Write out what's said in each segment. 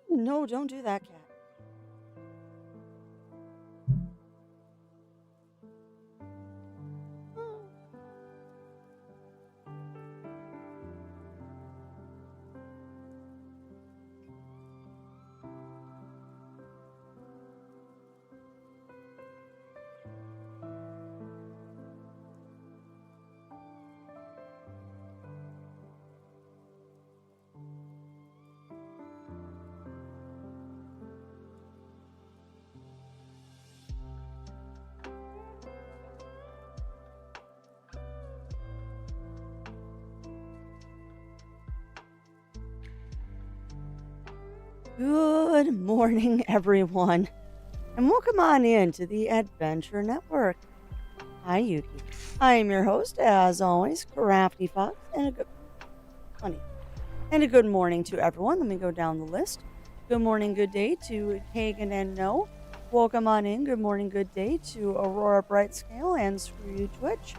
No, don't do that, cat. Good morning, everyone, and welcome on in to the Adventure Network. Hi, Yuki. I am your host, as always, Crafty Fox, and a good honey. And a good morning to everyone. Let me go down the list. Good morning, good day to Kagan and No. Welcome on in. Good morning, good day to Aurora Brightscale and Screw You Twitch.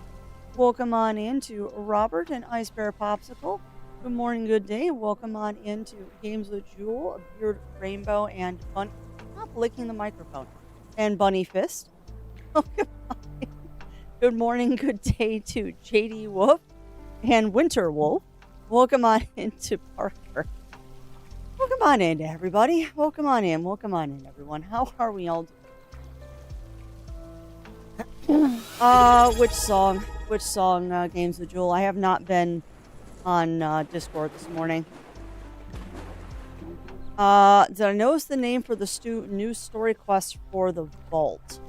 Welcome on in to Robert and Ice Bear Popsicle. Good morning, good day. Welcome on into Games with Jewel, a Beard Rainbow, and Bunny. Stop licking the microphone. And Bunny Fist. Welcome on in. Good morning, good day to JD Wolf and Winter Wolf. Welcome on into Parker. Welcome on in, everybody. Welcome on in, everyone. How are we all doing? Which song? Games with Jewel? I have not been on Discord this morning. Did I notice the name for the new story quest for the vault?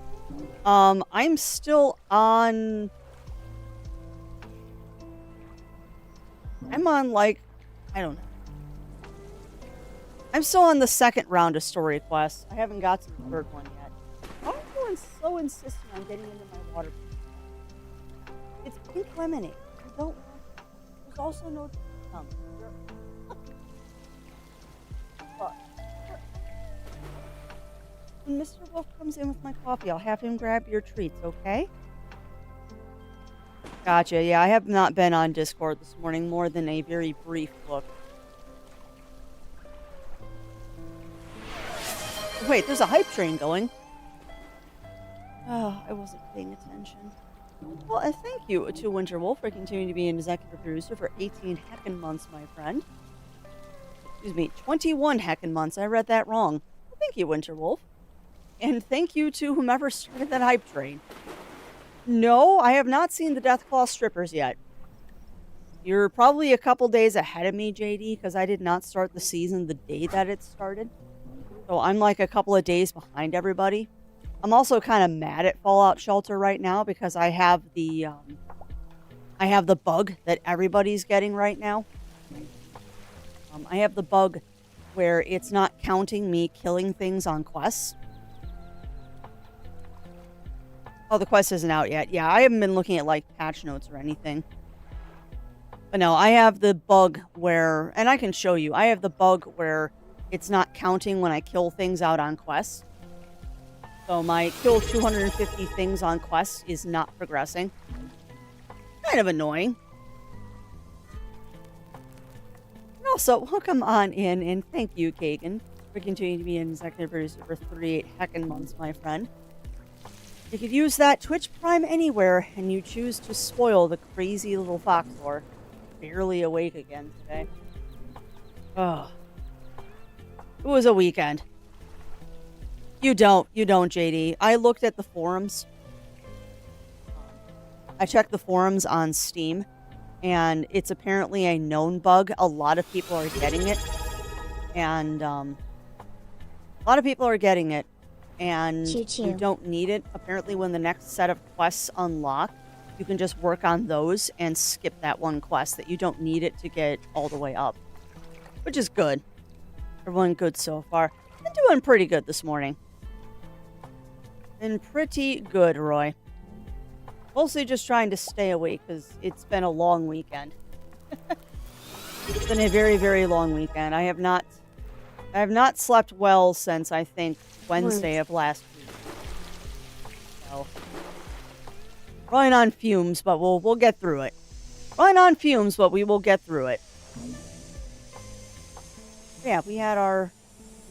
I'm still on... I'm on, like, I don't know. I'm still on the second round of story quests. I haven't got to the third one yet. Why are everyone so insistent on getting into my water? It's pink lemonade. I don't want it. There's also no... When Mr. Wolf comes in with my coffee, I'll have him grab your treats, okay? Gotcha. Yeah, I have not been on Discord this morning, more than a very brief look. Wait, there's a hype train going. Oh, I wasn't paying attention. Well, thank you to Winter Wolf for continuing to be an executive producer for 18 heckin' months, my friend. Excuse me, 21 heckin' months. I read that wrong. Well, thank you, Winter Wolf. And thank you to whomever started that hype train. No, I have not seen the Deathclaw strippers yet. You're probably a couple days ahead of me, JD, because I did not start the season the day that it started. So I'm like a couple of days behind everybody. I'm also kind of mad at Fallout Shelter right now because I have the bug that everybody's getting right now. I have the bug where it's not counting me killing things on quests. Oh, the quest isn't out yet. Yeah, I haven't been looking at, like, patch notes or anything. But no, I have the bug where... And I can show you. I have the bug where it's not counting when I kill things out on quests. So my kill 250 things on quests is not progressing. Kind of annoying. And also, welcome on in, and thank you, Kagan, for continuing to be an executive producer for 38 heckin' months, my friend. You could use that Twitch Prime anywhere, and you choose to spoil the crazy little foxhole. Barely awake again today. Oh. It was a weekend. You don't, JD. I looked at the forums. I checked the forums on Steam, and it's apparently a known bug. A lot of people are getting it. And, a lot of people are getting it. And you don't need it. Apparently, when the next set of quests unlock, you can just work on those and skip that one quest that you don't need it to get all the way up. Which is good. Everyone good so far. Been doing pretty good this morning. Been pretty good, Roy. Mostly just trying to stay awake because it's been a long weekend. It's been a very, very long weekend. I have not slept well since, I think, Wednesday of last week. So, running on fumes, but we'll get through it. Running on fumes, but we will get through it. Yeah, we had our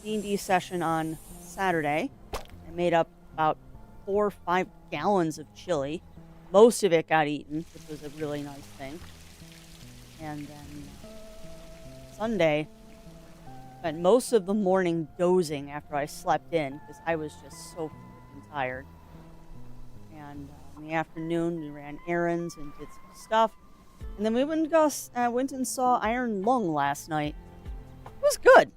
D&D session on Saturday. I made up about 4 or 5 gallons of chili. Most of it got eaten, which was a really nice thing. And then Sunday, spent most of the morning dozing after I slept in because I was just so freaking tired. And in the afternoon, we ran errands and did some stuff. And then we went and saw Iron Lung last night. It was good.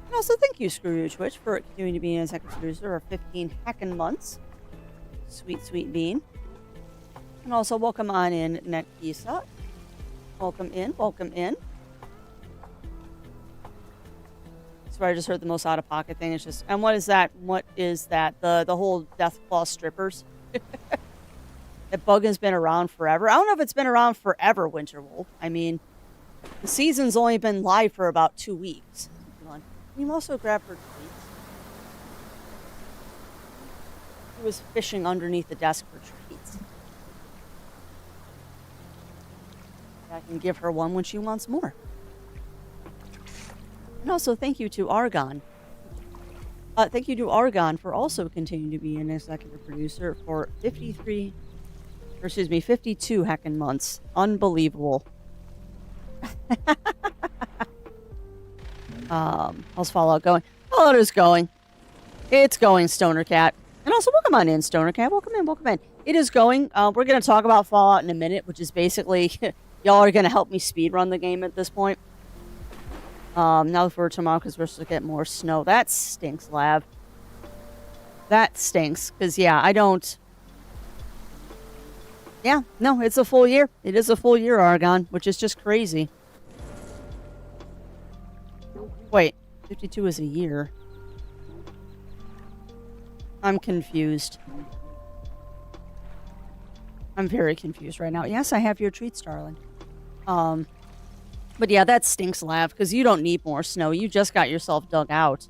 And also, thank you, Screw You Twitch, for continuing to be an executive producer for 15 heckin' months. Sweet, sweet bean. And also, welcome on in, Netkisa. Welcome in, welcome in. That's where I just heard the most out-of-pocket thing. It's just, and what is that? What is that? The whole Deathclaw strippers? That bug has been around forever. I don't know if it's been around forever, Winterwolf. I mean, the season's only been live for about 2 weeks. Can you also grab her treats? He was fishing underneath the desk for treats. I can give her one when she wants more. And also, thank you to Argon. Thank you to Argon for also continuing to be an executive producer for 52 heckin' months. Unbelievable. How's Fallout going? Fallout is going. It's going, Stoner Cat. And also, welcome on in, Stoner Cat. Welcome in, welcome in. It is going. We're going to talk about Fallout in a minute, which is basically, y'all are going to help me speedrun the game at this point. Now for tomorrow, because we're supposed to get more snow. That stinks, Lav. That stinks. Because, yeah, I don't... Yeah, no, it's a full year. It is a full year, Argon, which is just crazy. Wait, 52 is a year. I'm confused. I'm very confused right now. Yes, I have your treats, darling. But yeah, that stinks, Lav, because you don't need more snow. You just got yourself dug out.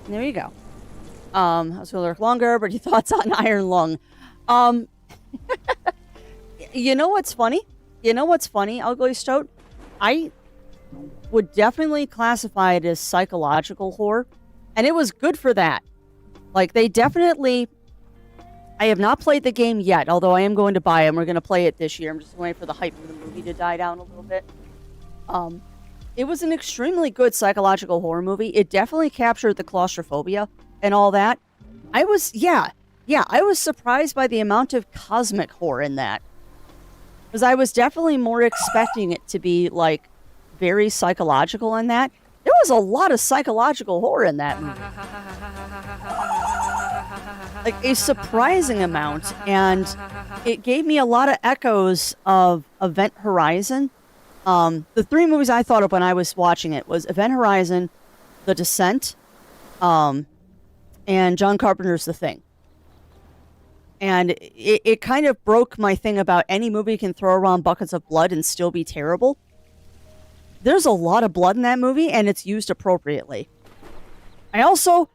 There you go. I was going to lurk longer, but your thoughts on Iron Lung? You know what's funny? Ugly Stoat? I would definitely classify it as psychological horror. And it was good for that. Like, they definitely... I have not played the game yet, although I am going to buy it, and we're going to play it this year. I'm just waiting for the hype for the movie to die down a little bit. It was an extremely good psychological horror movie. It definitely captured the claustrophobia and all that. I was surprised by the amount of cosmic horror in that. Because I was definitely more expecting it to be, like, very psychological in that. There was a lot of psychological horror in that movie. Like, a surprising amount. And it gave me a lot of echoes of Event Horizon. The 3 movies I thought of when I was watching it was Event Horizon, The Descent, and John Carpenter's The Thing. And it kind of broke my thing about any movie can throw around buckets of blood and still be terrible. There's a lot of blood in that movie, and it's used appropriately. I also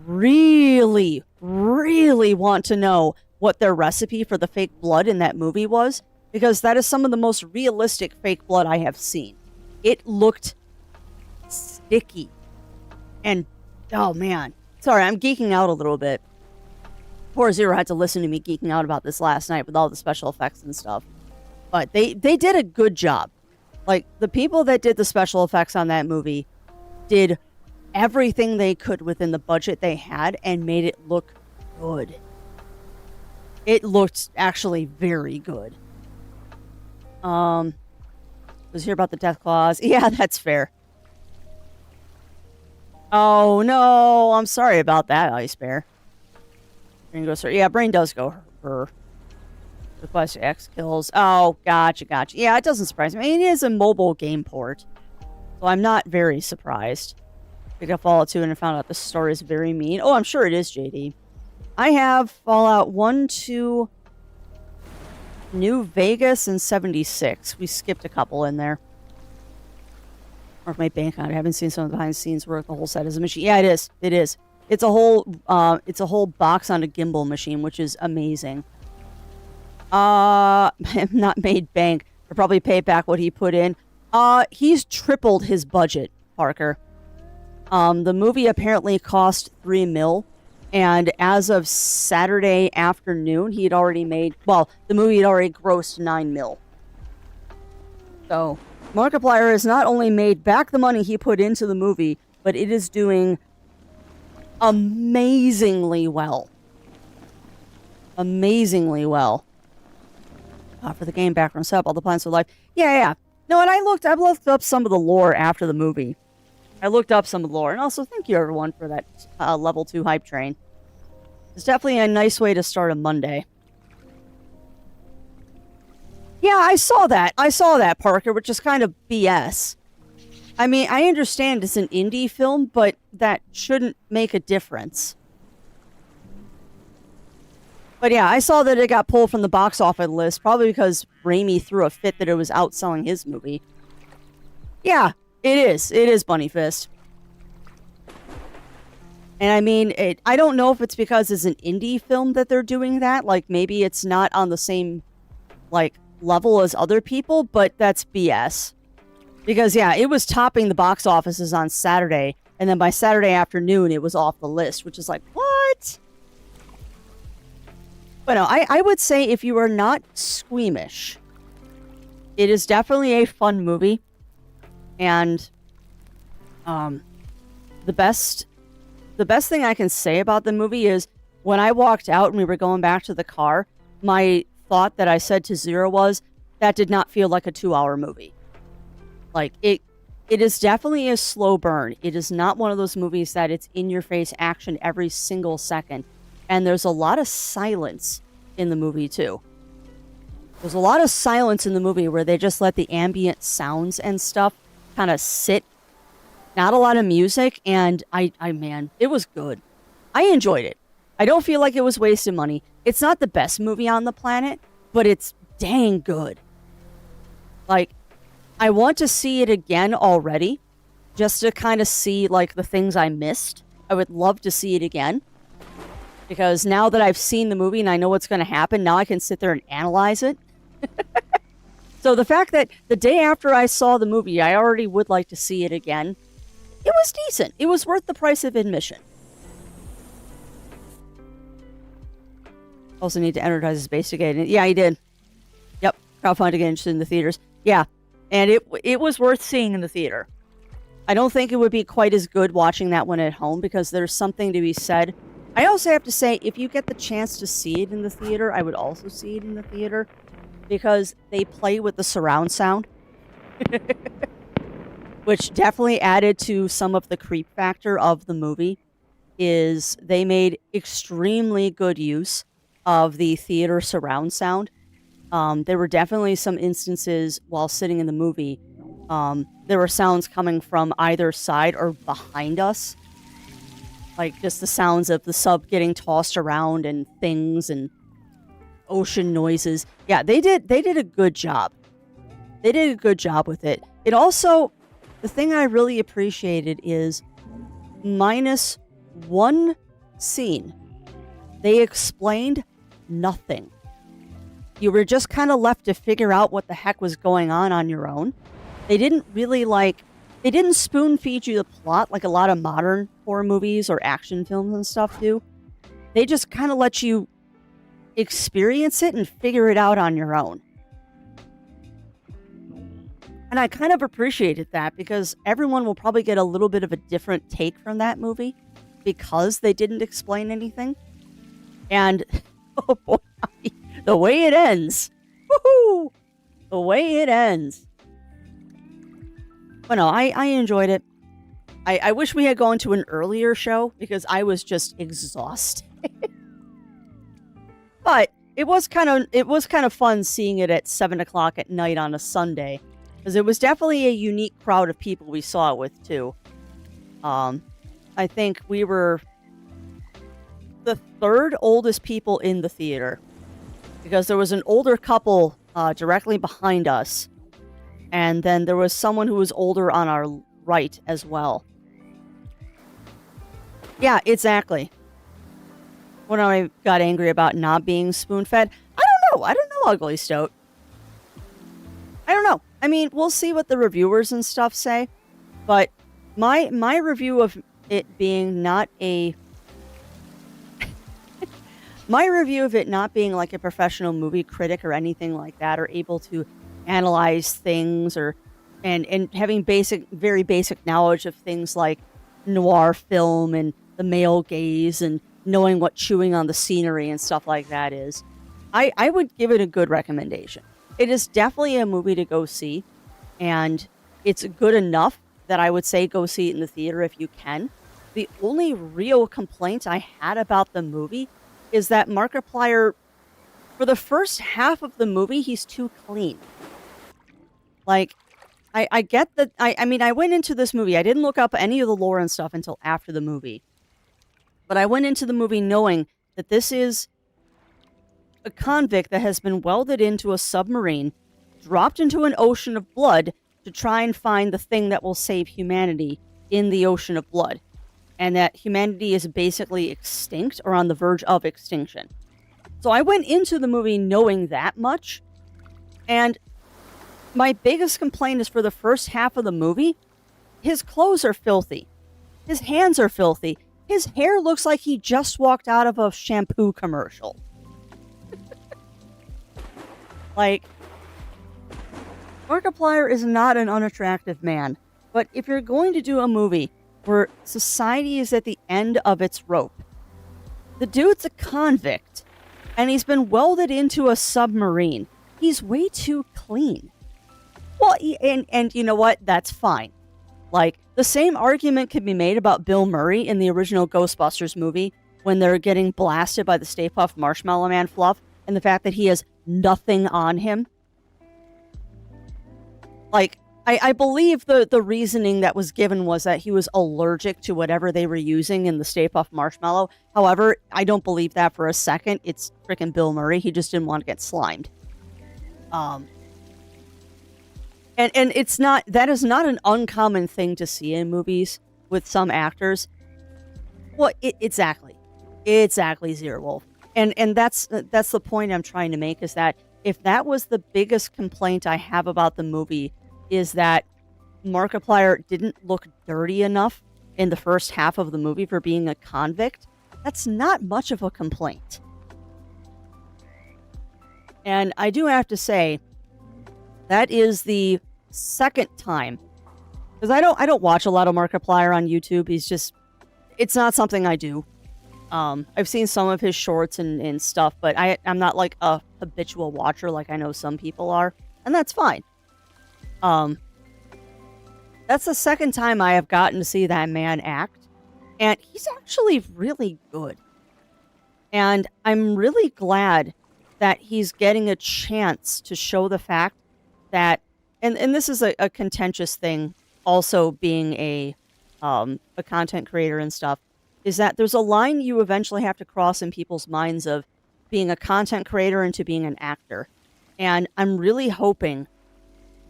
really, really want to know what their recipe for the fake blood in that movie was, because that is some of the most realistic fake blood I have seen. It looked sticky. And, oh man. Sorry, I'm geeking out a little bit. Poor Zero had to listen to me geeking out about this last night with all the special effects and stuff. But they did a good job. Like, the people that did the special effects on that movie did everything they could within the budget they had and made it look good. It looked actually very good. Was here about the death claws. Yeah, that's fair. Oh, no. I'm sorry about that, Ice Bear. Brain goes for... Yeah, Brain does go for... Request X kills. Oh, gotcha. Yeah, it doesn't surprise me. I mean, it is a mobile game port. So I'm not very surprised. Picked up Fallout 2 and I found out the story is very mean. Oh, I'm sure it is, JD. I have Fallout 1, 2, New Vegas, and 76. We skipped a couple in there. Or my bank on it. I haven't seen some of the behind the scenes work. The whole set is a machine. Yeah, it is. It is. It's a whole box on a gimbal machine, which is amazing. Not made bank. Or probably pay back what he put in. He's tripled his budget, Parker. The movie apparently cost $3 million, and as of Saturday afternoon, the movie had already grossed $9 million. So, Markiplier has not only made back the money he put into the movie, but it is doing amazingly well. Amazingly well. For the game background setup, all the plans for life. Yeah. No, and I looked up some of the lore after the movie. I looked up some of the lore, and also thank you everyone for that level 2 hype train. It's definitely a nice way to start a Monday. Yeah, I saw that, Parker, which is kind of BS. I mean, I understand it's an indie film, but that shouldn't make a difference. But yeah, I saw that it got pulled from the box office list, probably because Raimi threw a fit that it was outselling his movie. Yeah, it is. It is Bunny Fist. And I mean, I don't know if it's because it's an indie film that they're doing that. Like, maybe it's not on the same, level as other people, but that's BS. Because, yeah, it was topping the box offices on Saturday, and then by Saturday afternoon, it was off the list, which is like, what? But no, I would say if you are not squeamish, it is definitely a fun movie. And the best thing I can say about the movie is when I walked out and we were going back to the car, my thought that I said to Zero was, that did not feel like a 2-hour movie. Like, it is definitely a slow burn. It is not one of those movies that it's in-your-face action every single second. And there's a lot of silence in the movie, too. There's a lot of silence in the movie where they just let the ambient sounds and stuff kind of sit. Not a lot of music, and man, it was good. I enjoyed it. I don't feel like it was wasted money. It's not the best movie on the planet, but it's dang good. Like, I want to see it again already, just to kind of see, the things I missed. I would love to see it again. Because now that I've seen the movie and I know what's going to happen, now I can sit there and analyze it. So the fact that the day after I saw the movie, I already would like to see it again, it was decent. It was worth the price of admission. Also need to advertise his basic aid. Yeah, he did. Yep, crowdfunding to get interested in the theaters. Yeah, and it was worth seeing in the theater. I don't think it would be quite as good watching that one at home because there's something to be said. I also have to say, if you get the chance to see it in the theater, I would also see it in the theater because they play with the surround sound. Which definitely added to some of the creep factor of the movie, is they made extremely good use of the theater surround sound. There were definitely some instances while sitting in the movie, there were sounds coming from either side or behind us. Like just the sounds of the sub getting tossed around and things and ocean noises. Yeah, they did a good job. They did a good job with it. It also, the thing I really appreciated is minus one scene, they explained nothing. You were just kind of left to figure out what the heck was going on your own. They didn't really they didn't spoon feed you the plot like a lot of modern horror movies or action films and stuff do. They just kind of let you experience it and figure it out on your own. And I kind of appreciated that because everyone will probably get a little bit of a different take from that movie because they didn't explain anything. And, oh boy, the way it ends. Woohoo! The way it ends. But no, I enjoyed it. I wish we had gone to an earlier show because I was just exhausted. But it was kind of fun seeing it at 7 o'clock at night on a Sunday. Because it was definitely a unique crowd of people we saw it with, too. I think we were the third oldest people in the theater. Because there was an older couple directly behind us. And then there was someone who was older on our right as well. Yeah, exactly. When I got angry about not being spoon-fed, I don't know, Ugly Stoat. I don't know. I mean, we'll see what the reviewers and stuff say, but my review of it being not a my review of it not being like a professional movie critic or anything like that, or able to analyze things, or and having very basic knowledge of things like noir film and the male gaze and knowing what chewing on the scenery and stuff like that is, I would give it a good recommendation. It is definitely a movie to go see, and it's good enough that I would say go see it in the theater if you can. The only real complaint I had about the movie is that Markiplier, for the first half of the movie, he's too clean. Like, I get that. I mean, I went into this movie. I didn't look up any of the lore and stuff until after the movie. But I went into the movie knowing that this is a convict that has been welded into a submarine, dropped into an ocean of blood to try and find the thing that will save humanity in the ocean of blood. And that humanity is basically extinct or on the verge of extinction. So I went into the movie knowing that much. And my biggest complaint is for the first half of the movie, his clothes are filthy. His hands are filthy. His hair looks like he just walked out of a shampoo commercial. Like, Markiplier is not an unattractive man. But if you're going to do a movie where society is at the end of its rope, the dude's a convict, and he's been welded into a submarine. He's way too clean. Well, and you know what? That's fine. Like, the same argument could be made about Bill Murray in the original Ghostbusters movie when they're getting blasted by the Stay Puft Marshmallow Man fluff, and the fact that he has nothing on him. Like, I believe the reasoning that was given was that he was allergic to whatever they were using in the Stay Puft Marshmallow. However, I don't believe that for a second. It's freaking Bill Murray. He just didn't want to get slimed. And it's not, that is not an uncommon thing to see in movies with some actors. Well, exactly Zero Wolf. And that's the point I'm trying to make, is that if that was the biggest complaint I have about the movie, is that Markiplier didn't look dirty enough in the first half of the movie for being a convict, that's not much of a complaint. And I do have to say, that is the second time, because I don't watch a lot of Markiplier on YouTube. It's not something I do. I've seen some of his shorts and stuff, but I'm not like a habitual watcher like I know some people are, and that's fine. That's the second time I have gotten to see that man act, and he's actually really good. And I'm really glad that he's getting a chance to show the fact that, and this is a contentious thing, also being a content creator and stuff, is that there's a line you eventually have to cross in people's minds of being a content creator into being an actor. And I'm really hoping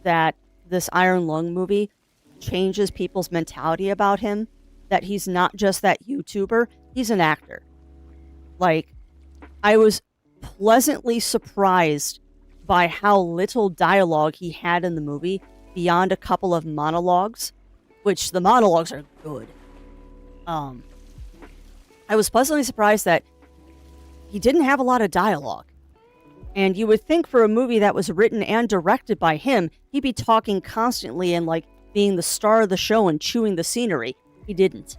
that this Iron Lung movie changes people's mentality about him, that he's not just that YouTuber, he's an actor. Like, I was pleasantly surprised by how little dialogue he had in the movie, beyond a couple of monologues, which the monologues are good. I was pleasantly surprised that he didn't have a lot of dialogue. And you would think for a movie that was written and directed by him, he'd be talking constantly and like being the star of the show and chewing the scenery. He didn't.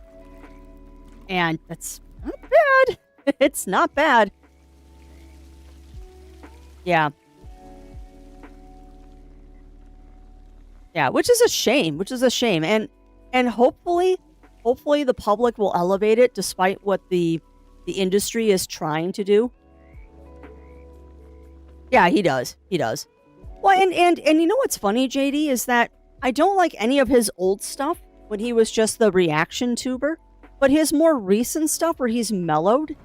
And that's not bad. It's not bad. Yeah. Yeah, which is a shame. And hopefully the public will elevate it despite what the industry is trying to do. Yeah, he does. Well, and you know what's funny, JD, is that I don't like any of his old stuff when he was just the reaction tuber, but his more recent stuff where he's mellowed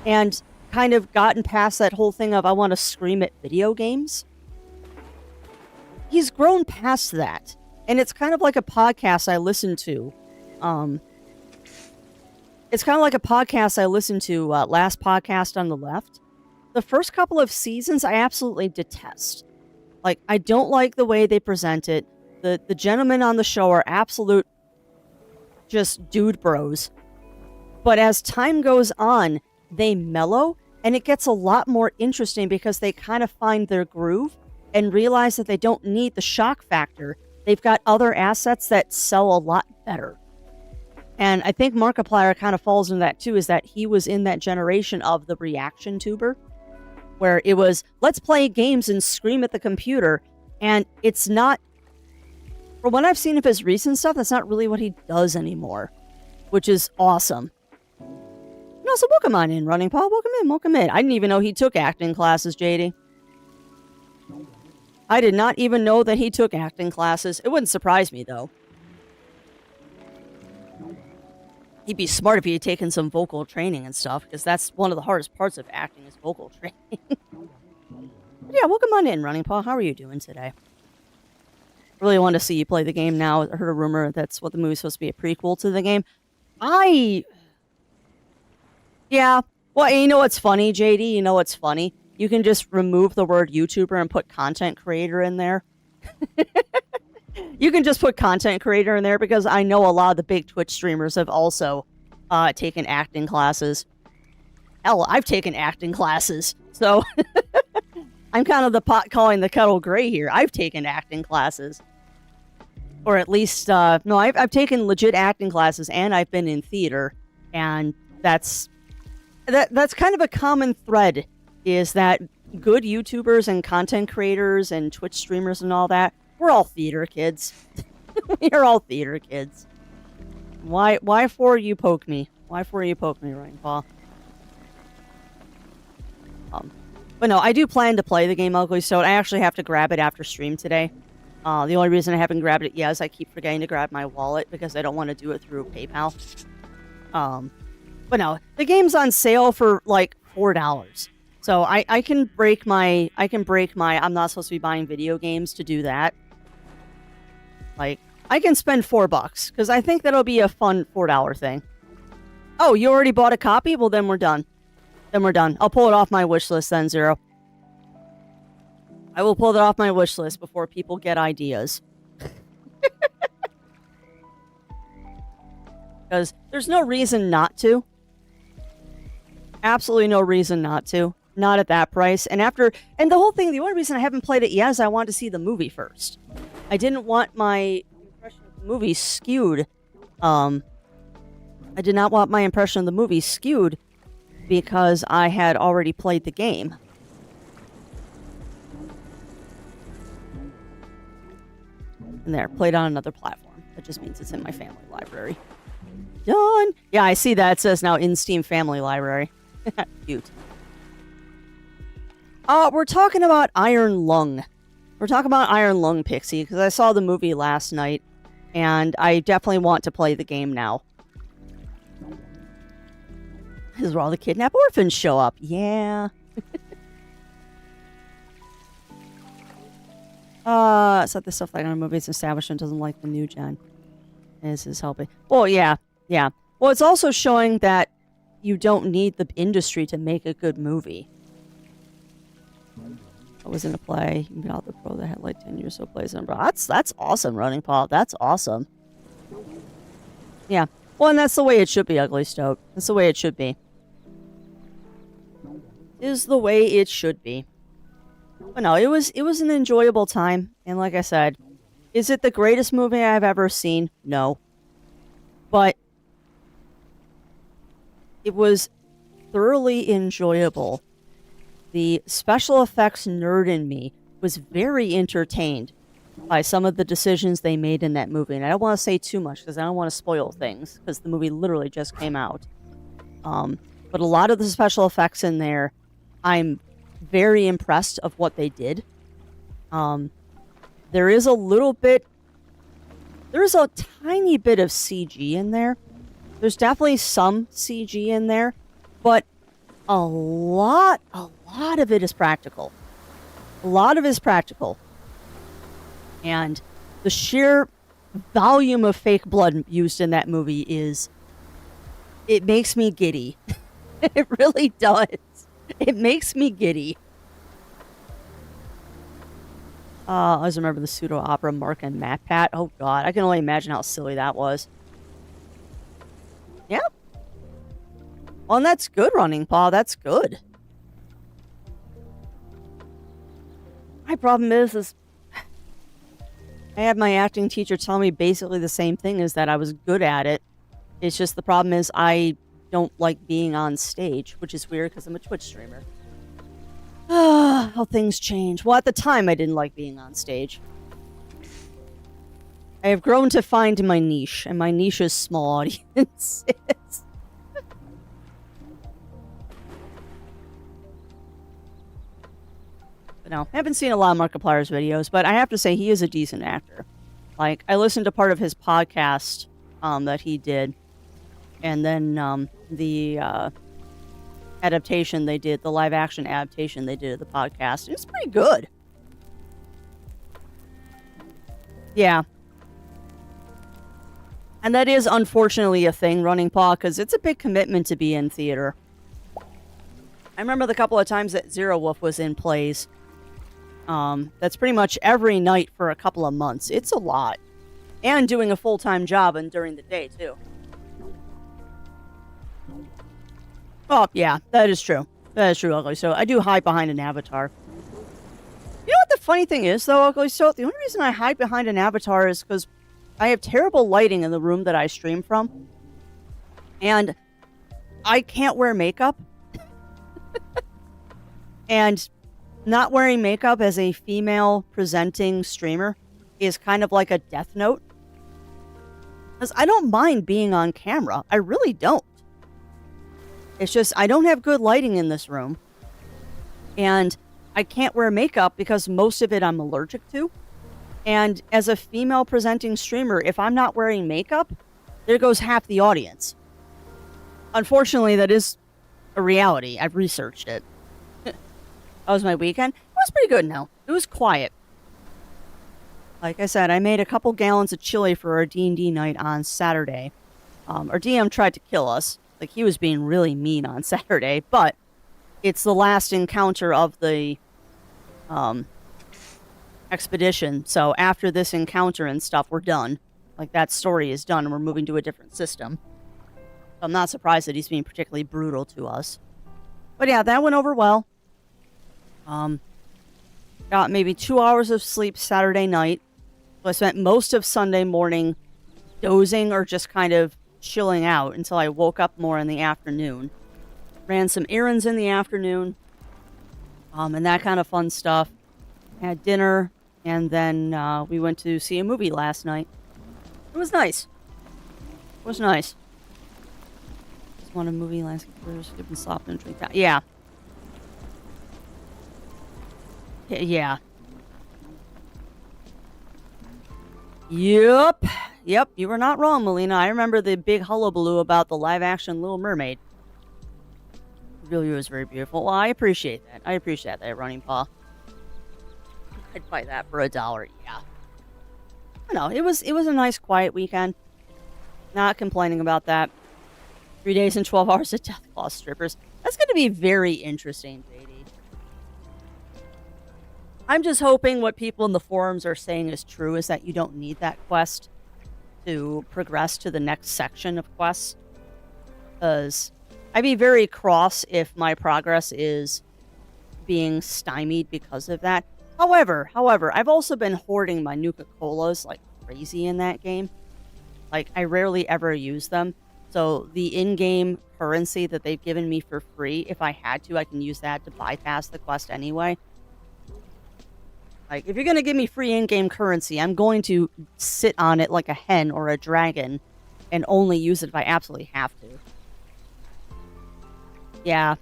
and kind of gotten past that whole thing of I want to scream at video games. He's grown past that. And it's kind of like a podcast I listen to. Last Podcast on the Left. The first couple of seasons I absolutely detest. Like, I don't like the way they present it. The gentlemen on the show are absolute just dude bros. But as time goes on, they mellow, and it gets a lot more interesting because they kind of find their groove and realize that they don't need the shock factor. They've got other assets that sell a lot better. And I think Markiplier kind of falls into that too, is that he was in that generation of the reaction tuber, where it was, let's play games and scream at the computer. And it's not, from what I've seen of his recent stuff, that's not really what he does anymore, which is awesome. No, so welcome on in, Running Paul. Welcome in. I didn't even know he took acting classes, JD. I did not even know that he took acting classes. It wouldn't surprise me, though. He'd be smart if he had taken some vocal training and stuff, because that's one of the hardest parts of acting is vocal training. But yeah, welcome on in, Running Paul. How are you doing today? Really want to see you play the game now. I heard a rumor that's what the movie's supposed to be, a prequel to the game. Yeah. Well, you know what's funny, JD? You know what's funny? You can just remove the word YouTuber and put content creator in there. You can just put content creator in there because I know a lot of the big Twitch streamers have also taken acting classes. Hell, I've taken acting classes. So I'm kind of the pot calling the kettle gray here. I've taken acting classes. Or at least, no, I've taken legit acting classes and I've been in theater. And that's kind of a common thread, is that good YouTubers and content creators and Twitch streamers and all that, we're all theater kids. We're all theater kids. Why for you poke me? Why for you poke me, Ryan Paul? But no, I do plan to play the game Ugly Stone. I actually have to grab it after stream today. The only reason I haven't grabbed it yet is I keep forgetting to grab my wallet because I don't want to do it through PayPal. But no, the game's on sale for like $4. So I can break my I'm not supposed to be buying video games to do that. Like, I can spend $4 because I think that'll be a fun $4 thing. Oh, you already bought a copy? Well, then we're done. I'll pull it off my wish list then, Zero. I will pull that off my wish list before people get ideas. Because there's no reason not to. Absolutely no reason not to. Not at that price. And the whole thing, the only reason I haven't played it yet is I wanted to see the movie first. I didn't want my impression of the movie skewed. I did not want my impression of the movie skewed because I had already played the game. And there, played on another platform. That just means it's in my family library. Done! Yeah, I see that. It says now in Steam Family Library. Cute. We're talking about Iron Lung. We're talking about Iron Lung, Pixie, because I saw the movie last night, and I definitely want to play the game now. This is where all the kidnapped orphans show up. Yeah. It's not the stuff like on a movie. It's establishment doesn't like the new gen. This is helping. Well, yeah. Well, it's also showing that you don't need the industry to make a good movie. I was in a play. You got the pro that had like 10 years so plays in. That's awesome, Running Paul. That's awesome. Yeah. Well, and that's the way it should be, Ugly Stoat. That's the way it should be. Is the way it should be. But no, it was an enjoyable time. And like I said, is it the greatest movie I've ever seen? No. But it was thoroughly enjoyable. The special effects nerd in me was very entertained by some of the decisions they made in that movie. And I don't want to say too much because I don't want to spoil things because the movie literally just came out. But a lot of the special effects in there, I'm very impressed of what they did. There is a tiny bit of CG in there. There's definitely some CG in there, but a lot of it is practical. A lot of it is practical. And the sheer volume of fake blood used in that movie it makes me giddy. It really does. It makes me giddy. I always remember the pseudo opera Mark and MatPat. Oh god, I can only imagine how silly that was. Yep. Well, and that's good, Running Paw. That's good. My problem is I had my acting teacher tell me basically the same thing, is that I was good at it. It's just the problem is I don't like being on stage, which is weird because I'm a Twitch streamer. How things change. Well, at the time, I didn't like being on stage. I have grown to find my niche, and my niche is small audiences. But no, I haven't seen a lot of Markiplier's videos, but I have to say he is a decent actor. Like, I listened to part of his podcast that he did, and then the adaptation they did, the live action adaptation they did of the podcast. It's pretty good. Yeah. And that is unfortunately a thing, Running Paw, because it's a big commitment to be in theater. I remember the couple of times that Zero Wolf was in plays. That's pretty much every night for a couple of months. It's a lot. And doing a full-time job and during the day, too. Oh, yeah, that is true. That is true, Ugly. So I do hide behind an avatar. You know what the funny thing is, though, Ugly? So the only reason I hide behind an avatar is because I have terrible lighting in the room that I stream from. And I can't wear makeup. And not wearing makeup as a female presenting streamer is kind of like a death note. Because I don't mind being on camera. I really don't. It's just, I don't have good lighting in this room. And I can't wear makeup because most of it I'm allergic to. And as a female presenting streamer, if I'm not wearing makeup, there goes half the audience. Unfortunately, that is a reality. I've researched it. That was my weekend. It was pretty good now. It was quiet. Like I said, I made a couple gallons of chili for our D&D night on Saturday. Our DM tried to kill us. Like, he was being really mean on Saturday, but it's the last encounter of the expedition. So after this encounter and stuff, we're done. Like, that story is done, and we're moving to a different system. So I'm not surprised that he's being particularly brutal to us. But yeah, that went over well. Got maybe 2 hours of sleep Saturday night. So I spent most of Sunday morning dozing or just kind of chilling out until I woke up more in the afternoon. Ran some errands in the afternoon. And that kind of fun stuff. Had dinner. And then we went to see a movie last night. It was nice. It was nice. Just want a movie last night. Skipping soft and drink that. Yeah. Yeah. Yep. Yep, you were not wrong, Melina. I remember the big hullabaloo about the live-action Little Mermaid. It really was very beautiful. Well, I appreciate that. I appreciate that, Running Paw. I'd buy that for $1. Yeah. I know, it was a nice, quiet weekend. Not complaining about that. 3 days and 12 hours of Deathclaw strippers. That's going to be very interesting, JD. I'm just hoping what people in the forums are saying is true, is that you don't need that quest to progress to the next section of quests. Because I'd be very cross if my progress is being stymied because of that. However, I've also been hoarding my Nuka-Colas like crazy in that game. Like, I rarely ever use them. So the in-game currency that they've given me for free, if I had to, I can use that to bypass the quest anyway. Like, if you're going to give me free in-game currency, I'm going to sit on it like a hen or a dragon and only use it if I absolutely have to. Yeah.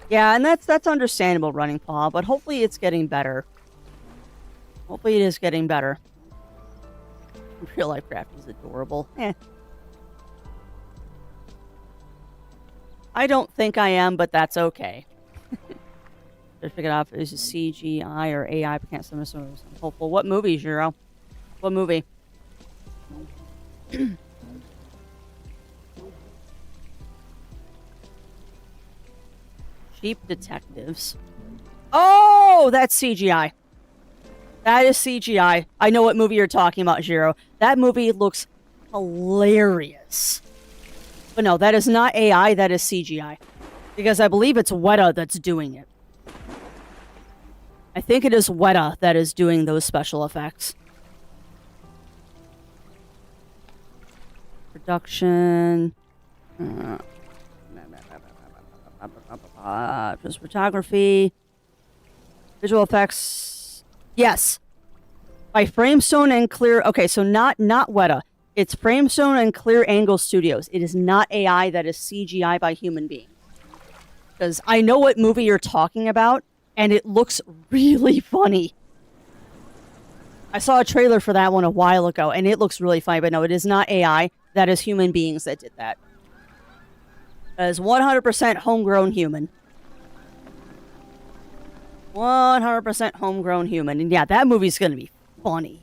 Yeah, and that's understandable, Running Paw, but hopefully it's getting better. Hopefully it is getting better. Real life Crafty is adorable. I don't think I am, but that's okay. Just pick it up. Is it CGI or AI? I can't say. I'm hopeful. What movie, Zero? What movie? Cheap Detectives. Oh, that's CGI. That is CGI. I know what movie you're talking about, Jiro. That movie looks hilarious. But no, that is not AI, that is CGI. Because I believe it's Weta that's doing it. I think it is Weta that is doing those special effects. Production. Just photography. Visual effects. Yes. By Framestone and Clear. Okay, so not Weta. It's Framestone and Clear Angle Studios. It is not AI, that is CGI by human beings. Because I know what movie you're talking about, and it looks really funny. I saw a trailer for that one a while ago, and it looks really funny. But no, it is not AI. That is human beings that did that. That is 100% homegrown human. 100% homegrown human. And yeah, that movie's going to be funny.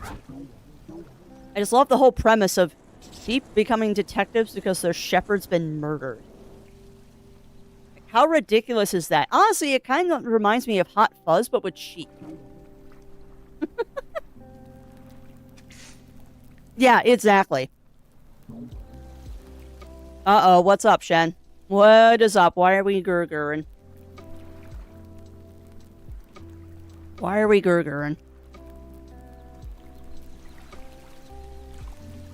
I just love the whole premise of sheep becoming detectives because their shepherd's been murdered. How ridiculous is that? Honestly, it kind of reminds me of Hot Fuzz, but with sheep. Yeah, exactly. Uh-oh, what's up, Shen? What is up? Why are we gurguring? Why are we gurguring?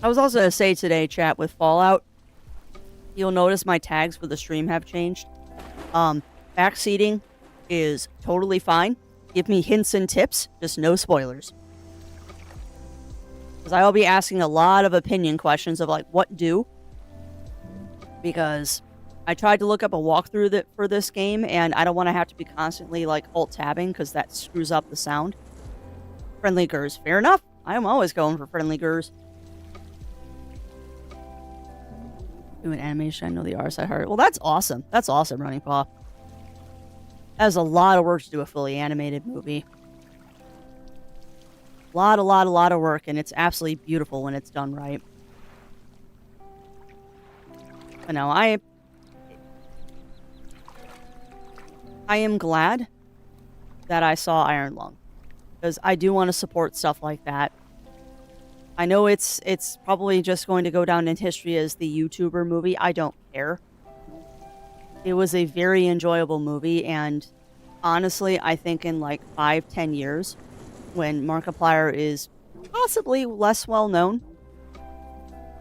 I was also going to say today, chat, with Fallout, you'll notice my tags for the stream have changed. Backseating is totally fine. Give me hints and tips, just no spoilers. Because I will be asking a lot of opinion questions of, like, what do? Because I tried to look up a walkthrough for this game, and I don't want to have to be constantly, like, alt-tabbing, because that screws up the sound. Friendly Gurs. Fair enough. I'm always going for Friendly Gurs. Doing animation, I know the R side hard. Well, that's awesome. That's awesome, Running Paw. That is a lot of work to do a fully animated movie. A lot of work, and it's absolutely beautiful when it's done right. But no, I am glad that I saw Iron Lung, because I do want to support stuff like that. I know it's probably just going to go down in history as the YouTuber movie. I don't care. It was a very enjoyable movie, and honestly, I think in like 5-10 years, when Markiplier is possibly less well known,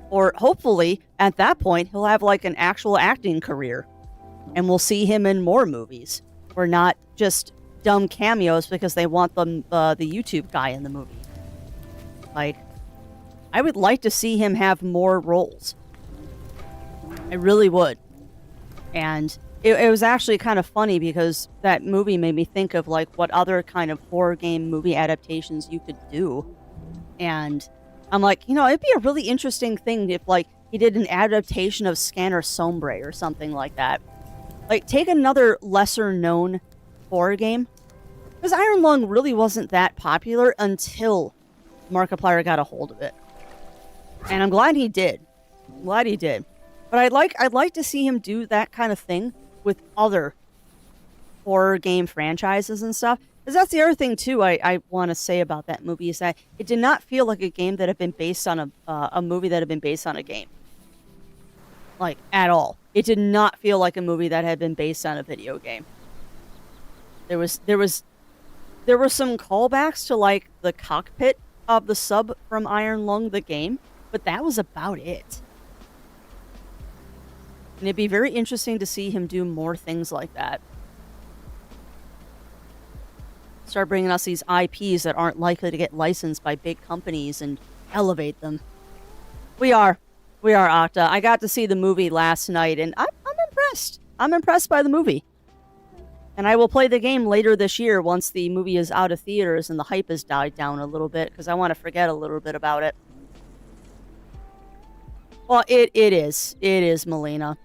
or hopefully at that point he'll have like an actual acting career, and we'll see him in more movies, or not just dumb cameos because they want the YouTube guy in the movie. Like, I would like to see him have more roles. I really would. And it was actually kind of funny because that movie made me think of like what other kind of horror game movie adaptations you could do. And I'm like, you know, it'd be a really interesting thing if like he did an adaptation of Scanner Sombre or something like that. Like, take another lesser known horror game. Because Iron Lung really wasn't that popular until Markiplier got a hold of it. And I'm glad he did. I'm glad he did. But I'd like to see him do that kind of thing with other horror game franchises and stuff. Because that's the other thing, too, I want to say about that movie, is that it did not feel like a game that had been based on a movie that had been based on a game. Like, at all. It did not feel like a movie that had been based on a video game. There were some callbacks to, like, the cockpit of the sub from Iron Lung, the game, but that was about it. And it'd be very interesting to see him do more things like that. Start bringing us these IPs that aren't likely to get licensed by big companies and elevate them. We are, Octa. I got to see the movie last night, and I'm impressed. I'm impressed by the movie. And I will play the game later this year once the movie is out of theaters and the hype has died down a little bit, because I want to forget a little bit about it. Well, it is. It is, Melina.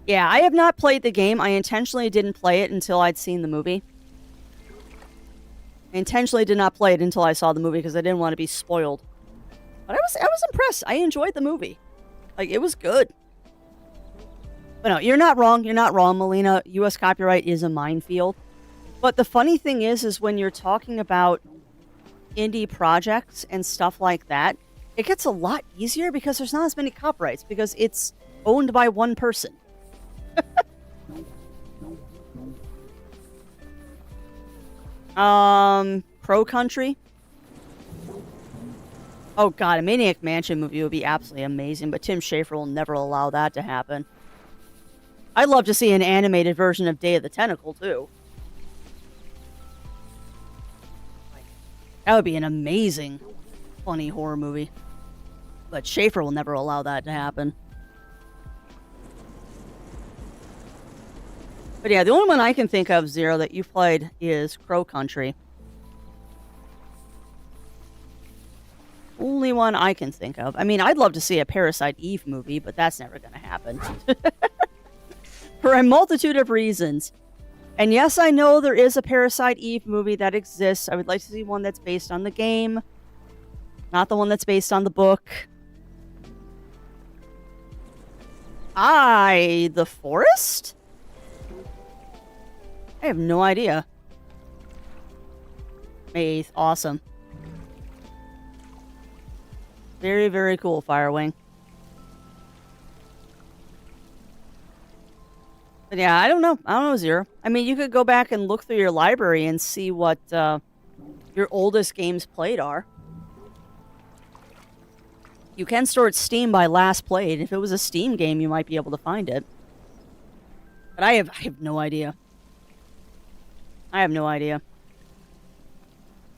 Yeah, I have not played the game. I intentionally didn't play it until I'd seen the movie. I intentionally did not play it until I saw the movie because I didn't want to be spoiled. But I was impressed. I enjoyed the movie. Like, it was good. But no, you're not wrong. You're not wrong, Melina. U.S. copyright is a minefield. But the funny thing is when you're talking about indie projects and stuff like that, it gets a lot easier because there's not as many copyrights because it's owned by one person. Crow Country. Oh god, a Maniac Mansion movie would be absolutely amazing, but Tim Schafer will never allow that to happen. I'd love to see an animated version of Day of the Tentacle, too. That would be an amazing, funny horror movie. But Schafer will never allow that to happen. But yeah, the only one I can think of, Zero, that you've played is Crow Country. Only one I can think of. I mean, I'd love to see a Parasite Eve movie, but that's never going to happen. For a multitude of reasons. And yes, I know there is a Parasite Eve movie that exists. I would like to see one that's based on the game. Not the one that's based on the book. The Forest? I have no idea. May 8th. Awesome. Very, very cool, Firewing. But yeah, I don't know. I don't know, Zero. I mean, you could go back and look through your library and see what your oldest games played are. You can sort Steam by last played. If it was a Steam game, you might be able to find it. But I have no idea. I have no idea.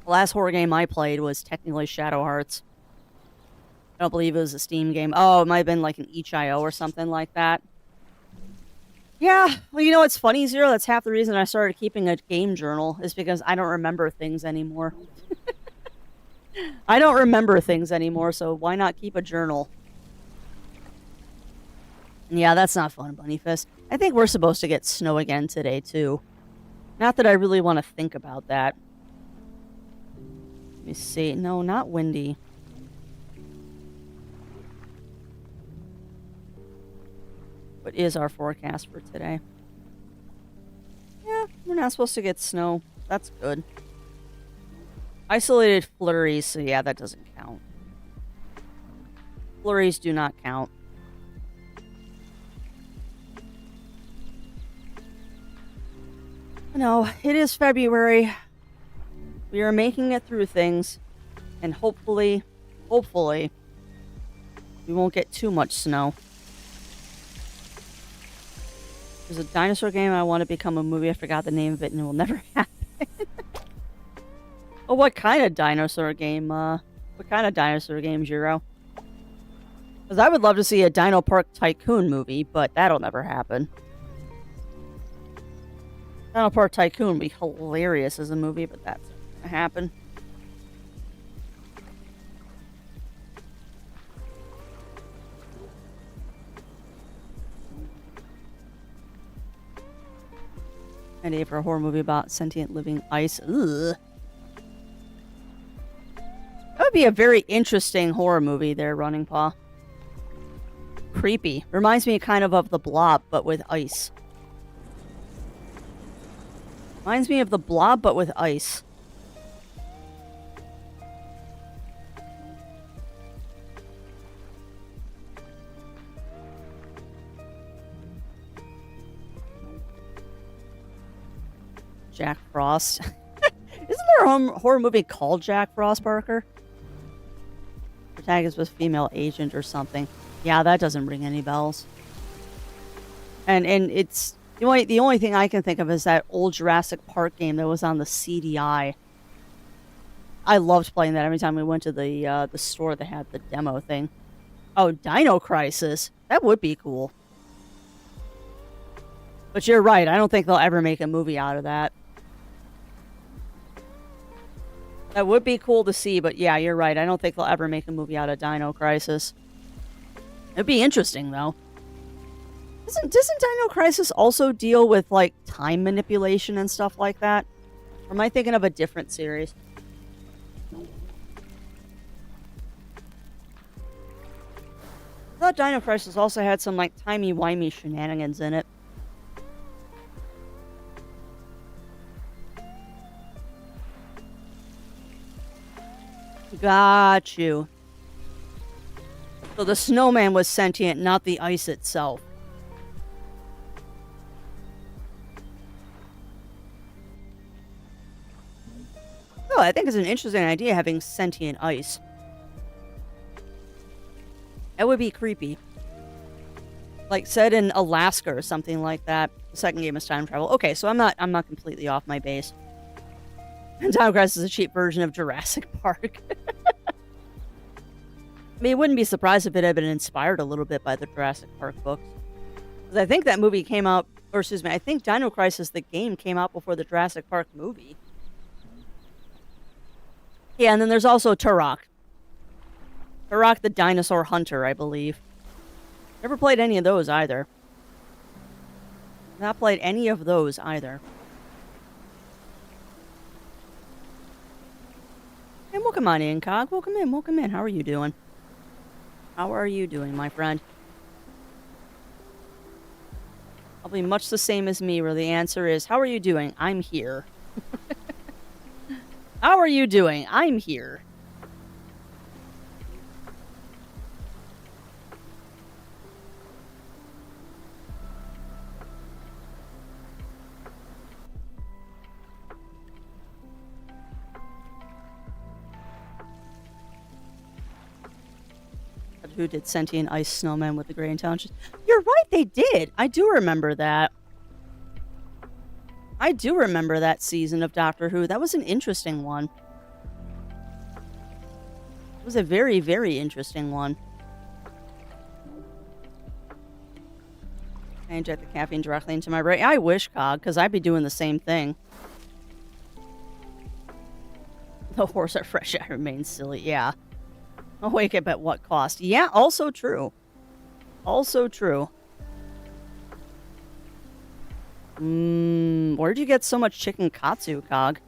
The last horror game I played was technically Shadow Hearts. I don't believe it was a Steam game. Oh, it might have been like an itch.io or something like that. Yeah, well, you know what's funny, Zero? That's half the reason I started keeping a game journal, is because I don't remember things anymore. I don't remember things anymore, so why not keep a journal? Yeah, that's not fun, Bunny Fist. I think we're supposed to get snow again today, too. Not that I really want to think about that. Let me see. No, not windy. What is our forecast for today? Yeah, we're not supposed to get snow. That's good. Isolated flurries, so yeah, that doesn't count. Flurries do not count. No, it is February. We are making it through things. And hopefully, we won't get too much snow. There's a dinosaur game I want to become a movie. I forgot the name of it and it will never happen. Oh, what kind of dinosaur game? What kind of dinosaur game, Jiro? Because I would love to see a Dino Park Tycoon movie, but that'll never happen. Dino Park Tycoon would be hilarious as a movie, but that's not going to happen. Idea for a horror movie about sentient living ice. Ugh. That would be a very interesting horror movie there, Running Paw. Creepy. Reminds me kind of The Blob, but with ice. Reminds me of The Blob, but with ice. Jack Frost. Isn't there a horror movie called Jack Frost, Parker? Protagonist was female agent or something. Yeah, that doesn't ring any bells. And it's the only thing I can think of is that old Jurassic Park game that was on the CDI. I loved playing that every time we went to the store that had the demo thing. Oh, Dino Crisis. That would be cool. But you're right. I don't think they'll ever make a movie out of that. That would be cool to see, but yeah, you're right. I don't think they'll ever make a movie out of Dino Crisis. It'd be interesting, though. Doesn't Dino Crisis also deal with, like, time manipulation and stuff like that? Or am I thinking of a different series? I thought Dino Crisis also had some, like, timey-wimey shenanigans in it. Got you. So the snowman was sentient, not the ice itself. Oh, I think it's an interesting idea having sentient ice. That would be creepy. Like set in Alaska or something like that. The second game is time travel. Okay, so I'm not completely off my base. And Time Crisis is a cheap version of Jurassic Park. I mean, I wouldn't be surprised if it had been inspired a little bit by the Jurassic Park books. Because I think that movie came out, or excuse me, I think Dino Crisis, the game, came out before the Jurassic Park movie. Yeah, and then there's also Turok. Turok the Dinosaur Hunter, I believe. Never played any of those either. Not played any of those either. And welcome on in, Cog. Welcome in, welcome in. How are you doing? How are you doing, my friend? Probably much the same as me, where the answer is, how are you doing? I'm here. How are you doing? I'm here. Who did sentient ice snowmen with the gray intelligence? You're right, they did. I do remember that. I do remember that season of Doctor Who. That was an interesting one. It was a very, very interesting one. I inject the caffeine directly into my brain. I wish, Cog, because I'd be doing the same thing. The horse are fresh air remains silly. Yeah. I'll wake up at what cost? Yeah, also true. Also true. Where'd you get so much chicken katsu, Cog?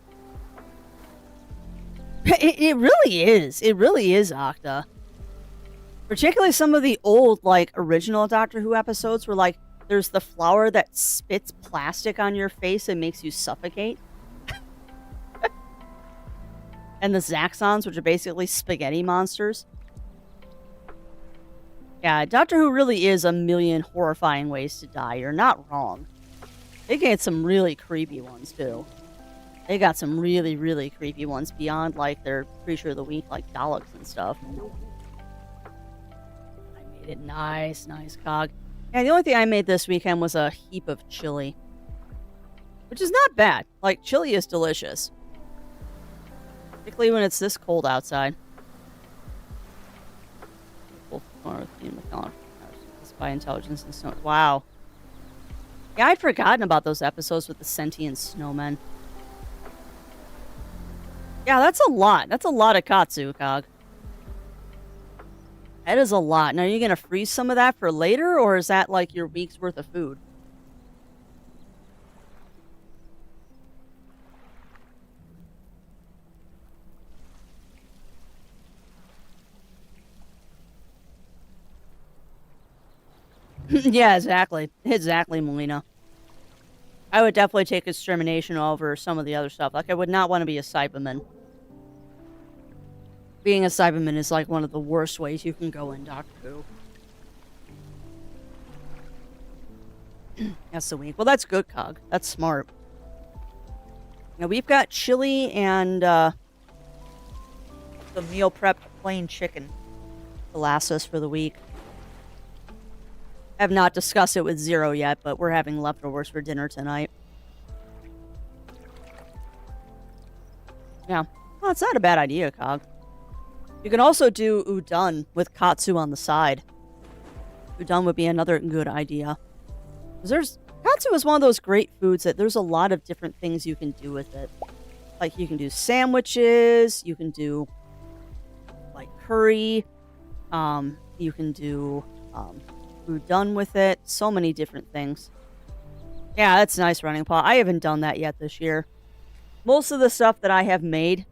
It really is. It really is, Octa. Particularly some of the old, like, original Doctor Who episodes where, like, there's the flower that spits plastic on your face and makes you suffocate. And the Zaxxons, which are basically spaghetti monsters. Yeah, Doctor Who really is a million horrifying ways to die. You're not wrong. They get some really creepy ones, too. They got some really, really creepy ones beyond, like, their Creature of the Week, like Daleks and stuff. I made it nice, Cog. Yeah, the only thing I made this weekend was a heap of chili. Which is not bad. Like, chili is delicious. Particularly when it's this cold outside. By intelligence and snow. Wow. Yeah, I'd forgotten about those episodes with the sentient snowmen. Yeah, that's a lot. That's a lot of katsu, Cog. That is a lot. Now, are you going to freeze some of that for later, or is that like your week's worth of food? Yeah, exactly. Exactly, Melina. I would definitely take extermination over some of the other stuff. Like, I would not want to be a Cyberman. Being a Cyberman is, like, one of the worst ways you can go in Doctor Who. That's the week. Well, that's good, Cog. That's smart. Now, we've got chili and, the meal prep plain chicken to last us for the week. I have not discussed it with Zero yet, but we're having leftovers for dinner tonight. Yeah. Well, it's not a bad idea, Cog. You can also do udon with katsu on the side. Udon would be another good idea. Katsu is one of those great foods that there's a lot of different things you can do with it. Like, you can do sandwiches, you can do, like, curry, you can do, udon with it. So many different things. Yeah, that's nice, Running Paw. I haven't done that yet this year. Most of the stuff that I have made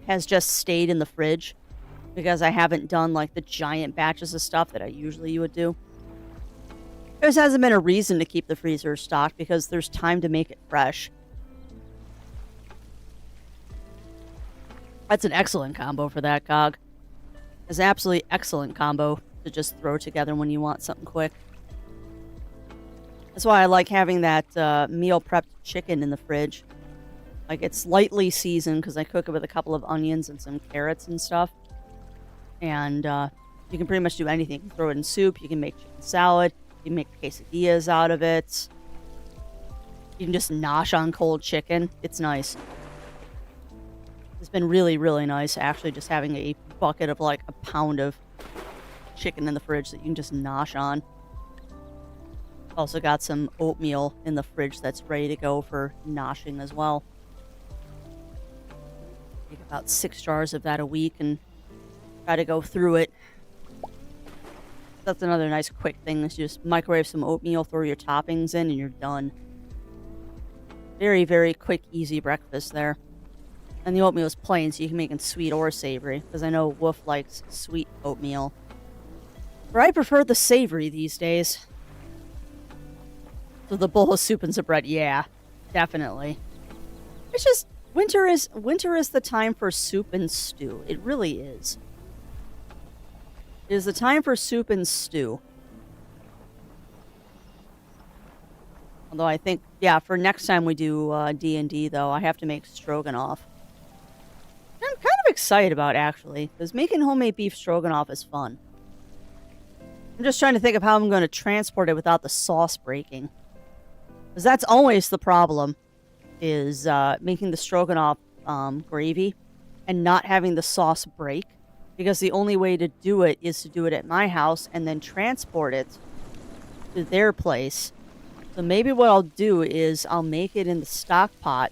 has just stayed in the fridge because I haven't done, like, the giant batches of stuff that I usually would do. There hasn't been a reason to keep the freezer stocked because there's time to make it fresh. That's an excellent combo for that, Cog. It's an absolutely excellent combo to just throw together when you want something quick. That's why I like having that meal prepped chicken in the fridge. Like, it's lightly seasoned because I cook it with a couple of onions and some carrots and stuff. And you can pretty much do anything. You can throw it in soup. You can make chicken salad. You can make quesadillas out of it. You can just nosh on cold chicken. It's nice. It's been really, really nice, actually, just having a bucket of, like, a pound of chicken in the fridge that you can just nosh on. Also got some oatmeal in the fridge that's ready to go for noshing as well. Make about 6 jars of that a week and try to go through it. That's another nice quick thing, is you just microwave some oatmeal, throw your toppings in, and you're done. Very, very quick, easy breakfast there. And the oatmeal is plain, so you can make it sweet or savory, because I know Wolf likes sweet oatmeal. But I prefer the savory these days. So the bowl of soup and some bread, yeah, definitely. It's just, winter is the time for soup and stew. It really is. It is the time for soup and stew. Although I think, yeah, for next time we do D&D, though, I have to make stroganoff. I'm kind of excited about, actually, because making homemade beef stroganoff is fun. I'm just trying to think of how I'm going to transport it without the sauce breaking. Because that's always the problem, is making the stroganoff gravy and not having the sauce break. Because the only way to do it is to do it at my house and then transport it to their place. So maybe what I'll do is I'll make it in the stock pot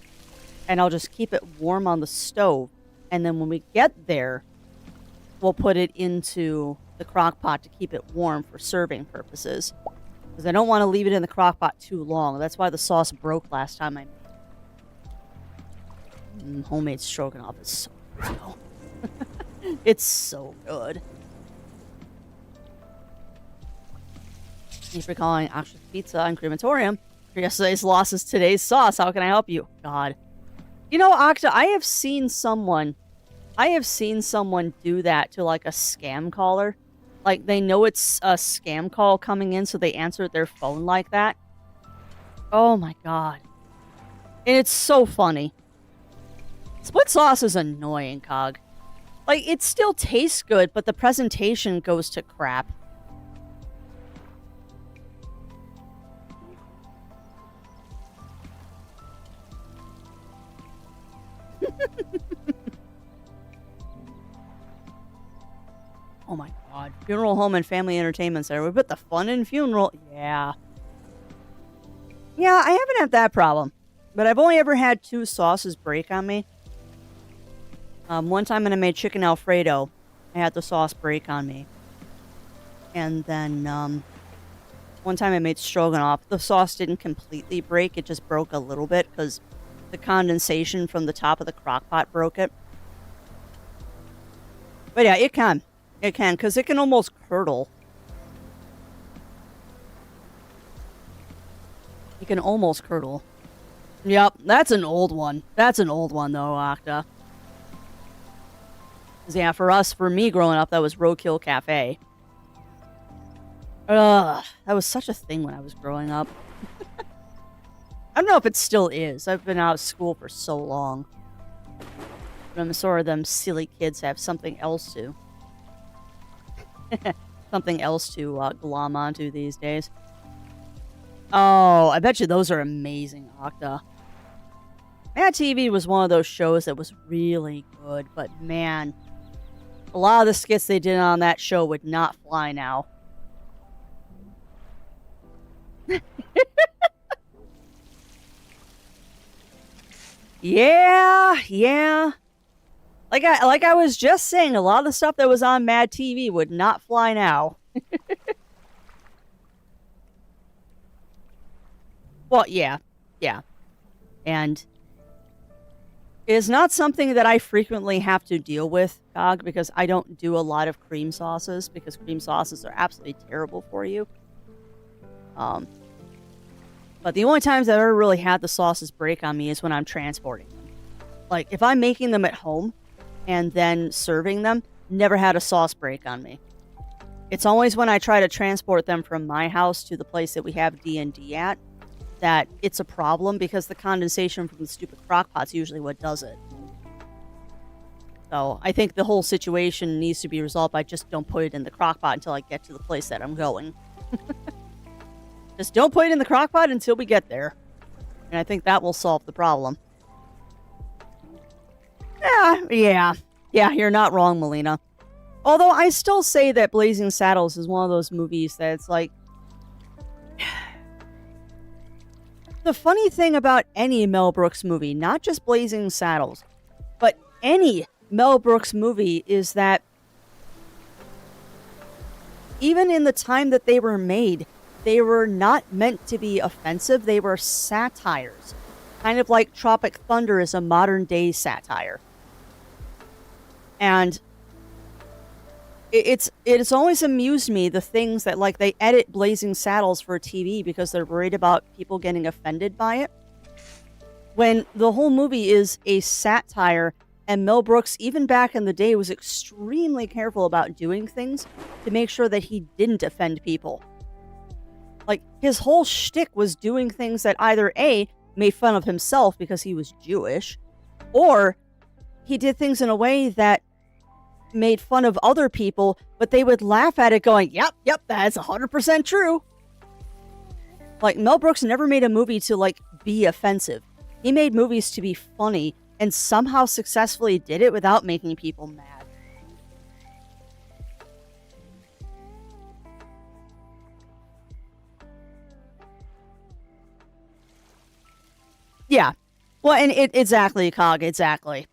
and I'll just keep it warm on the stove. And then when we get there, we'll put it into the crock pot to keep it warm for serving purposes. Because I don't want to leave it in the crock pot too long. That's why the sauce broke last time I made it. Homemade stroganoff is so good. It's so good. Thank you for calling Aksha's Pizza and Crematorium. For yesterday's loss is today's sauce. How can I help you? God. You know, Aksha, I have seen someone do that to, like, a scam caller. Like, they know it's a scam call coming in, so they answer their phone like that. Oh my god. And it's so funny. Split sauce is annoying, Cog. Like, it still tastes good, but the presentation goes to crap. Oh my god. Funeral home and family entertainment center. We put the fun in funeral. Yeah. Yeah, I haven't had that problem. But I've only ever had 2 sauces break on me. One time when I made chicken Alfredo, I had the sauce break on me. And then, one time I made stroganoff. The sauce didn't completely break. It just broke a little bit because the condensation from the top of the crock pot broke it. But yeah, it can. It can, because it can almost curdle. It can almost curdle. Yep, that's an old one. That's an old one, though, Octa. Yeah, for me growing up, that was Roadkill Cafe. Ugh, that was such a thing when I was growing up. I don't know if it still is. I've been out of school for so long. But I'm sure them silly kids have something else to. Something else to glom onto these days. Oh, I bet you those are amazing, Octa. Mad TV was one of those shows that was really good, but man, a lot of the skits they did on that show would not fly now. Yeah. Like I was just saying, a lot of the stuff that was on Mad TV would not fly now. Well, yeah. And it is not something that I frequently have to deal with, Cog, because I don't do a lot of cream sauces, because cream sauces are absolutely terrible for you. But the only times I've ever really had the sauces break on me is when I'm transporting them. Like, if I'm making them at home, and then serving them, never had a sauce break on me. It's always when I try to transport them from my house to the place that we have D&D at that it's a problem, because the condensation from the stupid crock pot's usually what does it. So I think the whole situation needs to be resolved by just don't put it in the crock pot until I get to the place that I'm going. Just don't put it in the crock pot until we get there. And I think that will solve the problem. Yeah, you're not wrong, Melina. Although I still say that Blazing Saddles is one of those movies that it's like... The funny thing about any Mel Brooks movie, not just Blazing Saddles, but any Mel Brooks movie, is that even in the time that they were made, they were not meant to be offensive. They were satires. Kind of like Tropic Thunder is a modern day satire. And it's always amused me, the things that, like, they edit Blazing Saddles for TV because they're worried about people getting offended by it, when the whole movie is a satire. And Mel Brooks, even back in the day, was extremely careful about doing things to make sure that he didn't offend people. Like, his whole shtick was doing things that either A, made fun of himself because he was Jewish, or he did things in a way that made fun of other people, but they would laugh at it going, yep, that's 100% true. Like, Mel Brooks never made a movie to, like, be offensive. He made movies to be funny, and somehow successfully did it without making people mad. Yeah. Well, and exactly, Cog, exactly.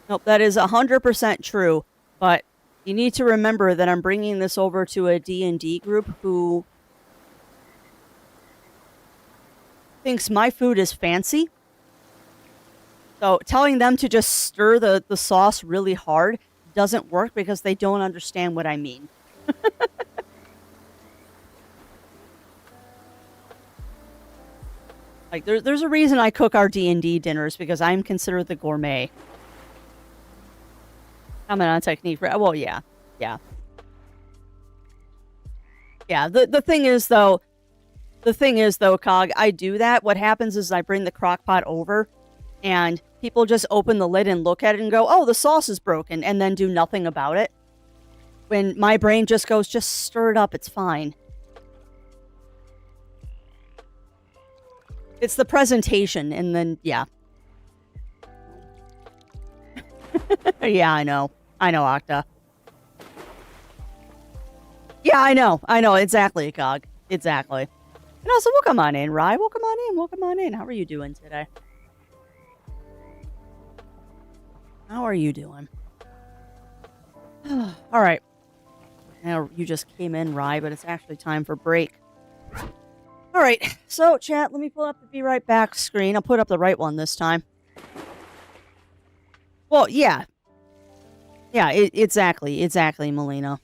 Nope, that is 100% true, but you need to remember that I'm bringing this over to a D&D group who thinks my food is fancy. So telling them to just stir the sauce really hard doesn't work because they don't understand what I mean. Like, there's a reason I cook our D&D dinners, because I'm considered the gourmet. Comment on technique. Well, yeah. Yeah, the thing is, though, Cog, I do that. What happens is I bring the crock pot over, and people just open the lid and look at it and go, oh, the sauce is broken, and then do nothing about it. When my brain just goes, just stir it up, it's fine. It's the presentation, and then, yeah. Yeah, I know, Octa. Yeah, I know, exactly, Cog. Exactly. And also, welcome on in, Rye. Welcome on in. How are you doing today? How are you doing? All right. Now, you just came in, Rye, but it's actually time for break. All right. So, chat, let me pull up the Be Right Back screen. I'll put up the right one this time. Well, yeah. Yeah, exactly, Melina.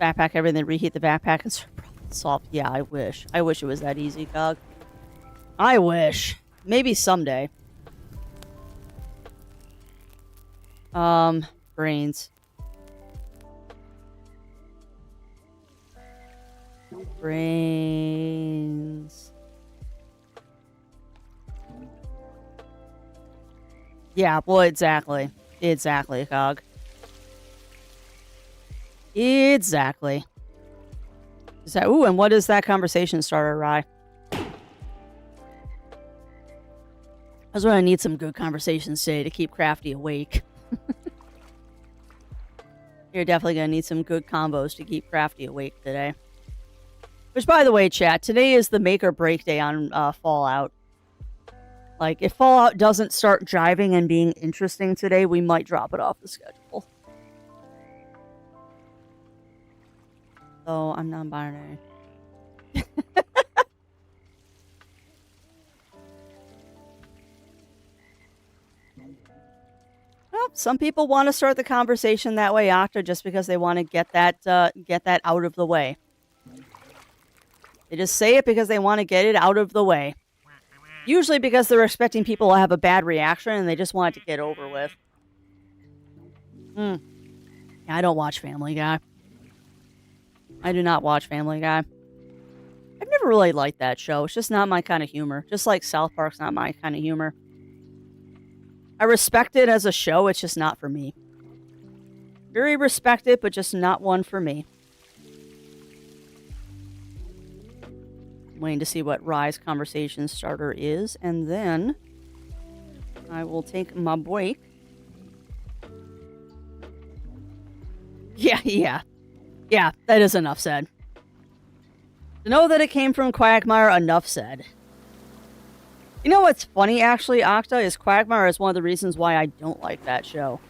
Backpack everything, reheat the backpack, and start problem solve. Yeah, I wish. I wish it was that easy, Cog. I wish. Maybe someday. Brains. Brains. Yeah, well, exactly. Exactly, Cog. Exactly. Ooh, and what is that conversation starter, Rye? That's when I need some good conversations today to keep Crafty awake. You're definitely going to need some good combos to keep Crafty awake today. Which, by the way, chat, today is the make or break day on Fallout. Like, if Fallout doesn't start jiving and being interesting today, we might drop it off the schedule. So, I'm non-binary. Well, some people want to start the conversation that way, Octa, just because they want to get that out of the way. They just say it because they want to get it out of the way. Usually because they're expecting people to have a bad reaction and they just want it to get over with. Yeah, I don't watch Family Guy. I do not watch Family Guy. I've never really liked that show. It's just not my kind of humor. Just like South Park's not my kind of humor. I respect it as a show. It's just not for me. Very respected, but just not one for me. I'm waiting to see what Rye's conversation starter is, and then I will take my break. Yeah, that is enough said. To know that it came from Quagmire, enough said. You know what's funny, actually, Octa, is Quagmire is one of the reasons why I don't like that show.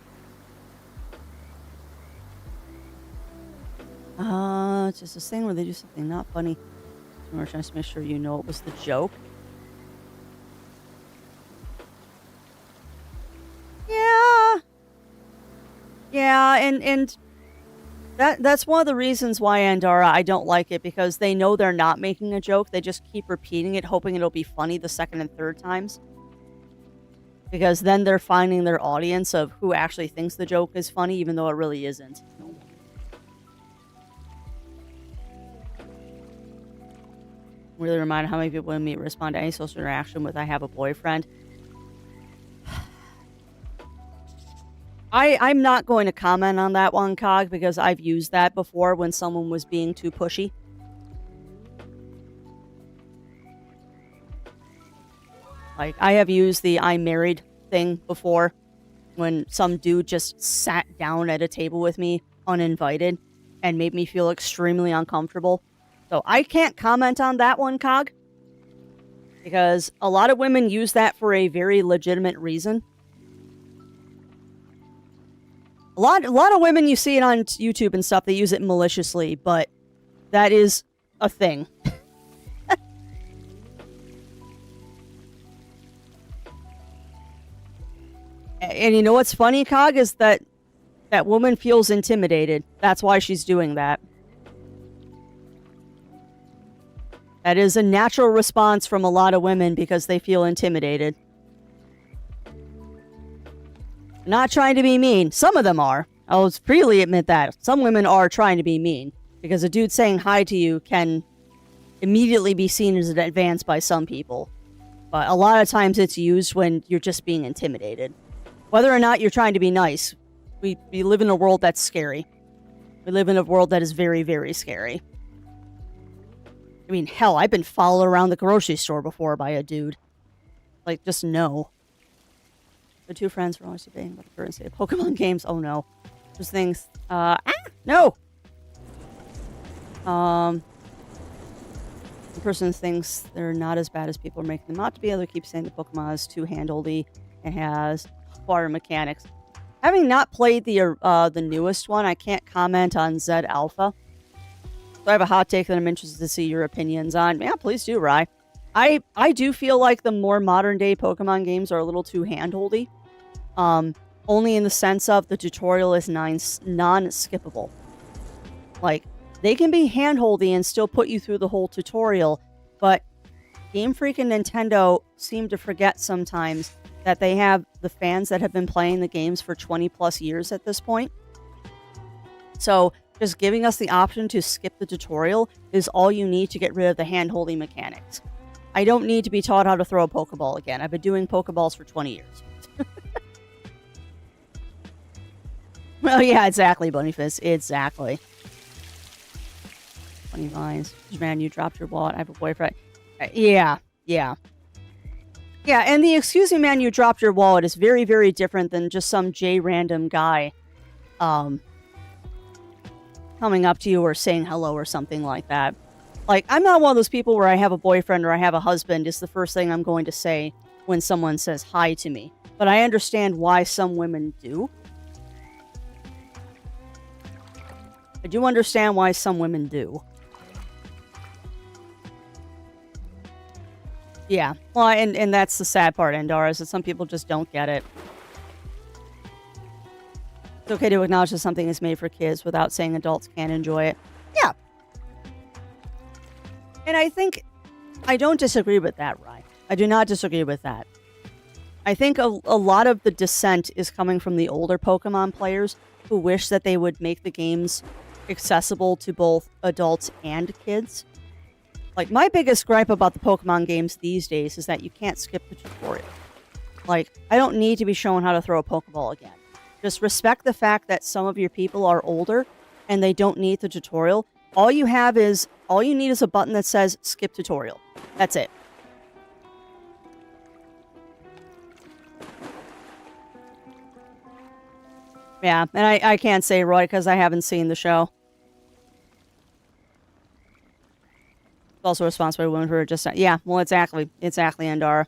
It's just this thing where they do something not funny. We're trying to make sure you know it was the joke. Yeah, and that's one of the reasons why Andara, I don't like it, because they know they're not making a joke. They just keep repeating it, hoping it'll be funny the second and third times. Because then they're finding their audience of who actually thinks the joke is funny, even though it really isn't. Really reminded how many people in me respond to any social interaction with "I have a boyfriend." I'm not going to comment on that one, Cog, because I've used that before when someone was being too pushy. Like, I have used the "I'm married" thing before when some dude just sat down at a table with me uninvited and made me feel extremely uncomfortable. So I can't comment on that one, Cog, because a lot of women use that for a very legitimate reason. A lot of women, you see it on YouTube and stuff, they use it maliciously, but that is a thing. And you know what's funny, Cog, is that that woman feels intimidated. That's why she's doing that. That is a natural response from a lot of women because they feel intimidated. Not trying to be mean. Some of them are. I'll freely admit that. Some women are trying to be mean. Because a dude saying hi to you can immediately be seen as an advance by some people. But a lot of times it's used when you're just being intimidated. Whether or not you're trying to be nice, we live in a world that's scary. We live in a world that is very, very scary. I mean, hell, I've been followed around the grocery store before by a dude. Like, just no. The two friends were always debating about the currency of Pokemon games. Oh no. There's things. No! The person thinks they're not as bad as people are making them out to be. Other keep saying the Pokemon is too handholdy and has water mechanics. Having not played the newest one, I can't comment on Z Alpha. So I have a hot take that I'm interested to see your opinions on. Yeah, please do, Rye. I do feel like the more modern day Pokemon games are a little too handholdy. Only in the sense of the tutorial is non-skippable. Like, they can be handholdy and still put you through the whole tutorial, but Game Freak and Nintendo seem to forget sometimes that they have the fans that have been playing the games for 20 plus years at this point. So just giving us the option to skip the tutorial is all you need to get rid of the hand-holding mechanics. I don't need to be taught how to throw a Pokeball again. I've been doing Pokeballs for 20 years. Well, yeah, exactly, Bunnyfist. Exactly. Funny vines. Man, you dropped your wallet. I have a boyfriend. Yeah. Yeah, and the "excuse me, man, you dropped your wallet" is very, very different than just some random guy coming up to you or saying hello or something like that. Like, I'm not one of those people where I have a boyfriend or I have a husband is the first thing I'm going to say when someone says hi to me. But I understand why some women do. I do understand why some women do. Yeah. Well, and that's the sad part, Endara, is that some people just don't get it. It's okay to acknowledge that something is made for kids without saying adults can't enjoy it. Yeah. And I think I don't disagree with that, right? I do not disagree with that. I think a lot of the dissent is coming from the older Pokemon players who wish that they would make the games accessible to both adults and kids. Like, my biggest gripe about the Pokemon games these days is that you can't skip the tutorial. Like, I don't need to be shown how to throw a Pokeball again. Just respect the fact that some of your people are older and they don't need the tutorial. All you need is a button that says skip tutorial. That's it. Yeah, and I can't say Roy because I haven't seen the show. It's also responsible by women who are just... Yeah, well, exactly, Andara.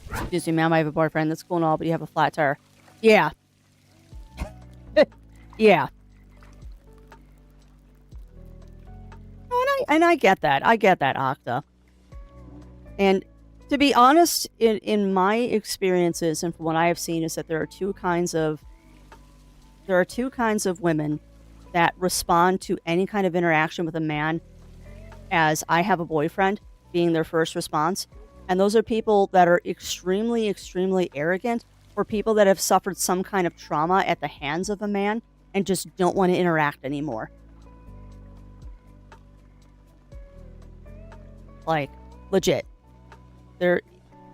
Excuse me, ma'am, I have a boyfriend. That's cool and all, but you have a flat tire. Yeah. Yeah. Oh, and I get that. I get that, Octa. And to be honest, in my experiences and from what I have seen is that there are two kinds of women that respond to any kind of interaction with a man as I have a boyfriend being their first response. And those are people that are extremely, extremely arrogant, or people that have suffered some kind of trauma at the hands of a man and just don't want to interact anymore. Like, legit.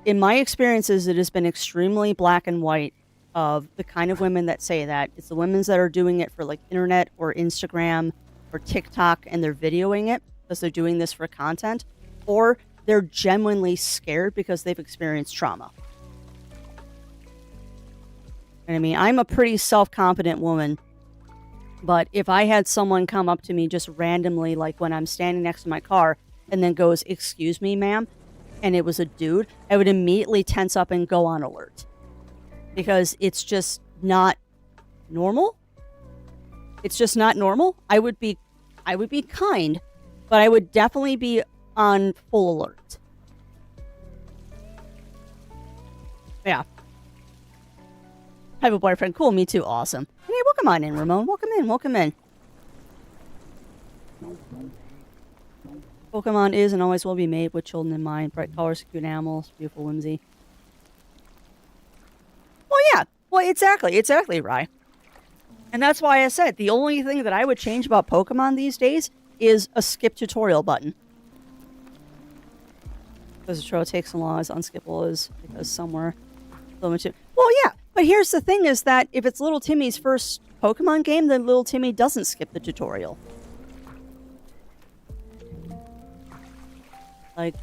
In my experiences, it has been extremely black and white of the kind of women that say that. It's the women that are doing it for like internet or Instagram or TikTok and they're videoing it because they're doing this for content, or they're genuinely scared because they've experienced trauma. And I mean, I'm a pretty self-confident woman, but if I had someone come up to me just randomly, like when I'm standing next to my car, and then goes, "Excuse me, ma'am," and it was a dude, I would immediately tense up and go on alert. Because it's just not normal. It's just not normal. I would be kind, but I would definitely be on full alert. Yeah. I have a boyfriend. Cool, me too. Awesome. Hey, welcome on in, Ramon. Welcome in. Pokemon is and always will be made with children in mind. Bright colors, cute animals, beautiful whimsy. Well, yeah. Well, exactly, Rye. And that's why I said the only thing that I would change about Pokemon these days is a skip tutorial button. Because the tutorial takes so long as unskippable is because somewhere limited. Well, yeah, but here's the thing is that if it's little Timmy's first Pokemon game, then little Timmy doesn't skip the tutorial. Like,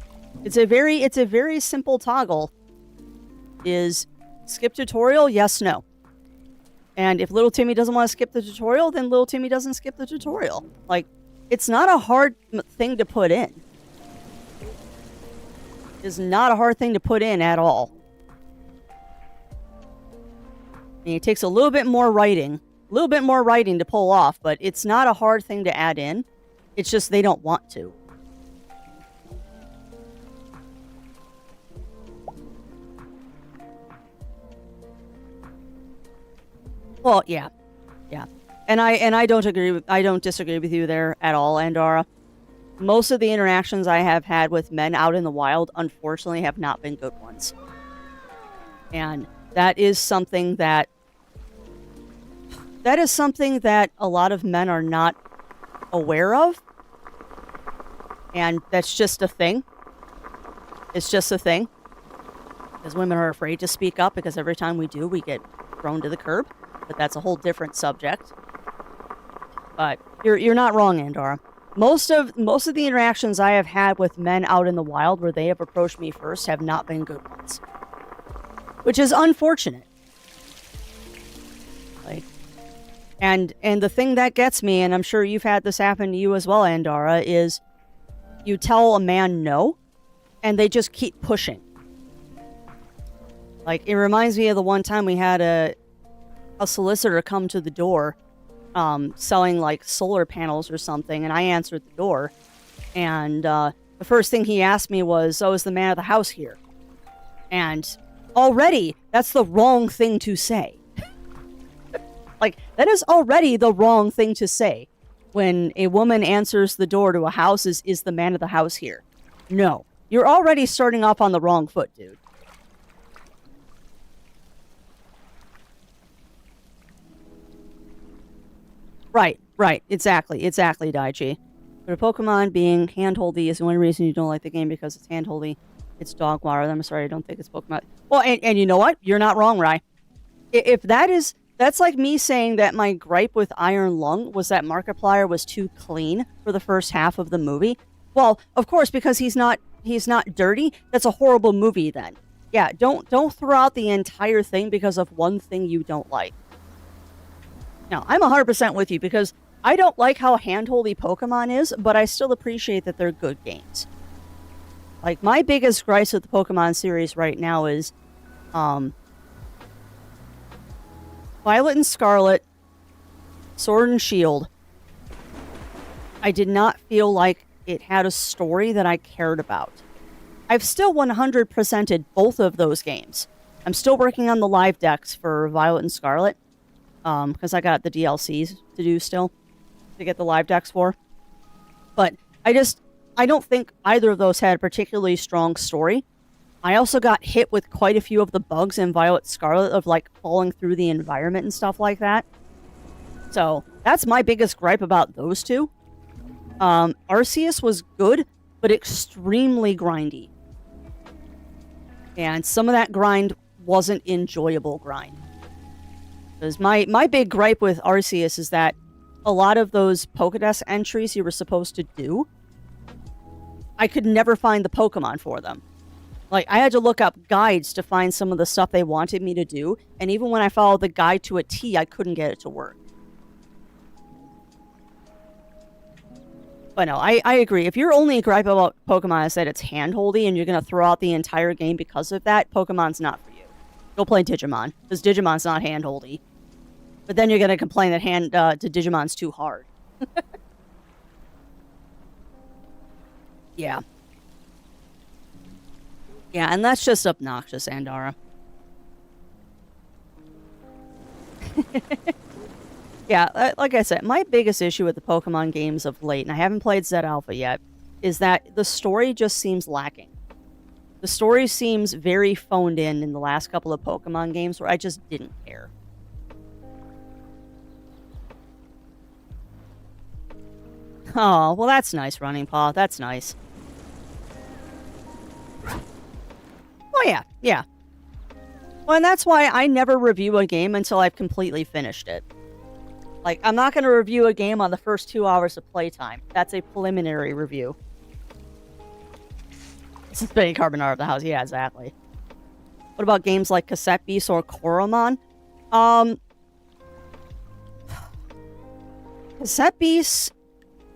it's a very simple toggle. Is skip tutorial, yes, no. And if little Timmy doesn't want to skip the tutorial, then little Timmy doesn't skip the tutorial. Like, it's not a hard thing to put in. It's not a hard thing to put in at all. I mean, it takes a little bit more writing to pull off, but it's not a hard thing to add in. It's just they don't want to. Well, yeah. And I don't disagree with you there at all, Andara. Most of the interactions I have had with men out in the wild, unfortunately, have not been good ones. And that is something that a lot of men are not aware of. And that's just a thing. It's just a thing. Because women are afraid to speak up because every time we do, we get thrown to the curb. But that's a whole different subject. But you're not wrong, Andara. Most of the interactions I have had with men out in the wild where they have approached me first have not been good ones. Which is unfortunate. Like, and the thing that gets me, and I'm sure you've had this happen to you as well, Andara, is you tell a man no, and they just keep pushing. Like, it reminds me of the one time we had a solicitor come to the door selling like solar panels or something, and I answered the door, and the first thing he asked me was, "Oh, is the man of the house here?" And already that's the wrong thing to say. Like, that is already the wrong thing to say when a woman answers the door to a house. Is the man of the house here? No, You're already starting off on the wrong foot, dude. Right. Exactly, Daichi. But a Pokemon being handholdy is the only reason you don't like the game because it's handholdy. It's dog water. I'm sorry, I don't think it's Pokemon. Well, and you know what? You're not wrong, Rai. If that's like me saying that my gripe with Iron Lung was that Markiplier was too clean for the first half of the movie. Well, of course, because he's not dirty. That's a horrible movie then. Yeah, don't throw out the entire thing because of one thing you don't like. Now, I'm 100% with you because I don't like how handholdy Pokemon is, but I still appreciate that they're good games. Like, my biggest gripe with the Pokemon series right now is Violet and Scarlet, Sword and Shield. I did not feel like it had a story that I cared about. I've still 100%ed both of those games. I'm still working on the live decks for Violet and Scarlet, because I got the DLCs to do still, to get the live decks for. But I don't think either of those had a particularly strong story. I also got hit with quite a few of the bugs in Violet Scarlet of, like, falling through the environment and stuff like that. So, that's my biggest gripe about those two. Arceus was good, but extremely grindy. And some of that grind wasn't enjoyable grind. Because my big gripe with Arceus is that a lot of those Pokédex entries you were supposed to do, I could never find the Pokemon for them. Like, I had to look up guides to find some of the stuff they wanted me to do, and even when I followed the guide to a T, I couldn't get it to work. But no, I agree. If your only gripe about Pokemon is that it's handholdy and you're going to throw out the entire game because of that, Pokemon's not for you. Go play Digimon, because Digimon's not handholdy. But then you're going to complain that to Digimon's too hard. Yeah. Yeah, and that's just obnoxious, Andara. Yeah, like I said, my biggest issue with the Pokemon games of late, and I haven't played Z Alpha yet, is that the story just seems lacking. The story seems very phoned in the last couple of Pokemon games where I just didn't care. Oh, well that's nice, Running Paw. That's nice. Oh yeah. Well, and that's why I never review a game until I've completely finished it. Like, I'm not going to review a game on the first 2 hours of playtime. That's a preliminary review. This is Benny Carbonara of the house. Yeah, exactly. What about games like Cassette Beast or Koromon? Cassette Beast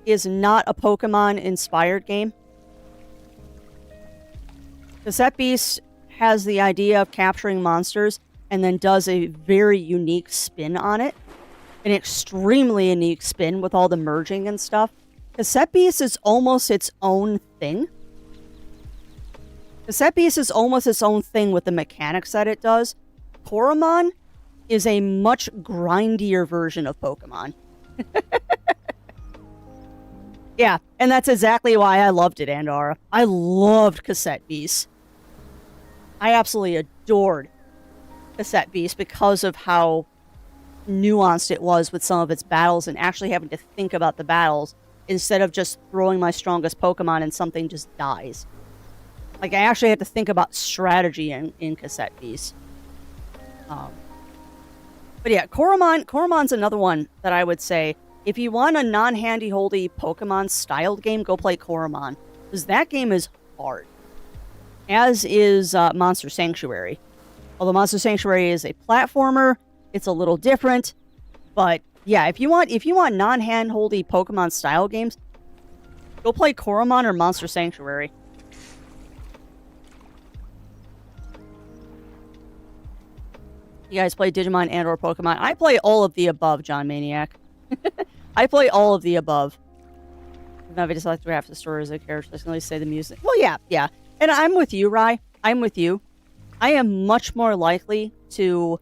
is not a Pokemon-inspired game. Cassette Beast has the idea of capturing monsters and then does a very unique spin on it. An extremely unique spin with all the merging and stuff. Cassette Beast is almost its own thing. Cassette Beast is almost its own thing with the mechanics that it does. Koromon is a much grindier version of Pokemon. Yeah, and that's exactly why I loved it, Andara. I loved Cassette Beast. I absolutely adored Cassette Beast because of how nuanced it was with some of its battles and actually having to think about the battles instead of just throwing my strongest Pokemon and something just dies. Like, I actually had to think about strategy in Cassette Beast. But yeah, Koromon's another one that I would say, if you want a non-handy-holdy Pokemon-styled game, go play Koromon. Because that game is hard. As is Monster Sanctuary. Although Monster Sanctuary is a platformer, it's a little different. But yeah, if you want non-handholdy Pokemon-style games, go play Koromon or Monster Sanctuary. You guys play Digimon and or Pokemon? I play all of the above, John Maniac. I play all of the above. Now, if I just like to graph the story as a character, I can only say the music. Well, yeah. And I'm with you, Rai. I'm with you. I am much more likely to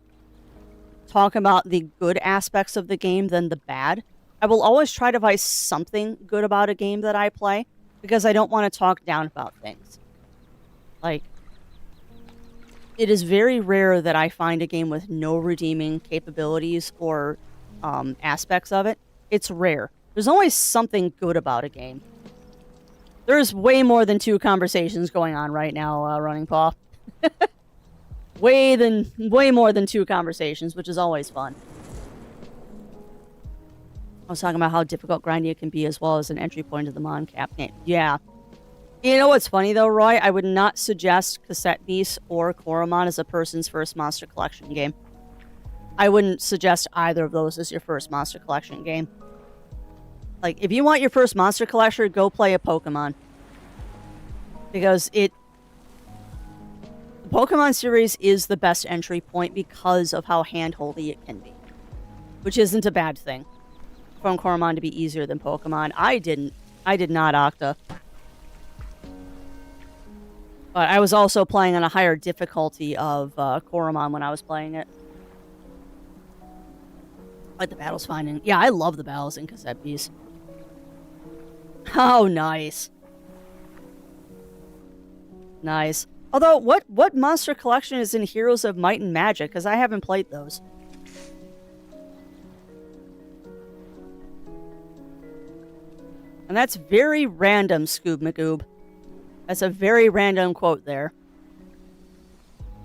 talk about the good aspects of the game than the bad. I will always try to find something good about a game that I play, because I don't want to talk down about things. Like, it is very rare that I find a game with no redeeming capabilities or aspects of it. It's rare. There's always something good about a game. There's way more than 2 conversations going on right now, Running Paw. way more than 2 conversations, which is always fun. I was talking about how difficult grinding it can be, as well as an entry point to the Mon Cap game. Yeah. You know what's funny though, Roy? I would not suggest Cassette Beast or Koromon as a person's first Monster Collection game. I wouldn't suggest either of those as your first Monster Collection game. Like, if you want your first Monster Collector, go play a Pokemon. Because the Pokemon series is the best entry point because of how hand-holdy it can be. Which isn't a bad thing. From Koromon to be easier than Pokemon. I did not Octa. But I was also playing on a higher difficulty of Koromon when I was playing it. Like the battle's fine. And yeah, I love the battles in Cassette Beast. Oh, nice. Nice. Although, what Monster Collection is in Heroes of Might and Magic? Because I haven't played those. And that's very random, Scoob McGoob. That's a very random quote there.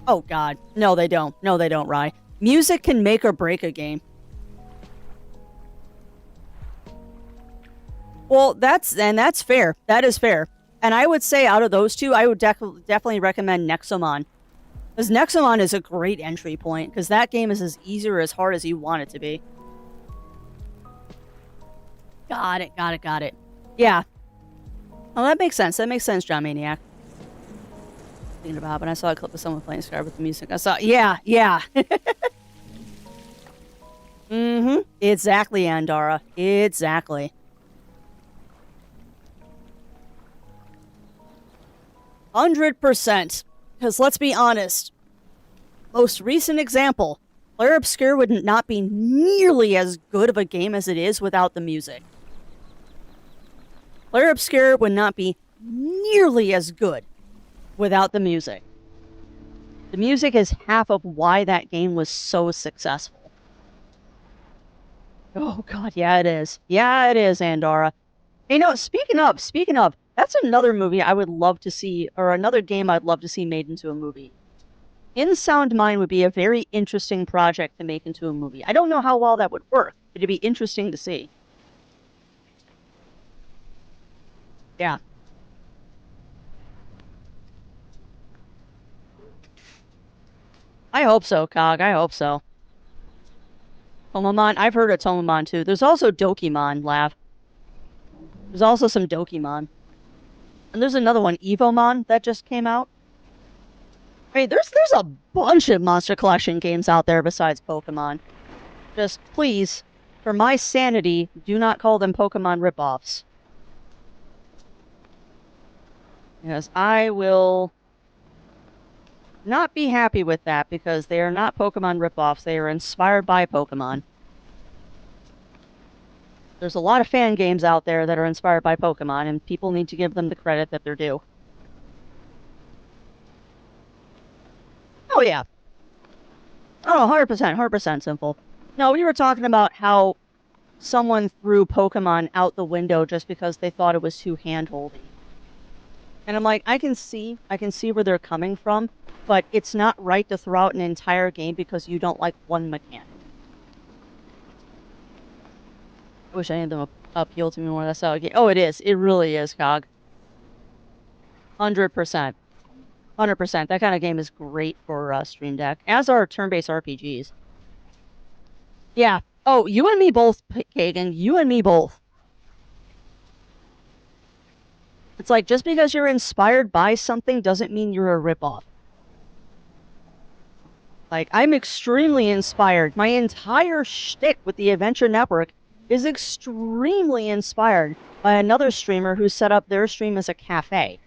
Oh, God. No, they don't. No, they don't, Rye. Music can make or break a game. Well, that's fair. That is fair. And I would say out of those two, I would definitely recommend Nexomon. Because Nexomon is a great entry point, because that game is as easy or as hard as you want it to be. Got it. Yeah. Oh, that makes sense. That makes sense, John Maniac. Thinking about it, when I saw a clip of someone playing Sky with the music, I saw, yeah. Mm-hmm. Exactly, Andara. Exactly. 100%. Because let's be honest, most recent example, Clair Obscur would not be nearly as good of a game as it is without the music. Clair Obscur would not be nearly as good without the music. The music is half of why that game was so successful. Oh god, yeah it is. Yeah it is, Andara. Hey, no, speaking of, that's another movie I would love to see, or another game I'd love to see made into a movie. In Sound Mind would be a very interesting project to make into a movie. I don't know how well that would work, but it'd be interesting to see. Yeah. I hope so, Cog. I hope so. Tomamon. I've heard of Tomamon, too. There's also Dokimon, Lav. There's also some Dokimon. And there's another one, Evomon, that just came out. Hey, there's a bunch of Monster Collection games out there besides Pokemon. Just, please, for my sanity, do not call them Pokemon ripoffs. Yes, I will not be happy with that, because they are not Pokemon ripoffs. They are inspired by Pokemon. There's a lot of fan games out there that are inspired by Pokemon, and people need to give them the credit that they're due. Oh, yeah. Oh, 100% simple. No, we were talking about how someone threw Pokemon out the window just because they thought it was too hand-holdy. And I'm like, I can see where they're coming from, but it's not right to throw out an entire game because you don't like one mechanic. I wish any of them appealed to me more. That's how I get. Oh, it is. It really is, Cog. 100%. 100%. That kind of game is great for Stream Deck, as are turn-based RPGs. Yeah. Oh, you and me both, Kagan. You and me both. It's like, just because you're inspired by something doesn't mean you're a ripoff. Like, I'm extremely inspired. My entire shtick with the Adventure Network is extremely inspired by another streamer who set up their stream as a cafe.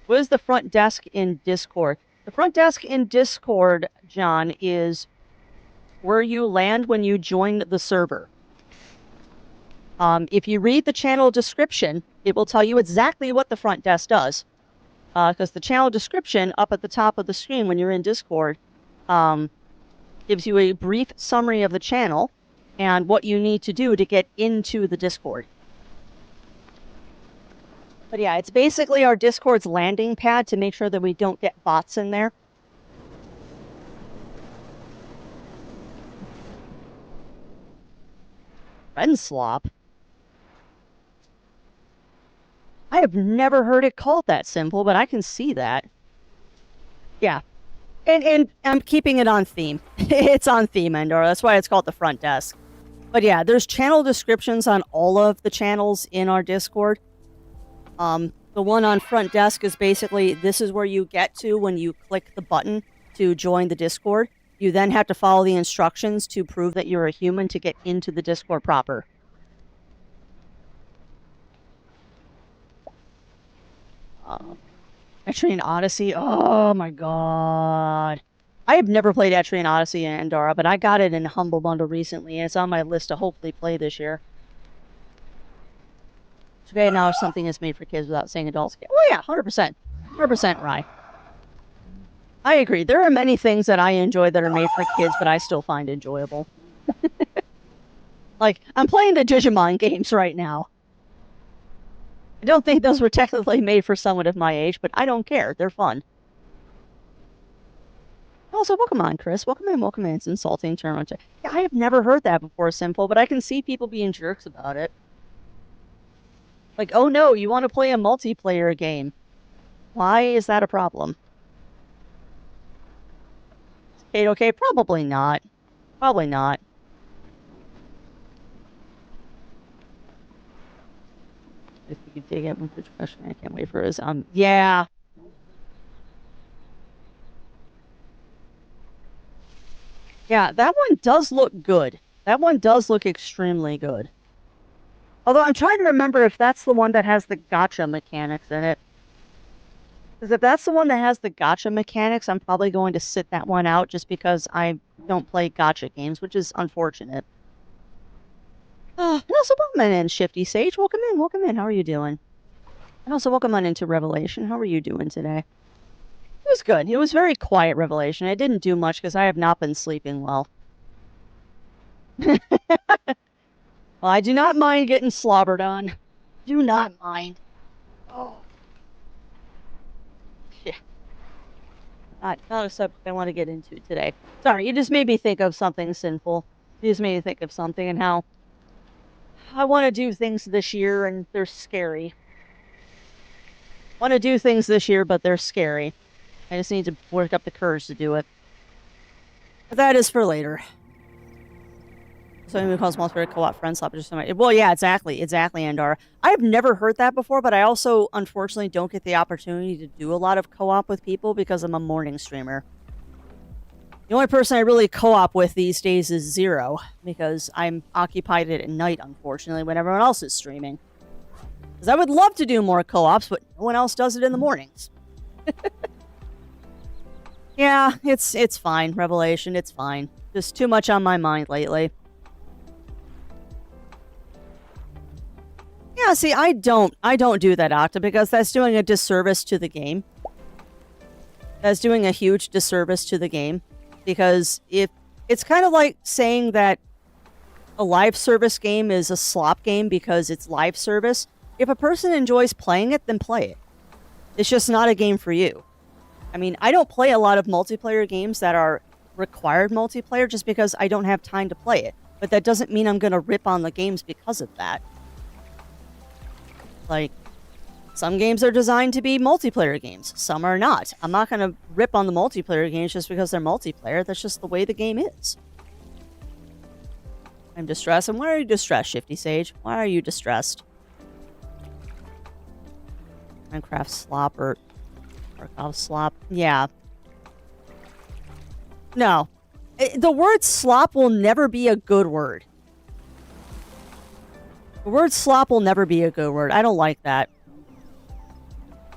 What is the front desk in Discord? The front desk in Discord, John, is where you land when you join the server. If you read the channel description, it will tell you exactly what the front desk does. because the channel description up at the top of the screen when you're in Discord gives you a brief summary of the channel and what you need to do to get into the Discord. But yeah, it's basically our Discord's landing pad to make sure that we don't get bots in there. Friend slop? I have never heard it called that simple, but I can see that. Yeah. And I'm keeping it on theme. It's on theme, Endor. That's why it's called the front desk. But yeah, there's channel descriptions on all of the channels in our Discord. The one on front desk is basically, this is where you get to when you click the button to join the Discord. You then have to follow the instructions to prove that you're a human to get into the Discord proper. Etrian Odyssey, oh my god. I have never played Etrian Odyssey in Endora, but I got it in Humble Bundle recently, and it's on my list to hopefully play this year. It's okay now if something is made for kids without saying adults. Oh yeah, 100%. 100% Rye. I agree. There are many things that I enjoy that are made for kids, but I still find enjoyable. Like, I'm playing the Digimon games right now. I don't think those were technically made for someone of my age, but I don't care. They're fun. Also, welcome on, Chris. Welcome in. It's insulting term. Yeah, I have never heard that before, Simple, but I can see people being jerks about it. Like, oh no, you want to play a multiplayer game. Why is that a problem? Kate, okay? Probably not. Probably not. If we could dig it with the question, I can't wait for his, yeah. Yeah, that one does look good. That one does look extremely good. Although I'm trying to remember if that's the one that has the gacha mechanics in it. Because if that's the one that has the gacha mechanics, I'm probably going to sit that one out just because I don't play gacha games, which is unfortunate. And also welcome in, Shifty Sage. Welcome in. How are you doing? And also welcome on into Revelation. How are you doing today? It was good. It was very quiet, Revelation. I didn't do much because I have not been sleeping well. Well, I do not mind getting slobbered on. Do not mind. Oh. Yeah. Not a subject I want to get into today. Sorry, you just made me think of something sinful. You just made me think of something and how I want to do things this year and they're scary. I want to do things this year, but they're scary. I just need to work up the courage to do it. But that is for later. Something we call small spirit co-op friend slap. Well, yeah, exactly, Andar. I have never heard that before, but I also, unfortunately, don't get the opportunity to do a lot of co-op with people because I'm a morning streamer. The only person I really co-op with these days is Zero, because I'm occupied at night, unfortunately, when everyone else is streaming. Because I would love to do more co-ops, but no one else does it in the mornings. Yeah, it's fine, Revelation, it's fine. Just too much on my mind lately. Yeah, see, I don't do that, Octa, because that's doing a disservice to the game. That's doing a huge disservice to the game. Because if it's kind of like saying that a live service game is a slop game because it's live service. If a person enjoys playing it, then play it. It's just not a game for you. I mean, I don't play a lot of multiplayer games that are required multiplayer just because I don't have time to play it. But that doesn't mean I'm going to rip on the games because of that. Like, some games are designed to be multiplayer games. Some are not. I'm not going to rip on the multiplayer games just because they're multiplayer. That's just the way the game is. I'm distressed. And why are you distressed, Shifty Sage? Why are you distressed? Minecraft slop or Tarkov slop. Yeah. No. The word slop will never be a good word. The word slop will never be a good word. I don't like that.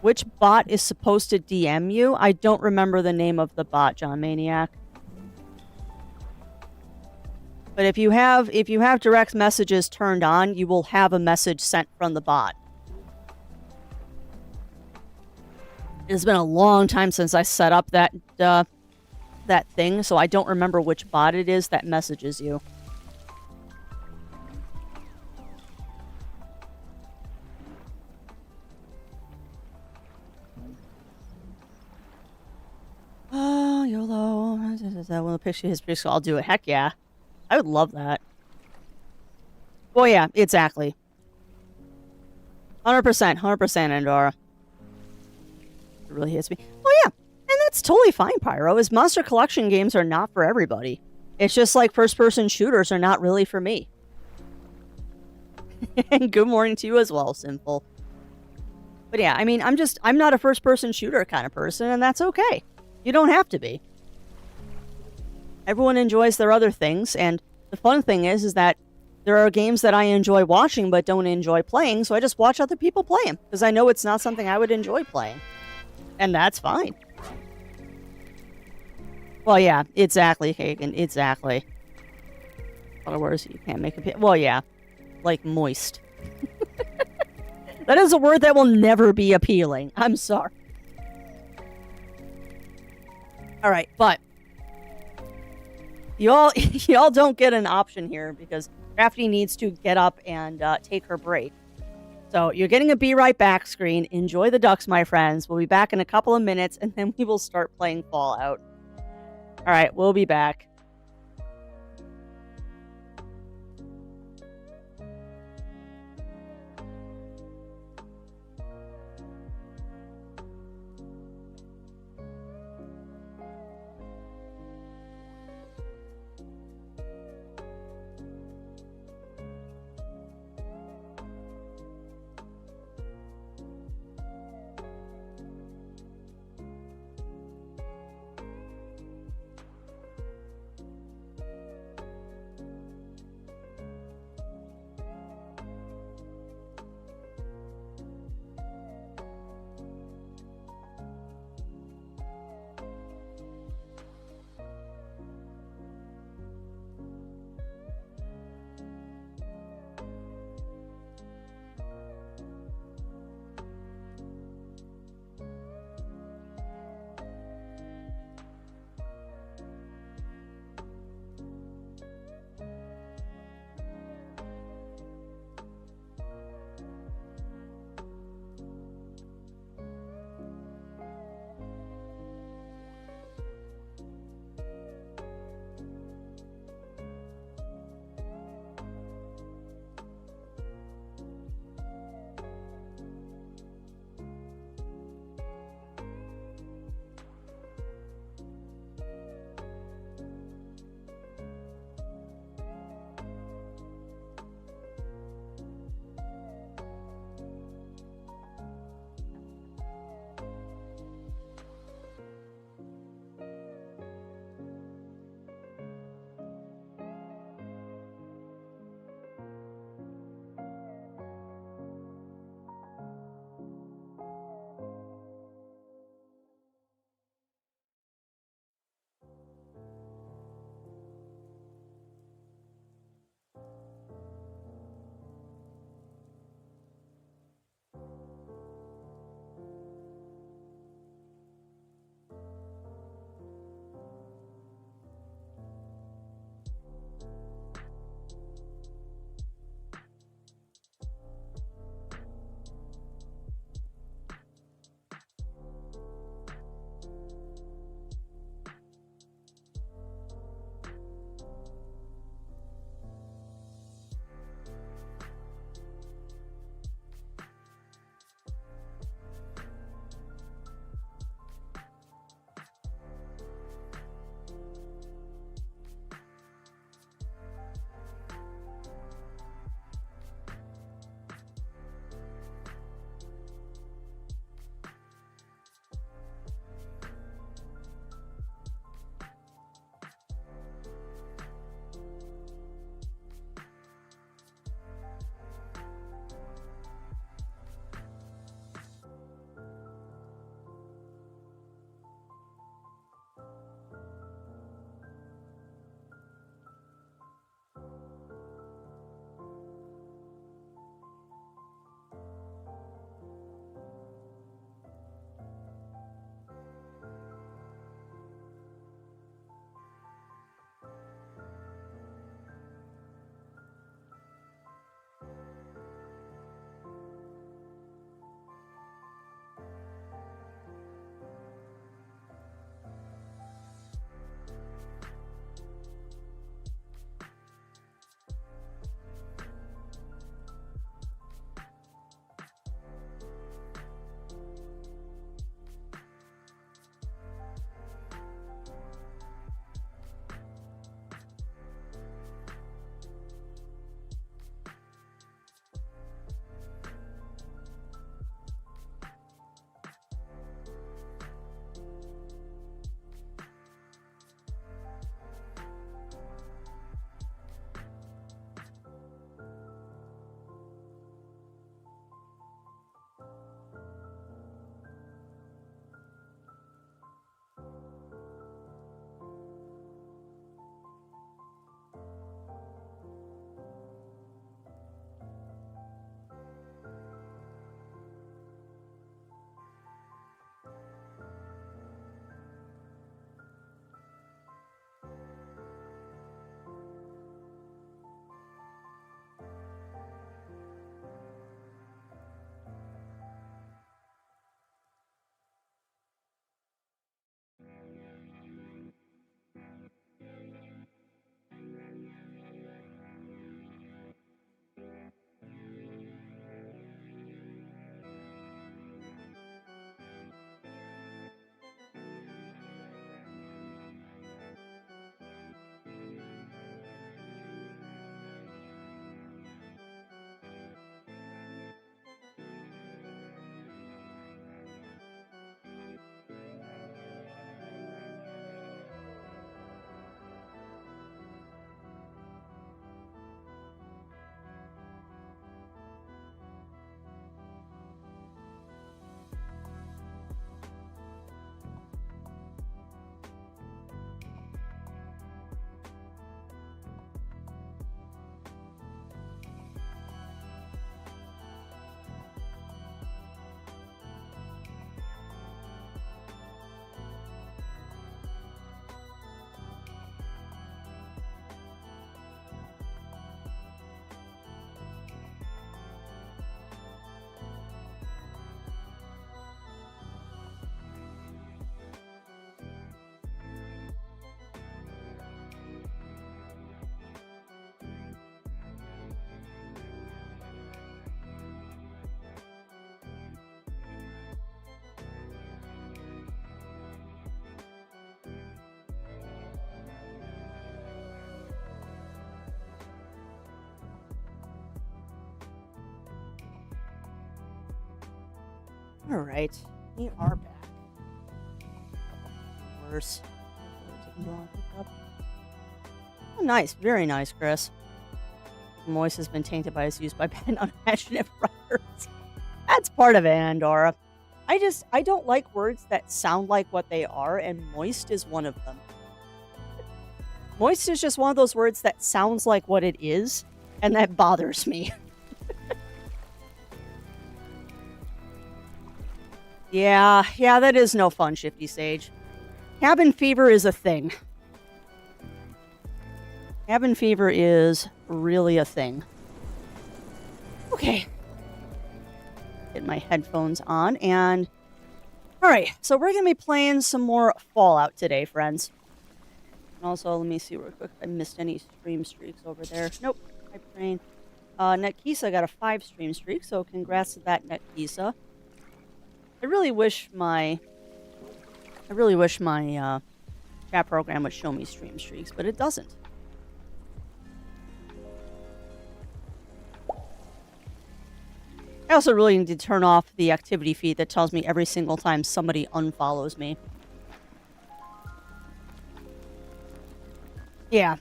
Which bot is supposed to DM you? I don't remember the name of the bot, John Maniac. But if you have direct messages turned on, you will have a message sent from the bot. It's been a long time since I set up that thing, so I don't remember which bot it is that messages you. Oh, YOLO. When the picture his preschool, I'll do it. Heck yeah. I would love that. Well, yeah, exactly. 100%, 100%, Andorra. It really hits me. Well, yeah, and that's totally fine, Pyro, as Monster Collection games are not for everybody. It's just like first-person shooters are not really for me. And good morning to you as well, Simple. But yeah, I mean, I'm not a first-person shooter kind of person, and that's okay. You don't have to be. Everyone enjoys their other things, and the fun thing is that there are games that I enjoy watching but don't enjoy playing, so I just watch other people play them, because I know it's not something I would enjoy playing. And that's fine. Well, yeah, exactly, Hagen, exactly. In other words, you can't make a... Well, yeah, like moist. That is a word that will never be appealing. I'm sorry. Alright, but y'all don't get an option here because Crafty needs to get up and take her break. So you're getting a be right back screen. Enjoy the ducks, my friends. We'll be back in a couple of minutes and then we will start playing Fallout. Alright, we'll be back. All right, we are back. Worse. Oh, nice. Very nice, Chris. Moist has been tainted by his use by bad unpassionate writers. That's part of it, Andorra. I don't like words that sound like what they are, and moist is one of them. Moist is just one of those words that sounds like what it is, and that bothers me. Yeah, that is no fun, Shifty Sage. Cabin fever is a thing. Cabin fever is really a thing. Okay. Get my headphones on, and... Alright, so we're going to be playing some more Fallout today, friends. And also, let me see real quick if I missed any stream streaks over there. Nope. Hi, Brain. Netkisa got a 5 stream streak, so congrats to that, Netkisa. I really wish my chat program would show me stream streaks, but it doesn't. I also really need to turn off the activity feed that tells me every single time somebody unfollows me. Yeah.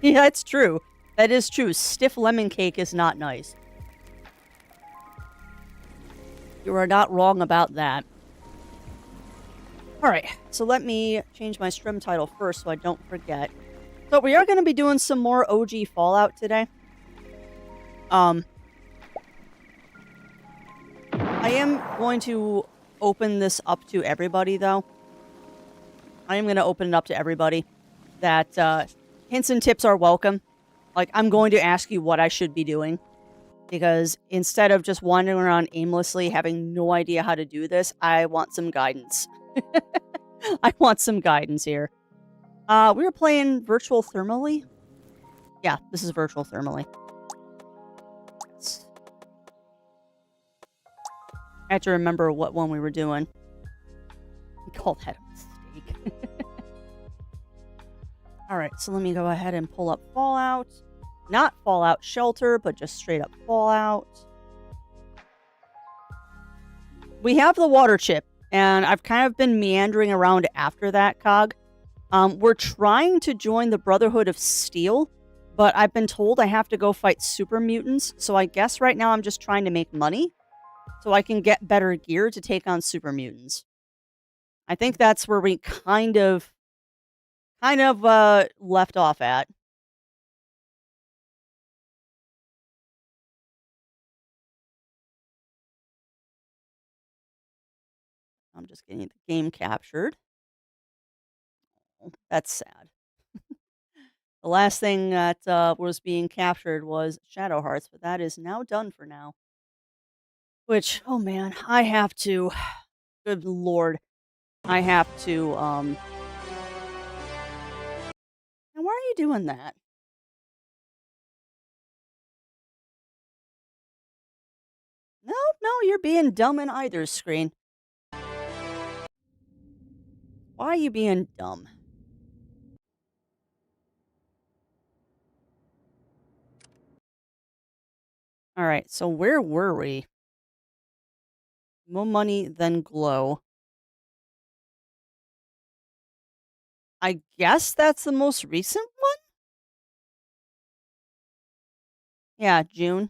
Yeah, it's true. That is true. Stiff lemon cake is not nice. You are not wrong about that. Alright, so let me change my stream title first so I don't forget. So we are going to be doing some more OG Fallout today. I am going to open this up to everybody, though. I am going to open it up to everybody. That hints and tips are welcome. Like, I'm going to ask you what I should be doing. Because instead of just wandering around aimlessly, having no idea how to do this, I want some guidance. I want some guidance here. We were playing Virtual Thermally. Yeah, this is Virtual Thermally. I have to remember what one we were doing. We call that a mistake. Alright, so let me go ahead and pull up Fallout. Not Fallout Shelter, but just straight up Fallout. We have the water chip, and I've kind of been meandering around after that, Cog. We're trying to join the Brotherhood of Steel, but I've been told I have to go fight super mutants, so I guess right now I'm just trying to make money so I can get better gear to take on super mutants. I think that's where we kind of left off at. I'm just getting the game captured. Oh, that's sad. The last thing that was being captured was Shadow Hearts, but that is now done for now. Which, oh man, I have to. Good lord. I have to, And why are you doing that? No, you're being dumb in either screen. Why are you being dumb? Alright, so where were we? More money than glow. I guess that's the most recent one? Yeah, June.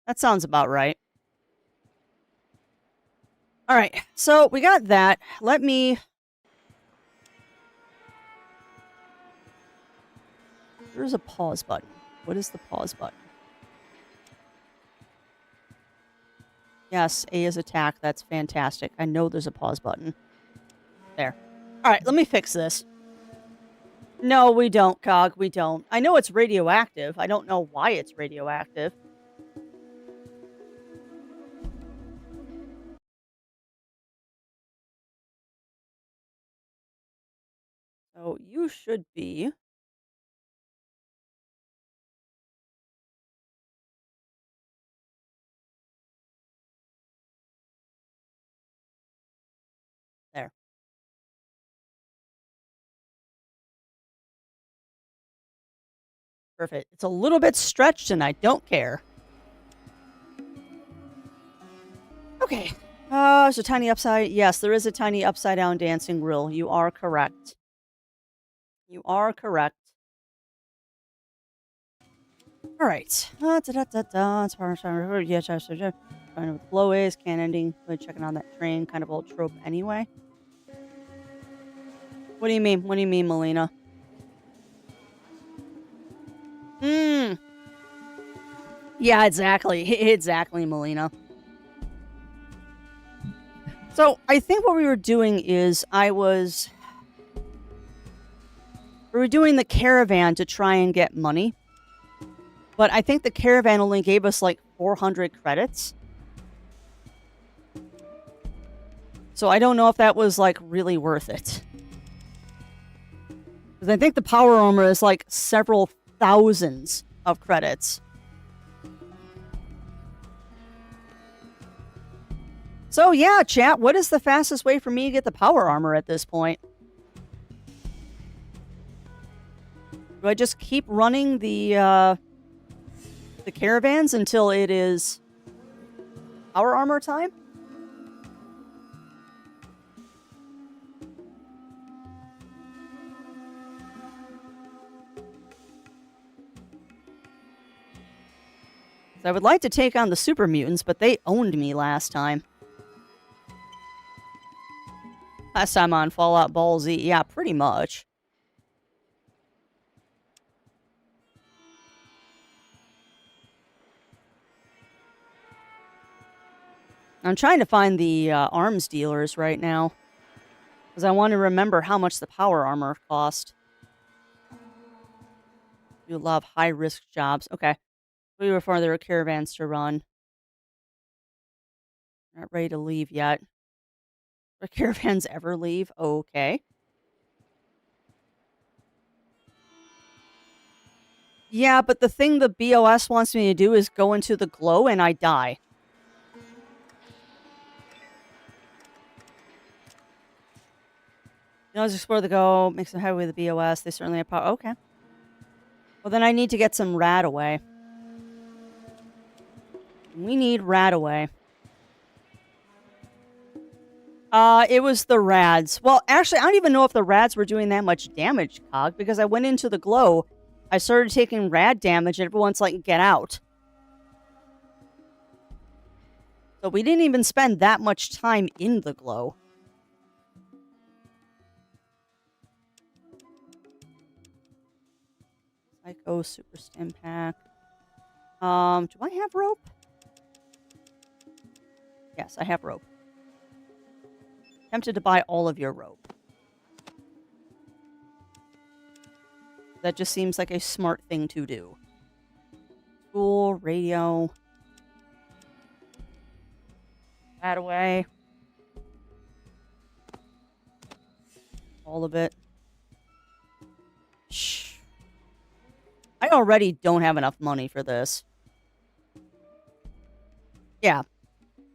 That sounds about right. Alright, so we got that. Let me... There's a pause button. What is the pause button? Yes, A is attack. That's fantastic. I know there's a pause button. There. Alright, let me fix this. No, we don't, Cog. We don't. I know it's radioactive. I don't know why it's radioactive. So you should be... There. Perfect. It's a little bit stretched and I don't care. Okay. There's a tiny upside. Yes, there is a tiny upside down dancing grill. You are correct. You are correct. All right. Yeah, trying to flow is can ending. Really checking on that train. Kind of old trope anyway. What do you mean? What do you mean, Melina? Hmm. Yeah, exactly. Exactly, Melina. So I think what we were doing is we were doing the caravan to try and get money. But I think the caravan only gave us like 400 credits. So I don't know if that was like really worth it. Because I think the power armor is like several thousands of credits. So yeah, chat, what is the fastest way for me to get the power armor at this point? Do I just keep running the caravans until it is power armor time? So I would like to take on the super mutants, but they owned me last time. Last time on Fallout Ball Z, yeah, pretty much. I'm trying to find the arms dealers right now. Because I want to remember how much the power armor cost. You love high-risk jobs. Okay. We were farther caravans to run. Not ready to leave yet. Do caravans ever leave? Okay. Yeah, but the thing the BOS wants me to do is go into the glow and I die. Let's explore the go, make some headway with the BOS. They certainly have power. Okay. Well, then I need to get some Radaway. We need Radaway. It was the Rads. Well, actually, I don't even know if the Rads were doing that much damage, Cog, because I went into the glow, I started taking Rad damage, and everyone's like, get out. So we didn't even spend that much time in the glow. Psycho Super Stim Pack. Do I have rope? Yes, I have rope. Tempted to buy all of your rope. That just seems like a smart thing to do. Tool, radio. That away. All of it. Shh. I already don't have enough money for this. Yeah.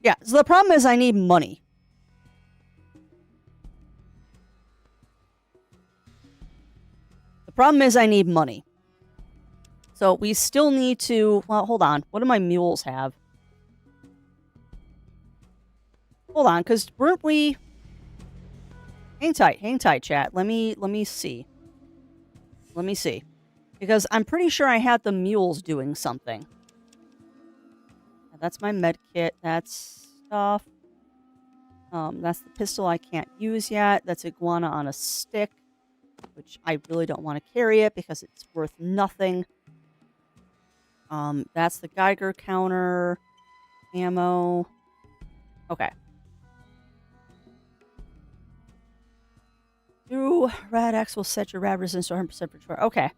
Yeah, so the problem is I need money. The problem is I need money. So we still need to... Well, hold on. What do my mules have? Hold on, because weren't we... hang tight, chat. Let me see. Let me see. Because I'm pretty sure I had the mules doing something. That's my med kit. That's stuff. That's the pistol I can't use yet. That's iguana on a stick, which I really don't want to carry it because it's worth nothing. That's the Geiger counter. Ammo. Okay. Ooh, Rad X will set your rad resistance to 100% per square. Okay.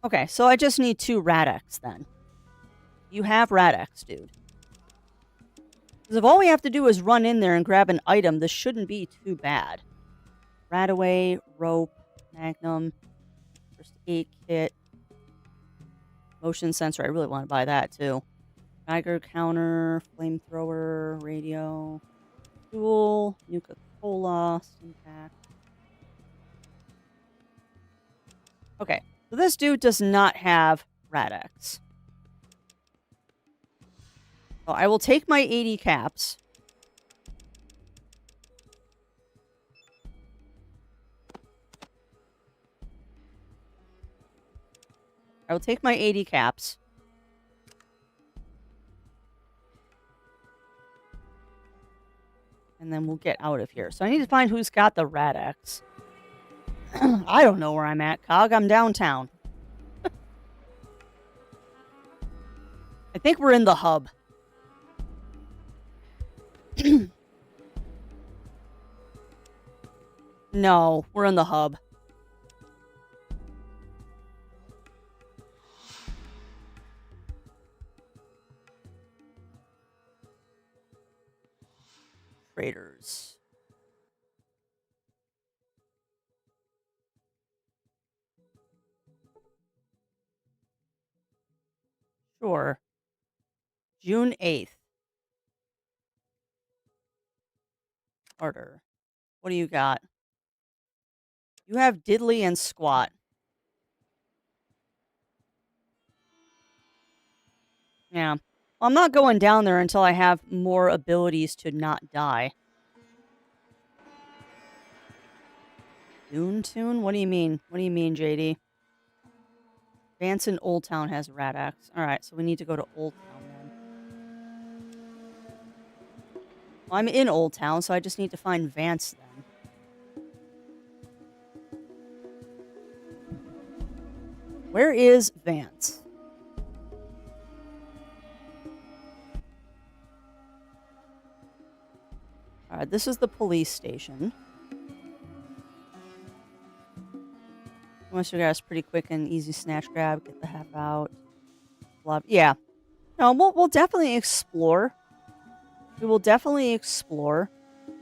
Okay, so I just need 2 Rad X then. You have Rad X, dude. Because if all we have to do is run in there and grab an item, this shouldn't be too bad. Radaway, rope, magnum, first aid kit, motion sensor. I really want to buy that too. Geiger counter, flamethrower, radio, fuel, Nuka-Cola, steam pack. Okay. So this dude does not have Rad-X. So I will take my 80 caps. I will take my 80 caps. And then we'll get out of here. So I need to find who's got the Rad-X. I don't know where I'm at, Cog. I'm downtown. I think we're in the hub. No, we're in the hub. Traders. Sure. June 8th. Order. What do you got? You have Diddly and Squat. Yeah. Well, I'm not going down there until I have more abilities to not die. Dune Tune? What do you mean? What do you mean, JD? Vance in Old Town has Rad-X. Alright, so we need to go to Old Town then. Well, I'm in Old Town, so I just need to find Vance then. Where is Vance? Alright, this is the police station. Unless you guys pretty quick and easy snatch grab, get the heck out. Blah. Yeah. No, we'll definitely explore. We will definitely explore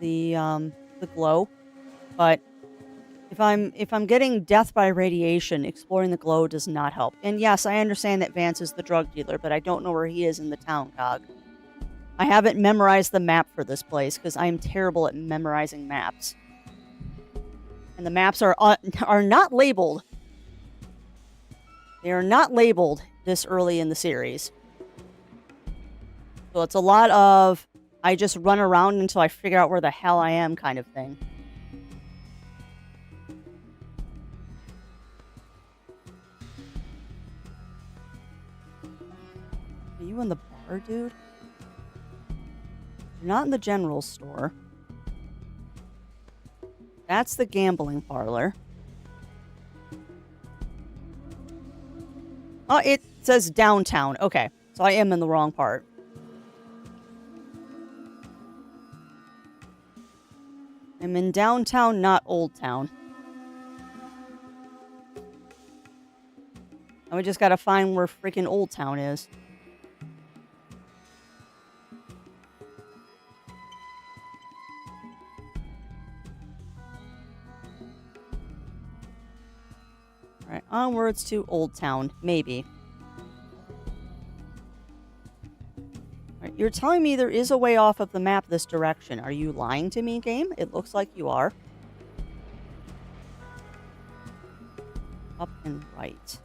the glow. But if I'm getting death by radiation, exploring the glow does not help. And yes, I understand that Vance is the drug dealer, but I don't know where he is in the town, Cog. I haven't memorized the map for this place because I am terrible at memorizing maps. And the maps are not labeled. They are not labeled this early in the series. So it's a lot of I just run around until I figure out where the hell I am kind of thing. Are you in the bar, dude? You're not in the general store. That's the gambling parlor. Oh, it says downtown. Okay, so I am in the wrong part. I'm in downtown, not Old Town. And we just gotta find where freaking Old Town is. Alright, onwards to Old Town. Maybe. Alright, you're telling me there is a way off of the map this direction. Are you lying to me, game? It looks like you are. Up and right.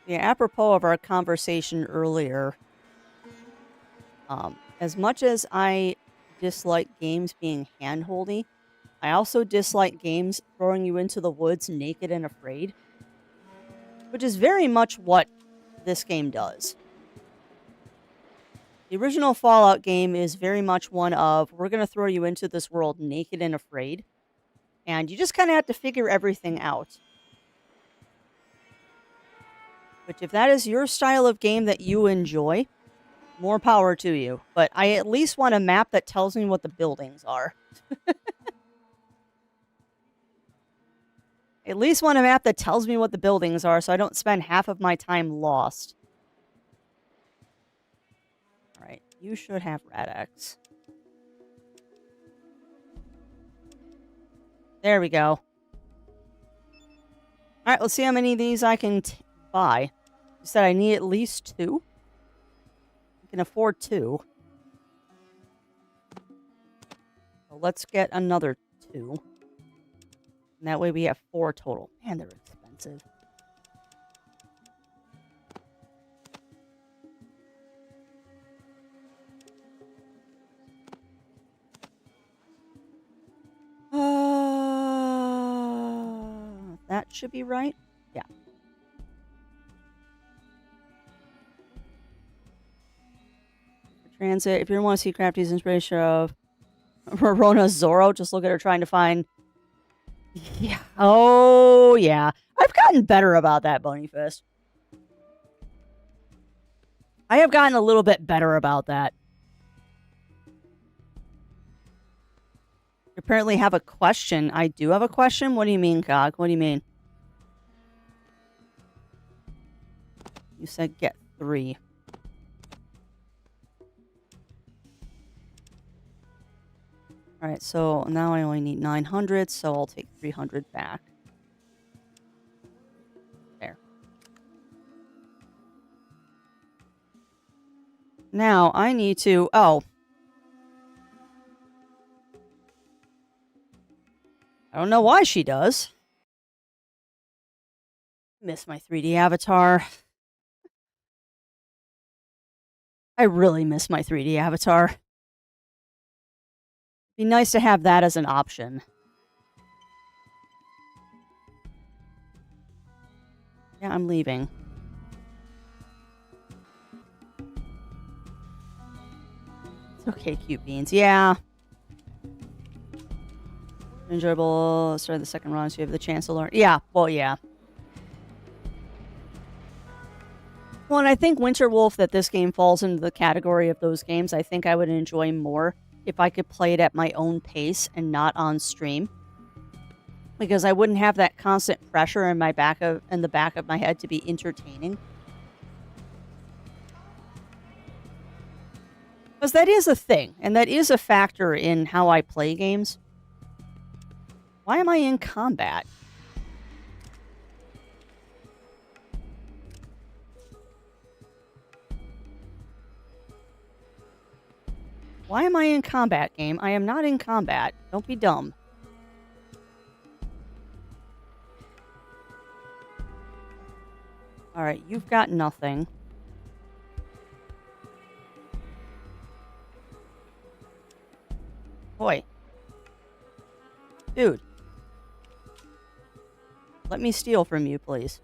Yeah, apropos of our conversation earlier, as much as I dislike games being handholdy, I also dislike games throwing you into the woods naked and afraid, which is very much what this game does. The original Fallout game is very much one of, we're going to throw you into this world naked and afraid, and you just kind of have to figure everything out. Which, if that is your style of game that you enjoy, more power to you. But I at least want a map that tells me what the buildings are. At least want a map that tells me what the buildings are so I don't spend half of my time lost. Alright, you should have Rad-X. There we go. Alright, let's see how many of these I can buy. You said I need at least 2? I can afford 2. So let's get another 2. And that way we have 4 total. Man, they're expensive. That should be right. Yeah. For transit, if you want to see Crafty's inspiration of Rorona Zoro, just look at her trying to find... Yeah. Oh, yeah. I've gotten better about that, Bunny Fist. I have gotten a little bit better about that. You apparently have a question. I do have a question? What do you mean, Cog? What do you mean? You said get 3. Alright, so now I only need 900, so I'll take 300 back. There. Now, I need to... Oh. I don't know why she does. Miss my 3D avatar. I really miss my 3D avatar. Be nice to have that as an option. Yeah, I'm leaving. It's okay, cute beans. Yeah. Enjoyable. Start the second run so you have the chance to learn. Yeah, well, yeah. Well, and I think Winter Wolf, that this game falls into the category of those games I think I would enjoy more if I could play it at my own pace and not on stream. Because I wouldn't have that constant pressure in the back of my head to be entertaining. Because that is a thing, and that is a factor in how I play games. Why am I in combat? Why am I in combat, game? I am not in combat. Don't be dumb. Alright, you've got nothing. Boy. Dude. Let me steal from you, please.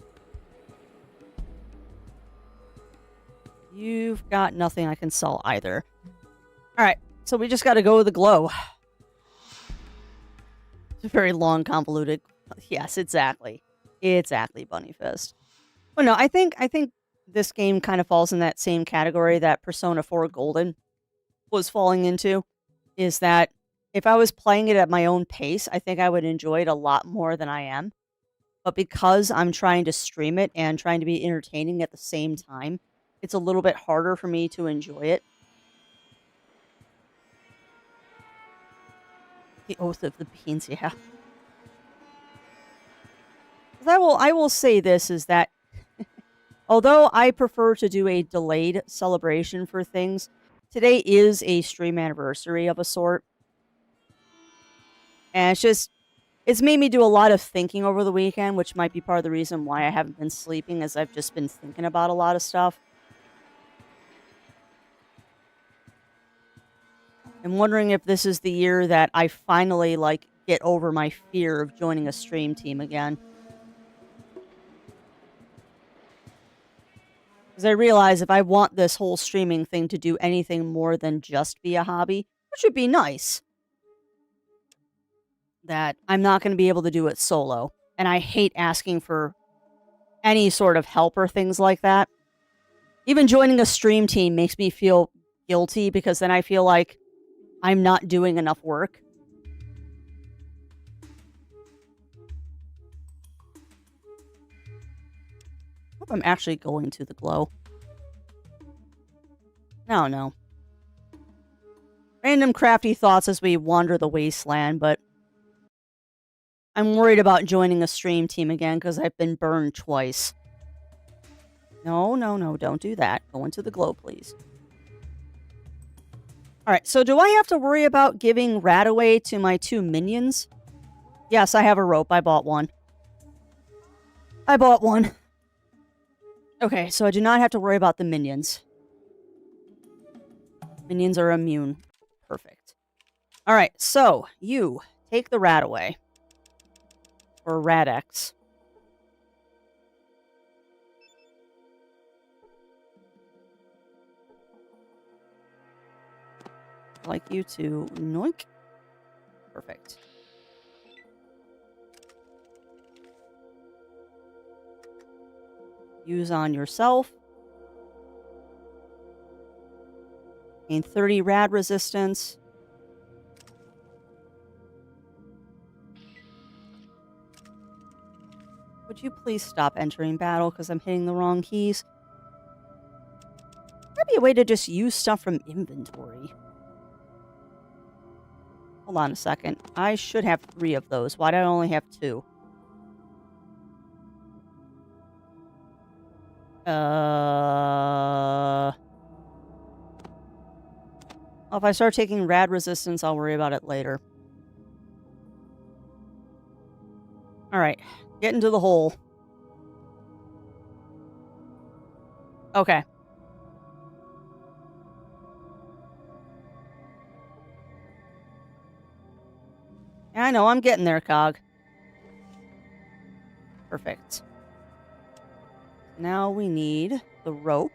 You've got nothing I can sell either. Alright, so we just gotta go with the glow. It's a very long, convoluted... Yes, exactly. Exactly, Bunny Fist. Well, no, I think this game kind of falls in that same category that Persona 4 Golden was falling into. Is that if I was playing it at my own pace, I think I would enjoy it a lot more than I am. But because I'm trying to stream it and trying to be entertaining at the same time, it's a little bit harder for me to enjoy it. The Oath of the Beans, yeah. I will say this, is that although I prefer to do a delayed celebration for things, today is a stream anniversary of a sort. And it's made me do a lot of thinking over the weekend, which might be part of the reason why I haven't been sleeping, as I've just been thinking about a lot of stuff. I'm wondering if this is the year that I finally, get over my fear of joining a stream team again. Because I realize if I want this whole streaming thing to do anything more than just be a hobby, which would be nice, that I'm not going to be able to do it solo. And I hate asking for any sort of help or things like that. Even joining a stream team makes me feel guilty, because then I feel like I'm not doing enough work. I hope I'm actually going to the glow. No. Random crafty thoughts as we wander the wasteland, but I'm worried about joining a stream team again because I've been burned twice. No, no, no, don't do that. Go into the glow, please. Alright, so do I have to worry about giving rat away to my 2 minions? Yes, I have a rope. I bought one. I bought one. Okay, so I do not have to worry about the minions. Minions are immune. Perfect. Alright, so you take the rat away. Or Radex. I'd like you to noink. Perfect. Use on yourself. Gain 30 rad resistance. Would you please stop entering battle because I'm hitting the wrong keys? That'd be a way to just use stuff from inventory. Hold on a second. I should have 3 of those. Why do I only have 2? Well, if I start taking rad resistance, I'll worry about it later. Alright. Get into the hole. Okay. Yeah, I know. I'm getting there, Cog. Perfect. Now we need the rope.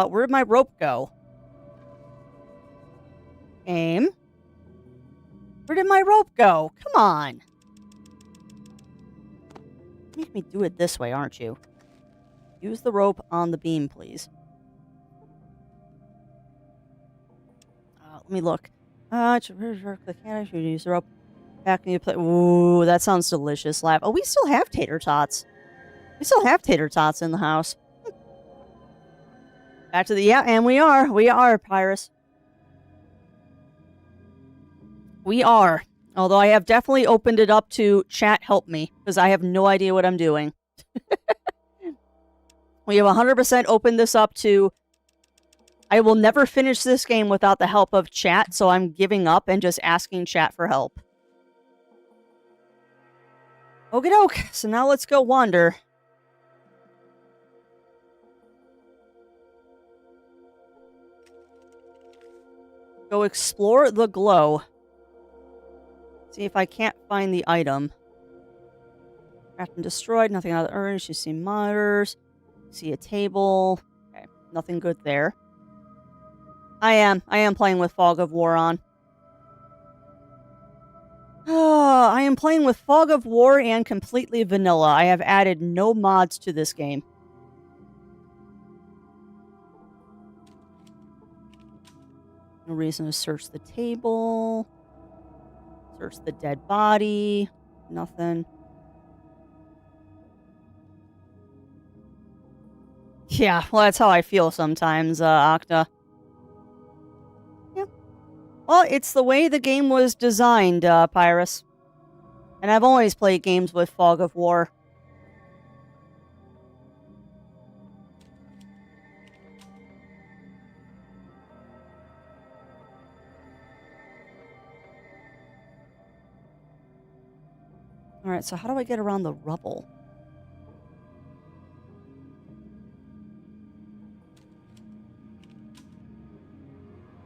Where'd my rope go? Aim. Where did my rope go? Come on. Make me do it this way, aren't you? Use the rope on the beam, please. Let me look. The can I should use the rope. Back in your plate. Ooh, that sounds delicious. Laugh. Oh, we still have tater tots. We still have tater tots in the house. Back to the and we are Pyrus. We are. Although I have definitely opened it up to chat help me because I have no idea what I'm doing. We have 100% opened this up to I will never finish this game without the help of chat, so I'm giving up and just asking chat for help. Okie doke, so now let's go wander. Go explore the glow. See if I can't find the item. Craft and destroyed, nothing out of the urge. You see monitors. See a table. Okay, nothing good there. I am playing with Fog of War on. I am playing with Fog of War and completely vanilla. I have added no mods to this game. No reason to search the table. Search the dead body. Nothing. Yeah, well, that's how I feel sometimes, Octa. Yeah. Well, it's the way the game was designed, Pyrus. And I've always played games with Fog of War. Alright, so how do I get around the rubble?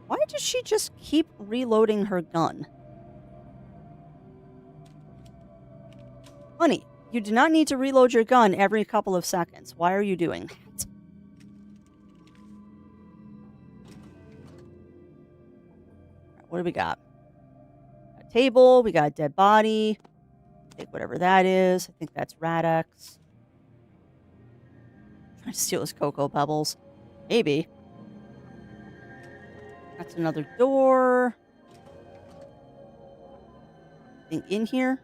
Why does she just keep reloading her gun? Honey, you do not need to reload your gun every couple of seconds. Why are you doing that? Right, what do we got? A table, we got a dead body. Take whatever that is. I think that's Radex. Trying to steal his Cocoa Pebbles. Maybe. That's another door. Anything in here?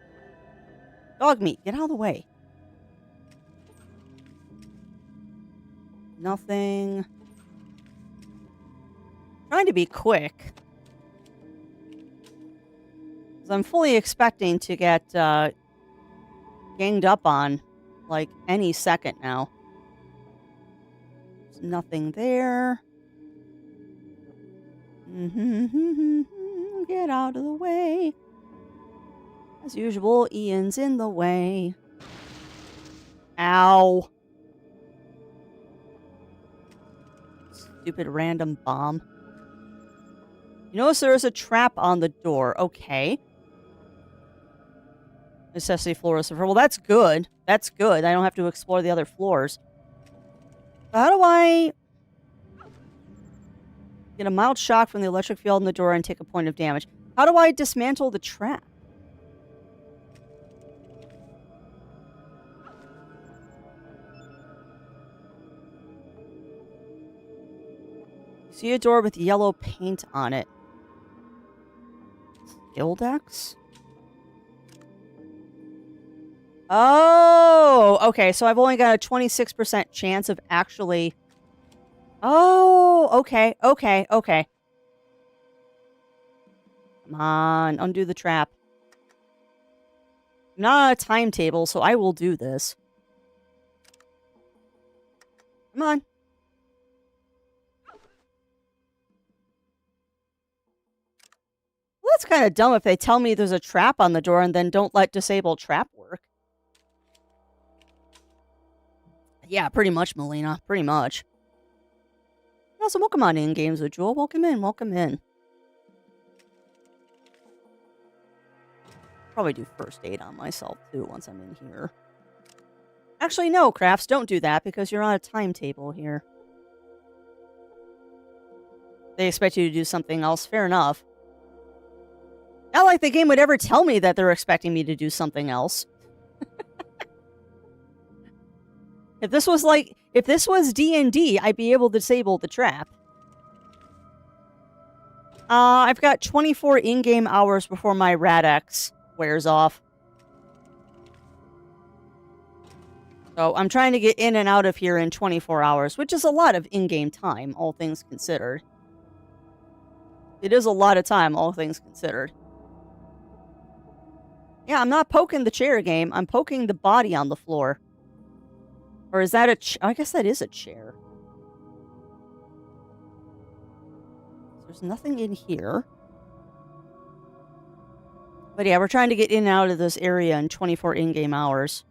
Dog meat, get out of the way. Nothing. Trying to be quick. Because I'm fully expecting to get ganged up on like any second now. There's nothing there. Get out of the way. As usual, Ian's in the way. Ow. Stupid random bomb. You notice there is a trap on the door. Okay. Necessity floor is... Well, that's good. That's good. I don't have to explore the other floors. How do I... get a mild shock from the electric field in the door and take a point of damage? How do I dismantle the trap? See a door with yellow paint on it. Gildex? Oh, okay. So I've only got a 26% chance of actually... Oh, okay, okay, okay. Come on, undo the trap. I'm not on a timetable, so I will do this. Come on. Well, that's kind of dumb if they tell me there's a trap on the door and then don't let disable trap work. Yeah, pretty much, Melina. Pretty much. Also, welcome on in, Games with Jewel. Welcome in, welcome in. Probably do first aid on myself, too, once I'm in here. Actually, no, Crafts, don't do that, because you're on a timetable here. They expect you to do something else. Fair enough. Not like the game would ever tell me that they're expecting me to do something else. If this was D&D, I'd be able to disable the trap. I've got 24 in-game hours before my Rad-X wears off. So I'm trying to get in and out of here in 24 hours, which is a lot of in-game time, all things considered. It is a lot of time, all things considered. Yeah, I'm not poking the chair game. I'm poking the body on the floor. Or is that a I guess that is a chair. There's nothing in here. But yeah, we're trying to get in and out of this area in 24 in-game hours.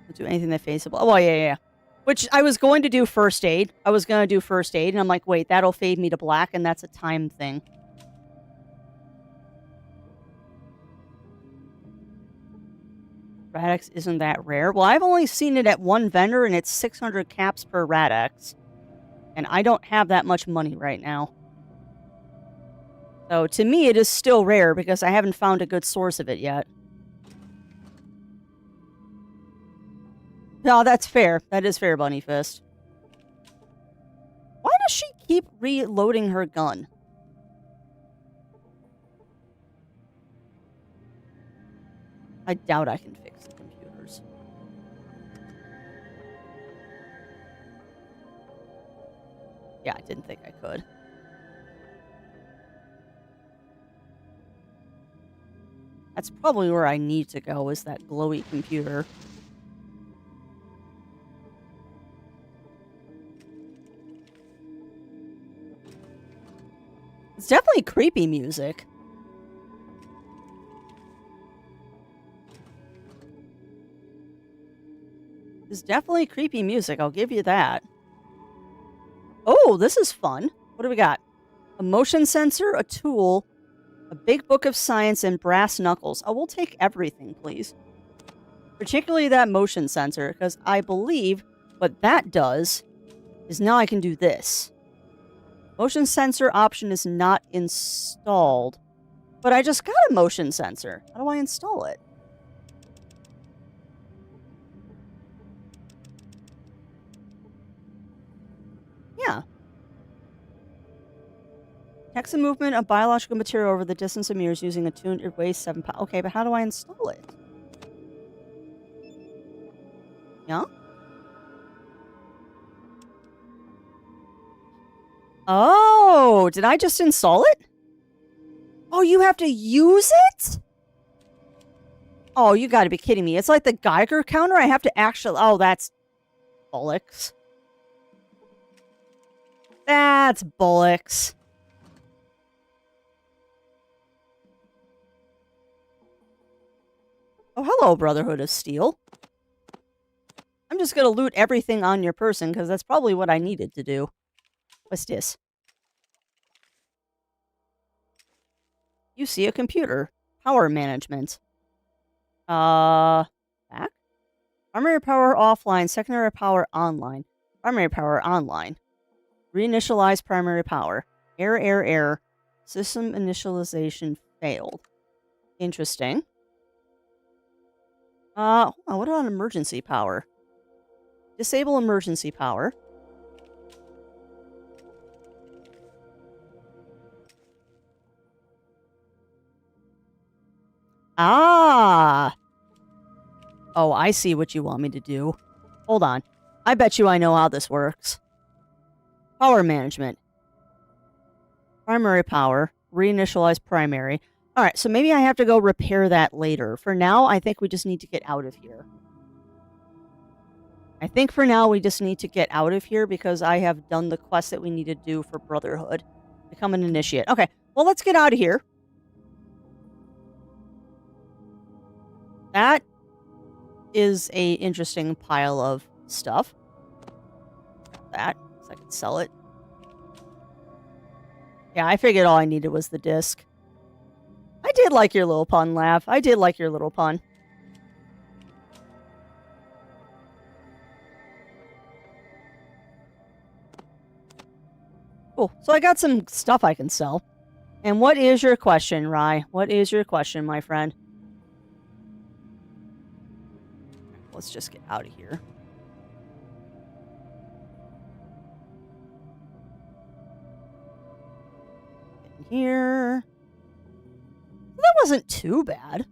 Don't do anything that's faceable. Oh, yeah. Which I was going to do first aid. And I'm like, wait, that'll fade me to black, and that's a time thing. Rad-X isn't that rare. Well, I've only seen it at one vendor, and it's 600 caps per Rad-X. And I don't have that much money right now. So, to me, it is still rare, because I haven't found a good source of it yet. No, that's fair. That is fair, Bunny Fist. Why does she keep reloading her gun? I doubt I can fix the computers. Yeah, I didn't think I could. That's probably where I need to go, is that glowy computer. It's definitely creepy music. It's definitely creepy music, I'll give you that. Oh, this is fun. What do we got? A motion sensor, a tool, a big book of science, and brass knuckles. Oh, we'll take everything, please. Particularly that motion sensor, because I believe what that does is now I can do this. Motion sensor option is not installed. But I just got a motion sensor. How do I install it? Yeah. Text the movement of biological material over the distance of meters using a tuned... It weighs 7 pounds. Okay, but how do I install it? Oh, did I just install it? Oh, you have to use it? Oh, you gotta be kidding me. It's like the Geiger counter. I have to actually... Oh, that's bollocks. That's bollocks. Oh, hello, Brotherhood of Steel. I'm just gonna loot everything on your person, because that's probably what I needed to do. What's this? You see a computer. Power management. Back? Primary power offline, secondary power online. Primary power online. Reinitialize primary power. Error. System initialization failed. Interesting. Hold on, what about emergency power? Disable emergency power. Ah! Oh, I see what you want me to do. Hold on. I bet you I know how this works. Power management. Primary power. Reinitialize primary. Alright, so maybe I have to go repair that later. For now, I think we just need to get out of here. I think for now we just need to get out of here because I have done the quest that we need to do for Brotherhood. Become an initiate. Okay, well, let's get out of here. That is a interesting pile of stuff. That, so I can sell it. Yeah, I figured all I needed was the disc. I did like your little pun, Laugh. I did like your little pun. Cool. So I got some stuff I can sell. And what is your question, Rye? What is your question, my friend? Let's just get out of here. Get in here. That wasn't too bad.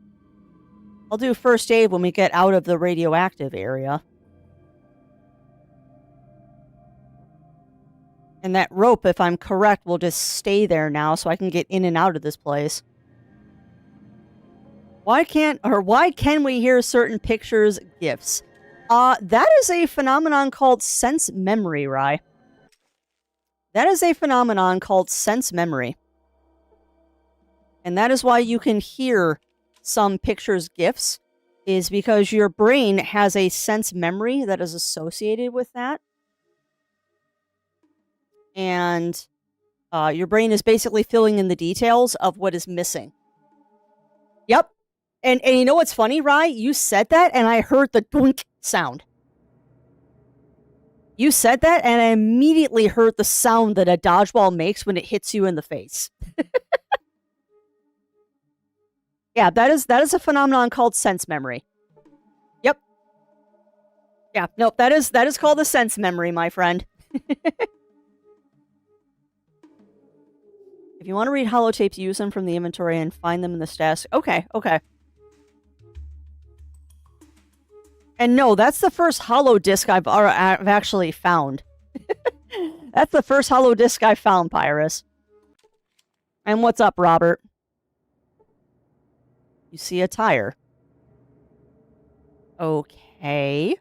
I'll do first aid when we get out of the radioactive area. And that rope, if I'm correct, will just stay there now so I can get in and out of this place. Why can we hear certain pictures, GIFs? That is a phenomenon called sense memory, Rye. That is a phenomenon called sense memory. And that is why you can hear some pictures, GIFs, is because your brain has a sense memory that is associated with that. And your brain is basically filling in the details of what is missing. Yep. And you know what's funny, Rye? You said that, and I heard the doink sound. You said that, and I immediately heard the sound that a dodgeball makes when it hits you in the face. Yeah, that is a phenomenon called sense memory. Yep. Yeah, nope, that is called a sense memory, my friend. If you want to read holotapes, use them from the inventory and find them in the stash. Okay. And no, that's the first holo disc I've actually found. That's the first holo disc I found, Pyrus. And what's up, Robert? You see a tire. Okay.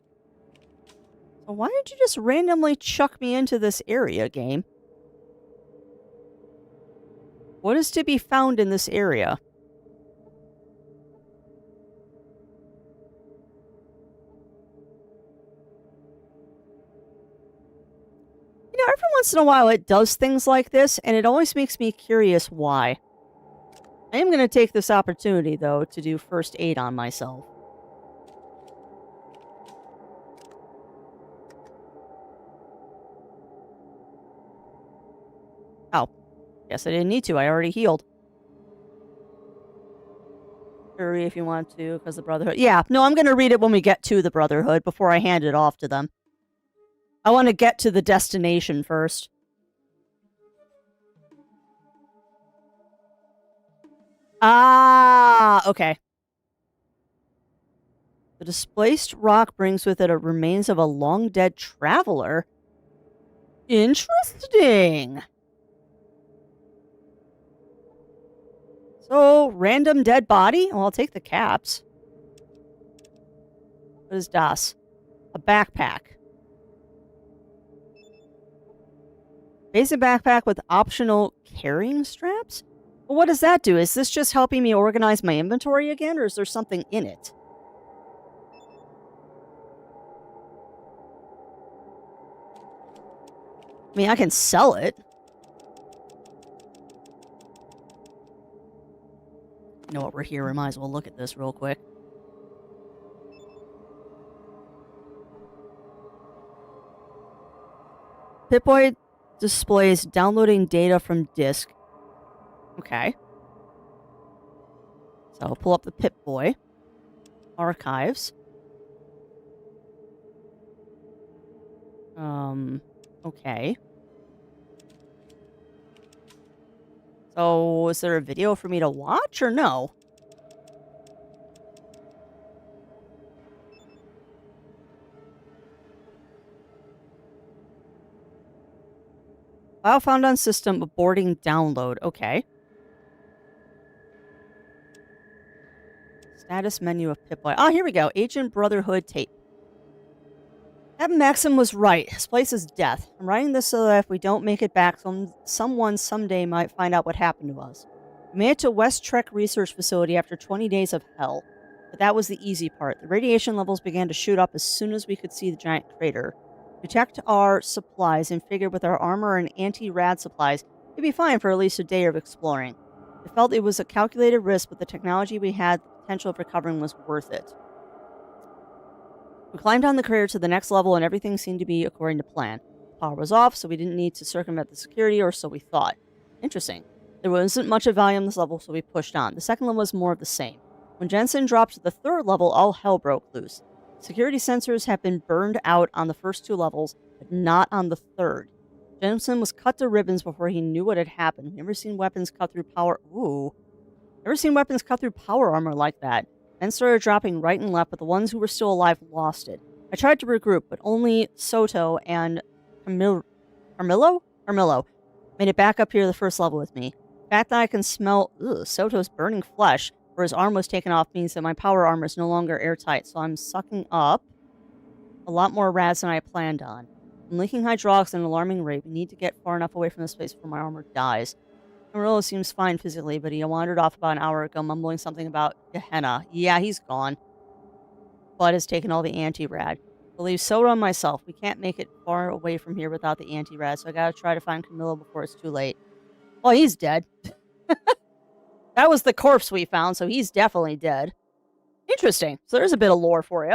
So why did you just randomly chuck me into this area, game? What is to be found in this area? You know, every once in a while it does things like this, and it always makes me curious why. I am going to take this opportunity, though, to do first aid on myself. Oh. Guess I didn't need to. I already healed. Hurry if you want to, because the Brotherhood... Yeah, no, I'm going to read it when we get to the Brotherhood before I hand it off to them. I want to get to the destination first. Ah, okay. The displaced rock brings with it a remains of a long-dead traveler. Interesting. So, random dead body? Well, I'll take the caps. What is das? A backpack. Basic backpack with optional carrying straps? Well, what does that do? Is this just helping me organize my inventory again, or is there something in it? I mean, I can sell it. You know what, we're here. We might as well look at this real quick. Pip-Boy displays downloading data from disk. Okay. So I'll pull up the Pip-Boy. Archives. Okay. So, is there a video for me to watch or no? File found on system, aborting download. Okay. Status menu of Pip-Boy. Oh, here we go. Agent Brotherhood tape. Captain Maxim was right. His place is death. I'm writing this so that if we don't make it back, someone someday might find out what happened to us. We made it to West Trek Research Facility after 20 days of hell. But that was the easy part. The radiation levels began to shoot up as soon as we could see the giant crater. We checked our supplies and figured with our armor and anti-rad supplies, we'd be fine for at least a day of exploring. I felt it was a calculated risk, but the technology we had, the potential of recovering was worth it. We climbed down the crater to the next level, and everything seemed to be according to plan. Power was off, so we didn't need to circumvent the security, or so we thought. Interesting. There wasn't much of value on this level, so we pushed on. The second level was more of the same. When Jensen dropped to the third level, all hell broke loose. Security sensors have been burned out on the first two levels, but not on the third. Jensen was cut to ribbons before he knew what had happened. Never seen weapons cut through power... Ooh. Never seen weapons cut through power armor like that. Men started dropping right and left, but the ones who were still alive lost it. I tried to regroup, but only Soto and Carmillo made it back up here to the first level with me. The fact that I can smell Soto's burning flesh, where his arm was taken off, means that my power armor is no longer airtight, so I'm sucking up a lot more rads than I planned on. I'm leaking hydraulics at an alarming rate. We need to get far enough away from this place before my armor dies. Amarillo seems fine physically, but he wandered off about an hour ago, mumbling something about Gehenna. Yeah, he's gone. Bud has taken all the anti-rad. We'll leave Soda and myself. We can't make it far away from here without the anti-rad, so I gotta try to find Camilo before it's too late. Well, he's dead. That was the corpse we found, so he's definitely dead. Interesting. So there's a bit of lore for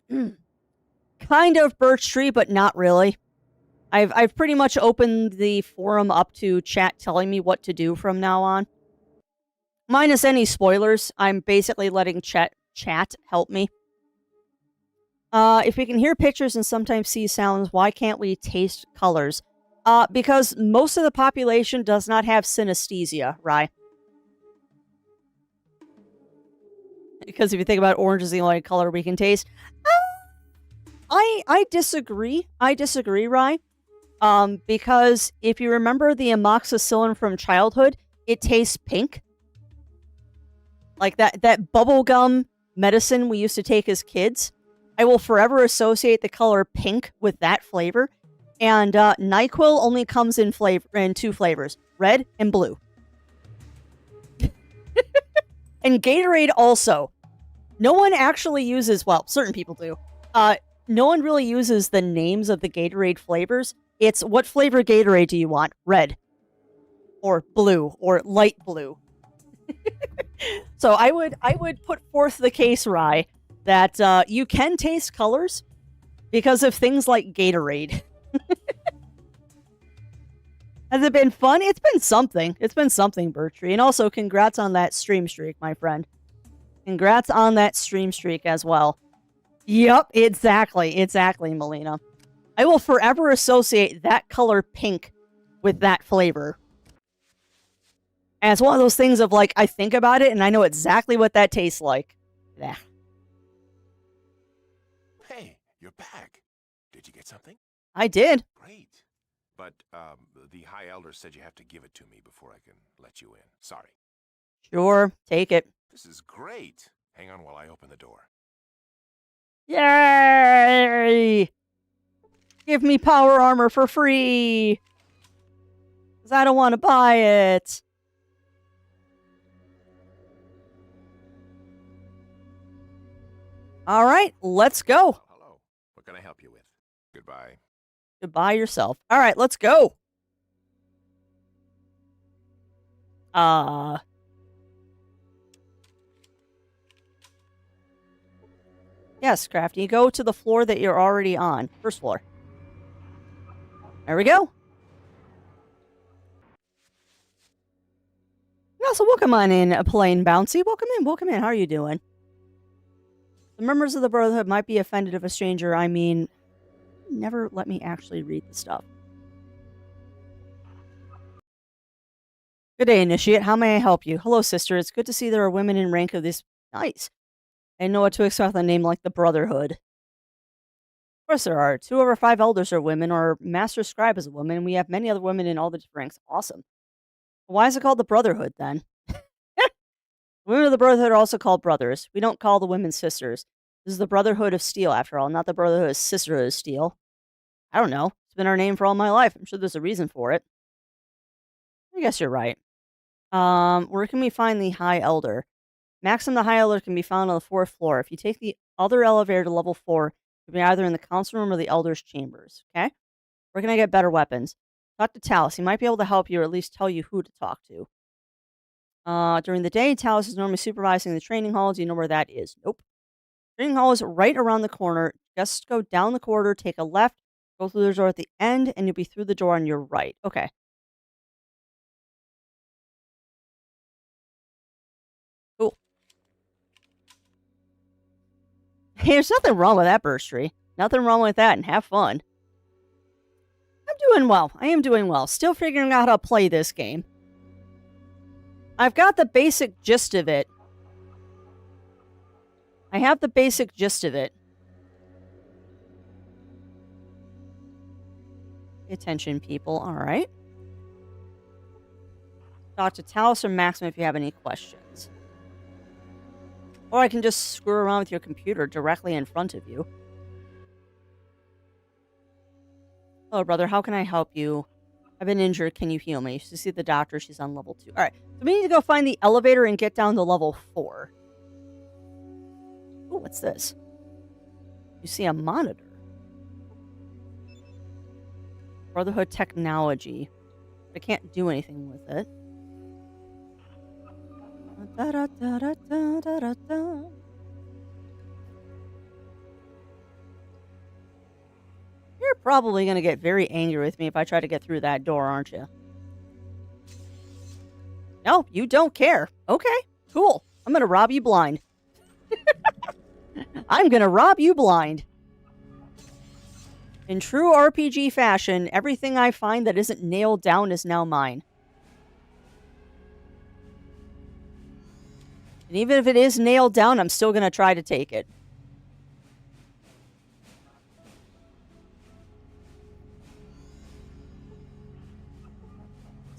you. Kind of Birch Tree, but not really. I've pretty much opened the forum up to chat telling me what to do from now on. Minus any spoilers, I'm basically letting chat help me. If we can hear pictures and sometimes see sounds, why can't we taste colors? Because most of the population does not have synesthesia, right? Because if you think about orange is the only color we can taste. I disagree. I disagree, Rye. Because if you remember the amoxicillin from childhood, it tastes pink. Like that bubblegum medicine we used to take as kids. I will forever associate the color pink with that flavor. And NyQuil only comes in two flavors, red and blue. And Gatorade also. No one actually uses, well, certain people do. No one really uses the names of the Gatorade flavors. It's what flavor Gatorade do you want? Red. Or blue. Or light blue. So I would put forth the case, Rye, that you can taste colors because of things like Gatorade. Has it been fun? It's been something. It's been something, Bertree. And also, congrats on that stream streak, my friend. Congrats on that stream streak as well. Yep, exactly. Exactly, Melina. I will forever associate that color pink with that flavor. And it's one of those things of, like, I think about it and I know exactly what that tastes like. Yeah. Hey, you're back. Did you get something? I did. Great. But the High Elder said you have to give it to me before I can let you in. Sorry. Sure, take it. This is great. Hang on while I open the door. Yay! Give me power armor for free! Because I don't want to buy it. All right, let's go. Well, hello. What can I help you with? Goodbye. Goodbye yourself. All right, let's go. Yes, Crafty. Go to the floor that you're already on. First floor. There we go. Yeah, so welcome on in, Plain Bouncy. Welcome in, welcome in. How are you doing? The members of the Brotherhood might be offended if a stranger, I mean, never let me actually read the stuff. Good day, Initiate. How may I help you? Hello, sister. It's good to see there are women in rank of this. Nice. I know what to expect with a name like the Brotherhood. Of course there are. 2 of our 5 elders are women. Our master scribe is a woman, and we have many other women in all the different ranks. Awesome. Why is it called the Brotherhood, then? Women of the Brotherhood are also called brothers. We don't call the women sisters. This is the Brotherhood of Steel, after all, not the Brotherhood of Sisterhood of Steel. I don't know. It's been our name for all my life. I'm sure there's a reason for it. I guess you're right. Where can we find the High Elder? Maxim the High Elder can be found on the 4th floor. If you take the other elevator to level 4, you'll be either in the council room or the Elder's chambers. Okay? Where can I get better weapons? Talk to Talus. He might be able to help you or at least tell you who to talk to. During the day, Talus is normally supervising the training hall. Do you know where that is? Nope. Training hall is right around the corner. Just go down the corridor, take a left, go through the door at the end, and you'll be through the door on your right. Okay. Cool. Hey, there's nothing wrong with that, Burst Tree. Nothing wrong with that, and have fun. I'm doing well. I am doing well. Still figuring out how to play this game. I've got the basic gist of it. I have the basic gist of it. Pay attention, people. All right. Talk to Talus or Maxim if you have any questions. Or I can just screw around with your computer directly in front of you. Hello, brother. How can I help you? I've been injured. Can you heal me? To see the doctor. She's on level 2. All right. So we need to go find the elevator and get down to level 4. Oh, what's this? You see a monitor. Brotherhood technology. I can't do anything with it. You're probably going to get very angry with me if I try to get through that door, aren't you? No, you don't care. Okay, cool. I'm going to rob you blind. I'm going to rob you blind. In true RPG fashion, everything I find that isn't nailed down is now mine. And even if it is nailed down, I'm still going to try to take it.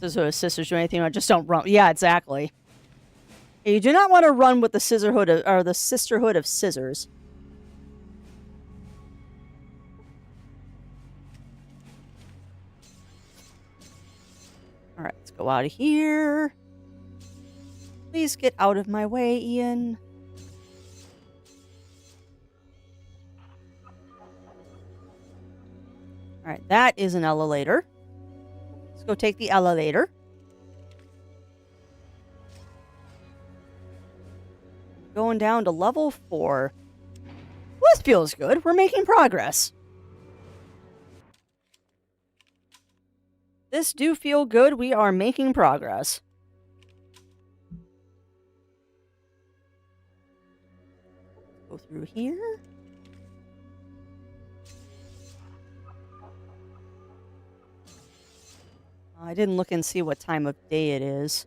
Sisters do anything, I just don't run. Yeah, exactly. You do not want to run with the the Sisterhood of Scissors. All right, let's go out of here. Please get out of my way, Ian. All right, that is an elevator. Let's go take the elevator. Going down to level 4. Well, this feels good. We're making progress. This do feel good. We are making progress. Go through here. I didn't look and see what time of day it is.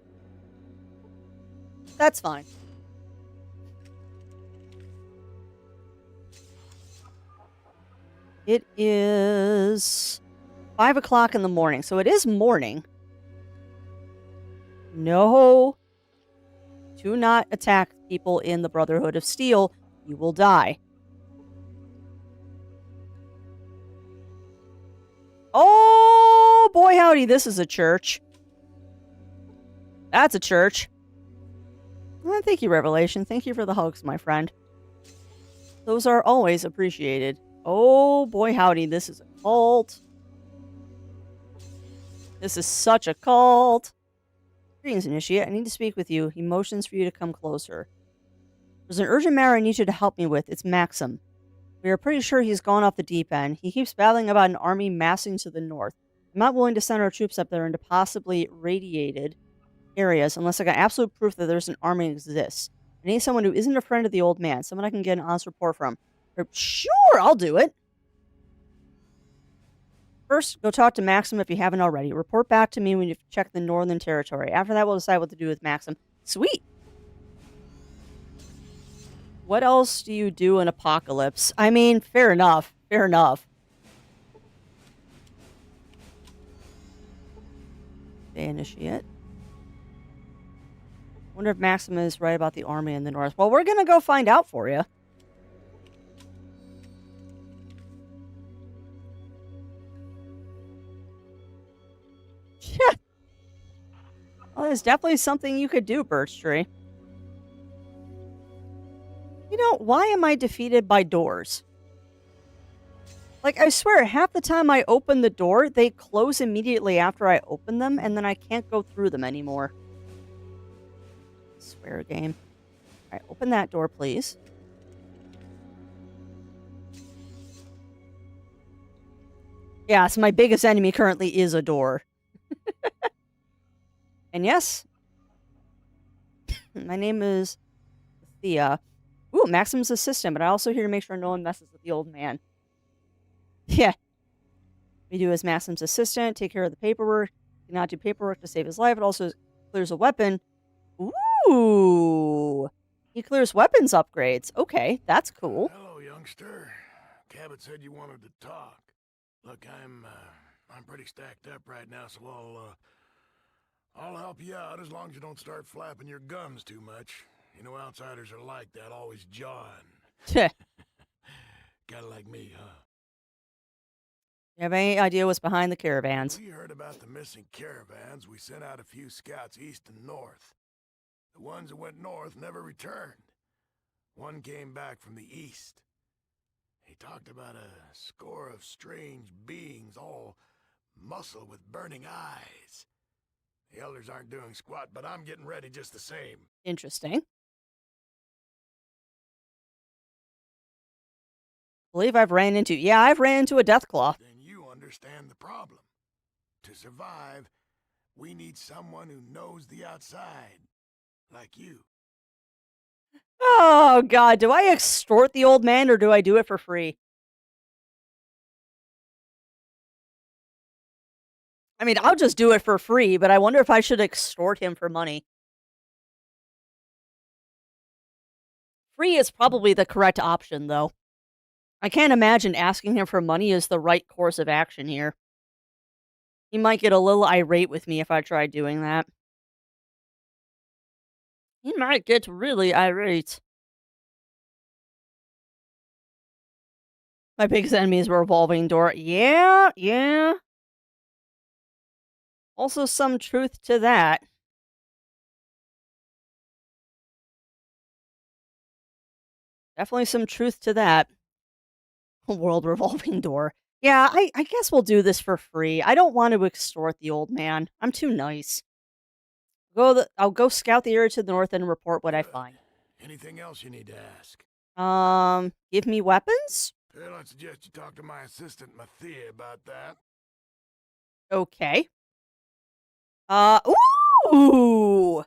That's fine. It is 5 o'clock in the morning, so it is morning. No. Do not attack people in the Brotherhood of Steel. You will die. Oh, boy howdy, this is a church. That's a church. Well, thank you, Revelation. Thank you for the hugs, my friend. Those are always appreciated. Oh, boy howdy, this is a cult. This is such a cult. Greetings, Initiate. I need to speak with you. He motions for you to come closer. There's an urgent matter I need you to help me with. It's Maxim. We are pretty sure he's gone off the deep end. He keeps battling about an army massing to the north. I'm not willing to send our troops up there into possibly radiated areas unless I got absolute proof that there's an army exists. I need someone who isn't a friend of the old man, someone I can get an honest report from. Sure, I'll do it. First, go talk to Maxim if you haven't already. Report back to me when you've checked the Northern Territory. After that, we'll decide what to do with Maxim. Sweet. What else do you do in Apocalypse? I mean, fair enough. Fair enough. They initiate. Wonder if Maxim is right about the army in the north. Well, we're going to go find out for you. Well, there's definitely something you could do, Birch Tree. You know, why am I defeated by doors? Like, I swear, half the time I open the door, they close immediately after I open them, and then I can't go through them anymore. Swear game. Alright, open that door, please. Yeah, so my biggest enemy currently is a door. And yes, my name is Thea. Ooh, Maxim's assistant, but I'm also here to make sure no one messes with the old man. Yeah. We do as Maxim's assistant, take care of the paperwork. Do not do paperwork to save his life. It also clears a weapon. Ooh. He clears weapons upgrades. Okay, that's cool. Hello, youngster. Cabot said you wanted to talk. Look, I'm pretty stacked up right now, so I'll help you out as long as you don't start flapping your gums too much. You know, outsiders are like that, always jawing. Kinda like me, huh? You have any idea what's behind the caravans? We heard about the missing caravans. We sent out a few scouts east and north. The ones that went north never returned. One came back from the east. He talked about a score of strange beings, all muscle with burning eyes. The elders aren't doing squat, but I'm getting ready just the same. Interesting. Believe I've ran into a Deathclaw. Then you understand the problem. To survive, we need someone who knows the outside, like you. Oh god, do I extort the old man or do I do it for free? I mean, I'll just do it for free, but I wonder if I should extort him for money. Free is probably the correct option, though. I can't imagine asking him for money is the right course of action here. He might get a little irate with me if I try doing that. He might get really irate. My biggest enemy is a revolving door. Yeah. Also some truth to that. Definitely some truth to that. World revolving door. Yeah, I guess we'll do this for free. I don't want to extort the old man. I'm too nice. I'll go scout the area to the north and report what I find. Anything else you need to ask? Give me weapons? Well, I'd suggest you talk to my assistant, Mathia, about that. Okay. Ooh!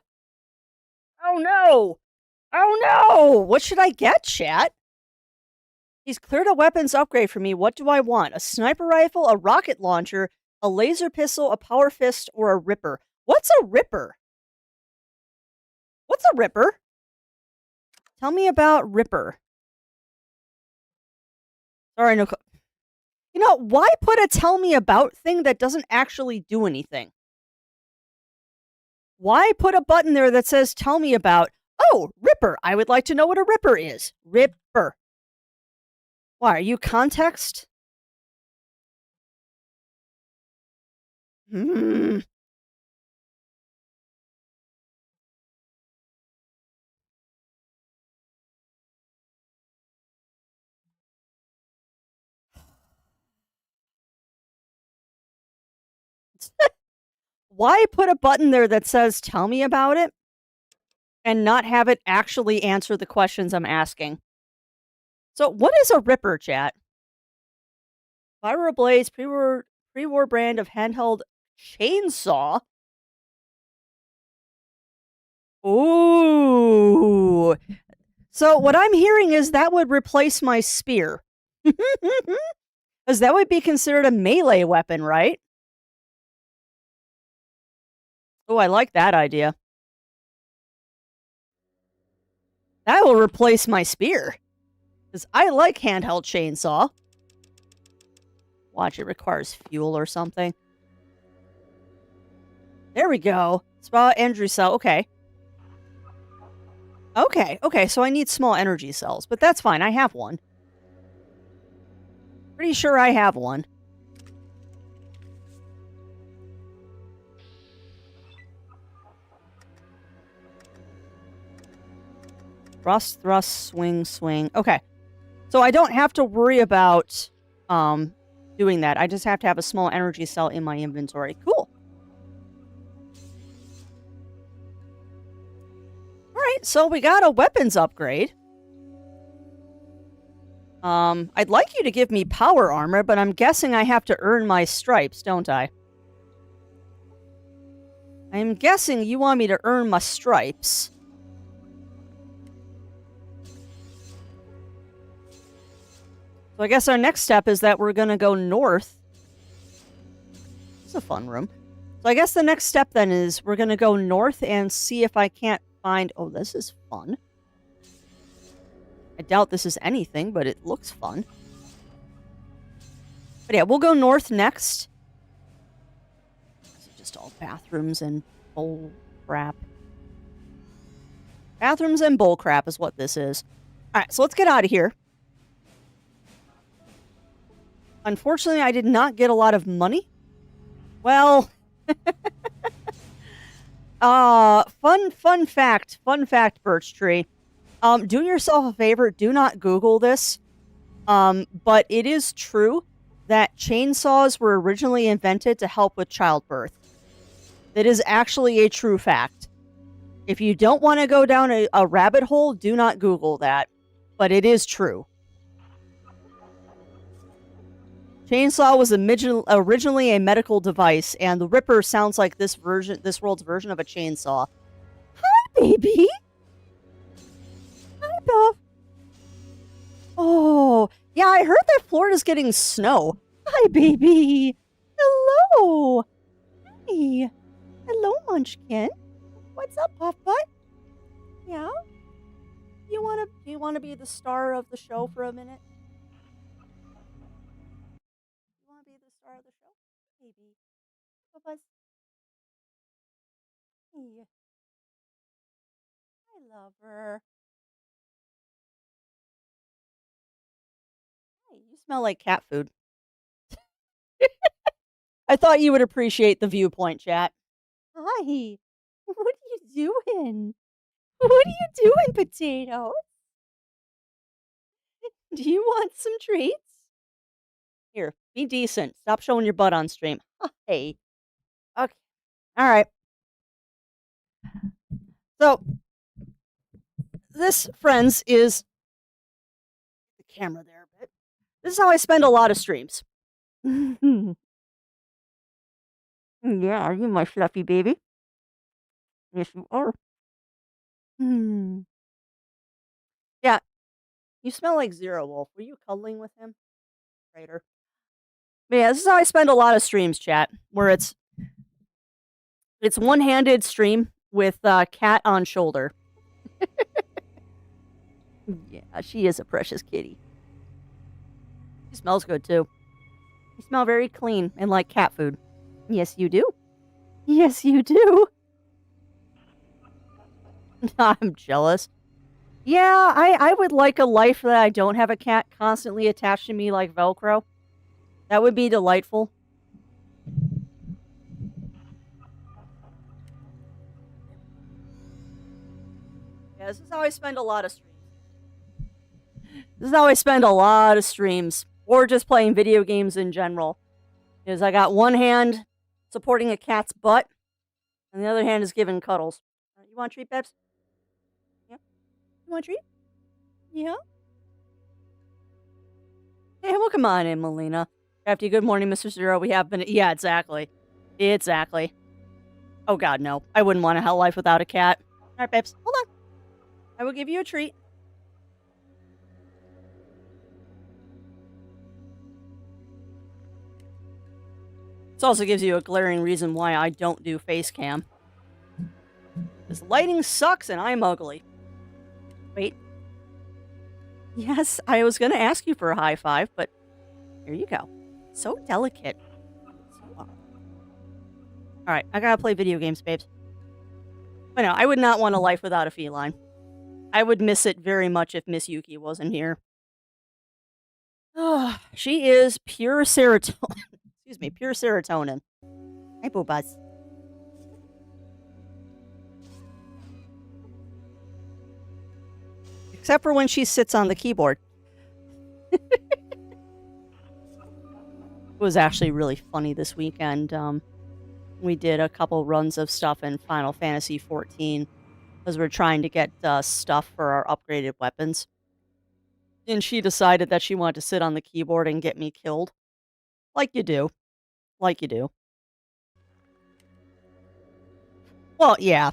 Oh no! Oh no! What should I get, chat? He's cleared a weapons upgrade for me. What do I want? A sniper rifle, a rocket launcher, a laser pistol, a power fist, or a ripper? What's a ripper? What's a ripper? Tell me about ripper. Sorry, no. You know, why put a tell me about thing that doesn't actually do anything? Why put a button there that says tell me about, oh, Ripper, I would like to know what a Ripper is. Ripper. Why, are you context? Hmm. Why put a button there that says tell me about it and not have it actually answer the questions I'm asking? So, what is a Ripper, chat? Vibro pre-war brand of handheld chainsaw. Ooh. So what I'm hearing is that would replace my spear. Because that would be considered a melee weapon, right? Oh, I like that idea. That will replace my spear. Because I like handheld chainsaw. Watch, it requires fuel or something. There we go. Spa energy cell. Okay. Okay, so I need small energy cells, but that's fine. I have one. Pretty sure I have one. Thrust, thrust, swing, swing. Okay. So I don't have to worry about doing that. I just have to have a small energy cell in my inventory. Cool. Alright, so we got a weapons upgrade. I'd like you to give me power armor, but I'm guessing I have to earn my stripes, don't I? I'm guessing you want me to earn my stripes. So I guess our next step is that we're gonna go north. It's a fun room. So I guess the next step then is we're gonna go north and see if I can't find... Oh, this is fun. I doubt this is anything, but it looks fun. But yeah, we'll go north next. This is just all bathrooms and bull crap. Bathrooms and bull crap is what this is. Alright, so let's get out of here. Unfortunately, I did not get a lot of money. Well... fun fact, Birch Tree. Do yourself a favor, do not Google this. But it is true that chainsaws were originally invented to help with childbirth. That is actually a true fact. If you don't want to go down a rabbit hole, do not Google that. But it is true. Chainsaw was originally a medical device, and the Ripper sounds like this world's version of a chainsaw. Hi, baby! Hi, Buff! Oh, yeah, I heard that Florida's getting snow. Hi, baby! Hello! Hi! Hello, Munchkin! What's up, Puff Butt? Yeah? Do you wanna be the star of the show for a minute? Be the star of the show? Maybe. Buzz. Hey. I love her. Hey, you smell like cat food. I thought you would appreciate the viewpoint, chat. Hi. What are you doing? What are you doing, Potato? Do you want some treats? Here, be decent. Stop showing your butt on stream. Hey. Okay. All right. So, this, friends, is the camera there a bit. This is how I spend a lot of streams. Yeah, are you my fluffy baby? Yes, you are. Hmm. Yeah, you smell like Zero Wolf. Were you cuddling with him? Traitor. But yeah, this is how I spend a lot of streams, chat, where it's one-handed stream with cat on shoulder. Yeah, she is a precious kitty. She smells good too. You smell very clean and like cat food. Yes, you do. Yes, you do. I'm jealous. Yeah, I would like a life that I don't have a cat constantly attached to me like Velcro. That would be delightful. Yeah, this is how I spend a lot of streams. This is how I spend a lot of streams. Or just playing video games in general. Is I got one hand supporting a cat's butt, and the other hand is giving cuddles. You want a treat, Babs? Yeah? You want a treat? Yeah? Hey, well, come on in, Melina. After good morning, Mr. Zero. We have been. Yeah, exactly. Exactly. Oh, God, no. I wouldn't want a hell life without a cat. All right, Babs. Hold on. I will give you a treat. This also gives you a glaring reason why I don't do face cam. This lighting sucks and I'm ugly. Wait. Yes, I was going to ask you for a high five, but here you go. So delicate. Alright, I gotta play video games, babes. But no, I would not want a life without a feline. I would miss it very much if Miss Yuki wasn't here. She is pure serotonin. Excuse me, pure serotonin. Hi, Boobas. Except for when she sits on the keyboard. It was actually really funny this weekend. We did a couple runs of stuff in Final Fantasy XIV because we're trying to get stuff for our upgraded weapons. And she decided that she wanted to sit on the keyboard and get me killed. Like you do. Like you do. Well, yeah.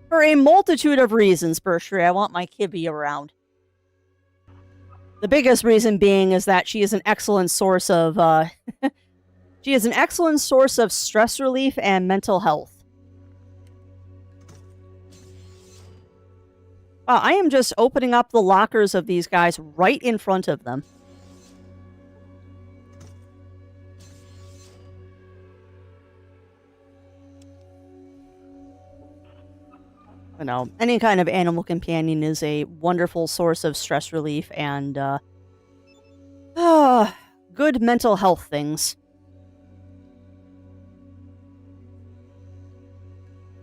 For a multitude of reasons, Berkshire, I want my Kibby around. The biggest reason being is that she is an excellent source of, she is an excellent source of stress relief and mental health. Wow, I am just opening up the lockers of these guys right in front of them. You know, any kind of animal companion is a wonderful source of stress relief and, good mental health things.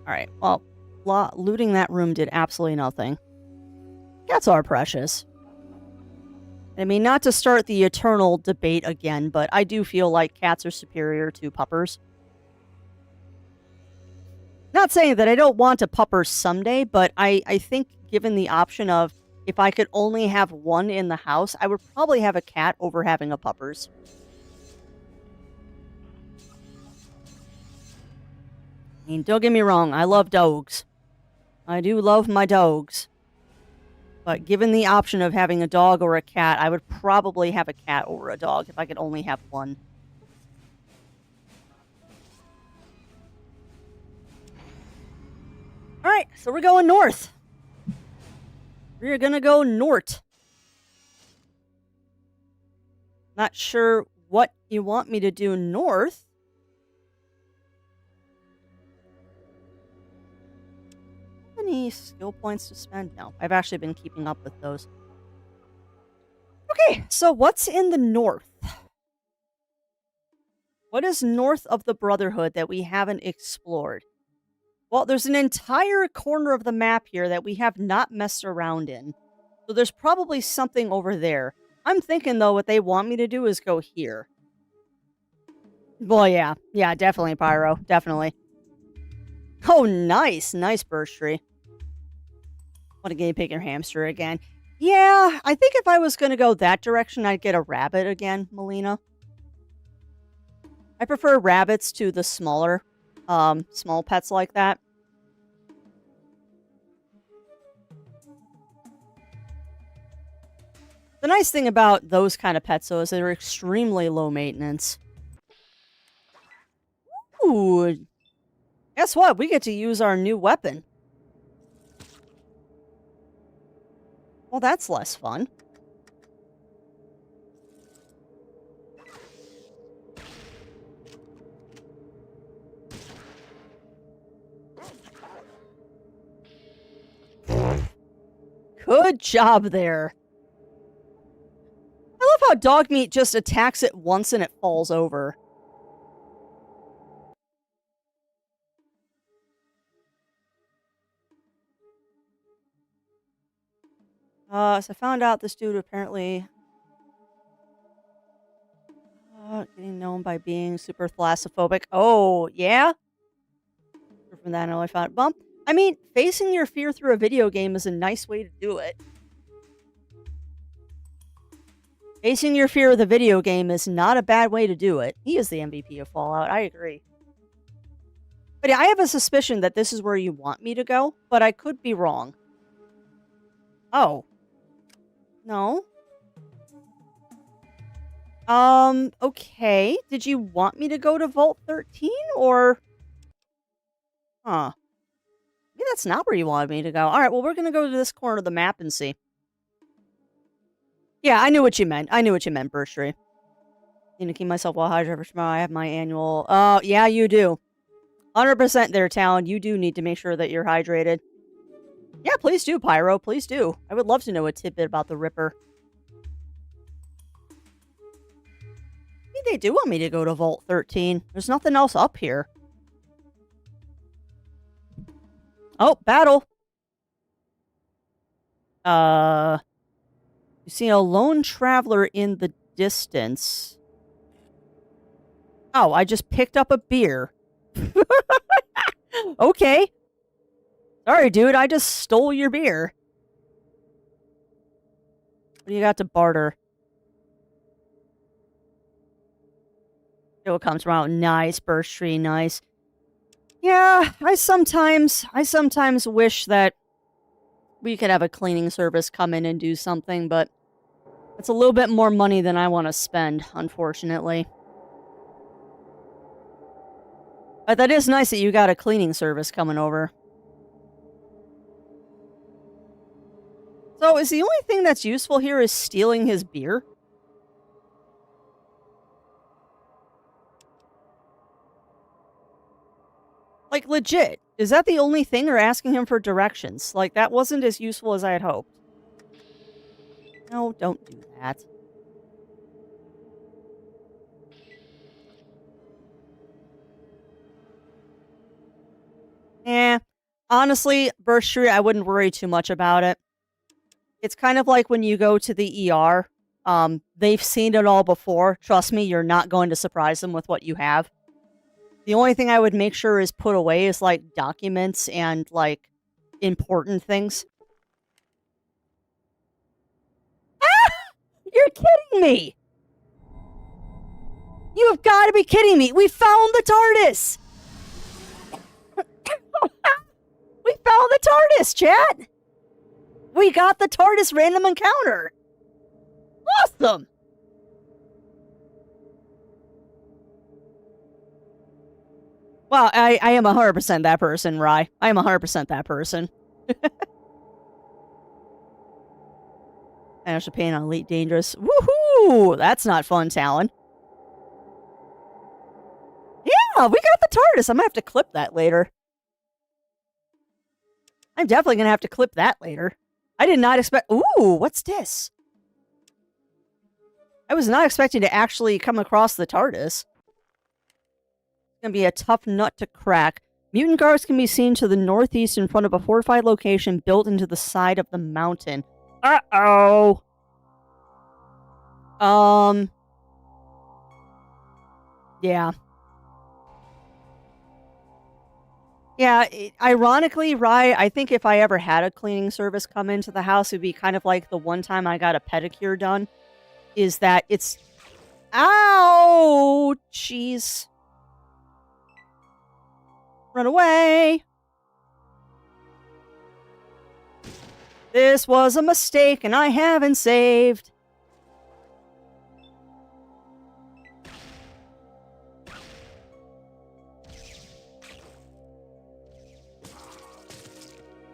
Alright, well, looting that room did absolutely nothing. Cats are precious. I mean, not to start the eternal debate again, but I do feel like cats are superior to puppers. Not saying that I don't want a pupper someday, but I think given the option of if I could only have one in the house, I would probably have a cat over having a puppers. I mean, don't get me wrong, I love dogs. I do love my dogs. But given the option of having a dog or a cat, I would probably have a cat over a dog if I could only have one. Alright, so we're going north. We're gonna go north. Not sure what you want me to do north. Any skill points to spend? No, I've actually been keeping up with those. Okay, so what's in the north? What is north of the Brotherhood that we haven't explored? Well, there's an entire corner of the map here that we have not messed around in. So there's probably something over there. I'm thinking, though, what they want me to do is go here. Well, yeah. Yeah, definitely, Pyro. Definitely. Oh, nice. Nice burst tree. Want a guinea pig or hamster again? Yeah, I think if I was going to go that direction, I'd get a rabbit again, Melina. I prefer rabbits to the smaller, small pets like that. The nice thing about those kind of pets, though, is they're extremely low maintenance. Ooh. Guess what? We get to use our new weapon. Well, that's less fun. Good job there. I love how dog meat just attacks it once and it falls over. So I found out this dude apparently getting known by being super thalassophobic. Oh, yeah? From that, I found bump. I mean, facing your fear through a video game is a nice way to do it. Facing your fear of the video game is not a bad way to do it. He is the MVP of Fallout. I agree. But yeah, I have a suspicion that this is where you want me to go, but I could be wrong. Oh. No. Okay. Did you want me to go to Vault 13 or... Huh. Maybe that's not where you wanted me to go. Alright, well, we're gonna go to this corner of the map and see. Yeah, I knew what you meant. I knew what you meant, Burstree. Need to keep myself well hydrated for tomorrow. I have my annual... Oh, yeah, you do. 100% there, Talon. You do need to make sure that you're hydrated. Yeah, please do, Pyro. Please do. I would love to know a tidbit about the Ripper. Maybe they do want me to go to Vault 13. There's nothing else up here. Oh, battle. You see a lone traveler in the distance. Oh, I just picked up a beer. Okay. Sorry, dude. I just stole your beer. What do you got to barter? It comes around. Nice, Burst Tree. Nice. Yeah, I sometimes wish that we could have a cleaning service come in and do something, but it's a little bit more money than I want to spend, unfortunately. But that is nice that you got a cleaning service coming over. So, is the only thing that's useful here is stealing his beer? Like, legit. Is that the only thing, or asking him for directions? Like, that wasn't as useful as I had hoped. No, don't do that. Honestly, Burst Tree, I wouldn't worry too much about it. It's kind of like when you go to the ER. They've seen it all before. Trust me, you're not going to surprise them with what you have. The only thing I would make sure is put away is, like, documents and, like, important things. Ah! You're kidding me! You have got to be kidding me! We found the TARDIS! We found the TARDIS, chat! We got the TARDIS random encounter! Awesome! Well, I am 100% that person, Rye. I am 100% that person. Financial pain on Elite Dangerous. Woohoo! That's not fun, Talon. Yeah, we got the TARDIS. I'm gonna have to clip that later. I'm definitely gonna have to clip that later. I did not expect... Ooh, what's this? I was not expecting to actually come across the TARDIS. It's gonna be a tough nut to crack. Mutant guards can be seen to the northeast in front of a fortified location built into the side of the mountain. Uh-oh. Yeah. Yeah, ironically, Rye, I think if I ever had a cleaning service come into the house, it'd be kind of like the one time I got a pedicure done. Is that it's... Ow! Jeez. Run away! This was a mistake and I haven't saved.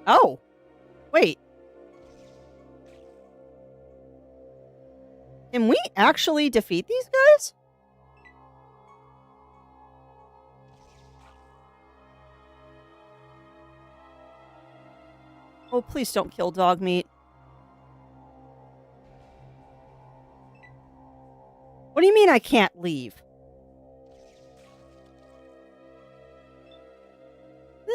Oh. Wait. Can we actually defeat these guys? Oh, please don't kill dog meat. I can't leave? No!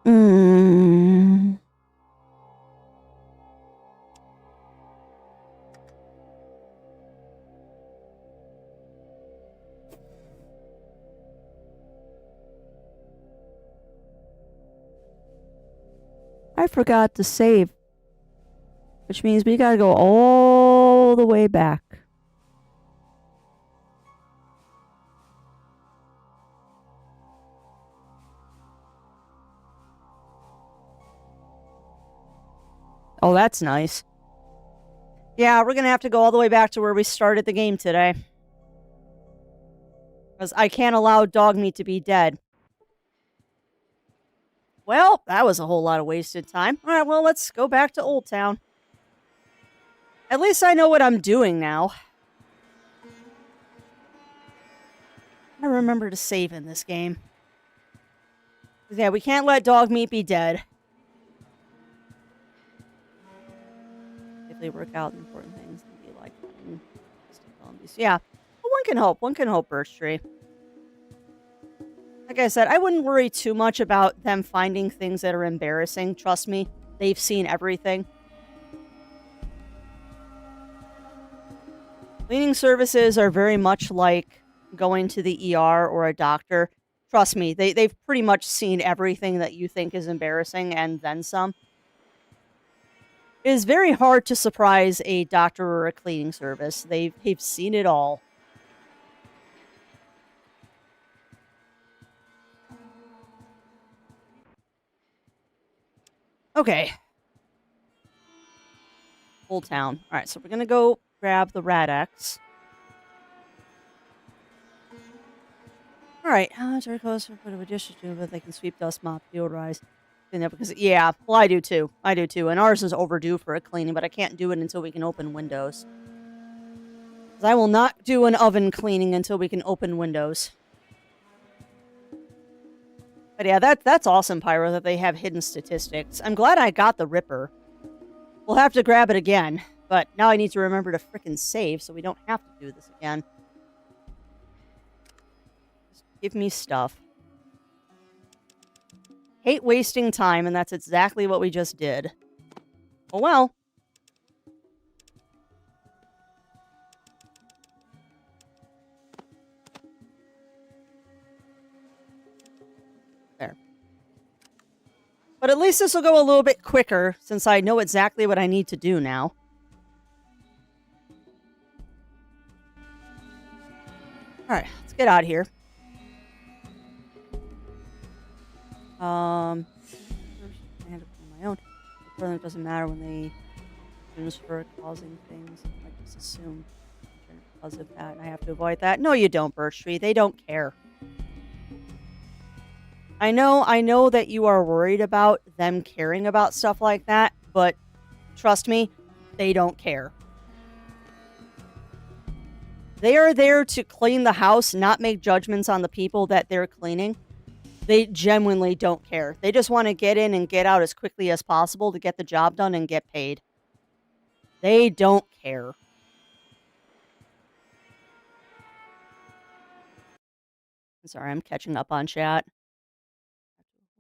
Mm. I forgot to save, which means we gotta go all the way back. Oh, that's nice. Yeah, we're gonna have to go all the way back to where we started the game today. Because I can't allow dog meat to be dead. Well, that was a whole lot of wasted time. Alright, well, let's go back to Old Town. At least I know what I'm doing now. I remember to save in this game. Yeah, we can't let dog meat be dead. If they work out important things, and be like, yeah. But one can hope. One can hope, Birch Tree. Like I said, I wouldn't worry too much about them finding things that are embarrassing. Trust me, they've seen everything. Cleaning services are very much like going to the ER or a doctor. Trust me, they've pretty much seen everything that you think is embarrassing and then some. It is very hard to surprise a doctor or a cleaning service. They've seen it all. Okay. Old Town. Alright, so we're gonna go grab the Rad-X. Alright, very close for a dish to do, but they can sweep, dust, mop, deodorize. Because, yeah, well, I do too. And ours is overdue for a cleaning, but I can't do it until we can open Windows. Because I will not do an oven cleaning until we can open Windows. But yeah, that's awesome, Pyro, that they have hidden statistics. I'm glad I got the Ripper. We'll have to grab it again, but now I need to remember to frickin' save so we don't have to do this again. Just give me stuff. Hate wasting time, and that's exactly what we just did. Oh well. There. But at least this will go a little bit quicker, since I know exactly what I need to do now. Alright, let's get out of here. I had to play my own. It doesn't matter when they use for causing things. I just assume because of that, and I have to avoid that. No, you don't, Birch Tree. They don't care. I know that you are worried about them caring about stuff like that, but trust me, they don't care. They are there to clean the house, not make judgments on the people that they're cleaning. They genuinely don't care. They just want to get in and get out as quickly as possible to get the job done and get paid. They don't care. I'm sorry, I'm catching up on chat.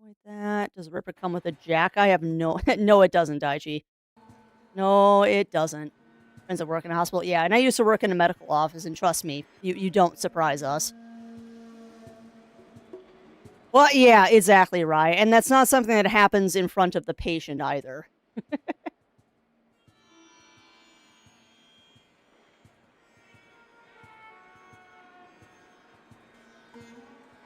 Avoid that. Does Ripper come with a jack? I have no... No, it doesn't, Daichi. No, it doesn't. Friends that work in a hospital. Yeah, and I used to work in a medical office, and trust me, you don't surprise us. Well, yeah, exactly right. And that's not something that happens in front of the patient either.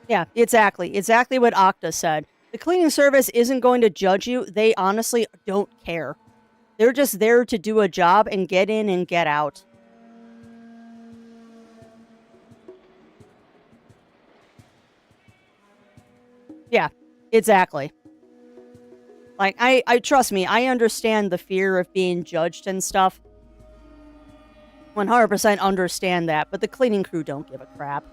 Yeah, exactly. Exactly what Okta said. The cleaning service isn't going to judge you. They honestly don't care. They're just there to do a job and get in and get out. Yeah, exactly. Like, I trust me, I understand the fear of being judged and stuff. 100% understand that, but the cleaning crew don't give a crap.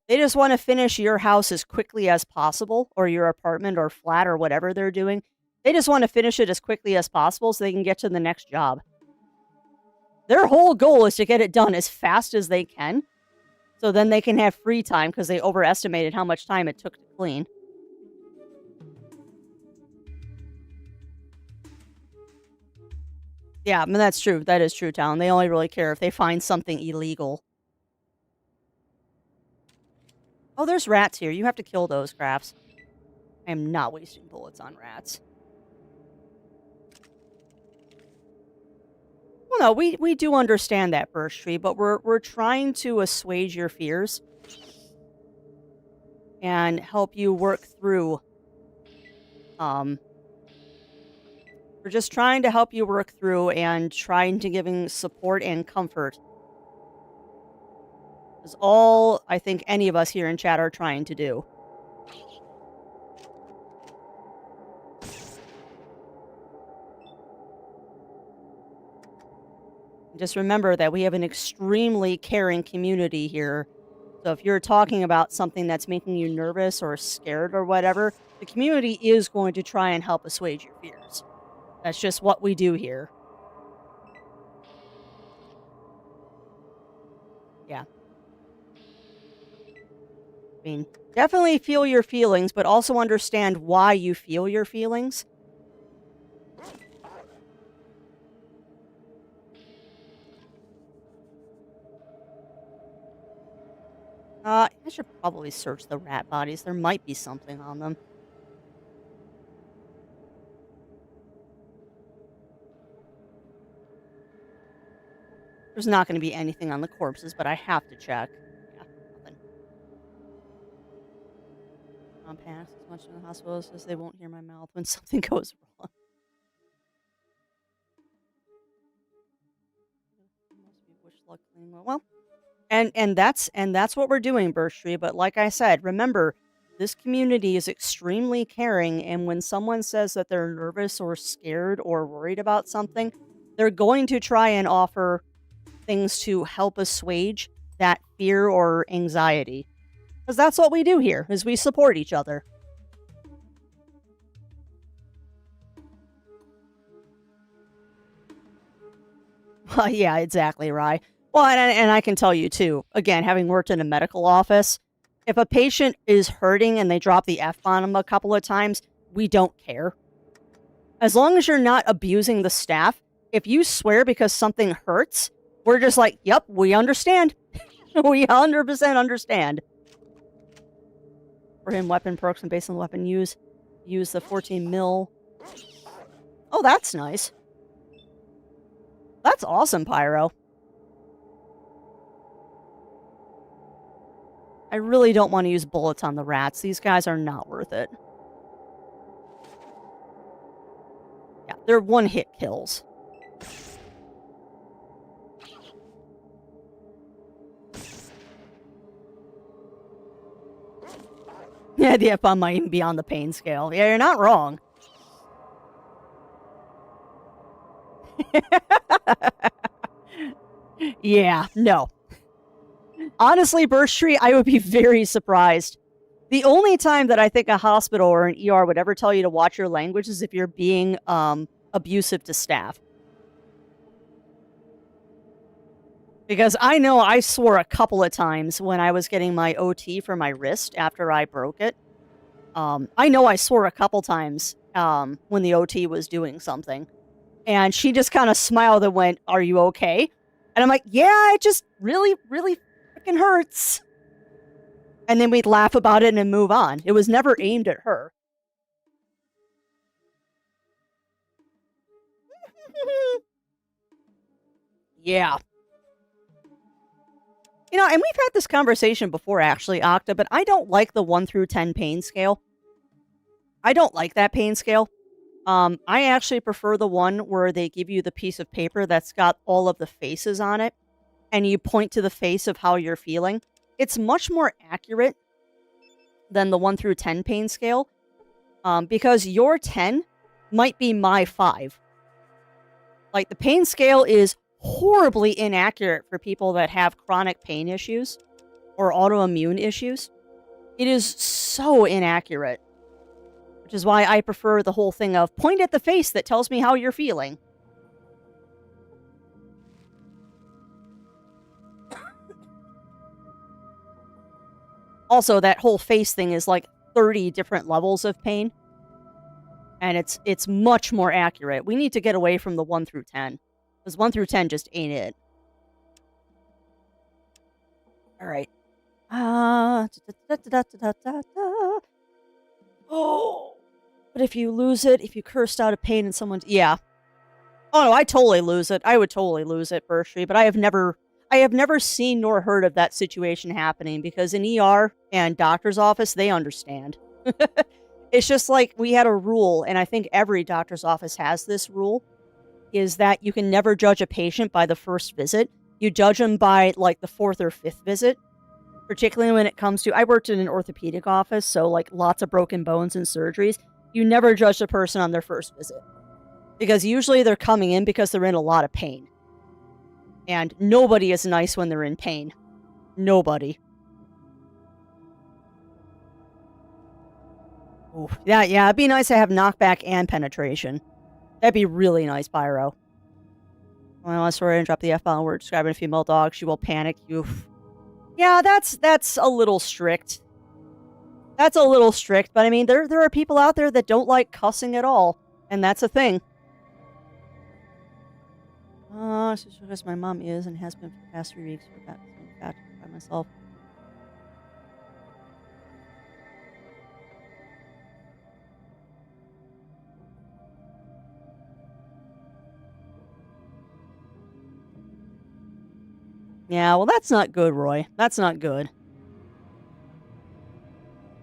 They just want to finish your house as quickly as possible, or your apartment or flat or whatever they're doing. They just want to finish it as quickly as possible so they can get to the next job. Their whole goal is to get it done as fast as they can, so then they can have free time because they overestimated how much time it took to clean. Yeah, I mean, that's true. That is true, Talon. They only really care if they find something illegal. Oh, there's rats here. You have to kill those, Crafts. I am not wasting bullets on rats. Well, no, we do understand that, Birch Tree, but we're trying to assuage your fears and help you work through. We're just trying to help you work through and trying to giving support and comfort. Is all I think any of us here in chat are trying to do. Just remember that we have an extremely caring community here. So if you're talking about something that's making you nervous or scared or whatever, the community is going to try and help assuage your fears. That's just what we do here. Yeah. I mean, definitely feel your feelings, but also understand why you feel your feelings. I should probably search the rat bodies. There might be something on them. There's not going to be anything on the corpses, but I have to check. Yeah, nothing. Pass as much in the hospital as they won't hear my mouth when something goes wrong. Must be wish luck cleaning well. And that's what we're doing, Birch Tree. But like I said, remember, this community is extremely caring, and when someone says that they're nervous or scared or worried about something, they're going to try and offer things to help assuage that fear or anxiety. Because that's what we do here, is we support each other. Yeah, exactly, Rye. Well, and I can tell you, too, again, having worked in a medical office, if a patient is hurting and they drop the F-bomb a couple of times, we don't care. As long as you're not abusing the staff, if you swear because something hurts, we're just like, yep, we understand. We 100% understand. For him, weapon perks and based on the weapon use the 14 mil. Oh, that's nice. That's awesome, Pyro. I really don't want to use bullets on the rats. These guys are not worth it. Yeah, they're one-hit kills. Yeah, the F-bomb might even be on the pain scale. Yeah, you're not wrong. Yeah, no. Honestly, Birch Tree, I would be very surprised. The only time that I think a hospital or an ER would ever tell you to watch your language is if you're being abusive to staff. Because I know I swore a couple of times when I was getting my OT for my wrist after I broke it. I know I swore a couple times when the OT was doing something. And she just kind of smiled and went, "Are you okay?" And I'm like, "Yeah, it just really, really freaking hurts." And then we'd laugh about it and move on. It was never aimed at her. Yeah. You know, and we've had this conversation before, actually, Octa, but I don't like the 1 through 10 pain scale. I don't like that pain scale. I actually prefer the one where they give you the piece of paper that's got all of the faces on it, and you point to the face of how you're feeling. It's much more accurate than the 1 through 10 pain scale, because your 10 might be my 5. Like, the pain scale is horribly inaccurate for people that have chronic pain issues or autoimmune issues. It is so inaccurate, which is why I prefer the whole thing of point at the face that tells me how you're feeling. Also, that whole face thing is like 30 different levels of pain, and it's much more accurate. We need to get away from the 1 through 10, because 1 through 10 just ain't it. All right. Oh, but if you lose it, if you cursed out of pain and someone's, yeah. Oh no, I totally lose it. I would totally lose it, Bershri, but I have never seen nor heard of that situation happening, because in ER and doctor's office, they understand. It's just like we had a rule, and I think every doctor's office has this rule, is that you can never judge a patient by the first visit. You judge them by like the 4th or 5th visit, particularly when it comes to, I worked in an orthopedic office, so like lots of broken bones and surgeries. You never judge a person on their first visit, because usually they're coming in because they're in a lot of pain. And nobody is nice when they're in pain. Nobody. Oof. Yeah, it'd be nice to have knockback and penetration. That'd be really nice, Pyro. Well, I swear and drop the F-bomb. We're describing a female dog. She will panic. Oof. Yeah, that's a little strict. That's a little strict, but I mean, there are people out there that don't like cussing at all, and that's a thing. It's just because my mom is and has been for the past 3 weeks. Forgot by myself. Yeah, well, that's not good, Roy. That's not good.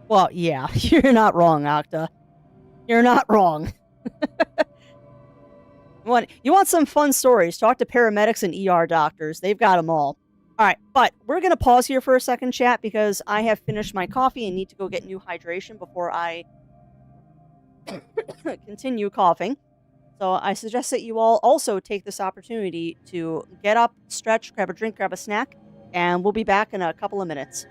Well, yeah, you're not wrong, Octa. You're not wrong. You want some fun stories? Talk to paramedics and ER doctors. They've got them all. All right, but we're going to pause here for a second, chat, because I have finished my coffee and need to go get new hydration before I continue coughing. So I suggest that you all also take this opportunity to get up, stretch, grab a drink, grab a snack, and we'll be back in a couple of minutes.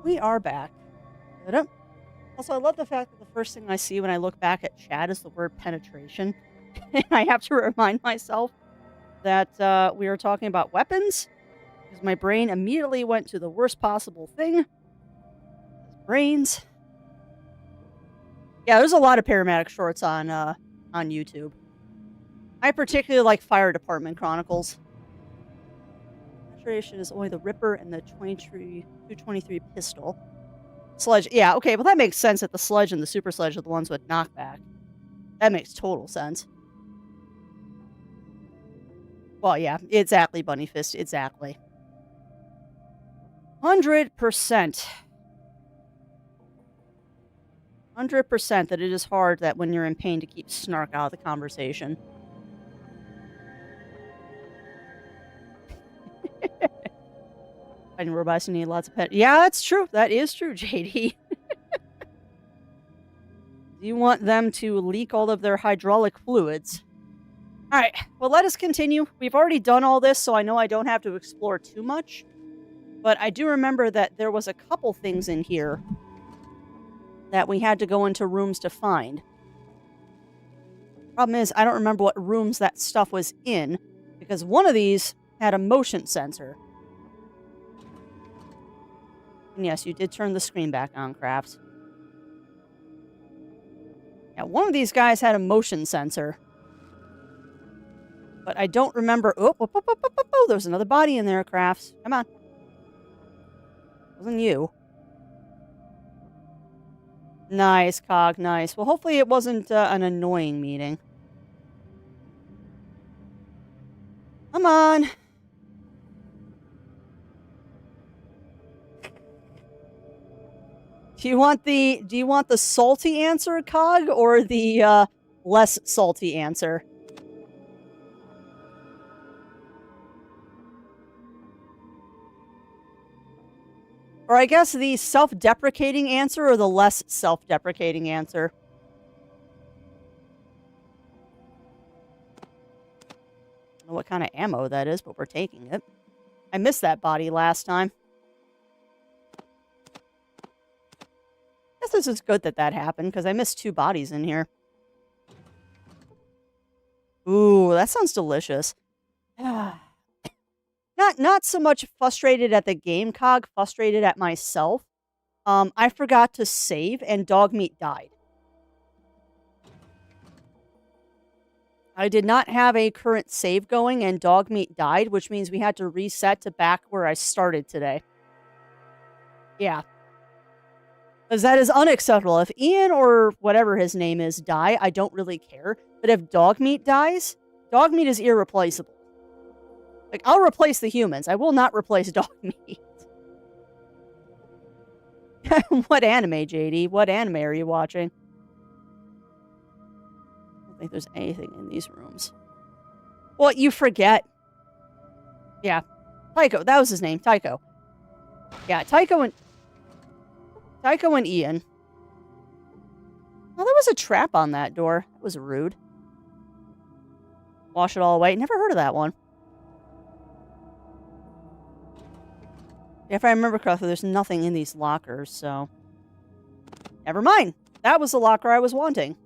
We are back. Ta-da. Also, I love the fact that the first thing I see when I look back at chat is the word penetration. And I have to remind myself that we were talking about weapons, because my brain immediately went to the worst possible thing. Brains. Yeah, there's a lot of paramedic shorts on YouTube. I particularly like Fire Department Chronicles. Penetration is only the Ripper and the 223 pistol. Sludge, yeah, okay, well that makes sense that the Sludge and the Super Sludge are the ones with knockback. That makes total sense. Well, yeah, exactly, Bunny Fist, exactly. 100%. 100% that it is hard that when you're in pain to keep snark out of the conversation. Fighting robots need lots of pet. Yeah, that's true. That is true, JD. Do you want them to leak all of their hydraulic fluids? All right, well, let us continue. We've already done all this, so I know I don't have to explore too much. But I do remember that there was a couple things in here that we had to go into rooms to find. Problem is, I don't remember what rooms that stuff was in, because one of these had a motion sensor. And yes, you did turn the screen back on, Crafts. Yeah, one of these guys had a motion sensor. But I don't remember... Oh, there's another body in there, Crafts. Come on. Wasn't you. Nice, Cog, nice. Well, hopefully it wasn't an annoying meeting. Come on. Do you want the salty answer, Cog, or the less salty answer? Or I guess the self-deprecating answer or the less self-deprecating answer? I don't know what kind of ammo that is, but we're taking it. I missed that body last time. I guess this is good that happened, because I missed 2 bodies in here. Ooh, that sounds delicious. Not so much frustrated at the game, Cog, frustrated at myself. I forgot to save, and Dogmeat died. I did not have a current save going, and Dogmeat died, which means we had to reset to back where I started today. Yeah. Because that is unacceptable. If Ian or whatever his name is die, I don't really care. But if Dogmeat dies, Dogmeat is irreplaceable. Like, I'll replace the humans. I will not replace Dogmeat. What anime, JD? What anime are you watching? I don't think there's anything in these rooms. Well, you forget. Yeah. Tycho. That was his name. Tycho. Yeah, Tycho and Ian. Oh, there was a trap on that door. That was rude. Wash it all away. Never heard of that one. If I remember correctly, there's nothing in these lockers, so... Never mind. That was the locker I was wanting.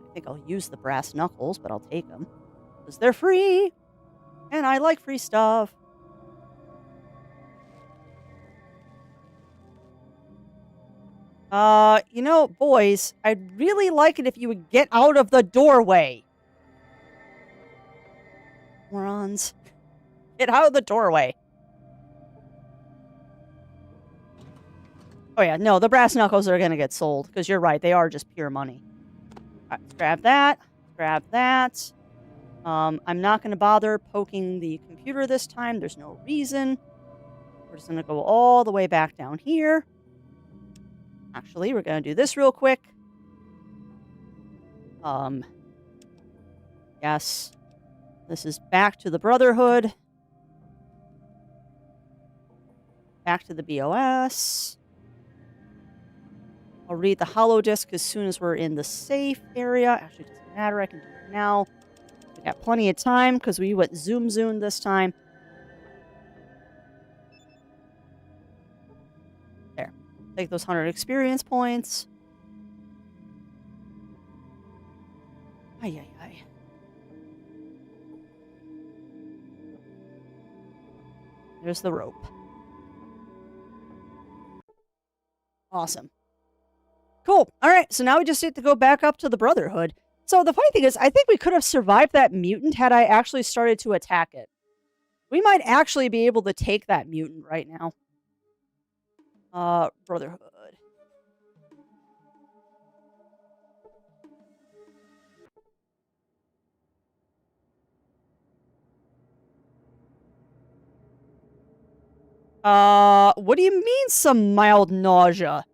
I think I'll use the brass knuckles, but I'll take them. Because they're free! And I like free stuff. You know, boys, I'd really like it if you would get out of the doorway. Morons. Get out of the doorway. Oh yeah, no, the brass knuckles are gonna get sold, because you're right, they are just pure money. Alright, let's grab that. Grab that. I'm not gonna bother poking the computer this time. There's no reason. We're just gonna go all the way back down here. Actually, we're gonna do this real quick. Yes. This is back to the Brotherhood. Back to the BOS. I'll read the holodisc as soon as we're in the safe area. Actually, it doesn't matter. I can do it now. We got plenty of time because we went zoom this time. Take those 100 experience points. Ay, ay, ay. There's the rope. Awesome. Cool. All right, so now we just need to go back up to the Brotherhood. So the funny thing is, I think we could have survived that mutant had I actually started to attack it. We might actually be able to take that mutant right now. Brotherhood. What do you mean some mild nausea?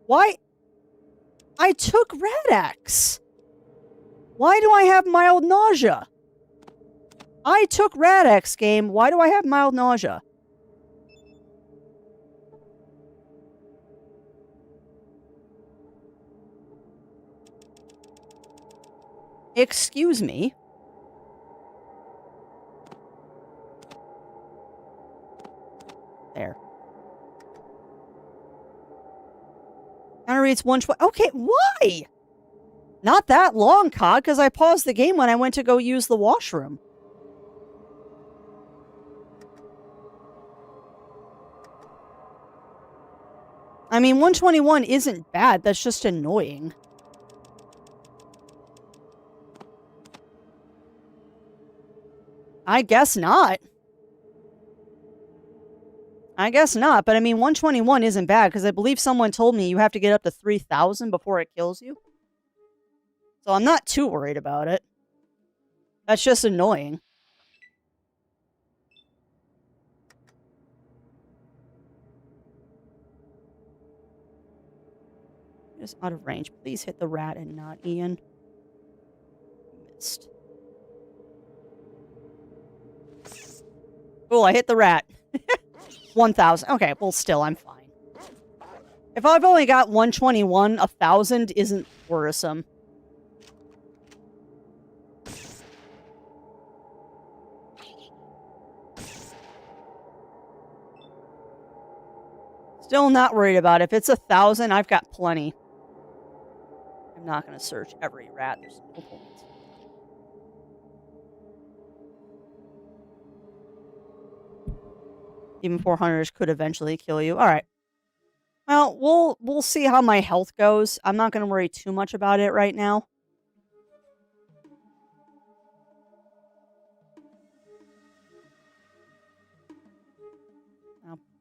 Why? I took Rad-X. Why do I have mild nausea? I took Rad-X, game. Why do I have mild nausea? Excuse me. There. Counter rates 120. Okay, why? Not that long, COD, because I paused the game when I went to go use the washroom. I mean, 121 isn't bad. That's just annoying. I guess not. I guess not, but I mean, 121 isn't bad, because I believe someone told me you have to get up to 3,000 before it kills you. So I'm not too worried about it. That's just annoying. Just out of range. Please hit the rat and not Ian. Missed. Cool, I hit the rat. 1,000. Okay, well, still, I'm fine. If I've only got 121, 1,000 isn't worrisome. Still not worried about it. If it's 1,000, I've got plenty. I'm not going to search every rat. There's no point. Even 400s could eventually kill you. All right. Well, we'll see how my health goes. I'm not going to worry too much about it right now.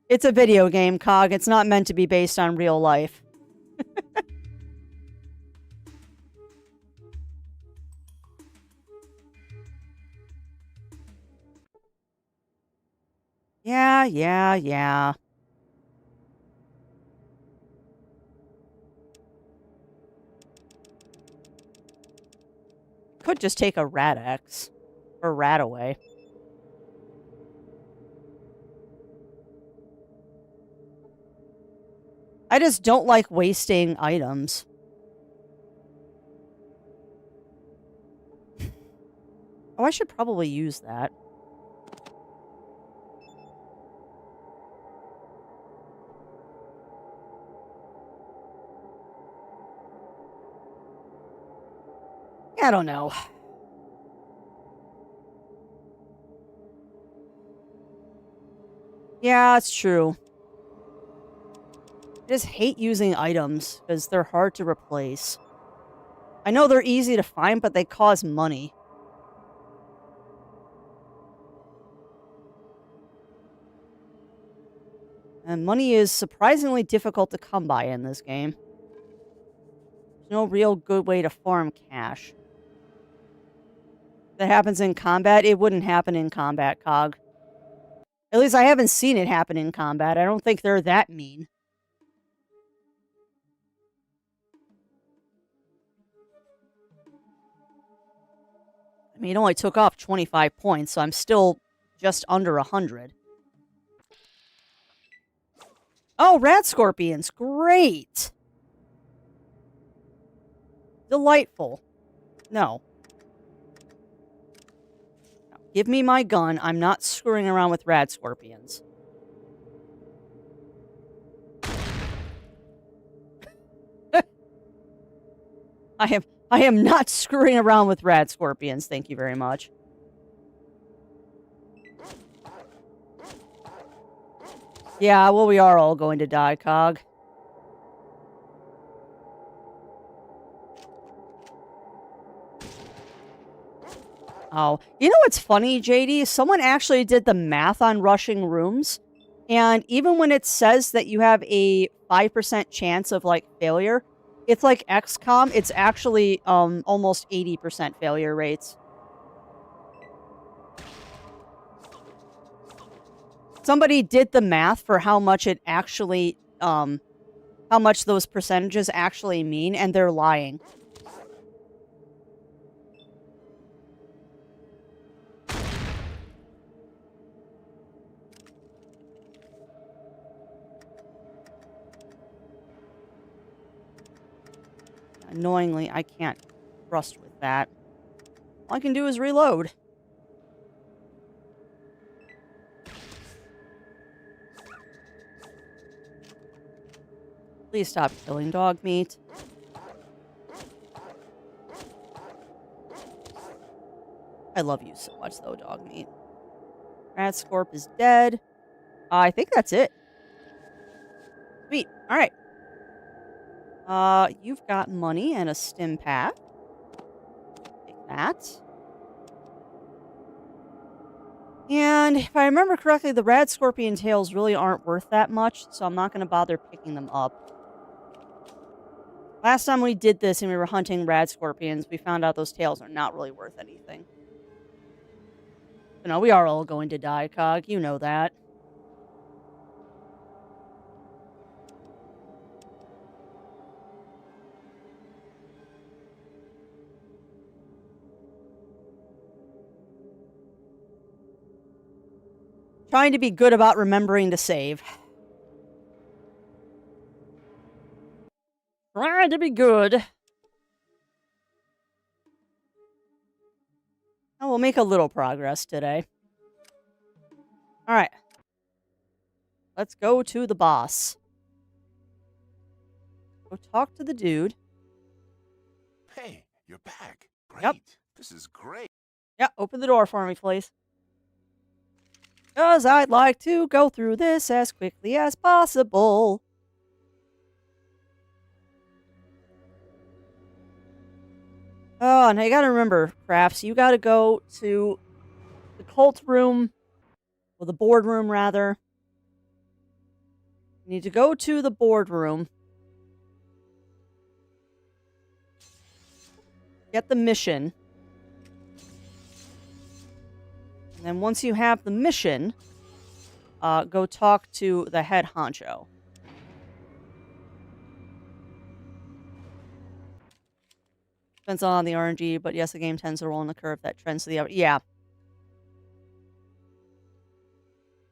It's a video game, COG. It's not meant to be based on real life. Yeah. Could just take a Rad-X. Or Rat-Away. I just don't like wasting items. Oh, I should probably use that. I don't know. Yeah, it's true. I just hate using items because they're hard to replace. I know they're easy to find, but they cost money. And money is surprisingly difficult to come by in this game. There's no real good way to farm cash. If that happens in combat, it wouldn't happen in combat, COG. At least I haven't seen it happen in combat. I don't think they're that mean. I mean, it only took off 25 points, so I'm still just under 100. Oh, rat scorpions. Great. Delightful. No. Give me my gun. I'm not screwing around with rad scorpions. I am not screwing around with rad scorpions. Thank you very much. Yeah, well, we are all going to die, Cog. Oh, you know what's funny, JD? Someone actually did the math on rushing rooms, and even when it says that you have a 5% chance of, like, failure, it's like XCOM, it's actually, almost 80% failure rates. Somebody did the math for how much it actually, how much those percentages actually mean, and they're lying. Annoyingly, I can't trust with that. All I can do is reload. Please stop killing dog meat. I love you so much, though, dog meat. Ratscorp is dead. I think that's it. Sweet. All right. You've got money and a stim pack. Take that. And if I remember correctly, the rad scorpion tails really aren't worth that much, so I'm not going to bother picking them up. Last time we did this and we were hunting rad scorpions, we found out those tails are not really worth anything. But no, we are all going to die, Cog. You know that. Trying to be good about remembering to save. Trying to be good. I will make a little progress today. Alright. Let's go to the boss. Go talk to the dude. Hey, you're back. Great. Yep. This is great. Yeah, open the door for me, please. Because I'd like to go through this as quickly as possible. Oh, and I gotta remember, Crafts, you gotta go to the cult room, or the boardroom, rather. You need to go to the boardroom. Get the mission. And then once you have the mission, go talk to the head honcho. Depends on the RNG, but yes, the game tends to roll on the curve that trends to the other. Yeah.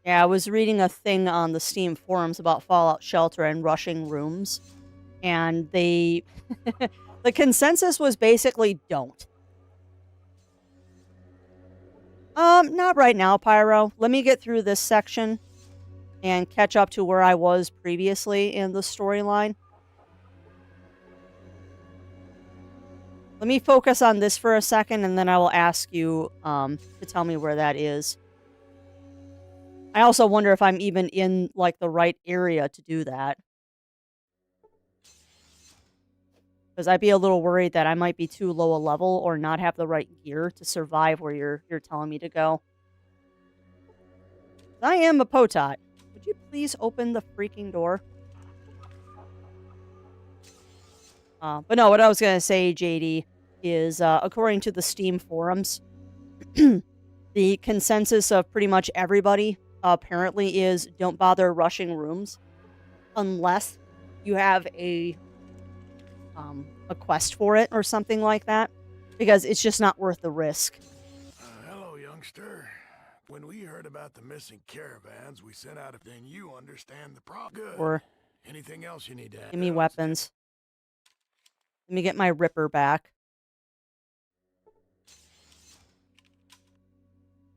Yeah, I was reading a thing on the Steam forums about Fallout Shelter and rushing rooms. And they... the consensus was basically don't. Not right now, Pyro. Let me get through this section and catch up to where I was previously in the storyline. Let me focus on this for a second, and then I will ask you to tell me where that is. I also wonder if I'm even in, like, the right area to do that. Because I'd be a little worried that I might be too low a level or not have the right gear to survive where you're telling me to go. I am a Potot. Would you please open the freaking door? But no, what I was going to say, JD, is according to the Steam forums, the consensus of pretty much everybody apparently is don't bother rushing rooms unless you have a quest for it or something like that, because it's just not worth the risk. Hello, youngster. When we heard about the missing caravans, we sent out a thing. You understand the problem. Good. Or Anything else you need to add? give me weapons. Let me get my Ripper back.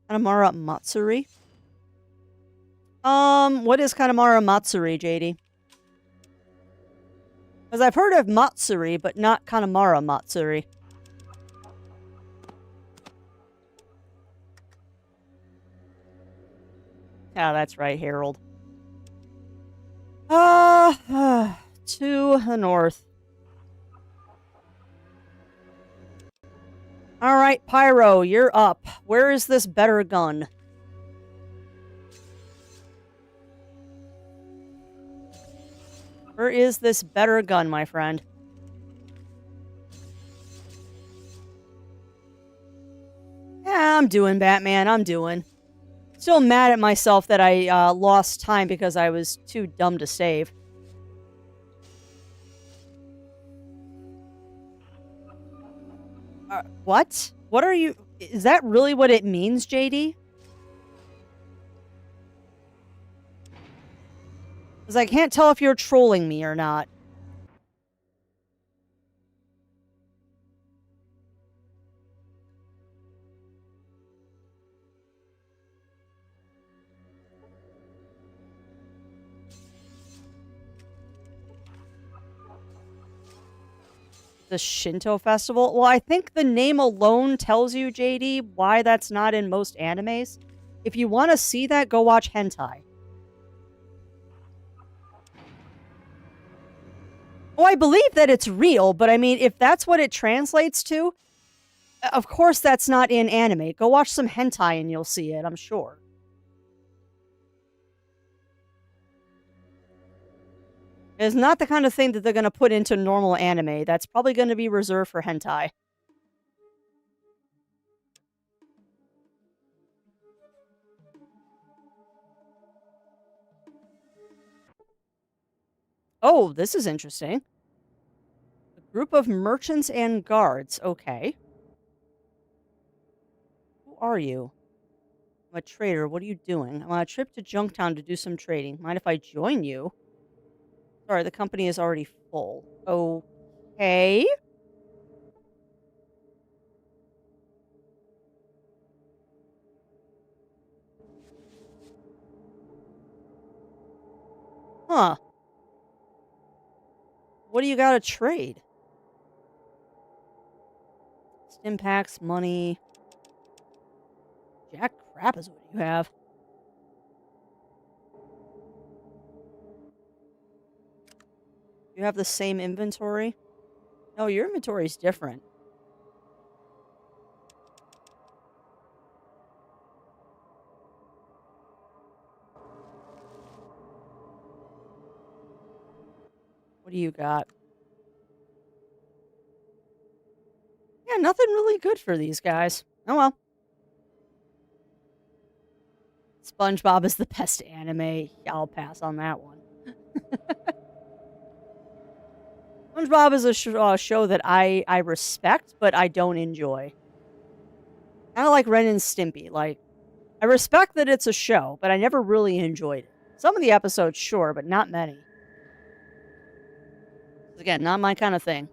Kanamara Matsuri? What is Kanamara Matsuri, JD? Because I've heard of Matsuri, but not Kanamara Matsuri. Yeah, that's right, Harold. To the north. Alright, Pyro, you're up. Where is this better gun? Where is this better gun, my friend? Yeah, I'm doing, Batman. I'm doing. Still mad at myself that I lost time because I was too dumb to save. What? What are you... Is that really what it means, JD? Because I can't tell if you're trolling me or not. The Shinto festival? Well, I think the name alone tells you, JD, why that's not in most animes. If you want to see that, go watch hentai. Oh, I believe that it's real, but I mean, if that's what it translates to, of course that's not in anime. Go watch some hentai and you'll see it, I'm sure. It's not the kind of thing that they're going to put into normal anime. That's probably going to be reserved for hentai. Oh, this is interesting. A group of merchants and guards. Okay. Who are you? I'm a trader. What are you doing? I'm on a trip to Junktown to do some trading. Mind if I join you? Sorry, the company is already full. Okay. Huh. What do you got to trade? Stim packs, money. Jack crap is what you have. You have the same inventory? No, your inventory is different. What do you got? Yeah, nothing really good for these guys. Oh well. SpongeBob is the best anime. I'll pass on that one. SpongeBob is a show that I respect, but I don't enjoy. Kind of like Ren and Stimpy. Like, I respect that it's a show, but I never really enjoyed it. Some of the episodes, sure, but not many. Again, not my kind of thing.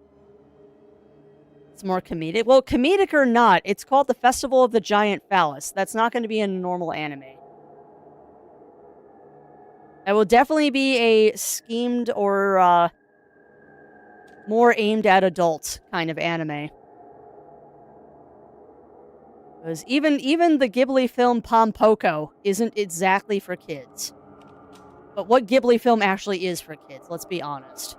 It's more comedic. Well, comedic or not, it's called the Festival of the Giant Phallus. That's not going to be a normal anime. It will definitely be a schemed or more aimed at adults kind of anime. Because even the Ghibli film Pompoko isn't exactly for kids. But what Ghibli film actually is for kids, let's be honest.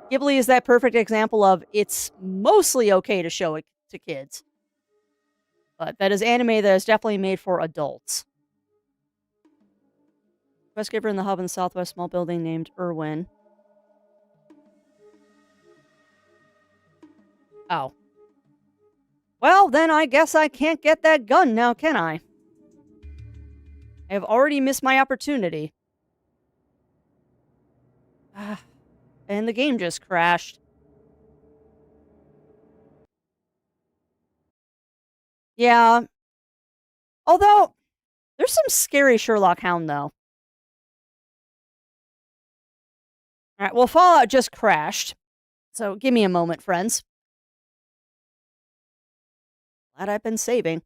Ghibli is that perfect example of it's mostly okay to show it to kids. But that is anime that is definitely made for adults. Quest giver in the hub in the southwest small building named Irwin. Oh. Well, then I guess I can't get that gun now, can I? I have already missed my opportunity. And the game just crashed. Yeah. Although, there's some scary Sherlock Hound, though. Alright, well, Fallout just crashed. So, give me a moment, friends. Glad I've been saving.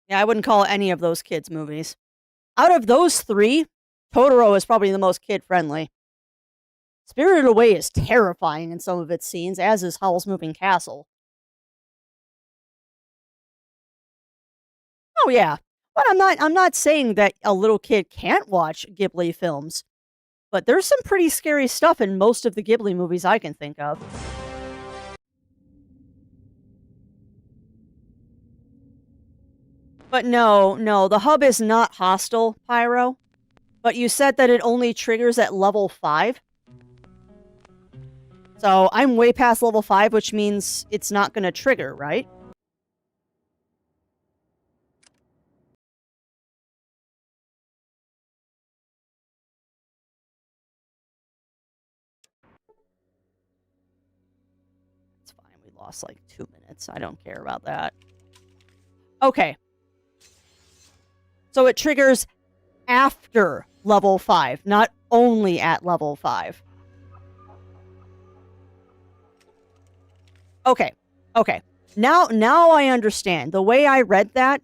Yeah, I wouldn't call any of those kids' movies. Out of those three, Totoro is probably the most kid-friendly. Spirited Away is terrifying in some of its scenes, as is Howl's Moving Castle. Oh yeah. But I'm not saying that a little kid can't watch Ghibli films. But there's some pretty scary stuff in most of the Ghibli movies I can think of. But no, the hub is not hostile, Pyro. But you said that it only triggers at level 5. So I'm way past level 5, which means it's not going to trigger, right? It's fine. We lost like 2 minutes. I don't care about that. Okay. So it triggers after level 5, not only at level 5. Okay. Now I understand. The way I read that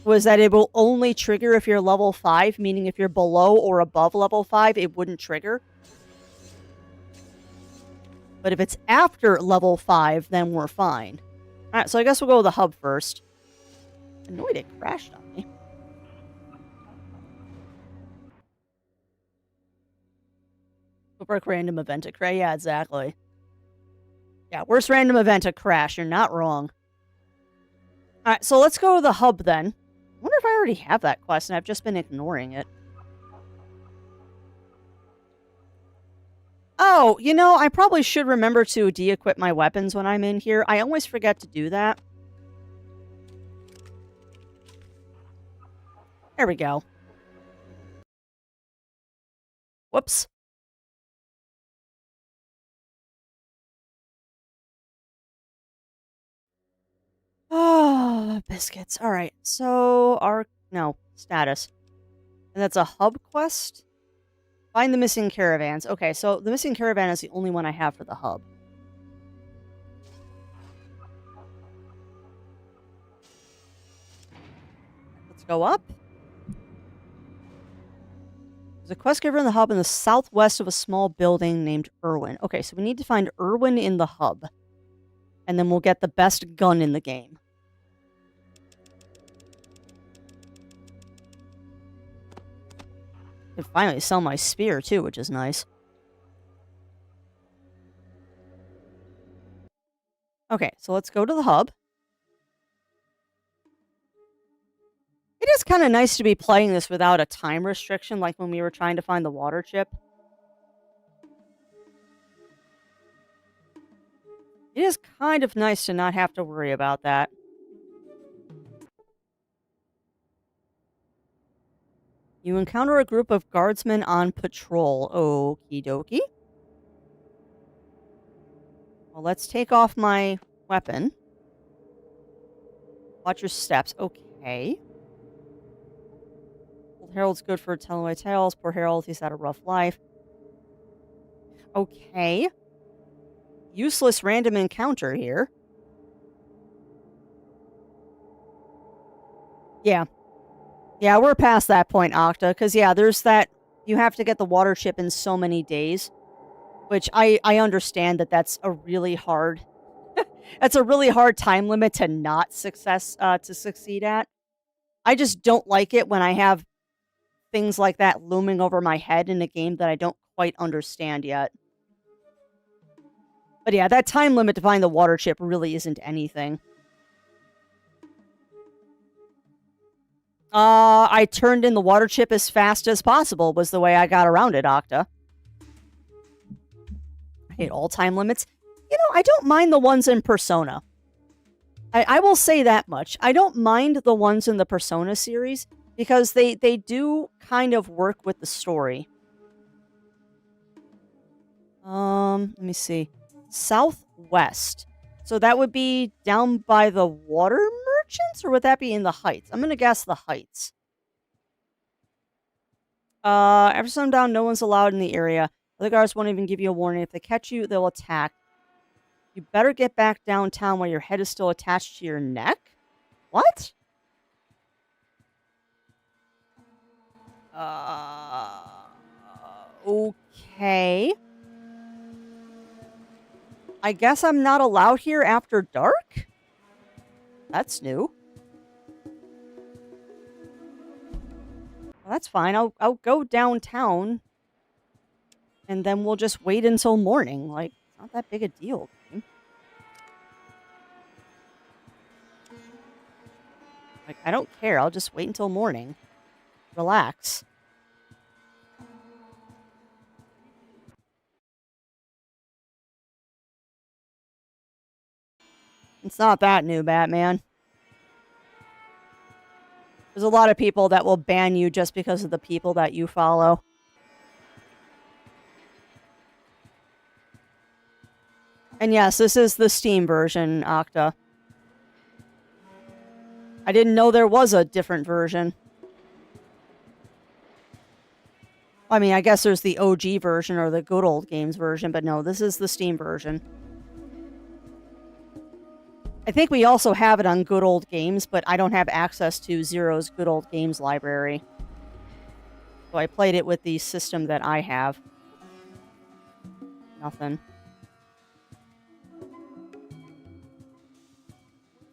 was that it will only trigger if you're level 5, meaning if you're below or above level 5, it wouldn't trigger. But if it's after level 5, then we're fine. Alright, so I guess we'll go with the hub first. Annoyed it crashed on me. Break random event to crash. Yeah, exactly. Yeah, worst random event to crash. You're not wrong. Alright, so let's go to the hub then. I wonder if I already have that quest and I've just been ignoring it. Oh, you know, I probably should remember to de-equip my weapons when I'm in here. I always forget to do that. There we go. Whoops. Oh, biscuits. All right. So status. And that's a hub quest. Find the missing caravans. Okay, so the missing caravan is the only one I have for the hub. Let's go up. There's a quest giver in the hub in the southwest of a small building named Irwin. Okay, so we need to find Irwin in the hub. And then we'll get the best gun in the game. I can finally sell my spear, too, which is nice. Okay, so let's go to the hub. It is kind of nice to be playing this without a time restriction, like when we were trying to find the water chip. It is kind of nice to not have to worry about that. You encounter a group of guardsmen on patrol. Okie dokie. Well, let's take off my weapon. Watch your steps. Okay. Old Harold's good for telling my tales. Poor Harold, he's had a rough life. Okay. Useless random encounter here. Yeah. Yeah, we're past that point, Octa. Because, yeah, there's that... You have to get the water chip in so many days. Which I understand that that's a really hard... that's a really hard time limit to not succeed at. I just don't like it when I have things like that looming over my head in a game that I don't quite understand yet. But yeah, that time limit to find the water chip really isn't anything. I turned in the water chip as fast as possible was the way I got around it, Octa. I hate all time limits. You know, I don't mind the ones in Persona. I will say that much. I don't mind the ones in the Persona series because they do kind of work with the story. Let me see. Southwest. So that would be down by the water merchants, or would that be in the Heights? I'm gonna guess the Heights. After sundown, no one's allowed in the area. Other guards won't even give you a warning. If they catch you, they'll attack. You better get back downtown while your head is still attached to your neck? What? Okay. I guess I'm not allowed here after dark? That's new. Well, that's fine. I'll go downtown. And then we'll just wait until morning. Like, it's not that big a deal. Game. Like, I don't care. I'll just wait until morning. Relax. It's not that new, Batman. There's a lot of people that will ban you just because of the people that you follow. And yes, this is the Steam version, Octa. I didn't know there was a different version. I mean, I guess there's the OG version or the good old games version, but no, this is the Steam version. I think we also have it on Good Old Games, but I don't have access to Zero's Good Old Games library. So I played it with the system that I have. Nothing.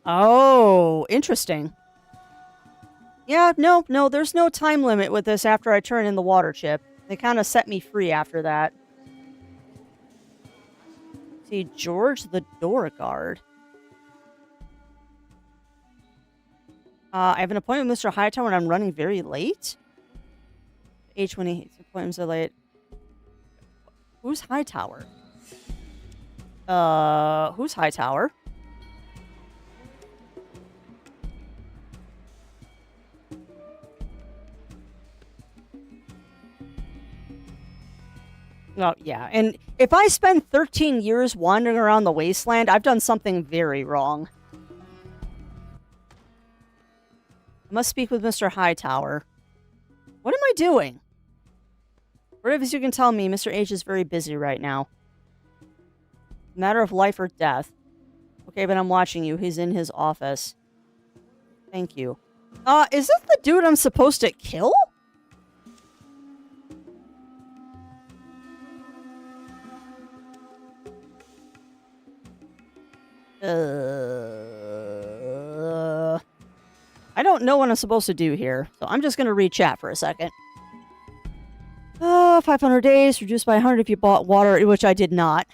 Oh, interesting. Yeah, no, there's no time limit with this after I turn in the water chip. They kind of set me free after that. See, George the door guard. I have an appointment with Mr. Hightower and I'm running very late. H20 appointments are late. Who's Hightower? Who's Hightower? Oh, yeah. And if I spend 13 years wandering around the wasteland, I've done something very wrong. I must speak with Mr. Hightower. What am I doing? Whatever you can tell me, Mr. H is very busy right now. Matter of life or death. Okay, but I'm watching you. He's in his office. Thank you. Is this the dude I'm supposed to kill? I don't know what I'm supposed to do here, so I'm just gonna read chat for a second. 500 days, reduced by 100 if you bought water, which I did not.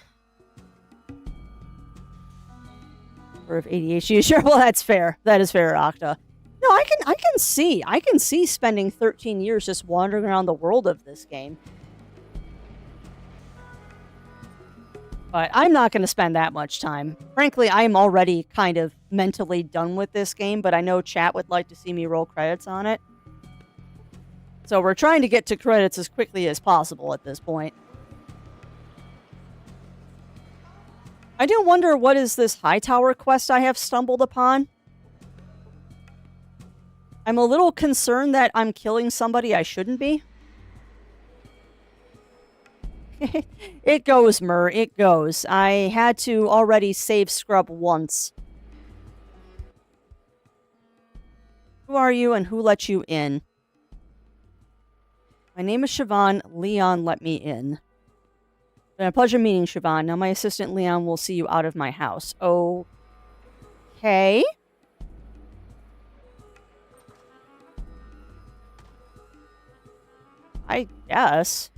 Or if ADHD is sure, well, that's fair. That is fair, Octa. No, I can see spending 13 years just wandering around the world of this game. But I'm not going to spend that much time. Frankly, I'm already kind of mentally done with this game, but I know chat would like to see me roll credits on it. So we're trying to get to credits as quickly as possible at this point. I do wonder what is this Hightower quest I have stumbled upon. I'm a little concerned that I'm killing somebody I shouldn't be. It goes, Mur. It goes. I had to already save Scrub once. Who are you and who let you in? My name is Siobhan. Leon let me in. It's been a pleasure meeting, Siobhan. Now my assistant Leon will see you out of my house. Okay. I guess.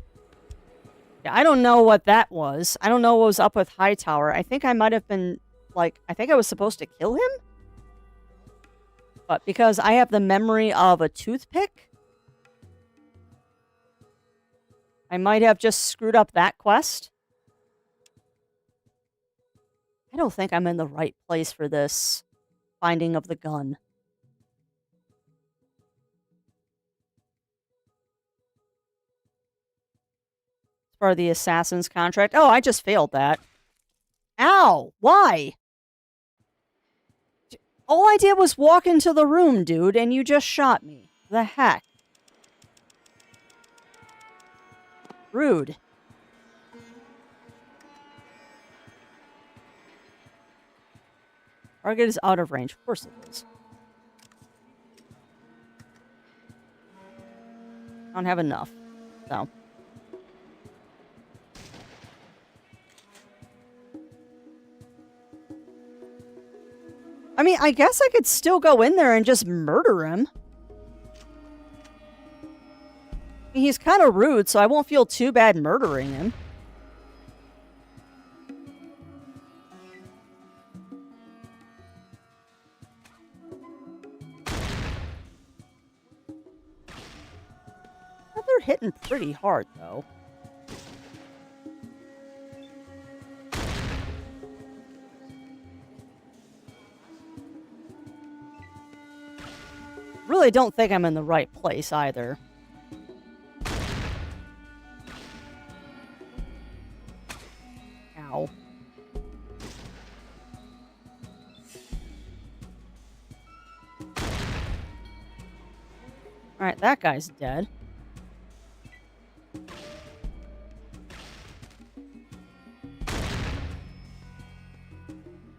I don't know what that was. I don't know what was up with Hightower. I think I might have been, like, I think I was supposed to kill him? But because I have the memory of a toothpick, I might have just screwed up that quest. I don't think I'm in the right place for this finding of the gun. For the assassin's contract. Oh, I just failed that. Ow! Why? All I did was walk into the room, dude, and you just shot me. The heck? Rude. Target is out of range. Of course it is. I don't have enough. So. I mean, I guess I could still go in there and just murder him. He's kind of rude, so I won't feel too bad murdering him. They're hitting pretty hard, though. Really don't think I'm in the right place either. Ow. Alright, that guy's dead.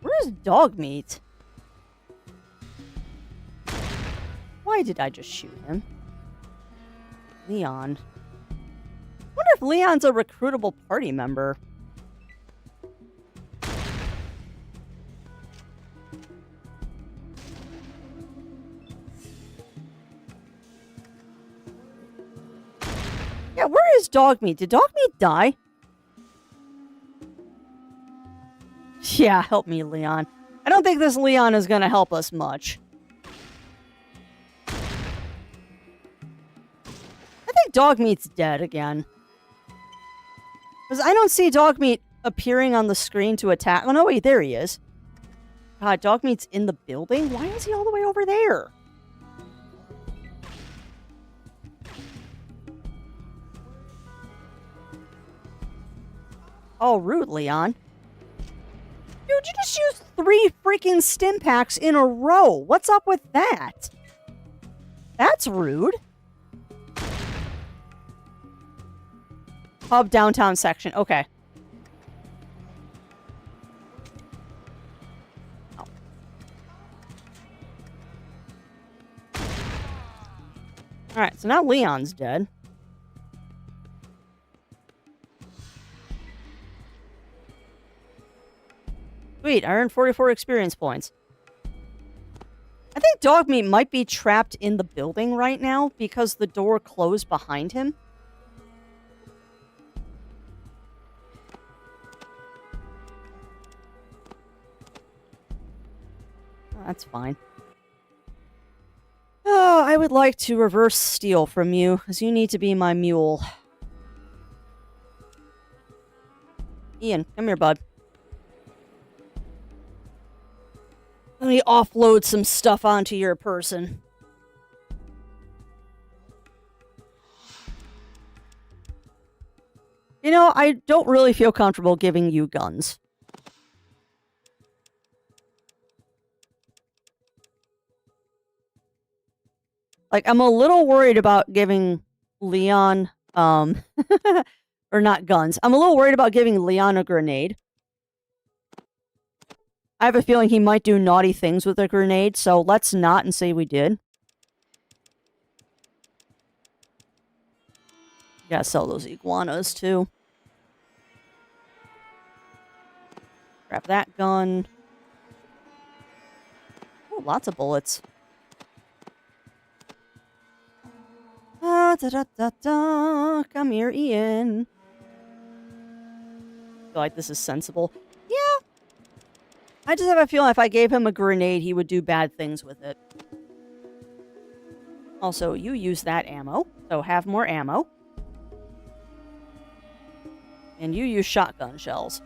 Where's dog meat? Why did I just shoot him? Leon. Wonder if Leon's a recruitable party member. Yeah, where is dog meat? Did dog meat die? Yeah, help me, Leon. I don't think this Leon is going to help us much. I think dog meat's dead again. Because I don't see dog meat appearing on the screen to attack. Oh, no, wait, there he is. God, dog meat's in the building? Why is he all the way over there? Oh, rude, Leon. Dude, you just used 3 freaking stim packs in a row. What's up with that? That's rude. Hub downtown section. Okay. Oh. Alright, so now Leon's dead. Sweet, I earned 44 experience points. I think dog meat might be trapped in the building right now because the door closed behind him. Oh, that's fine. Oh, I would like to reverse steal from you, because you need to be my mule. Ian, come here, bud. Let me offload some stuff onto your person. You know, I don't really feel comfortable giving you guns. Like, I'm a little worried about giving Leon, or not guns. I'm a little worried about giving Leon a grenade. I have a feeling he might do naughty things with a grenade, so let's not and say we did. Gotta sell those iguanas, too. Grab that gun. Oh, lots of bullets. Ah, da da da da. Come here, Ian. I feel like this is sensible. Yeah. I just have a feeling if I gave him a grenade, he would do bad things with it. Also, you use that ammo, so have more ammo. And you use shotgun shells.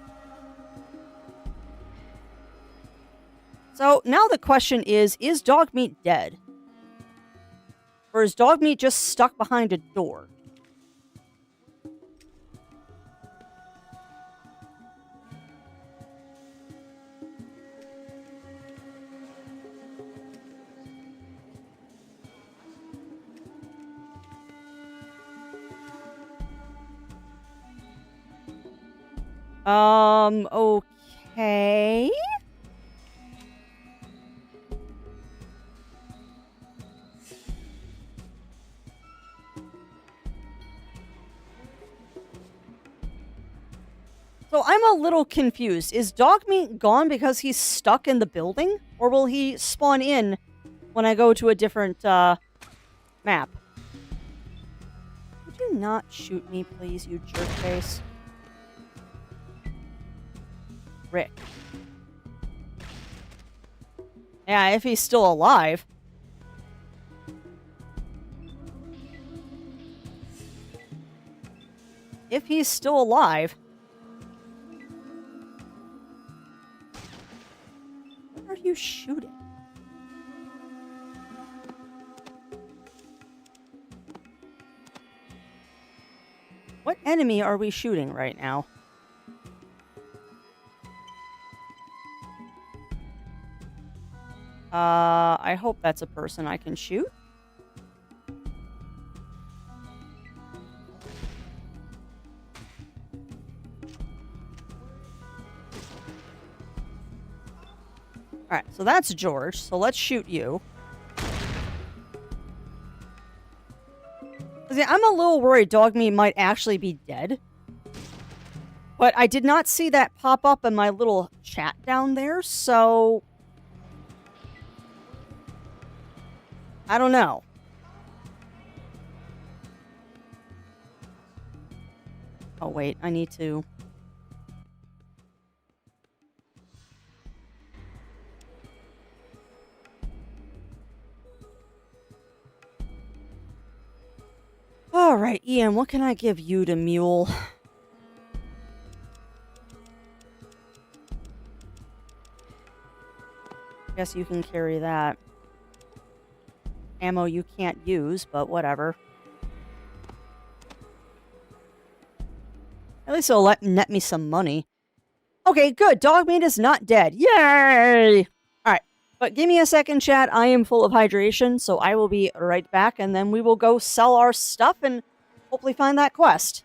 So, now the question is dog meat dead? Or is dog meat just stuck behind a door? Okay. So I'm a little confused. Is Dogmeat gone because he's stuck in the building? Or will he spawn in when I go to a different, map? Would you not shoot me, please, you jerkface? Rick. Yeah, if he's still alive. If he's still alive. What are you shooting? What enemy are we shooting right now? I hope that's a person I can shoot. Alright, so that's George, so let's shoot you. Yeah, I'm a little worried Dogmeat might actually be dead. But I did not see that pop up in my little chat down there, so... I don't know. Oh, wait, I need to... Alright, Ian, what can I give you to Mule? Guess you can carry that. Ammo you can't use, but whatever. At least it'll net me some money. Okay, good. Dogmeat is not dead. Yay! Alright, but give me a second, chat. I am full of hydration, so I will be right back, and then we will go sell our stuff and hopefully find that quest.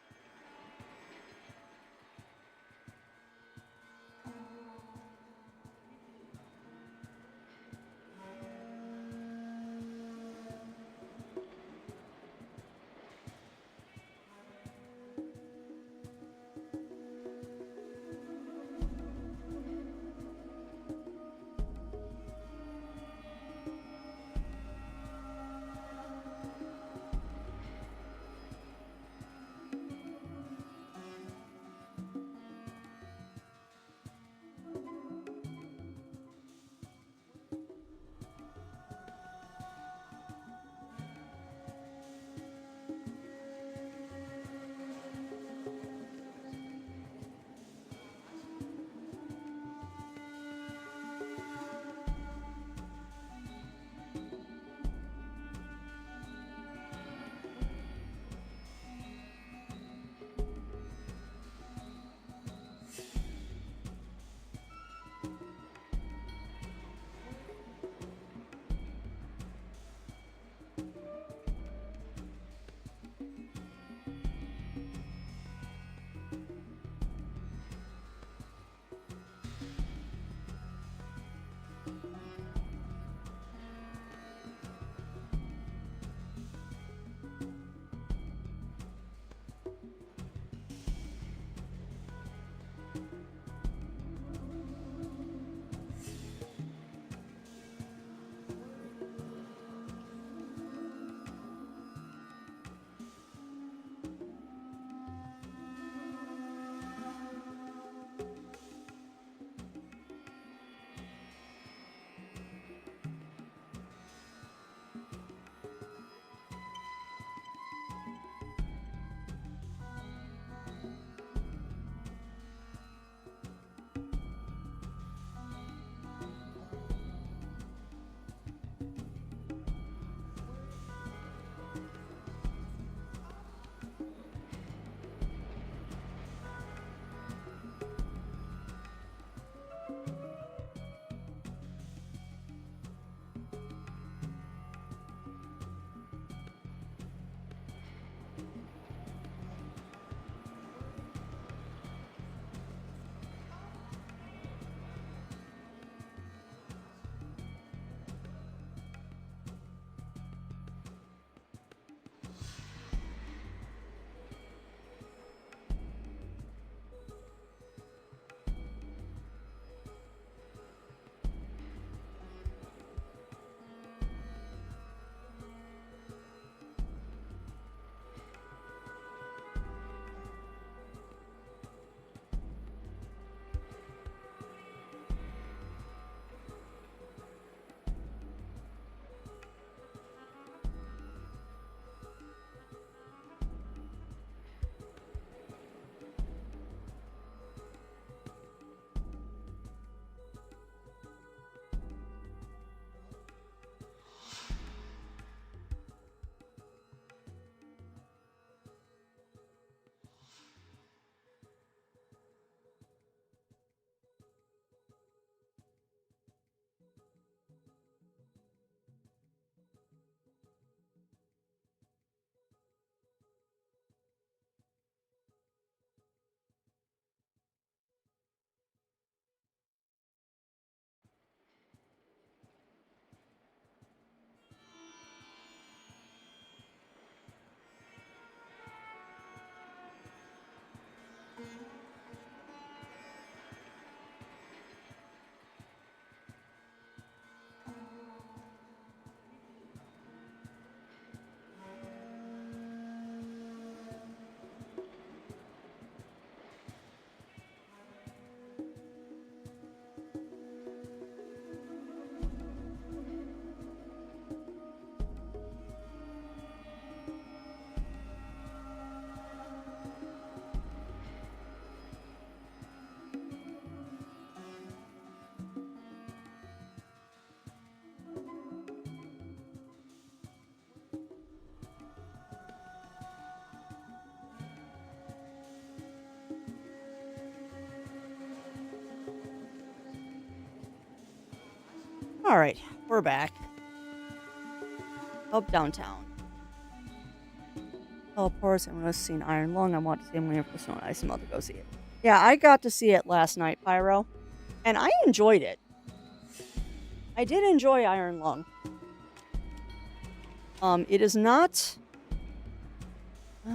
Alright, we're back. Up downtown. Teleports, I'm going to see an Iron Lung. I want to see him whenever the snow and ice. I'm about to go see it. Yeah, I got to see it last night, Pyro. And I enjoyed it. I did enjoy Iron Lung. It is not... hold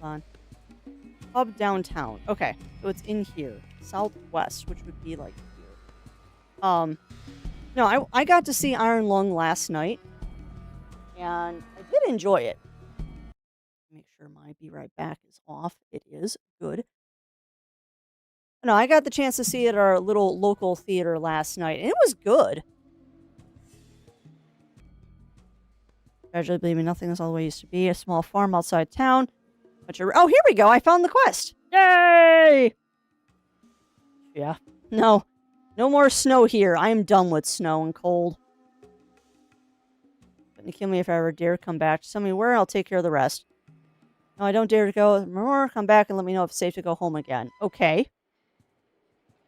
on. Hub downtown. Okay, so it's in here. Southwest, which would be like here. No, I got to see Iron Lung last night. And I did enjoy it. Make sure my Be Right Back is off. It is. Good. No, I got the chance to see it at our little local theater last night, and it was good. Gradually believing nothing is all the way it used to be. A small farm outside town. Oh, here we go. I found the quest. Yay! Yeah. No. No more snow here. I am done with snow and cold. Couldn't kill me if I ever dare come back. Just tell me where, I'll take care of the rest. No, I don't dare to go. More, come back and let me know if it's safe to go home again. Okay.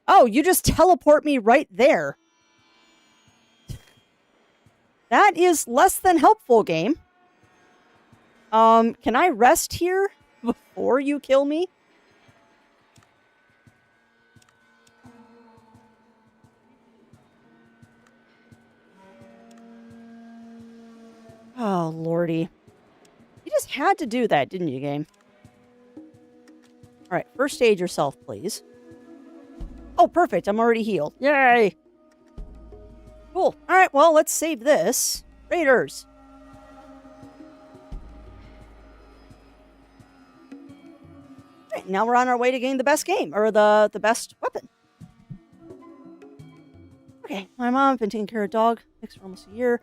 Oh, you just teleport me right there. That is less than helpful, game. Can I rest here before you kill me? Oh, lordy. You just had to do that, didn't you, game? Alright, first aid yourself, please. Oh, perfect. I'm already healed. Yay! Cool. Alright, well, let's save this. Raiders! Alright, now we're on our way to getting the best game. Or the best weapon. Okay, my mom been taking care of a dog. Fixed for almost a year.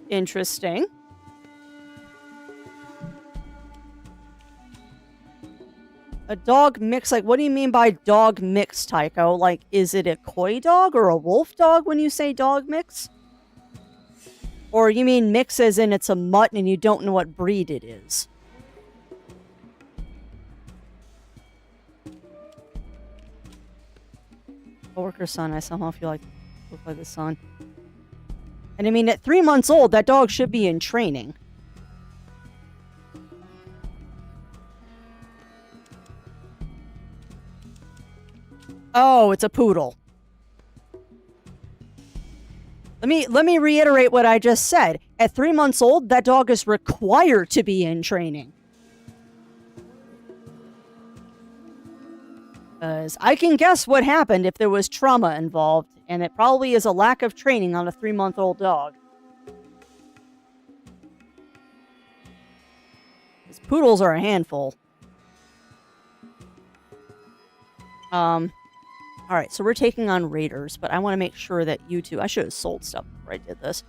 Interesting. A dog mix? Like, what do you mean by dog mix, Tycho? Like, is it a koi dog or a wolf dog when you say dog mix? Or you mean mix as in it's a mutt and you don't know what breed it is? Coworker's son, I somehow feel like look like the son. And I mean, at 3 months old, that dog should be in training. Oh, it's a poodle. Let me reiterate what I just said. At 3 months old, that dog is required to be in training. Because I can guess what happened if there was trauma involved, and it probably is a lack of training on a 3-month-old dog. Because poodles are a handful. Alright, so we're taking on raiders, but I want to make sure that you two... I should have sold stuff before I did this.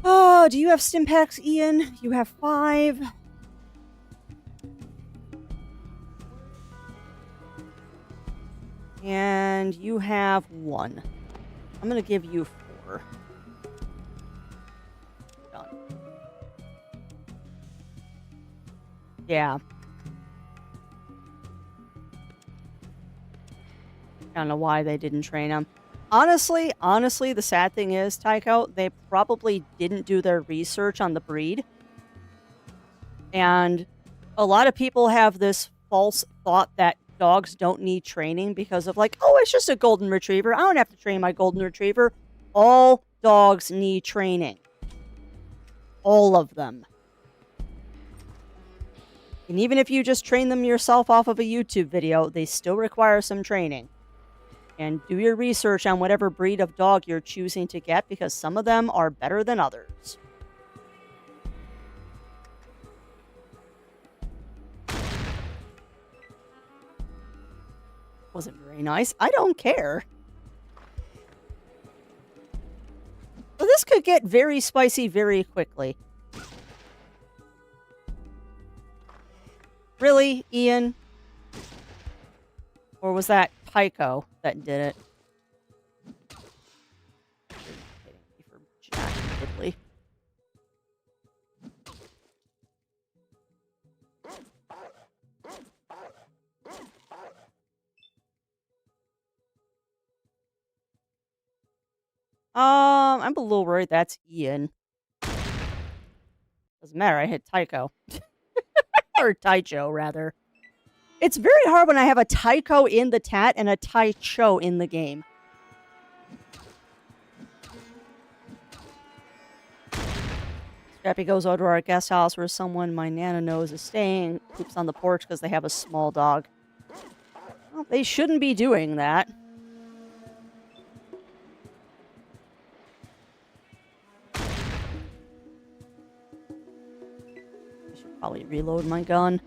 Oh, do you have stim packs, Ian? You have 5. And you have 1. I'm going to give you 4. Done. Yeah. I don't know why they didn't train him. Honestly, the sad thing is, Tycho, they probably didn't do their research on the breed. And a lot of people have this false thought that dogs don't need training because of like, oh, it's just a golden retriever. I don't have to train my golden retriever. All dogs need training. All of them. And even if you just train them yourself off of a YouTube video, they still require some training. And do your research on whatever breed of dog you're choosing to get, because some of them are better than others. Wasn't very nice. I don't care. So this could get very spicy very quickly. Really, Ian? Or was that Tycho that did it? I'm a little worried that's Ian. Doesn't matter, I hit Tycho. Or Taicho, rather. It's very hard when I have a Tycho in the tat and a Taicho in the game. Scrappy goes over to our guest house where someone my Nana knows is staying, poops on the porch because they have a small dog. Well, they shouldn't be doing that. I should probably reload my gun.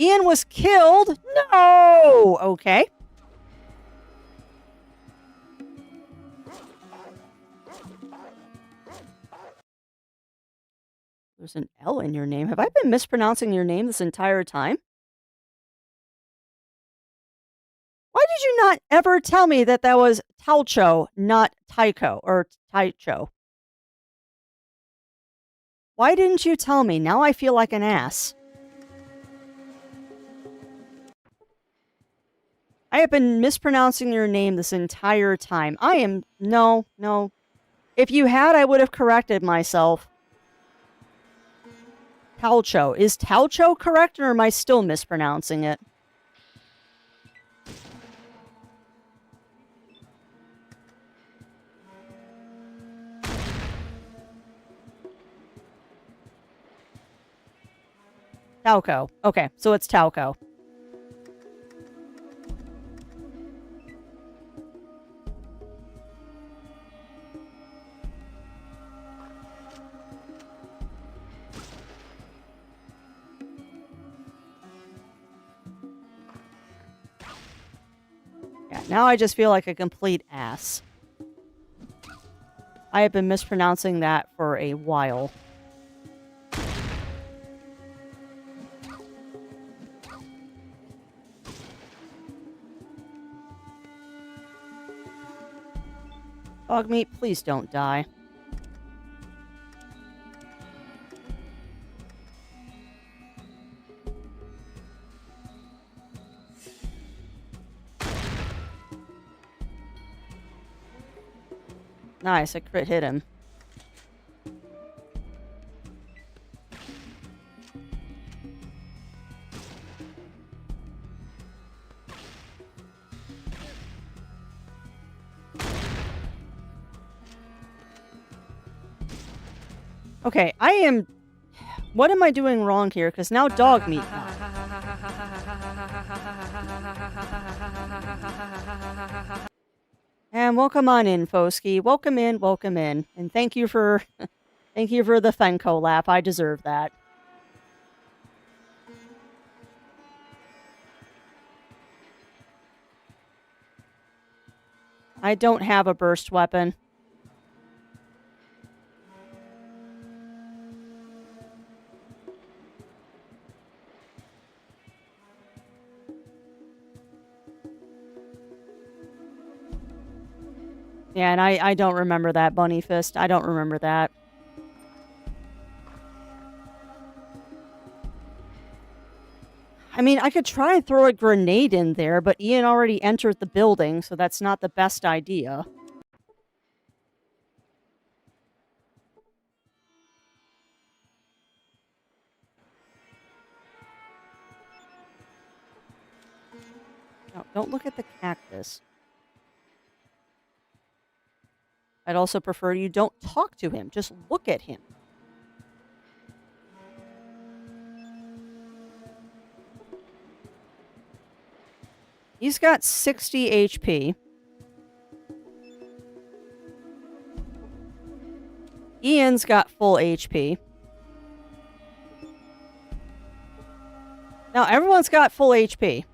Ian was killed? No! Okay. There's an L in your name. Have I been mispronouncing your name this entire time? Why did you not ever tell me that that was Talcho, not Tycho, or Taicho? Why didn't you tell me? Now I feel like an ass. I have been mispronouncing your name this entire time. No. If you had, I would have corrected myself. Talcho. Is Talcho correct, or am I still mispronouncing it? Talco. Okay, so it's Talco. Yeah, now I just feel like a complete ass. I have been mispronouncing that for a while. Dog meat, please don't die. Nice, I crit hit him. Okay, what am I doing wrong here? Because now dog meat died. And welcome on in, Foski. Welcome in. And thank you for thank you for the Fenco lap. I deserve that. I don't have a burst weapon. Yeah, and I don't remember that, Bunny Fist. I don't remember that. I mean, I could try and throw a grenade in there, but Ian already entered the building, so that's not the best idea. No, don't look at the cactus. I'd also prefer you don't talk to him. Just look at him. He's got 60 HP. Ian's got full HP. Now, everyone's got full HP.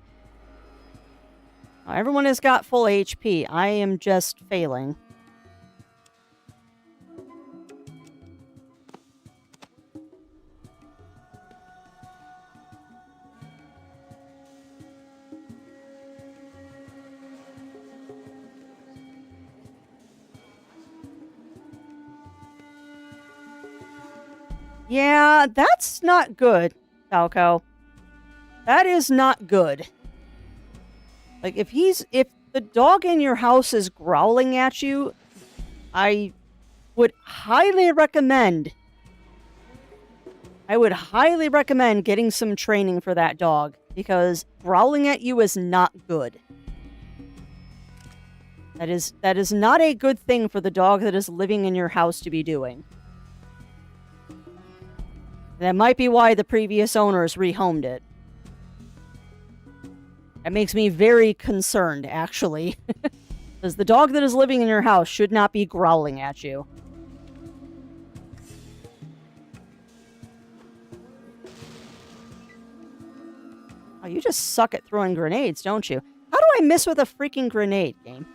Now, everyone has got full HP. I am just failing. Yeah, that's not good, Falco. That is not good. Like, if the dog in your house is growling at you, I would highly recommend getting some training for that dog, because growling at you is not good. That is not a good thing for the dog that is living in your house to be doing. That might be why the previous owners rehomed it. That makes me very concerned, actually. Because the dog that is living in your house should not be growling at you. Oh, you just suck at throwing grenades, don't you? How do I miss with a freaking grenade, game?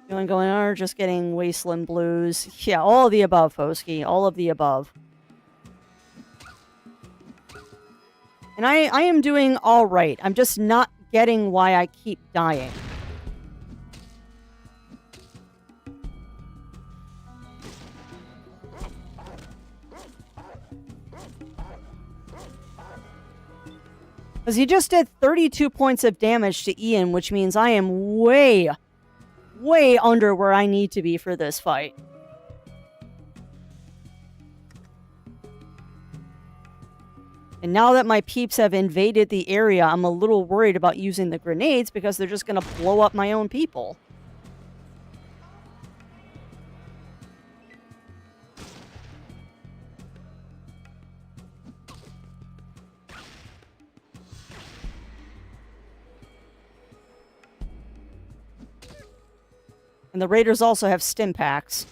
You want going on, or just getting Wasteland blues? Yeah, all of the above, Fosky. All of the above. And I am doing alright. I'm just not getting why I keep dying. Because he just did 32 points of damage to Ian, which means I am way under where I need to be for this fight. And now that my peeps have invaded the area, I'm a little worried about using the grenades because they're just going to blow up my own people. And the raiders also have stim packs.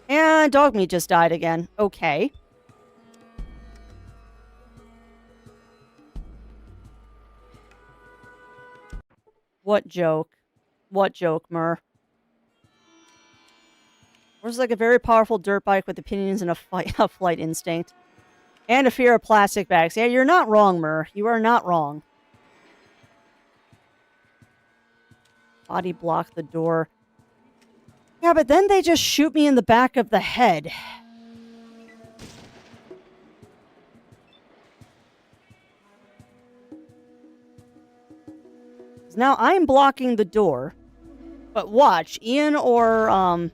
And dog meat just died again. Okay. What joke? What joke, Mur? Horse is like a very powerful dirt bike with opinions and a flight instinct. And a fear of plastic bags. Yeah, you're not wrong, Mur. You are not wrong. Body block the door. Yeah, but then they just shoot me in the back of the head. Now I'm blocking the door. But watch, Ian or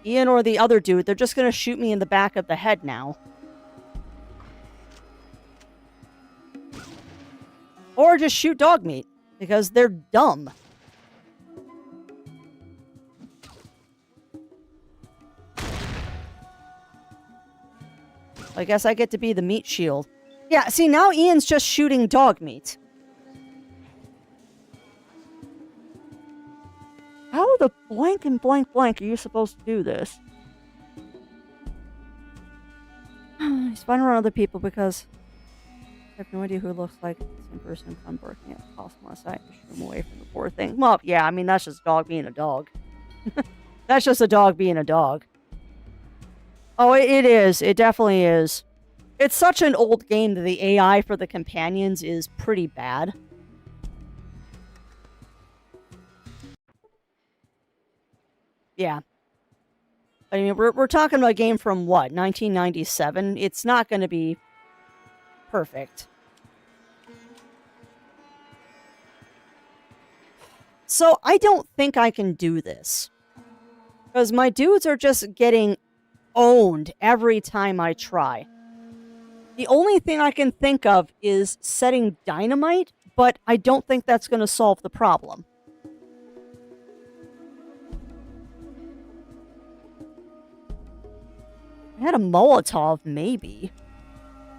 the other dude, they're just gonna shoot me in the back of the head now. Or just shoot dog meat, because they're dumb. I guess I get to be the meat shield. Yeah, see, now Ian's just shooting dog meat. How the blank and blank blank are you supposed to do this? He's finding around other people because I have no idea who it looks like. The same person I'm barking at possible on site to shoot him away from the poor thing. Well, yeah, I mean, that's just a dog being a dog. That's just a dog being a dog. Oh, it is. It definitely is. It's such an old game that the AI for the companions is pretty bad. Yeah. I mean, we're talking about a game from, what, 1997? It's not going to be perfect. So, I don't think I can do this. Because my dudes are just getting owned every time I try. The only thing I can think of is setting dynamite, but I don't think that's going to solve the problem. I had a Molotov, maybe.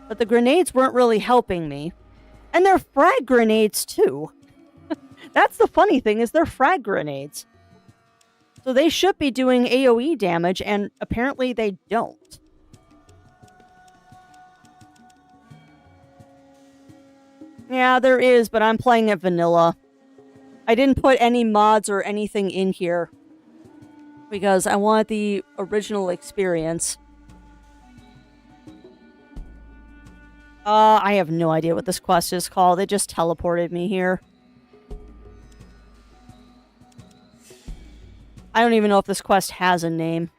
But the grenades weren't really helping me. And they're frag grenades, too. That's the funny thing, is they're frag grenades. So they should be doing AoE damage, and apparently they don't. Yeah, there is, but I'm playing it vanilla. I didn't put any mods or anything in here. Because I want the original experience. I have no idea what this quest is called. It just teleported me here. I don't even know if this quest has a name.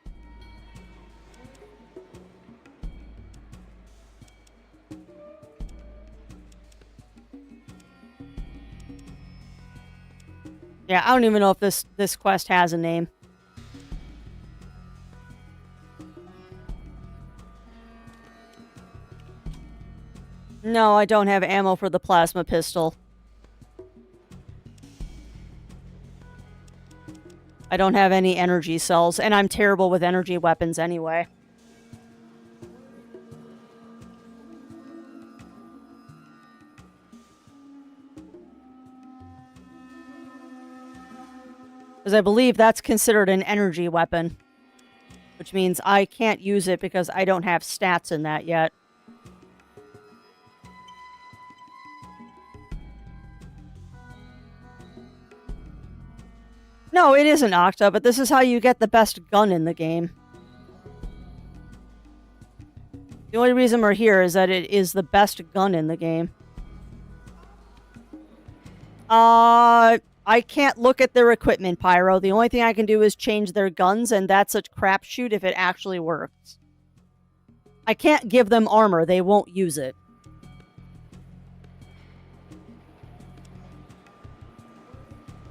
Yeah, I don't even know if this quest has a name. No, I don't have ammo for the plasma pistol. I don't have any energy cells, and I'm terrible with energy weapons anyway. Because I believe that's considered an energy weapon. Which means I can't use it because I don't have stats in that yet. No, it isn't Octa, but this is how you get the best gun in the game. The only reason we're here is that it is the best gun in the game. I can't look at their equipment, Pyro. The only thing I can do is change their guns, and that's a crapshoot if it actually works. I can't give them armor. They won't use it.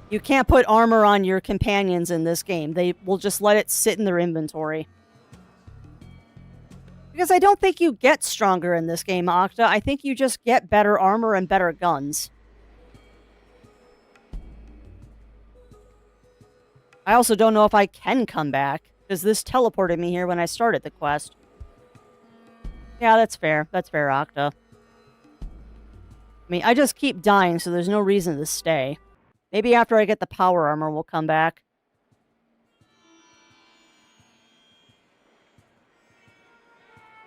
You can't put armor on your companions in this game. They will just let it sit in their inventory. Because I don't think you get stronger in this game, Octa. I think you just get better armor and better guns. I also don't know if I can come back, because this teleported me here when I started the quest. Yeah, that's fair. That's fair, Octa. I mean, I just keep dying, so there's no reason to stay. Maybe after I get the power armor, we'll come back.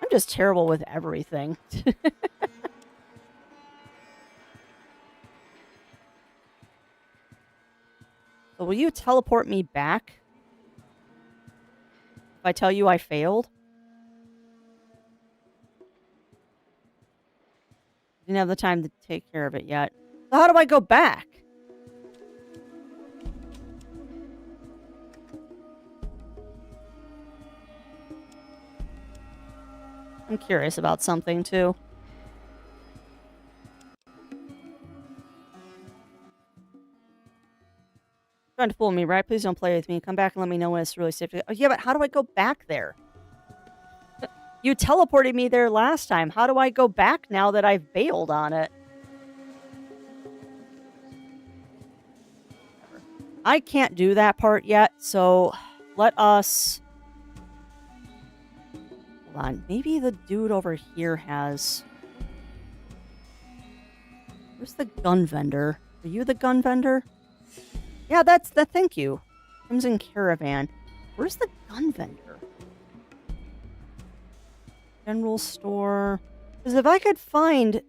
I'm just terrible with everything. So will you teleport me back? If I tell you I failed? Didn't have the time to take care of it yet. So how do I go back? I'm curious about something, too. Trying to fool me, right? Please don't play with me. Come back and let me know when it's really safe to... Oh, yeah, but how do I go back there? You teleported me there last time. How do I go back now that I've bailed on it? I can't do that part yet, so let us... Hold on. Maybe the dude over here has... Where's the gun vendor? Are you the gun vendor? Yeah, that's the... Thank you. Crimson Caravan. Where's the gun vendor? General store. Because if I could find...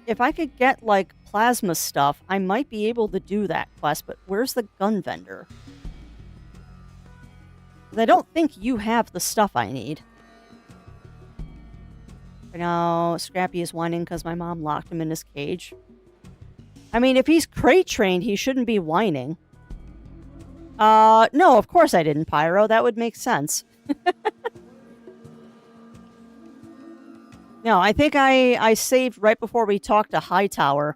If I could get, like, plasma stuff, I might be able to do that quest, but where's the gun vendor? Because I don't think you have the stuff I need. Right now, Scrappy is whining because my mom locked him in his cage. I mean, if he's crate trained, he shouldn't be whining. No, of course I didn't, Pyro. That would make sense. No, I think I saved right before we talked to Hightower.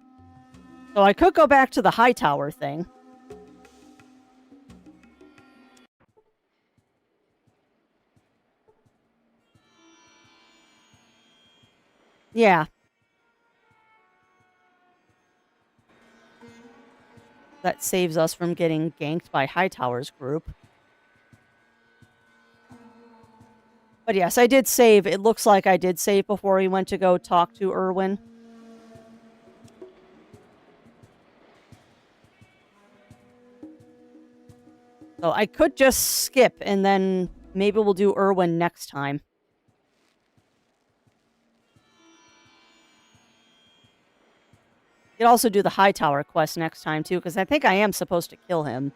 So I could go back to the Hightower thing. Yeah. That saves us from getting ganked by Hightower's group. But yes, I did save. It looks like I did save before we went to go talk to Irwin. So I could just skip, and then maybe we'll do Irwin next time. You could also do the Hightower quest next time, too, because I think I am supposed to kill him.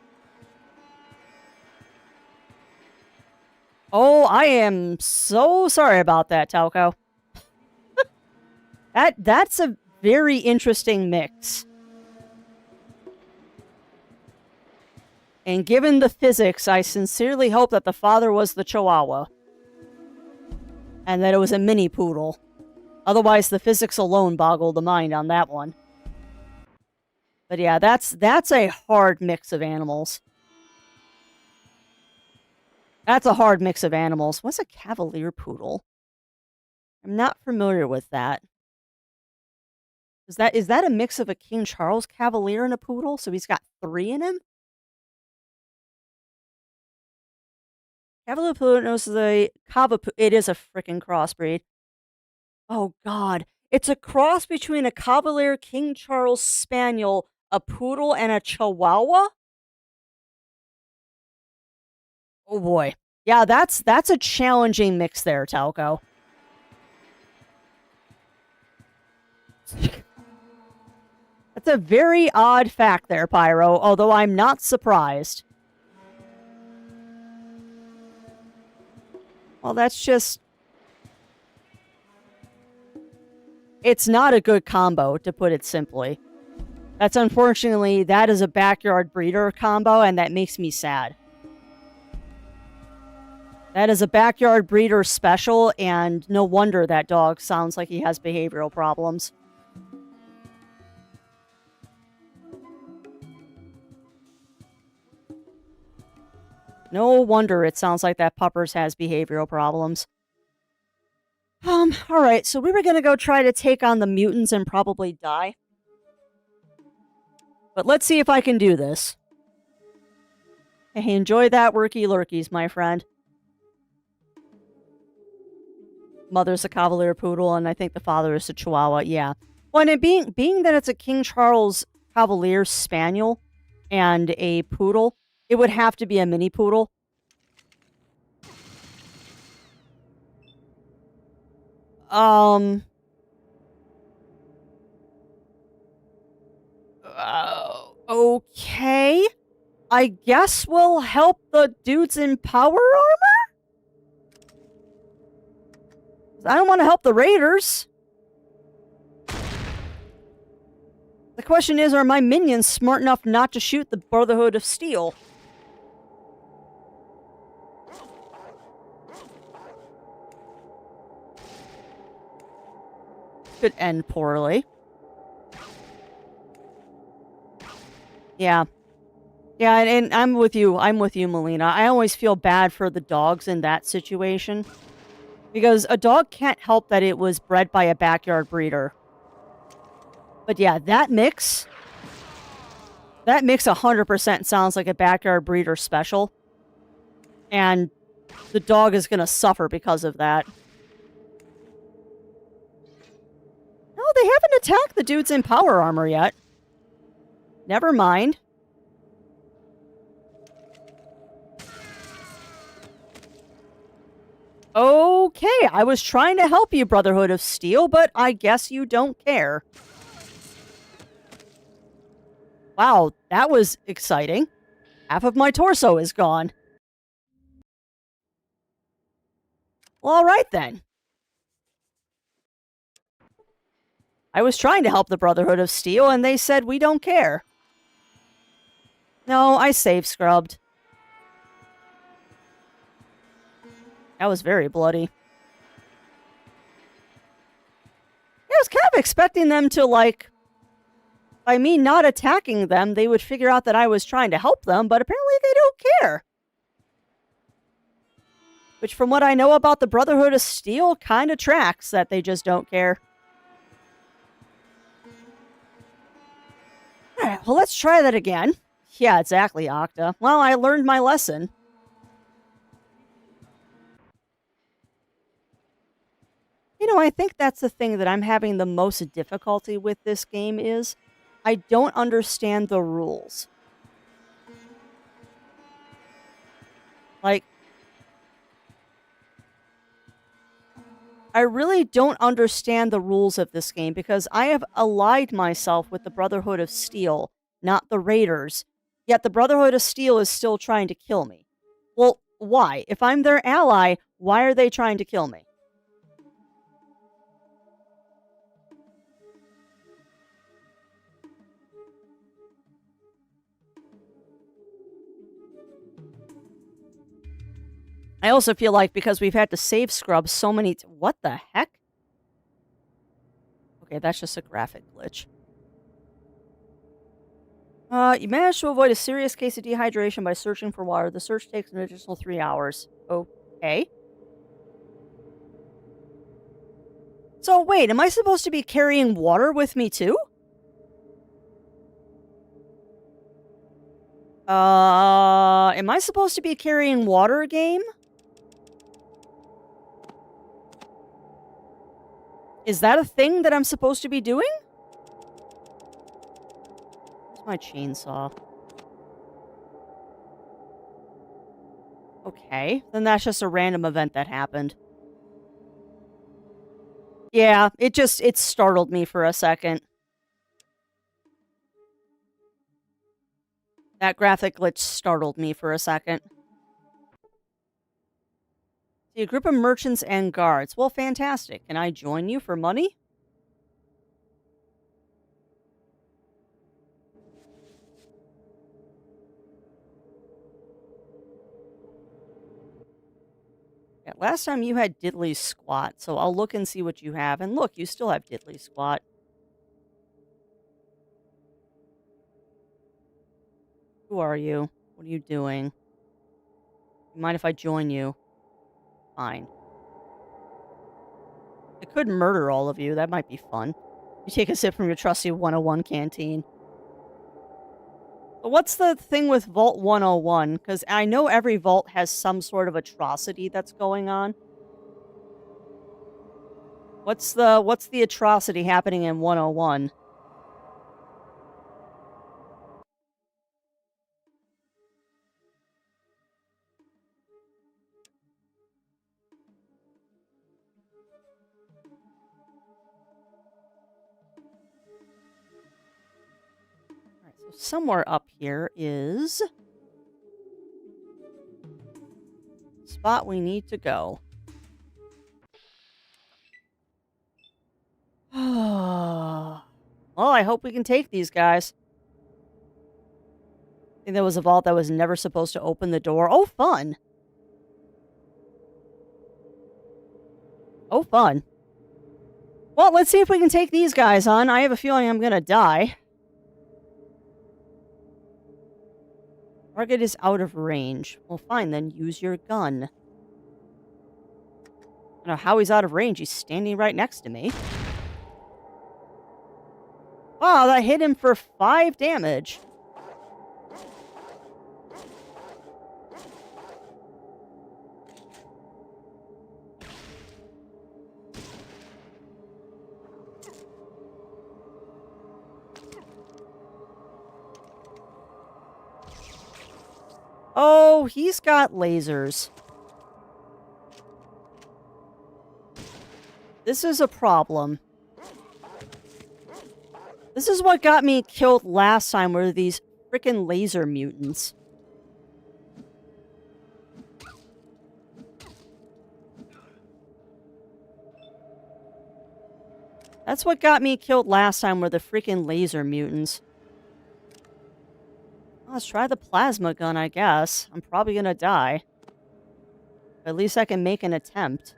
Oh, I am so sorry about that, Talco. That's a very interesting mix. And given the physics, I sincerely hope that the father was the Chihuahua. And that it was a mini poodle. Otherwise, the physics alone boggle the mind on that one. But yeah, that's a hard mix of animals. That's a hard mix of animals. What's a Cavalier Poodle? I'm not familiar with that. Is that a mix of a King Charles Cavalier and a Poodle? So he's got 3 in him? Cavalier Poodle is a it is a freaking crossbreed. Oh god. It's a cross between a Cavalier King Charles Spaniel, a Poodle, and a Chihuahua? Oh boy. Yeah, that's a challenging mix there, Talco. That's a very odd fact there, Pyro, although I'm not surprised. Well, that's just... It's not a good combo, to put it simply. That's unfortunately, that is a backyard breeder combo, and that makes me sad. That is a backyard breeder special, and no wonder that dog sounds like he has behavioral problems. No wonder it sounds like that puppers has behavioral problems. Alright, so we were gonna go try to take on the mutants and probably die. But let's see if I can do this. Hey, enjoy that worky lurkies, my friend. Mother's a Cavalier Poodle, and I think the father is a Chihuahua, yeah. Well, and being that it's a King Charles Cavalier Spaniel and a Poodle, it would have to be a mini Poodle. Okay. I guess we'll help the dudes in power armor? I don't want to help the raiders. The question is, are my minions smart enough not to shoot the Brotherhood of Steel? Could end poorly. Yeah. Yeah, and I'm with you. I'm with you, Melina. I always feel bad for the dogs in that situation. Because a dog can't help that it was bred by a backyard breeder. But yeah, that mix 100% sounds like a backyard breeder special. And the dog is going to suffer because of that. No, they haven't attacked the dudes in power armor yet. Never mind. Okay, I was trying to help you, Brotherhood of Steel, but I guess you don't care. Wow, that was exciting. Half of my torso is gone. Well, alright then. I was trying to help the Brotherhood of Steel, and they said we don't care. No, I save scrubbed. That was very bloody. I was kind of expecting them to, like, by me not attacking them, they would figure out that I was trying to help them, but apparently they don't care. Which, from what I know about the Brotherhood of Steel, kind of tracks that they just don't care. Alright, well, let's try that again. Yeah, exactly, Octa. Well, I learned my lesson. You know, I think that's the thing that I'm having the most difficulty with this game is I don't understand the rules. Like, I really don't understand the rules of this game because I have allied myself with the Brotherhood of Steel, not the Raiders, yet the Brotherhood of Steel is still trying to kill me. Well, why? If I'm their ally, why are they trying to kill me? I also feel like because we've had to save scrub so many... What the heck? Okay, that's just a graphic glitch. You managed to avoid a serious case of dehydration by searching for water. The search takes an additional 3 hours. Okay. So wait, am I supposed to be carrying water with me too? Am I supposed to be carrying water, game? Is that a thing that I'm supposed to be doing? Where's my chainsaw? Okay, then that's just a random event that happened. Yeah, it startled me for a second. That graphic glitch startled me for a second. See, a group of merchants and guards. Well, fantastic. Can I join you for money? Yeah, last time you had diddly squat, so I'll look and see what you have. And look, you still have diddly squat. Who are you? What are you doing? Mind if I join you? Fine. I could murder all of you. That might be fun. You take a sip from your trusty 101 canteen. But what's the thing with Vault 101? Because I know every vault has some sort of atrocity that's going on. What's the atrocity happening in 101? Alright, so somewhere up here is the spot we need to go. Well, I hope we can take these guys. I think there was a vault that was never supposed to open the door. Oh, fun. Oh, fun. Well, let's see if we can take these guys on. I have a feeling I'm gonna die. Target is out of range. Well, fine, then use your gun. I don't know how he's out of range. He's standing right next to me. Wow, that hit him for 5 damage. Oh, he's got lasers. This is a problem. This is what got me killed last time, were these frickin' laser mutants. That's what got me killed last time, were the freaking laser mutants. Well, let's try the plasma gun, I guess. I'm probably gonna die. But at least I can make an attempt.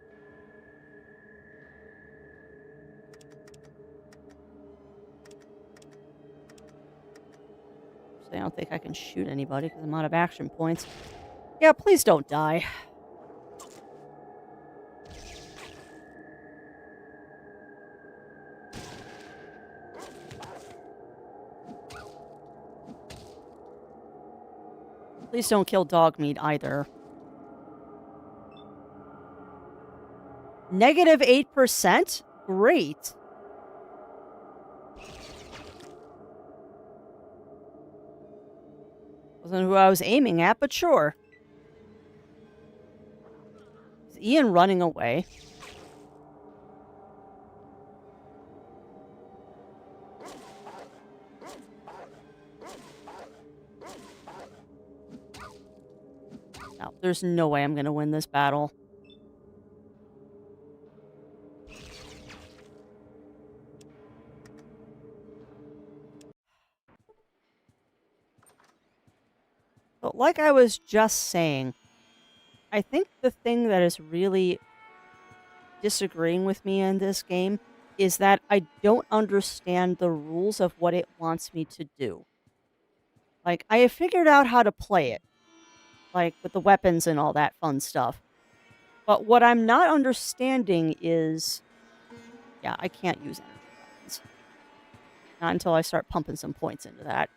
I don't think I can shoot anybody because I'm out of action points. Yeah, please don't die. Please don't kill dog meat either. Negative 8%? Great. Wasn't who I was aiming at, but sure. Is Ian running away? No, there's no way I'm gonna win this battle. But like I was just saying, I think the thing that is really disagreeing with me in this game is that I don't understand the rules of what it wants me to do. Like, I have figured out how to play it. Like, with the weapons and all that fun stuff. But what I'm not understanding is... Yeah, I can't use energy weapons. Not until I start pumping some points into that.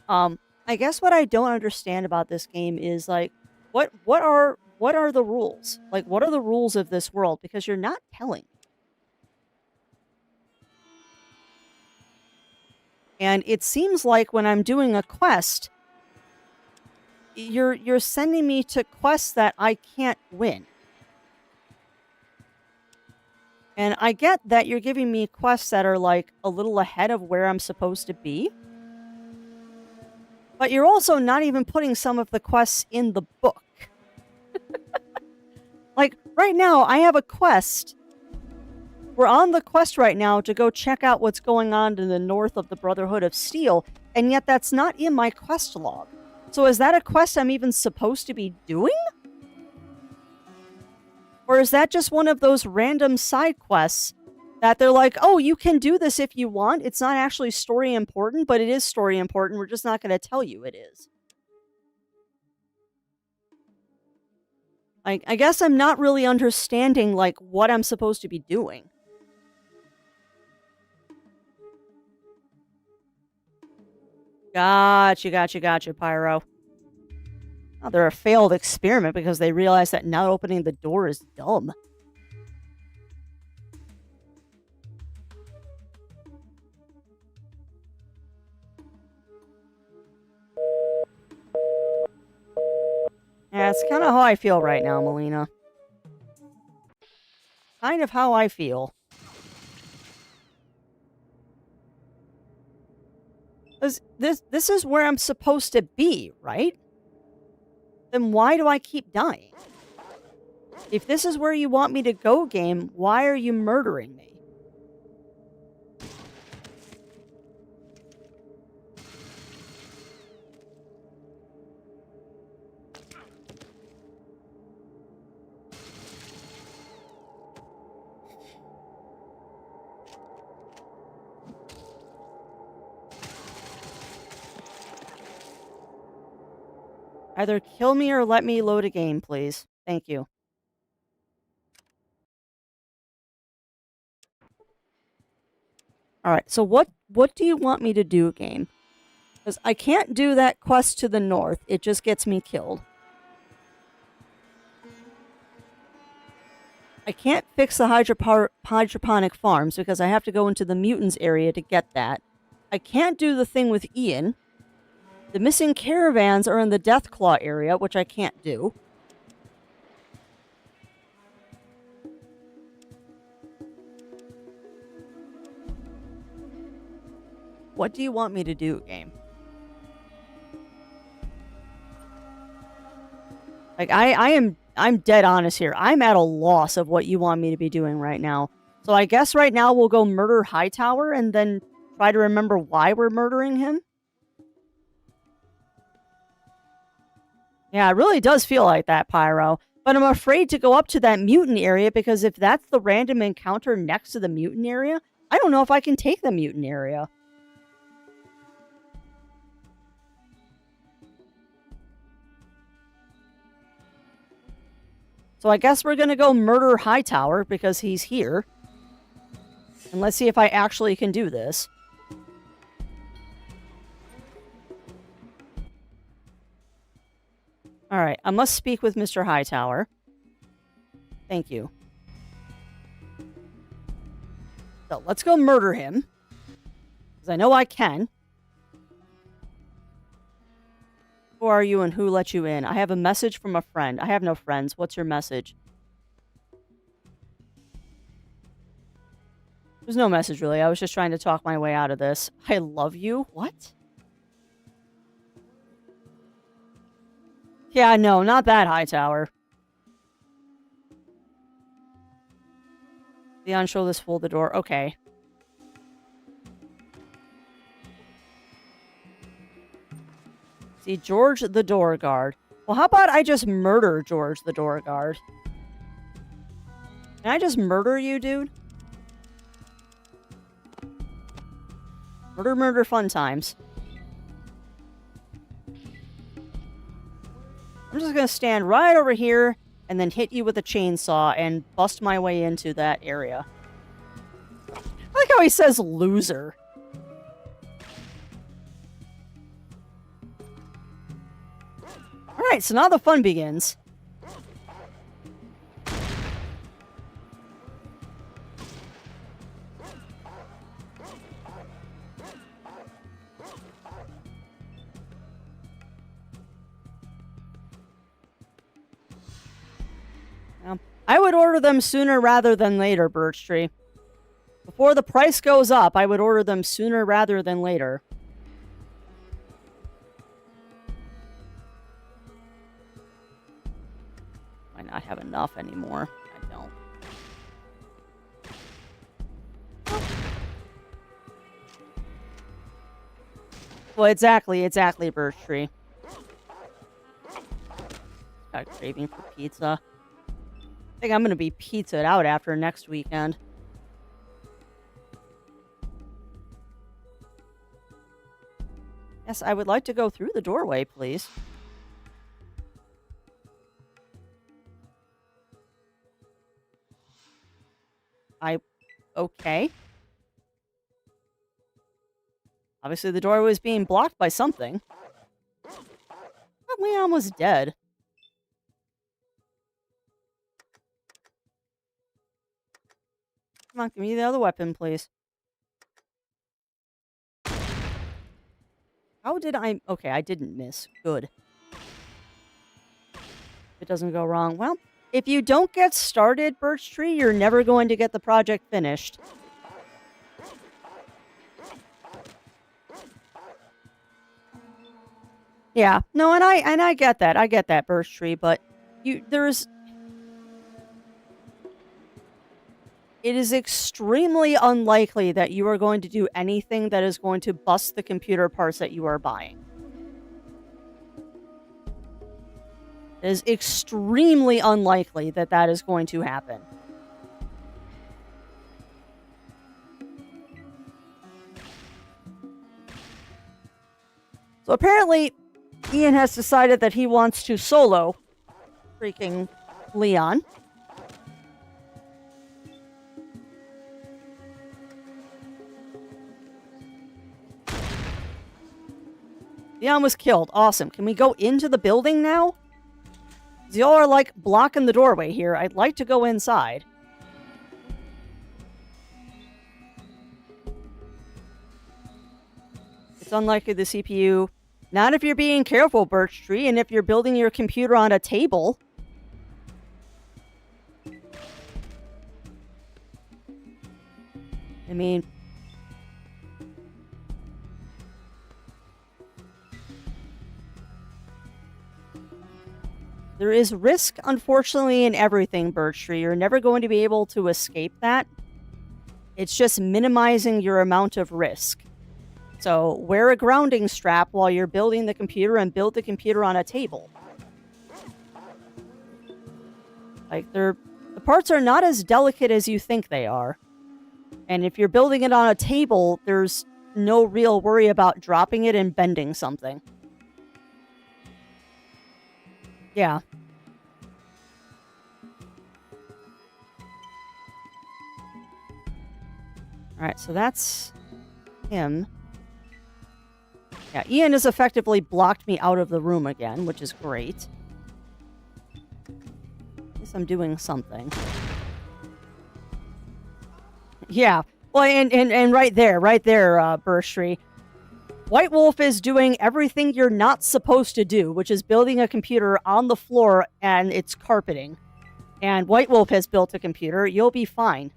I guess what I don't understand about this game is, like, what are the rules? Like, what are the rules of this world? Because you're not telling. And it seems like when I'm doing a quest, you're sending me to quests that I can't win. And I get that you're giving me quests that are, like, a little ahead of where I'm supposed to be. But you're also not even putting some of the quests in the book. Like, right now, I have a quest. We're on the quest right now to go check out what's going on to the north of the Brotherhood of Steel, and yet that's not in my quest log. So is that a quest I'm even supposed to be doing? Or is that just one of those random side quests that they're like, oh, you can do this if you want. It's not actually story important, but it is story important. We're just not going to tell you it is. I guess I'm not really understanding, like, what I'm supposed to be doing. Gotcha, Pyro. Oh, they're a failed experiment because they realized that not opening the door is dumb. Yeah, it's kind of how I feel right now, Melina. Kind of how I feel. This is where I'm supposed to be, right? Then why do I keep dying? If this is where you want me to go, game, why are you murdering me? Either kill me or let me load a game, please. Thank you. Alright, so what do you want me to do, game? Because I can't do that quest to the north. It just gets me killed. I can't fix the hydroponic farms because I have to go into the mutants area to get that. I can't do the thing with Ian. The missing caravans are in the Deathclaw area, which I can't do. What do you want me to do, game? Like, I'm dead honest here. I'm at a loss of what you want me to be doing right now. So I guess right now we'll go murder Hightower and then try to remember why we're murdering him. Yeah, it really does feel like that, Pyro. But I'm afraid to go up to that mutant area because if that's the random encounter next to the mutant area, I don't know if I can take the mutant area. So I guess we're going to go murder Hightower because he's here. And let's see if I actually can do this. Alright, I must speak with Mr. Hightower. Thank you. So, let's go murder him. Because I know I can. Who are you and who let you in? I have a message from a friend. I have no friends. What's your message? There's no message, really. I was just trying to talk my way out of this. I love you? What? Yeah, no, not that Hightower. Leon, show this fool the door. Okay. See, George the door guard. Well, how about I just murder George the door guard? Can I just murder you, dude? Murder, murder, fun times. just going to stand right over here and then hit you with a chainsaw and bust my way into that area. I like how he says loser. Alright, so now the fun begins. I would order them sooner rather than later, Birch Tree. Before the price goes up, I would order them sooner rather than later. Might not have enough anymore. I don't. Well, exactly, Birch Tree. Got a craving for pizza. I think I'm going to be pizzaed out after next weekend. Yes, I would like to go through the doorway, please. Okay. Obviously, the door was being blocked by something. But Leon was dead. Come on, give me the other weapon, please. How did I... Okay, I didn't miss. Good. If it doesn't go wrong. Well, if you don't get started, Birch Tree, you're never going to get the project finished. Yeah, no, and I get that. I get that, Birch Tree, but it is extremely unlikely that you are going to do anything that is going to bust the computer parts that you are buying. It is extremely unlikely that that is going to happen. So apparently, Ian has decided that he wants to solo freaking Leon. Leon was killed. Awesome. Can we go into the building now? Y'all are, like, blocking the doorway here. I'd like to go inside. It's unlikely the CPU... Not if you're being careful, Birch Tree, and if you're building your computer on a table. I mean... There is risk, unfortunately, in everything, Birch Tree. You're never going to be able to escape that. It's just minimizing your amount of risk. So, wear a grounding strap while you're building the computer and build the computer on a table. Like, the parts are not as delicate as you think they are. And if you're building it on a table, there's no real worry about dropping it and bending something. Yeah. Alright, so that's him. Yeah, Ian has effectively blocked me out of the room again, which is great. At least I'm doing something. Yeah. Well, and right there, Birch Tree. White Wolf is doing everything you're not supposed to do, which is building a computer on the floor and it's carpeting. And White Wolf has built a computer. You'll be fine.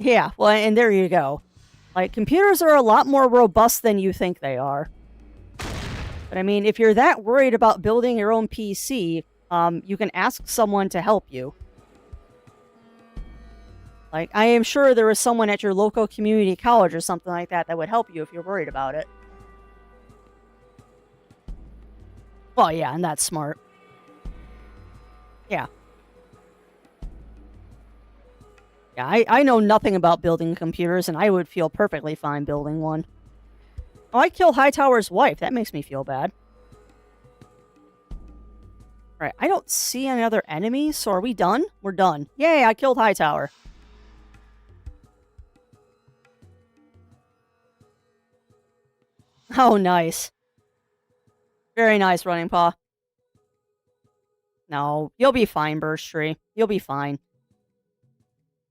Yeah, well, and there you go. Like, computers are a lot more robust than you think they are. But I mean, if you're that worried about building your own PC, you can ask someone to help you. Like, I am sure there is someone at your local community college or something like that that would help you if you're worried about it. Well, yeah, and that's smart. Yeah. Yeah, I know nothing about building computers, and I would feel perfectly fine building one. Oh, I killed Hightower's wife. That makes me feel bad. Alright, I don't see any other enemies, so are we done? We're done. Yay, I killed Hightower. Oh, nice. Very nice, Running Paw. No, you'll be fine, Burst Tree. You'll be fine.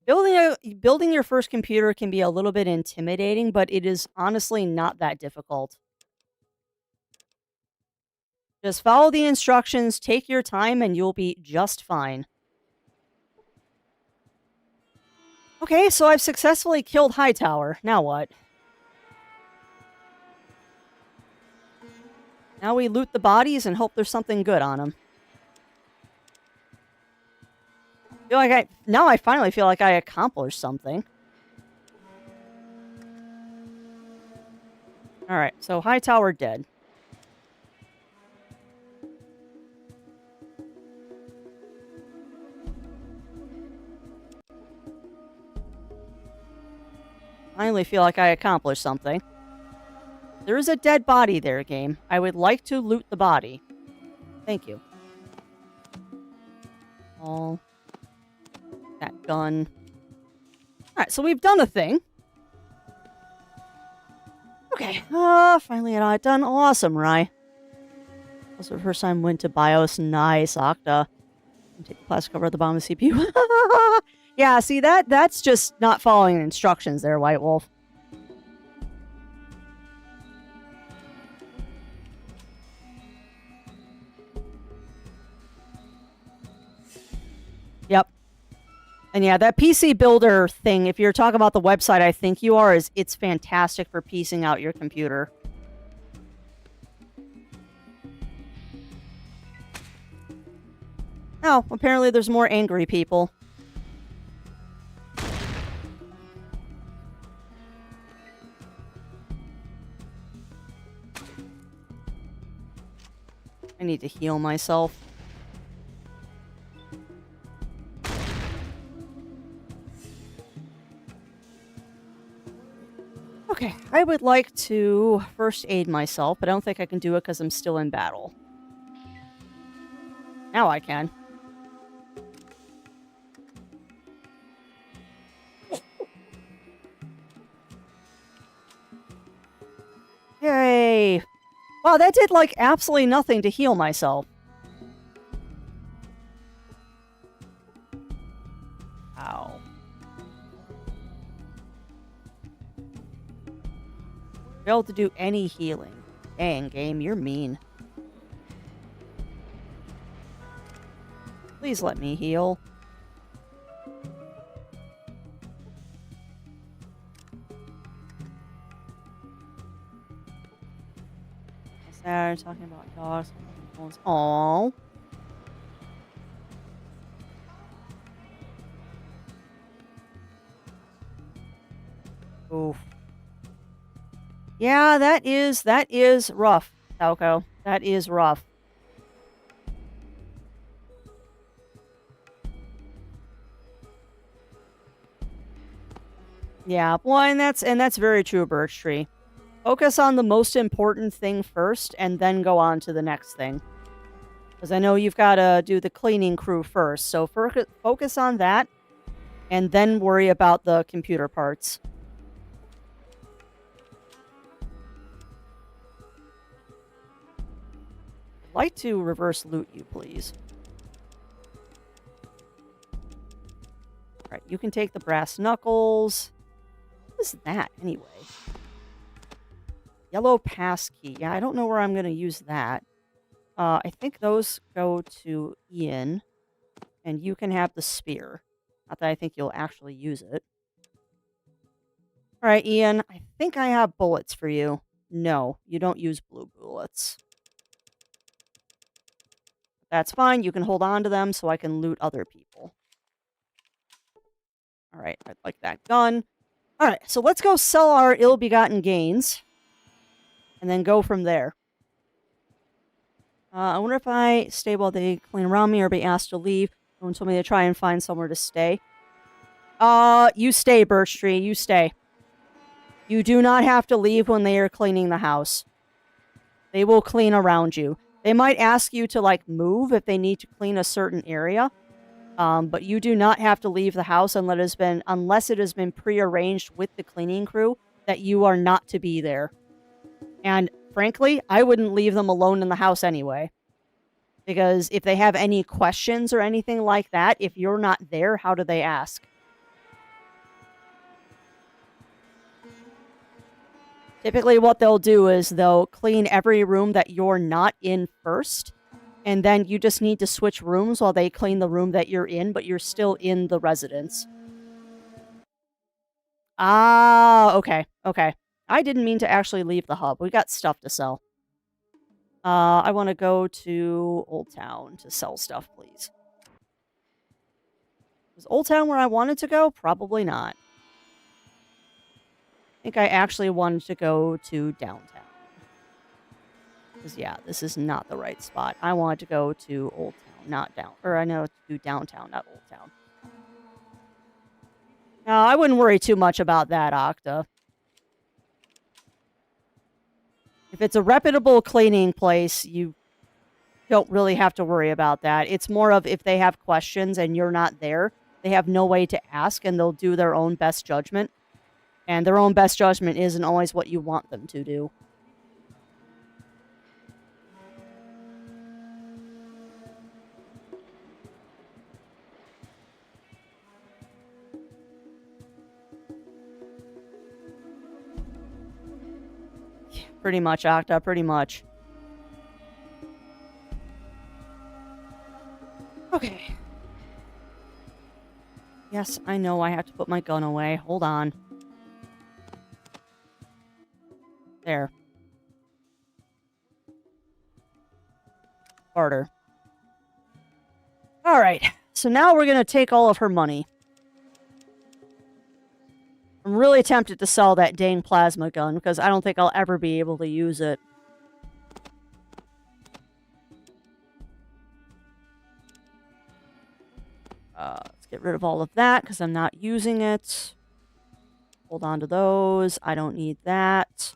Building your first computer can be a little bit intimidating, but it is honestly not that difficult. Just follow the instructions, take your time, and you'll be just fine. Okay, so I've successfully killed Hightower. Now what? Now we loot the bodies and hope there's something good on them. Now I finally feel like I accomplished something. Alright, so Hightower dead. Finally feel like I accomplished something. There is a dead body there, game. I would like to loot the body. Thank you. All that gun. Alright, so we've done a thing. Okay, finally got it done. Awesome, Rye. Also, the first time went to BIOS. Nice, Octa. Take the plastic cover at the bottom of the CPU. Yeah, see, that's just not following instructions there, White Wolf. Yep. And yeah, that PC Builder thing, if you're talking about the website I think you are, it's fantastic for piecing out your computer. Oh, apparently there's more angry people. I need to heal myself. Okay, I would like to first aid myself, but I don't think I can do it because I'm still in battle. Now I can. Yay! Wow, that did, like, absolutely nothing to heal myself. Ow. Failed to do any healing. Dang, game, you're mean. Please let me heal. Sad, talking about dogs. Aww. Oof. Yeah, that is rough, Talco. That is rough. Yeah, well, and that's very true, Birch Tree. Focus on the most important thing first, and then go on to the next thing. Because I know you've got to do the cleaning crew first, so focus on that, and then worry about the computer parts. I'd like to reverse loot you, please. Alright, you can take the brass knuckles. What is that, anyway? Yellow pass key. Yeah, I don't know where I'm going to use that. I think those go to Ian. And you can have the spear. Not that I think you'll actually use it. Alright, Ian. I think I have bullets for you. No, you don't use blue bullets. That's fine. You can hold on to them so I can loot other people. Alright, I'd like that gun. Alright, so let's go sell our ill-begotten gains. And then go from there. I wonder if I stay while they clean around me or be asked to leave. Someone told me to try and find somewhere to stay. You stay, Birch Tree. You stay. You do not have to leave when they are cleaning the house. They will clean around you. They might ask you to, like, move if they need to clean a certain area. But you do not have to leave the house unless it has been prearranged with the cleaning crew that you are not to be there. And frankly, I wouldn't leave them alone in the house anyway. Because if they have any questions or anything like that, if you're not there, how do they ask? Typically what they'll do is they'll clean every room that you're not in first, and then you just need to switch rooms while they clean the room that you're in, but you're still in the residence. Ah, okay, okay. I didn't mean to actually leave the hub. We got stuff to sell. I want to go to Old Town to sell stuff, please. Was Old Town where I wanted to go? Probably not. I think I actually wanted to go to downtown. Because, yeah, this is not the right spot. I wanted to go to Old Town, not down. Or I know to do downtown, not Old Town. No, I wouldn't worry too much about that, Octa. If it's a reputable cleaning place, you don't really have to worry about that. It's more of if they have questions and you're not there, they have no way to ask and they'll do their own best judgment. And their own best judgment isn't always what you want them to do. Pretty much, Octa, pretty much. Okay. Yes, I know I have to put my gun away. Hold on. There. Barter. Alright, so now we're gonna take all of her money. I'm really tempted to sell that dang plasma gun, because I don't think I'll ever be able to use it. Let's get rid of all of that, because I'm not using it. Hold on to those. I don't need that.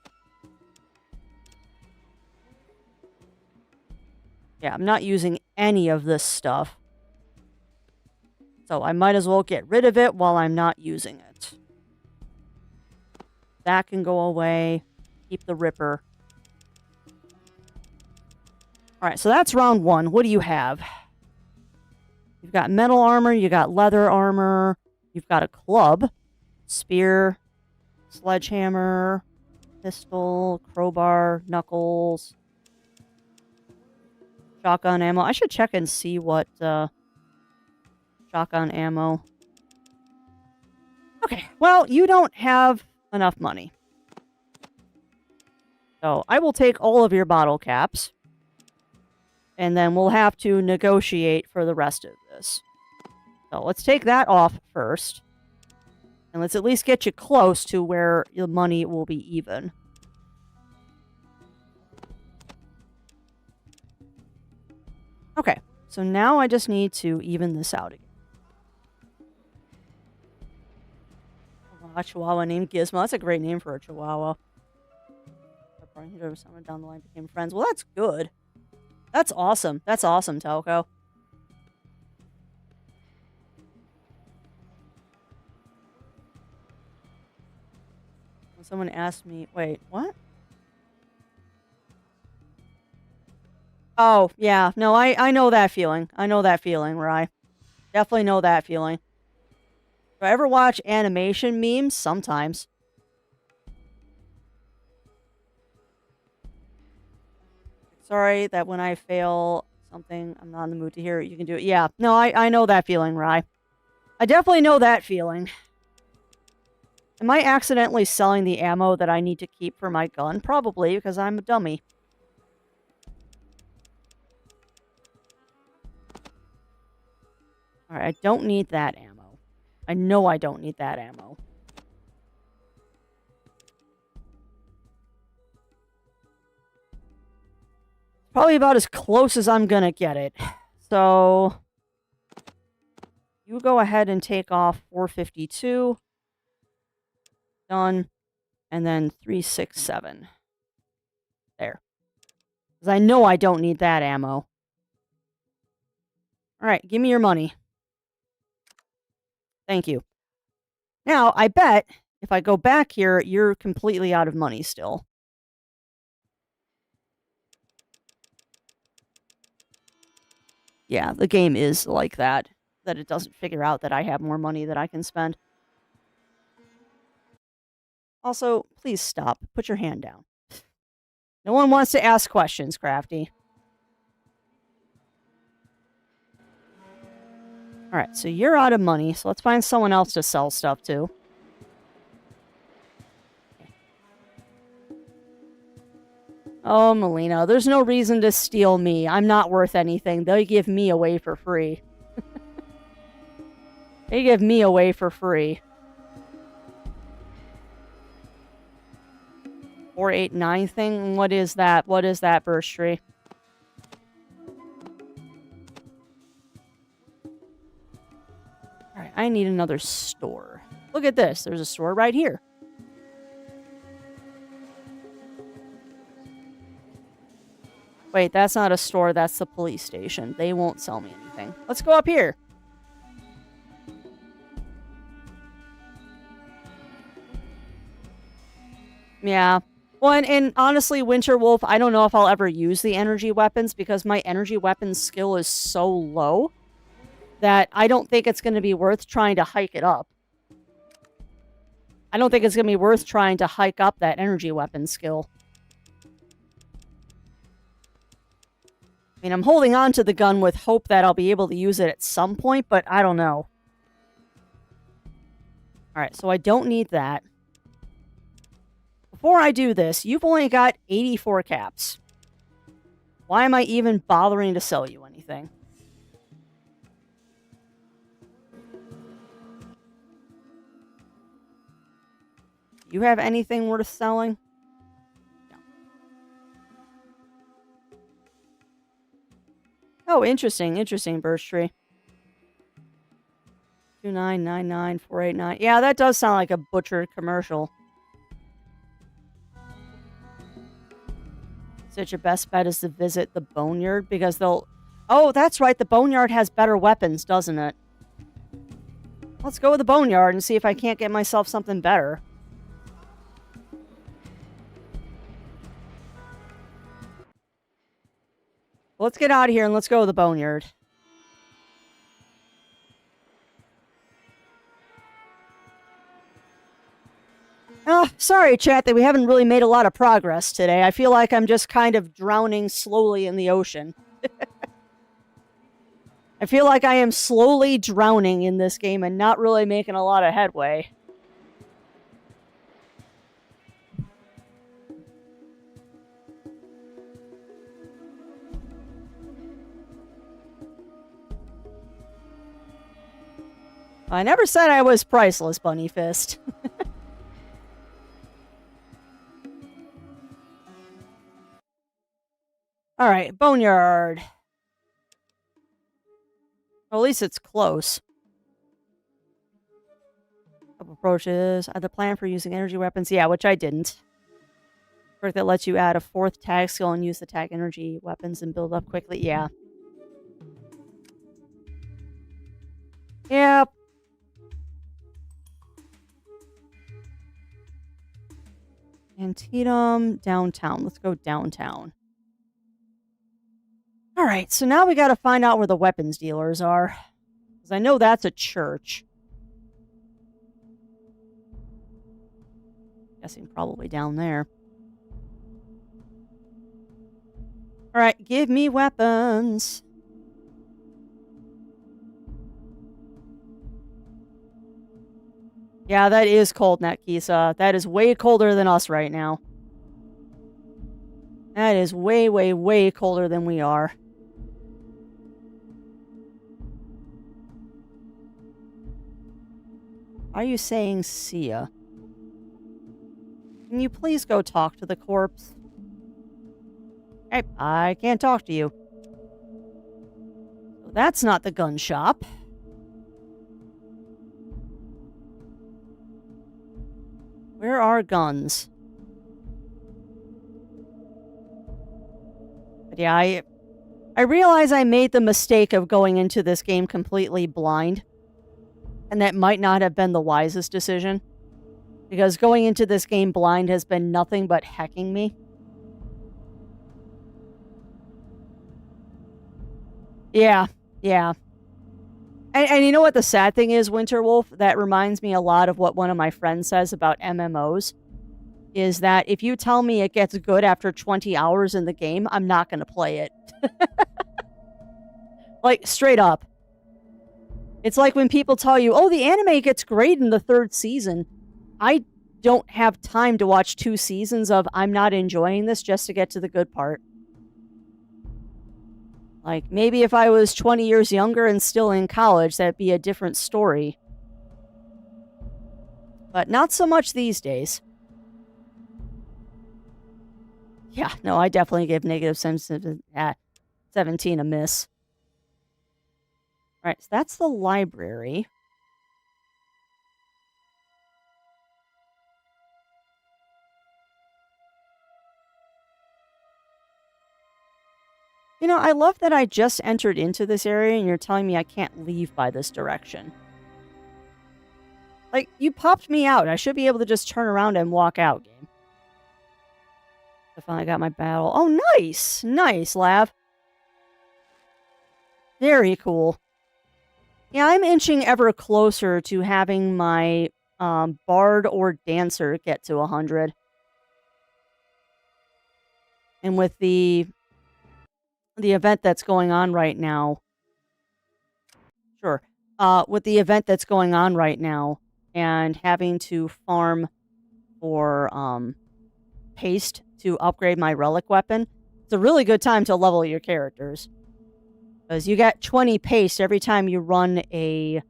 Yeah, I'm not using any of this stuff. So I might as well get rid of it while I'm not using it. That can go away. Keep the Ripper. Alright, so that's round one. What do you have? You've got metal armor, you got leather armor, you've got a club, spear, sledgehammer, pistol, crowbar, knuckles, shotgun ammo. I should check and see what shotgun ammo. Okay, well, you don't have enough money. So I will take all of your bottle caps. And then we'll have to negotiate for the rest of this. So let's take that off first. And let's at least get you close to where your money will be even. Okay, so now I just need to even this out again. A Chihuahua named Gizmo. That's a great name for a Chihuahua. Someone down the line became friends. Well, that's good. That's awesome. That's awesome, Telco. When someone asked me... Wait, what? Oh, yeah. No, I know that feeling. I know that feeling, Rye. Definitely know that feeling. Do I ever watch animation memes? Sometimes. Sorry that when I fail something, I'm not in the mood to hear it. You can do it. Yeah. No, I know that feeling, Rye. I definitely know that feeling. Am I accidentally selling the ammo that I need to keep for my gun? Probably, because I'm a dummy. Alright, I don't need that ammo. I know I don't need that ammo. Probably about as close as I'm gonna get it. So... You go ahead and take off 452. Done. And then 367. There. Because I know I don't need that ammo. Alright, give me your money. Thank you. Now, I bet if I go back here, you're completely out of money still. Yeah, the game is like that. That it doesn't figure out that I have more money that I can spend. Also, please stop. Put your hand down. No one wants to ask questions, Crafty. Alright, so you're out of money, so let's find someone else to sell stuff to. Oh, Melina, there's no reason to steal me. I'm not worth anything. They give me away for free. They give me away for free. 489 thing? What is that? What is that, Birch Tree? Alright, I need another store. Look at this. There's a store right here. Wait, that's not a store. That's the police station. They won't sell me anything. Let's go up here. Yeah. Well, and honestly, Winter Wolf, I don't know if I'll ever use the energy weapons because my energy weapons skill is so low that I don't think it's going to be worth trying to hike it up. I don't think it's going to be worth trying to hike up that energy weapon skill. I mean, I'm holding on to the gun with hope that I'll be able to use it at some point, but I don't know. Alright, so I don't need that. Before I do this, you've only got 84 caps. Why am I even bothering to sell you anything? You have anything worth selling? No. Oh, interesting. Interesting, Birch Tree. 2999489. Yeah, that does sound like a butchered commercial. Such your best bet is to visit the Boneyard because they'll... Oh, that's right. The Boneyard has better weapons, doesn't it? Let's go with the Boneyard and see if I can't get myself something better. Let's get out of here and let's go with the Boneyard. Oh, sorry, chat, that we haven't really made a lot of progress today. I feel like I'm just kind of drowning slowly in the ocean. I feel like I am slowly drowning in this game and not really making a lot of headway. I never said I was priceless, Bunny Fist. Alright, Boneyard. Well, at least it's close. Couple approaches. The plan for using energy weapons. Yeah, which I didn't. Perk that lets you add a 4th tag skill and use the tag energy weapons and build up quickly. Yeah. Yep. Antietam, downtown. Let's go downtown. Alright, so now we gotta find out where the weapons dealers are. Because I know that's a church. Guessing probably down there. Alright, give me weapons. Yeah, that is cold, Netkisa. That is way colder than us right now. That is way, way, way colder than we are. Are you saying see ya? Can you please go talk to the corpse? Hey, I can't talk to you. So that's not the gun shop. Where are guns? But yeah, I realize I made the mistake of going into this game completely blind. And that might not have been the wisest decision. Because going into this game blind has been nothing but hecking me. Yeah. And you know what the sad thing is, Winterwolf? That reminds me a lot of what one of my friends says about MMOs. Is that if you tell me it gets good after 20 hours in the game, I'm not going to play it. Like, straight up. It's like when people tell you, oh, the anime gets great in the 3rd season. I don't have time to watch 2 seasons of I'm not enjoying this just to get to the good part. Like, maybe if I was 20 years younger and still in college, that'd be a different story. But not so much these days. Yeah, no, I definitely give negative 17 a miss. Alright, so that's the library. You know, I love that I just entered into this area and you're telling me I can't leave by this direction. Like, you popped me out. I should be able to just turn around and walk out, game. I finally got my battle. Oh, nice! Nice, Lav. Very cool. Yeah, I'm inching ever closer to having my bard or dancer get to 100. And with the event that's going on right now... Sure. With the event that's going on right now and having to farm for paste to upgrade my relic weapon, it's a really good time to level your characters. Because you get 20 paste every time you run a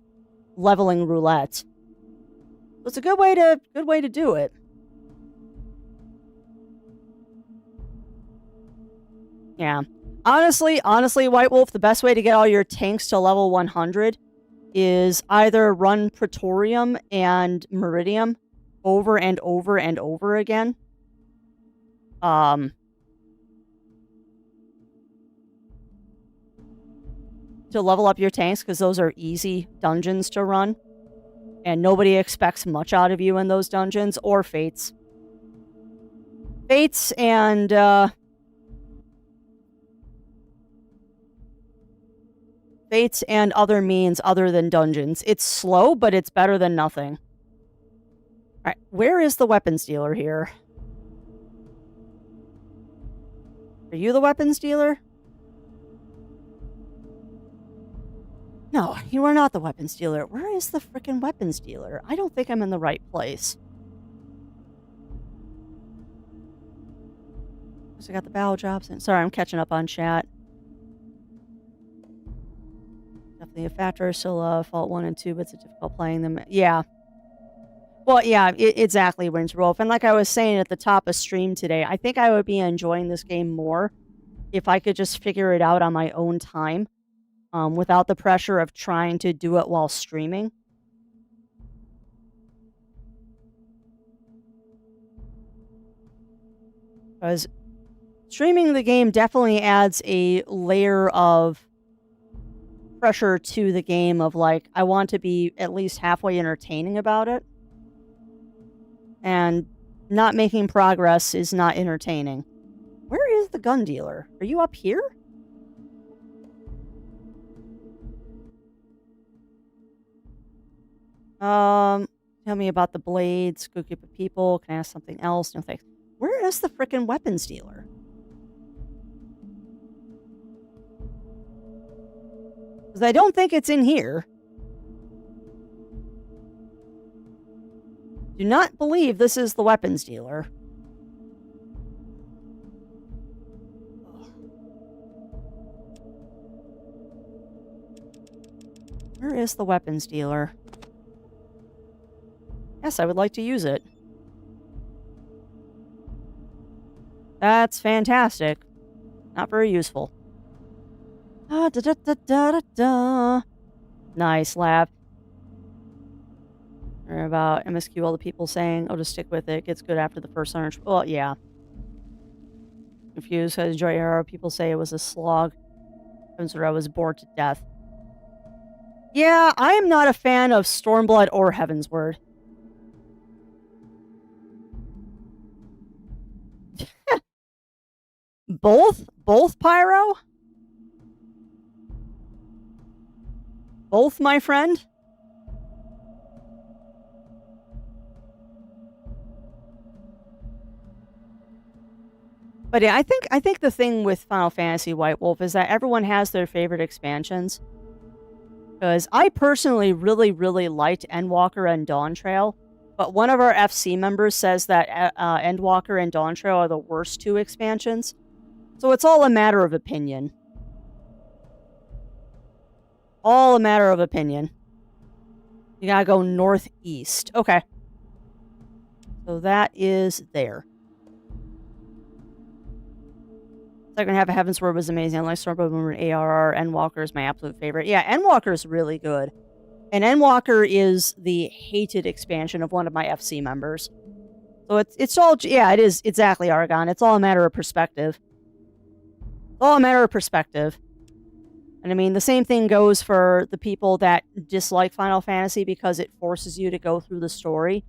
leveling roulette. So it's a good way to do it. Yeah. Honestly, White Wolf, the best way to get all your tanks to level 100 is either run Praetorium and Meridium over and over and over again. To level up your tanks, because those are easy dungeons to run. And nobody expects much out of you in those dungeons, or Fates. Fates and, Fates and other means other than dungeons. It's slow, but it's better than nothing. Alright, where is the weapons dealer here? Are you the weapons dealer? No, you are not the weapons dealer. Where is the frickin' weapons dealer? I don't think I'm in the right place. So I got the battle jobs in. Sorry, I'm catching up on chat. Definitely a factor. Still Fault 1 and 2, but it's difficult playing them. Yeah. Well, yeah, exactly, Winterwolf. And like I was saying at the top of stream today, I think I would be enjoying this game more if I could just figure it out on my own time. Without the pressure of trying to do it while streaming. Because streaming the game definitely adds a layer of pressure to the game of, like, I want to be at least halfway entertaining about it. And not making progress is not entertaining. Where is the gun dealer? Are you up here? Tell me about the blades. Good group of people. Can I ask something else? No thanks. Where is the frickin' weapons dealer? Because I don't think it's in here. Do not believe this is the weapons dealer. Where is the weapons dealer? Yes, I would like to use it. That's fantastic. Not very useful. Da da da da da da. Nice, Lav. Or about MSQ, all the people saying, "Oh, just stick with it. It gets good after the first 100." Well, yeah. Confused. I enjoy Arrow. People say it was a slog. I was bored to death. Yeah, I am not a fan of Stormblood or Heavensward. Both? Both, Pyro? Both, my friend? But yeah, I think the thing with Final Fantasy White Wolf is that everyone has their favorite expansions. Because I personally really, really liked Endwalker and Dawn Trail, but one of our FC members says that Endwalker and Dawn Trail are the worst 2 expansions. So it's all a matter of opinion. All a matter of opinion. You gotta go northeast. Okay. So that is there. Second half of Heavensward was amazing. I like Stormblood Moon ARR. Endwalker is my absolute favorite. Yeah, Endwalker is really good. And Endwalker is the hated expansion of one of my FC members. So it's all, yeah, it is exactly, Argon. It's all a matter of perspective. It's all a matter of perspective. And I mean, the same thing goes for the people that dislike Final Fantasy because it forces you to go through the story.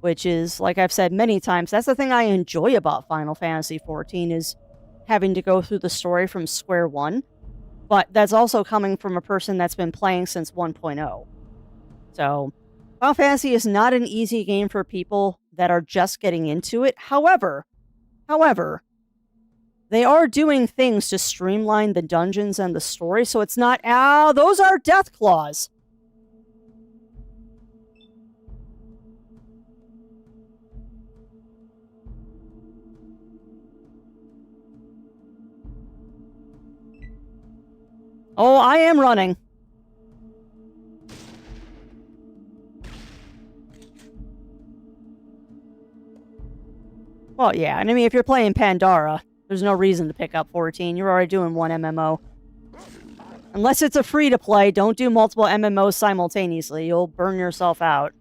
Which is, like I've said many times, that's the thing I enjoy about Final Fantasy XIV is having to go through the story from square one. But that's also coming from a person that's been playing since 1.0. So, Final Fantasy is not an easy game for people that are just getting into it. However, they are doing things to streamline the dungeons and the story, so it's not, those are death claws. Oh, I am running. Well, yeah, and I mean, if you're playing Pandora, there's no reason to pick up 14. You're already doing one MMO. Unless it's a free-to-play, don't do multiple MMOs simultaneously. You'll burn yourself out.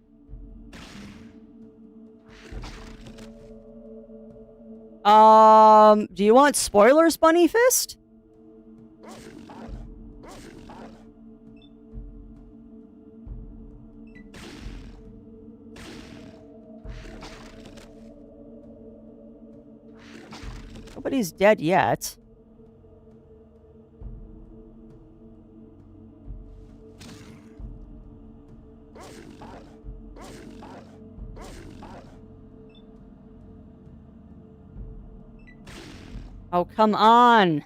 Do you want spoilers, Bunny Fist? Nobody's dead yet. Oh, come on.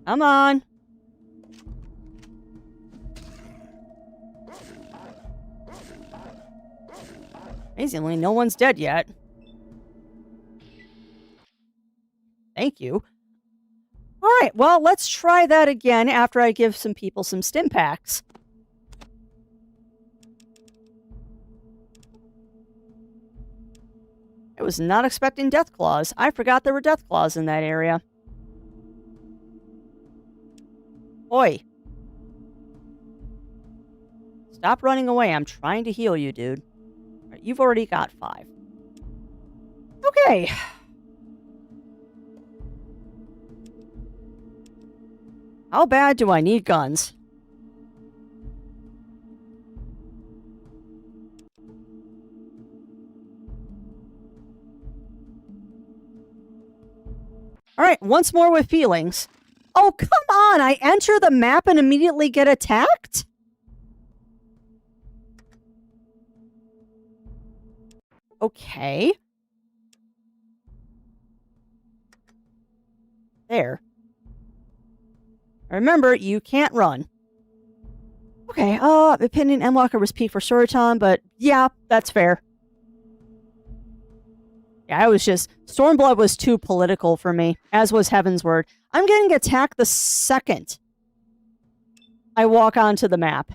Come on. Amazingly, no one's dead yet. Thank you. Alright, well, let's try that again after I give some people some stim packs. I was not expecting death claws. I forgot there were death claws in that area. Oi. Stop running away. I'm trying to heal you, dude. Right, you've already got 5. Okay. How bad do I need guns? Alright, once more with feelings. Oh, come on! I enter the map and immediately get attacked? Okay. There. Remember, you can't run. Okay, opinion Endwalker was peak for Suriton, but yeah, that's fair. Yeah, I was just... Stormblood was too political for me, as was Heavensward. I'm getting attacked the second I walk onto the map.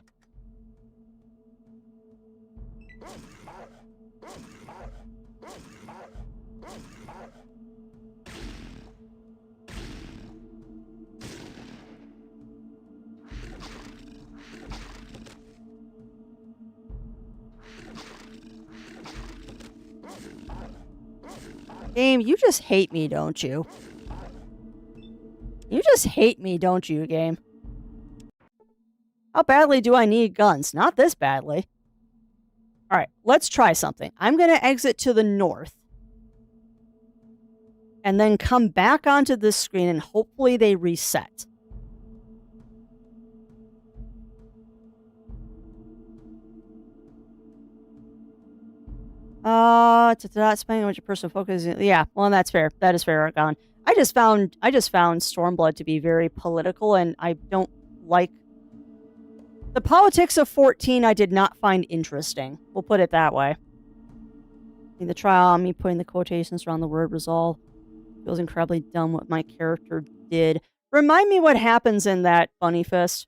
Game, you just hate me, don't you? You just hate me, don't you, game? How badly do I need guns? Not this badly. Alright, let's try something. I'm going to exit to the north. And then come back onto this screen and hopefully they reset. Spending what your personal focus is. Yeah, well, that's fair. That is fair, Argon. I just found Stormblood to be very political, and I don't like the politics of 14. I did not find interesting. We'll put it that way. In the trial, me putting the quotations around the word resolve feels incredibly dumb. What my character did. Remind me what happens in that, Bunny Fist.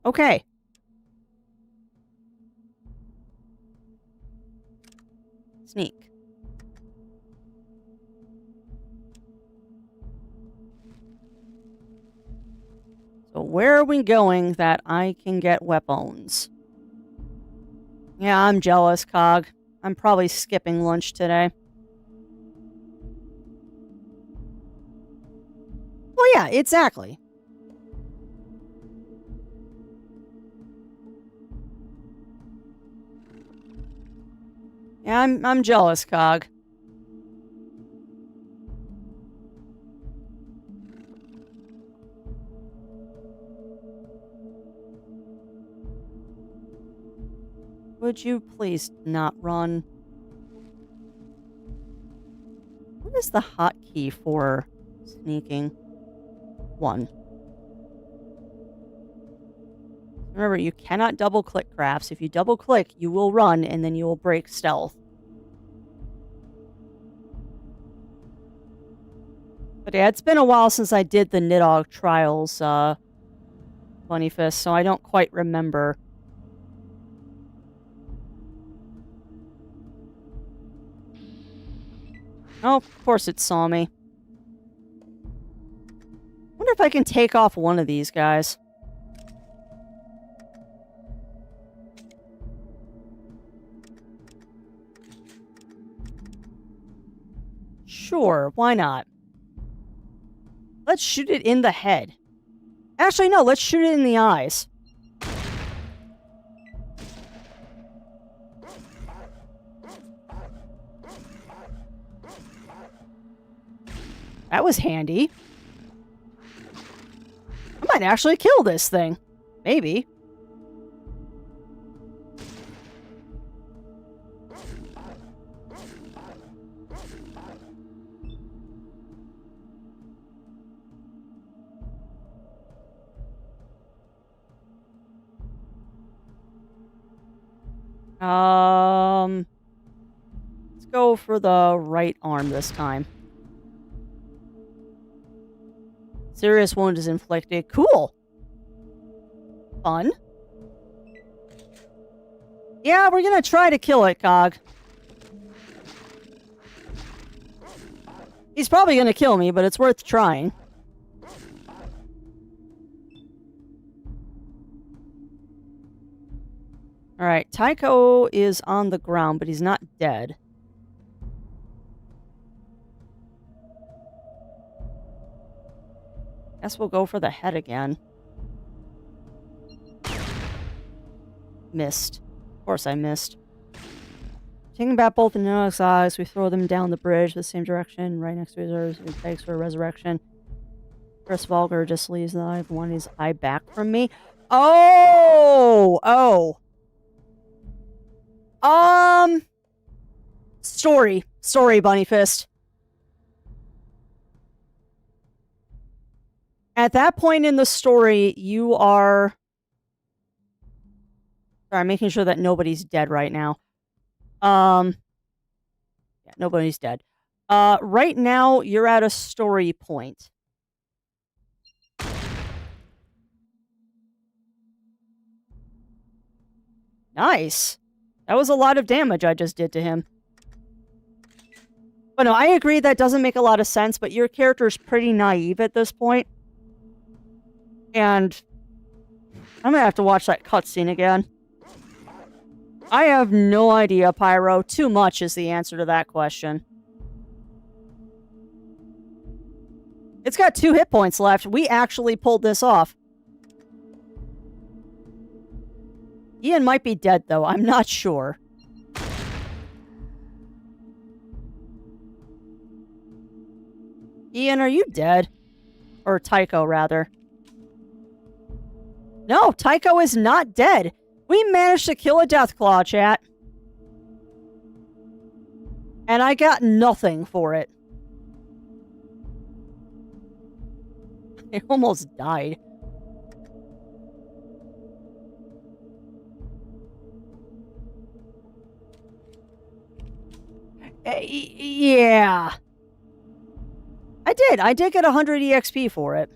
Okay. Sneak. So where are we going that I can get weapons? Yeah, I'm jealous, Cog. I'm probably skipping lunch today. Well, yeah, exactly. Yeah, I'm jealous, Cog. Would you please not run? What is the hotkey for sneaking? 1. Remember, you cannot double-click crafts. If you double-click, you will run, and then you will break stealth. But yeah, it's been a while since I did the Nidhogg Trials, Bunny Fist, so I don't quite remember. Oh, of course it saw me. Wonder if I can take off one of these guys. Sure, why not? Let's shoot it in the head. Actually, no, let's shoot it in the eyes. That was handy. I might actually kill this thing. Maybe. Let's go for the right arm this time. Serious wound is inflicted. Cool. Fun. Yeah, we're gonna try to kill it, Cog. He's probably gonna kill me, but it's worth trying. Alright, Tycho is on the ground, but he's not dead. Guess we'll go for the head again. Missed. Of course I missed. Taking back both the Nidhogg's eyes, we throw them down the bridge the same direction, right next to his ears, and begs for a resurrection. Chris Vulgar just leaves the eye of one his eye back from me. Oh! Oh. Story, Bunny Fist. At that point in the story, you are... Sorry, I'm making sure that nobody's dead right now. Yeah, nobody's dead. Right now, you're at a story point. Nice. That was a lot of damage I just did to him. But no, I agree that doesn't make a lot of sense, but your character's pretty naive at this point. And I'm gonna have to watch that cutscene again. I have no idea, Pyro. Too much is the answer to that question. It's got 2 hit points left. We actually pulled this off. Ian might be dead, though. I'm not sure. Ian, are you dead? Or Tycho, rather. No, Tycho is not dead. We managed to kill a Deathclaw, chat. And I got nothing for it. I almost died. Yeah. I did get 100 EXP for it.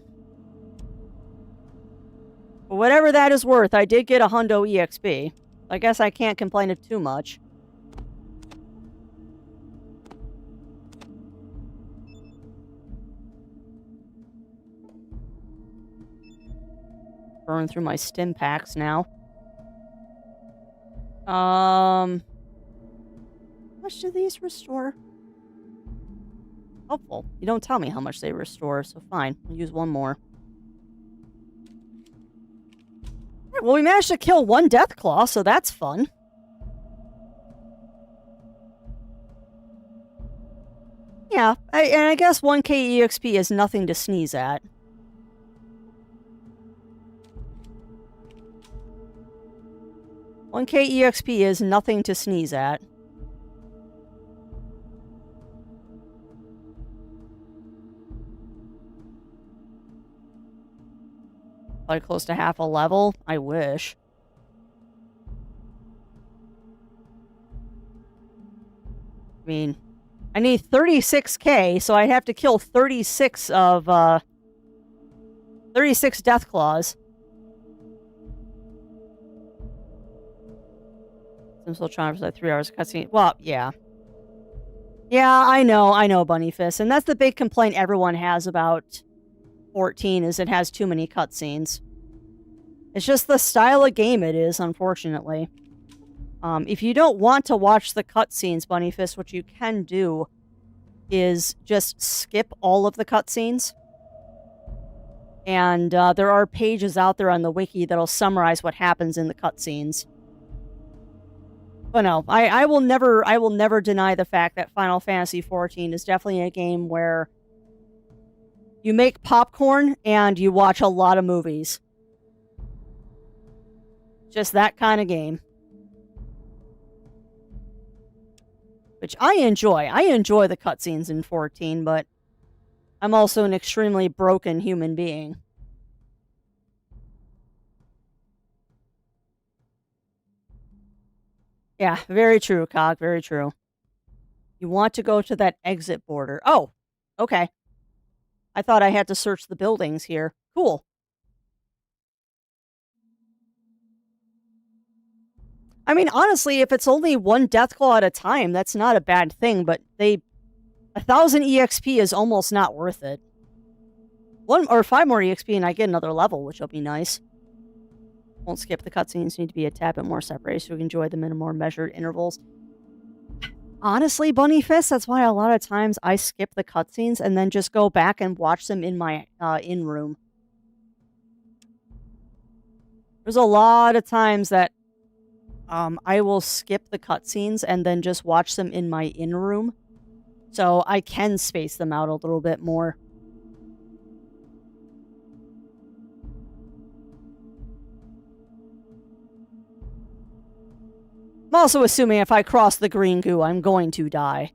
But whatever that is worth, I did get a hundo EXP. I guess I can't complain of too much. Burn through my stim packs now. How much do these restore? Helpful. You don't tell me how much they restore, so fine. I'll use one more. Right, well, we managed to kill 1 Deathclaw, so that's fun. Yeah, and I guess 1k EXP is nothing to sneeze at. $1k EXP is nothing to sneeze at. Probably close to half a level. I wish. I mean, I need 36k, so I'd have to kill 36 of, 36 Deathclaws. I'm still trying for like 3 hours of cutscene. Well, yeah. Yeah, I know, Bunnyfist. And that's the big complaint everyone has about 14, is it has too many cutscenes. It's just the style of game it is, unfortunately. If you don't want to watch the cutscenes, Bunnyfist, what you can do is just skip all of the cutscenes. And there are pages out there on the wiki that'll summarize what happens in the cutscenes. But no, I will never deny the fact that Final Fantasy XIV is definitely a game where you make popcorn and you watch a lot of movies. Just that kind of game. Which I enjoy. I enjoy the cutscenes in 14, but I'm also an extremely broken human being. Yeah, very true, Cog. Very true. You want to go to that exit border. Oh, okay. I thought I had to search the buildings here. Cool. I mean, honestly, if it's only 1 Deathclaw at a time, that's not a bad thing, but 1,000 EXP is almost not worth it. 1 or 5 more EXP and I get another level, which will be nice. Won't skip the cutscenes, need to be a tad bit more separated so we can enjoy them in more measured intervals. Honestly, Bunnyfist, that's why a lot of times I skip the cutscenes and then just go back and watch them in my in-room. There's a lot of times that I will skip the cutscenes and then just watch them in my in-room. So I can space them out a little bit more. I'm also assuming if I cross the green goo, I'm going to die.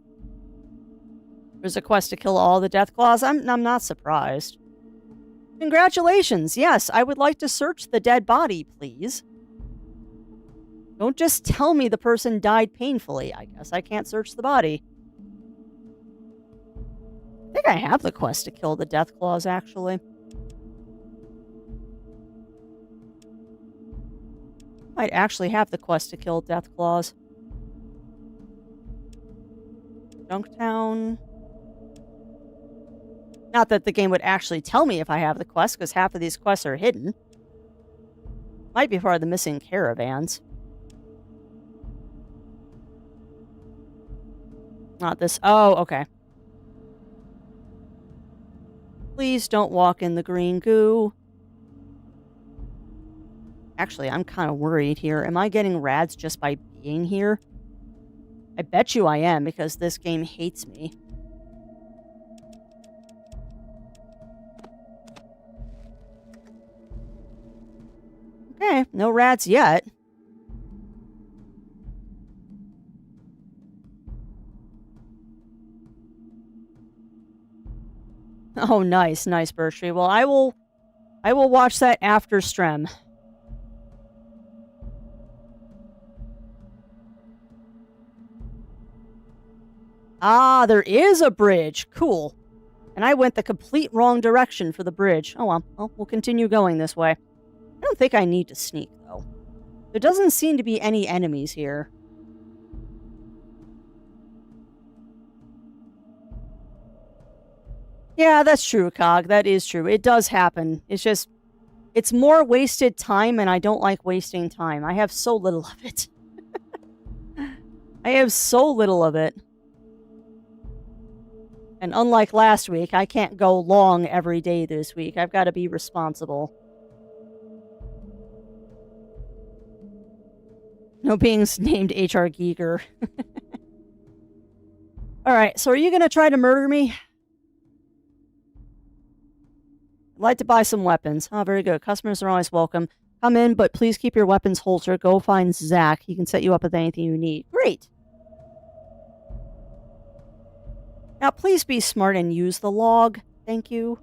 There's a quest to kill all the Deathclaws. I'm not surprised. Congratulations! Yes, I would like to search the dead body, please. Don't just tell me the person died painfully. I guess I can't search the body. I think I have the quest to kill the Deathclaws, actually. Might actually have the quest to kill Deathclaws. Junktown. Not that the game would actually tell me if I have the quest, because half of these quests are hidden. Might be part of the missing caravans. Not this. Oh, okay. Please don't walk in the green goo. Actually, I'm kind of worried here. Am I getting rads just by being here? I bet you I am, because this game hates me. Okay, no rats yet. Oh, nice, nice, Bertree. Well, I will watch that after Strem. Ah, there is a bridge. Cool. And I went the complete wrong direction for the bridge. Oh well, we'll continue going this way. I don't think I need to sneak, though. There doesn't seem to be any enemies here. Yeah, that's true, Cog. That is true. It does happen. It's just, it's more wasted time, and I don't like wasting time. I have so little of it. I have so little of it. And unlike last week, I can't go long every day this week. I've got to be responsible. No beings named H.R. Giger. Alright, so are you going to try to murder me? I'd like to buy some weapons. Oh, very good. Customers are always welcome. Come in, but please keep your weapons holstered. Go find Zach. He can set you up with anything you need. Great. Now, please be smart and use the log. Thank you.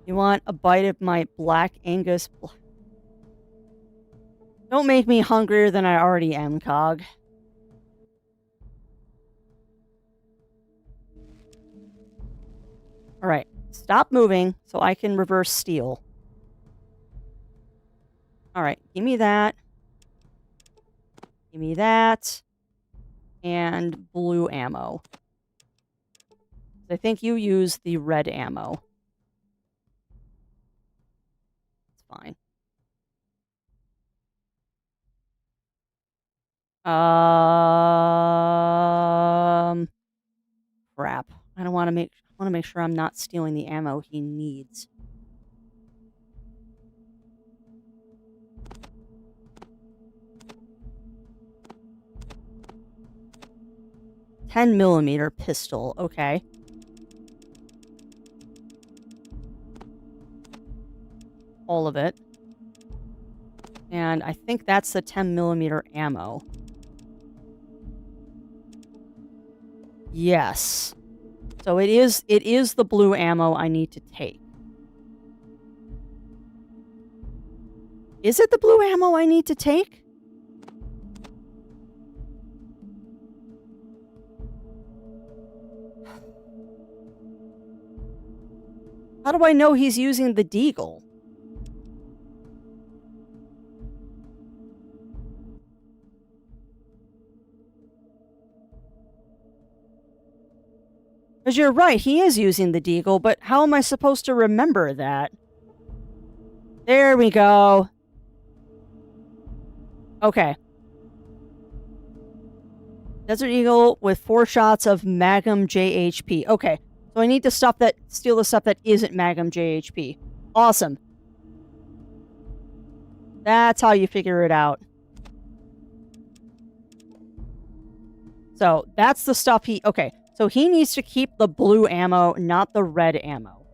You want a bite of my Black Angus? Don't make me hungrier than I already am, Cog. Alright, stop moving so I can reverse steal. Alright, give me that. Give me that. And blue ammo. I think you use the red ammo. It's fine. Crap. I don't want to make. I want to make sure I'm not stealing the ammo he needs. .10mm pistol. Okay. All of it. And I think that's the 10mm ammo. Yes. So it is the blue ammo I need to take. Is it the blue ammo I need to take? How do I know he's using the deagle? Because you're right, he is using the deagle, but how am I supposed to remember that? There we go. Okay. Desert Eagle with 4 shots of Magnum JHP. Okay. So I need to steal the stuff that isn't Magnum JHP. Awesome. That's how you figure it out. So that's the stuff he... Okay. So he needs to keep the blue ammo, not the red ammo.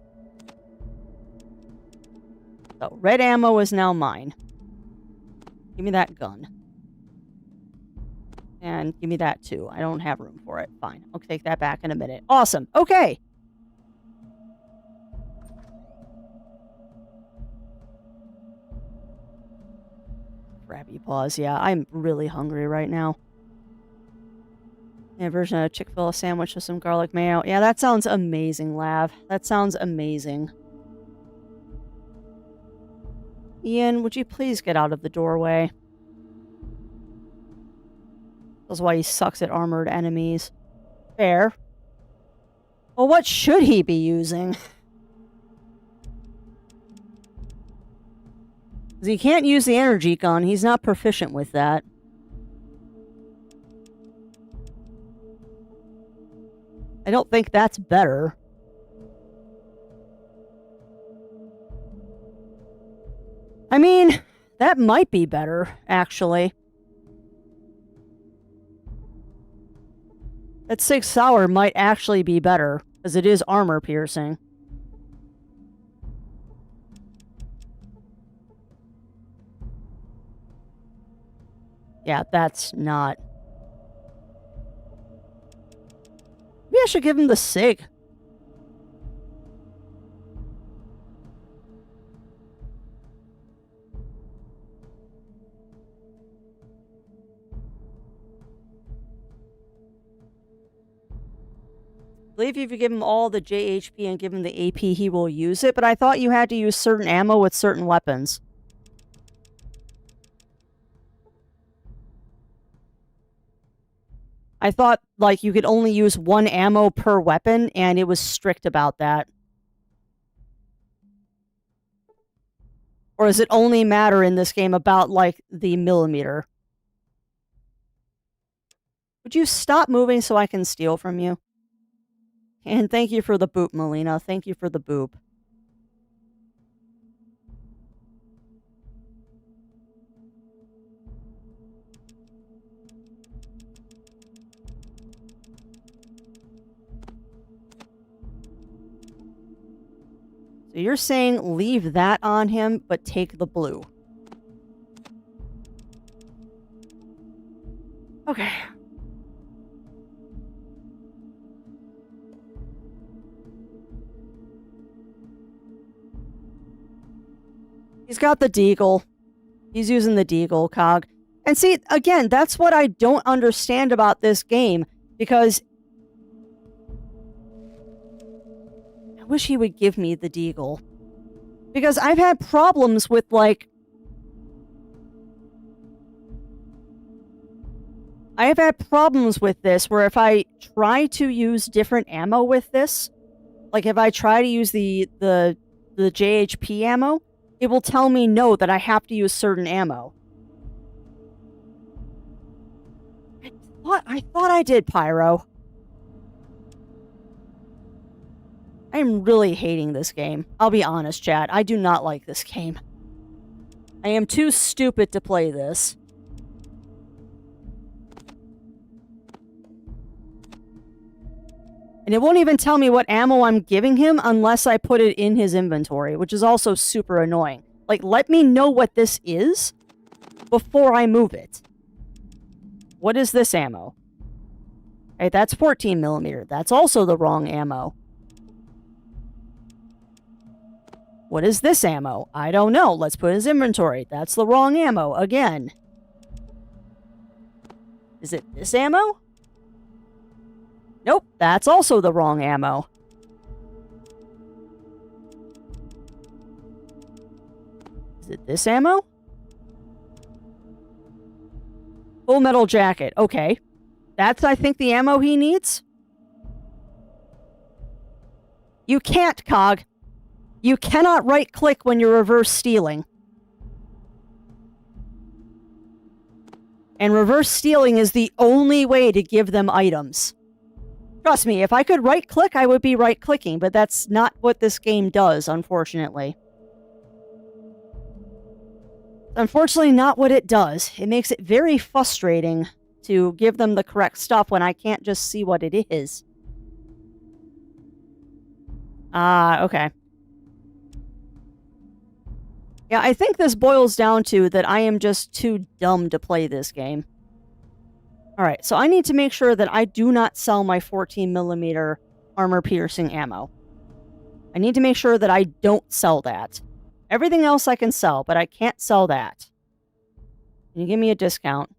So red ammo is now mine. Give me that gun. And give me that too. I don't have room for it. Fine. I'll take that back in a minute. Awesome. Okay. Crabby paws. Yeah, I'm really hungry right now. Yeah, version of a Chick-fil-A sandwich with some garlic mayo. Yeah, that sounds amazing, Lav. That sounds amazing. Ian, would you please get out of the doorway? That's why he sucks at armored enemies. Fair. Well, what should he be using? 'Cause he can't use the energy gun. He's not proficient with that. I don't think that's better. I mean, that might be better, actually. That 6 Sour might actually be better, because it is armor piercing. Yeah, that's not... Maybe I should give him the SIG. I believe if you give him all the JHP and give him the AP, he will use it, but I thought you had to use certain ammo with certain weapons. I thought, like, you could only use 1 ammo per weapon, and it was strict about that. Or does it only matter in this game about, like, the millimeter? Would you stop moving so I can steal from you? And thank you for the boop, Melina. Thank you for the boop. So you're saying leave that on him, but take the blue. Okay. He's got the deagle. He's using the deagle cog. And see, again, that's what I don't understand about this game, because I wish he would give me the deagle. Because I've had problems with, like... I have had problems with this where if I try to use different ammo with this, like if I try to use the JHP ammo, it will tell me no, that I have to use certain ammo. I thought I did, Pyro. I'm really hating this game. I'll be honest, chat. I do not like this game. I am too stupid to play this. And it won't even tell me what ammo I'm giving him unless I put it in his inventory, which is also super annoying. Like, let me know what this is before I move it. What is this ammo? Okay, that's 14 millimeter. That's also the wrong ammo. What is this ammo? I don't know. Let's put his inventory. That's the wrong ammo again. Is it this ammo? Nope, that's also the wrong ammo. Is it this ammo? Full metal jacket. Okay. That's, I think, the ammo he needs. You can't, Cog. You cannot right-click when you're reverse stealing. And reverse stealing is the only way to give them items. Trust me, if I could right-click, I would be right-clicking, but that's not what this game does, unfortunately. Unfortunately, not what it does. It makes it very frustrating to give them the correct stuff when I can't just see what it is. Okay. Yeah, I think this boils down to that I am just too dumb to play this game. Alright, so I need to make sure that I do not sell my 14mm armor-piercing ammo. I need to make sure that I don't sell that. Everything else I can sell, but I can't sell that. Can you give me a discount?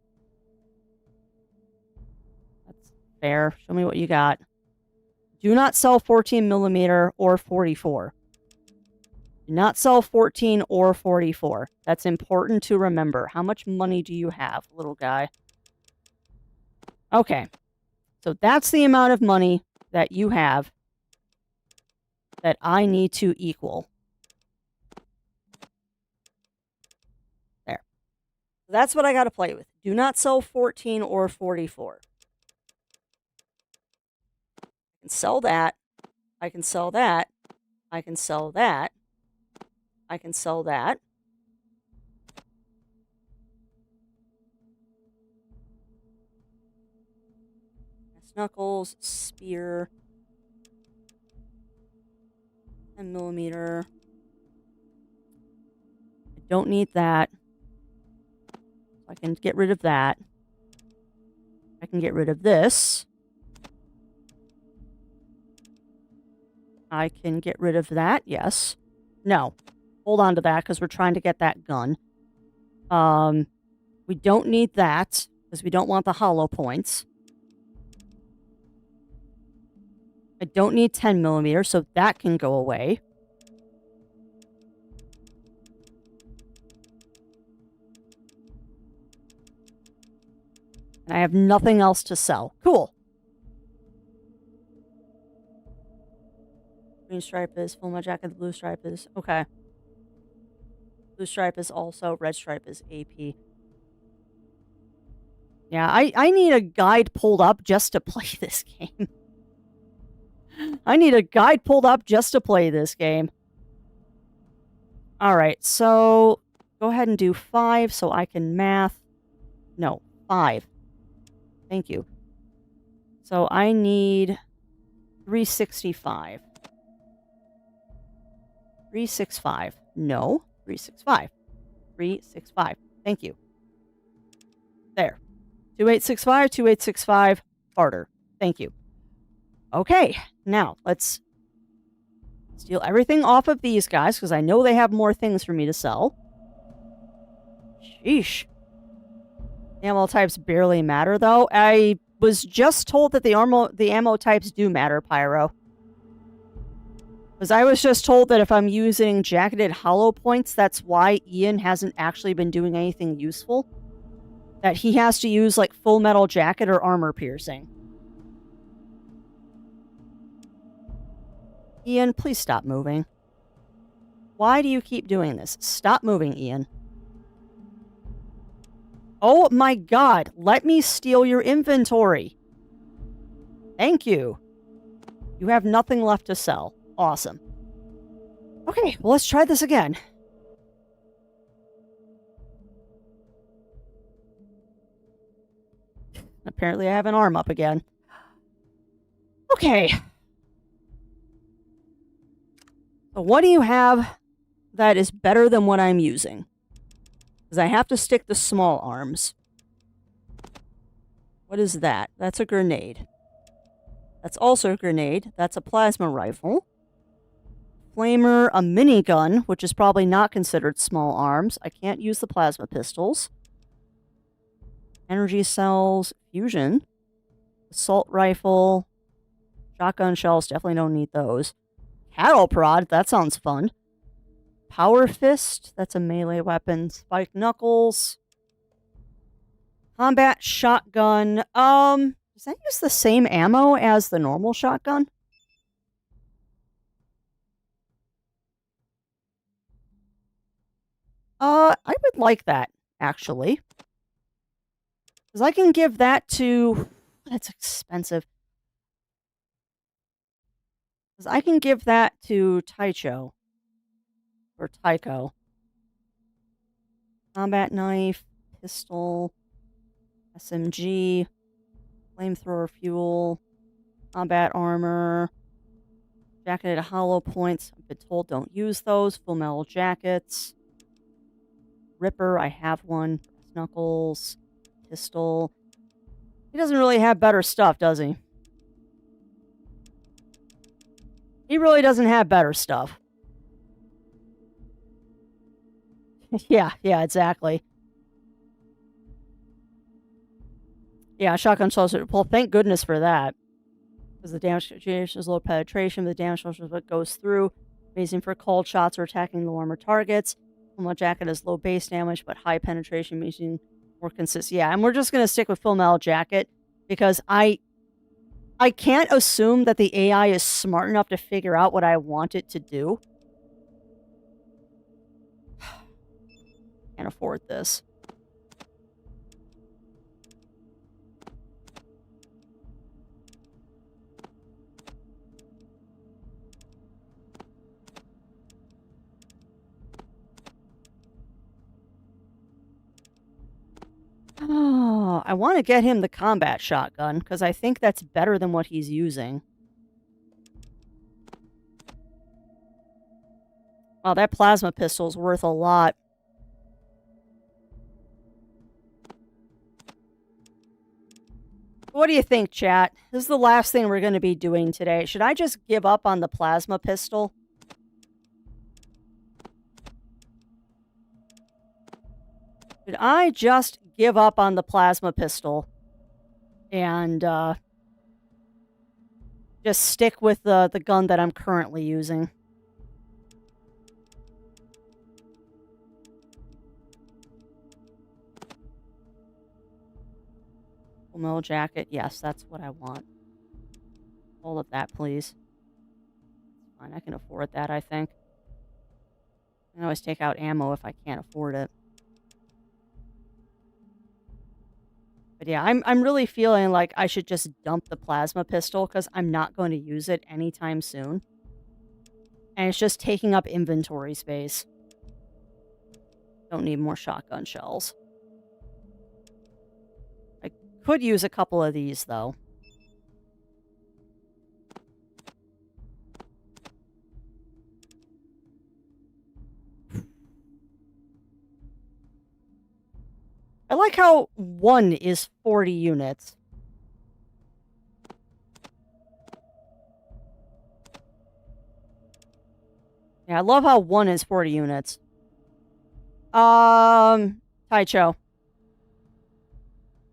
That's fair. Show me what you got. Do not sell 14mm or 44. Do not sell 14 or 44. That's important to remember. How much money do you have, little guy? Okay. So that's the amount of money that you have that I need to equal. That's what I got to play with. Do not sell 14 or 44. I can sell that. I can sell that. I can sell that. I can sell that. Knuckles, spear, 10mm. I don't need that. I can get rid of that. I can get rid of this. I can get rid of that, yes. No. Hold on to that, because we're trying to get that gun. We don't need that, because we don't want the hollow points. I don't need 10mm, so that can go away. And I have nothing else to sell. Cool. Green stripe is full my jacket. The blue stripe is... Okay. Blue stripe is also... Red stripe is AP. Yeah, I need a guide pulled up just to play this game. I need a guide pulled up just to play this game. Alright, so... Go ahead and do 5 so I can math. No, 5. Thank you. So I need 365. 365. No. 365. 365. Thank you. There. 2865, 2865. Harder. Thank you. Okay. Now, let's steal everything off of these guys, because I know they have more things for me to sell. Sheesh. Ammo types barely matter, though. I was just told that the ammo types do matter, Pyro. Because I was just told that if I'm using jacketed hollow points, that's why Ian hasn't actually been doing anything useful. That he has to use, like, full metal jacket or armor piercing. Ian, please stop moving. Why do you keep doing this? Stop moving, Ian. Oh my god, let me steal your inventory. Thank you. You have nothing left to sell. Awesome. Okay, well, let's try this again. Apparently I have an arm up again. Okay. So what do you have that is better than what I'm using? Because I have to stick to small arms. What is that? That's a grenade. That's also a grenade. That's a plasma rifle. Flamer, a minigun, which is probably not considered small arms. I can't use the plasma pistols. Energy cells, fusion. Assault rifle. Shotgun shells, definitely don't need those. Cattle prod, that sounds fun. Power fist, that's a melee weapon. Spike knuckles. Combat shotgun. Does that use the same ammo as the normal shotgun? I would like that, actually. Because I can give that to... That's expensive. Because I can give that to Taicho. Or Taiko. Combat knife, pistol, SMG, flamethrower fuel, combat armor, jacketed hollow points. I've been told don't use those. Full metal jackets. Ripper, I have one. Knuckles, pistol. He doesn't really have better stuff, does he? He really doesn't have better stuff. yeah, exactly. Yeah, shotgun shells. Well, thank goodness for that. Because the damage is low penetration, the damage is what goes through. Amazing for cold shots or attacking the warmer targets. Full metal jacket has low base damage, but high penetration, making more consistent. Yeah, and we're just gonna stick with full metal jacket because I can't assume that the AI is smart enough to figure out what I want it to do. Can't afford this. I want to get him the combat shotgun, because I think that's better than what he's using. Wow, that plasma pistol's worth a lot. What do you think, chat? This is the last thing we're going to be doing today. Should I just give up on the plasma pistol? Should I just give up on the plasma pistol and just stick with the gun that I'm currently using? Metal jacket. Yes, that's what I want. All of that, please. Fine, I can afford that, I think. I can always take out ammo if I can't afford it. But yeah, I'm really feeling like I should just dump the plasma pistol because I'm not going to use it anytime soon. And it's just taking up inventory space. Don't need more shotgun shells. I could use a couple of these, though. I like how 1 is 40 units. Yeah, I love how 1 is 40 units. Taicho.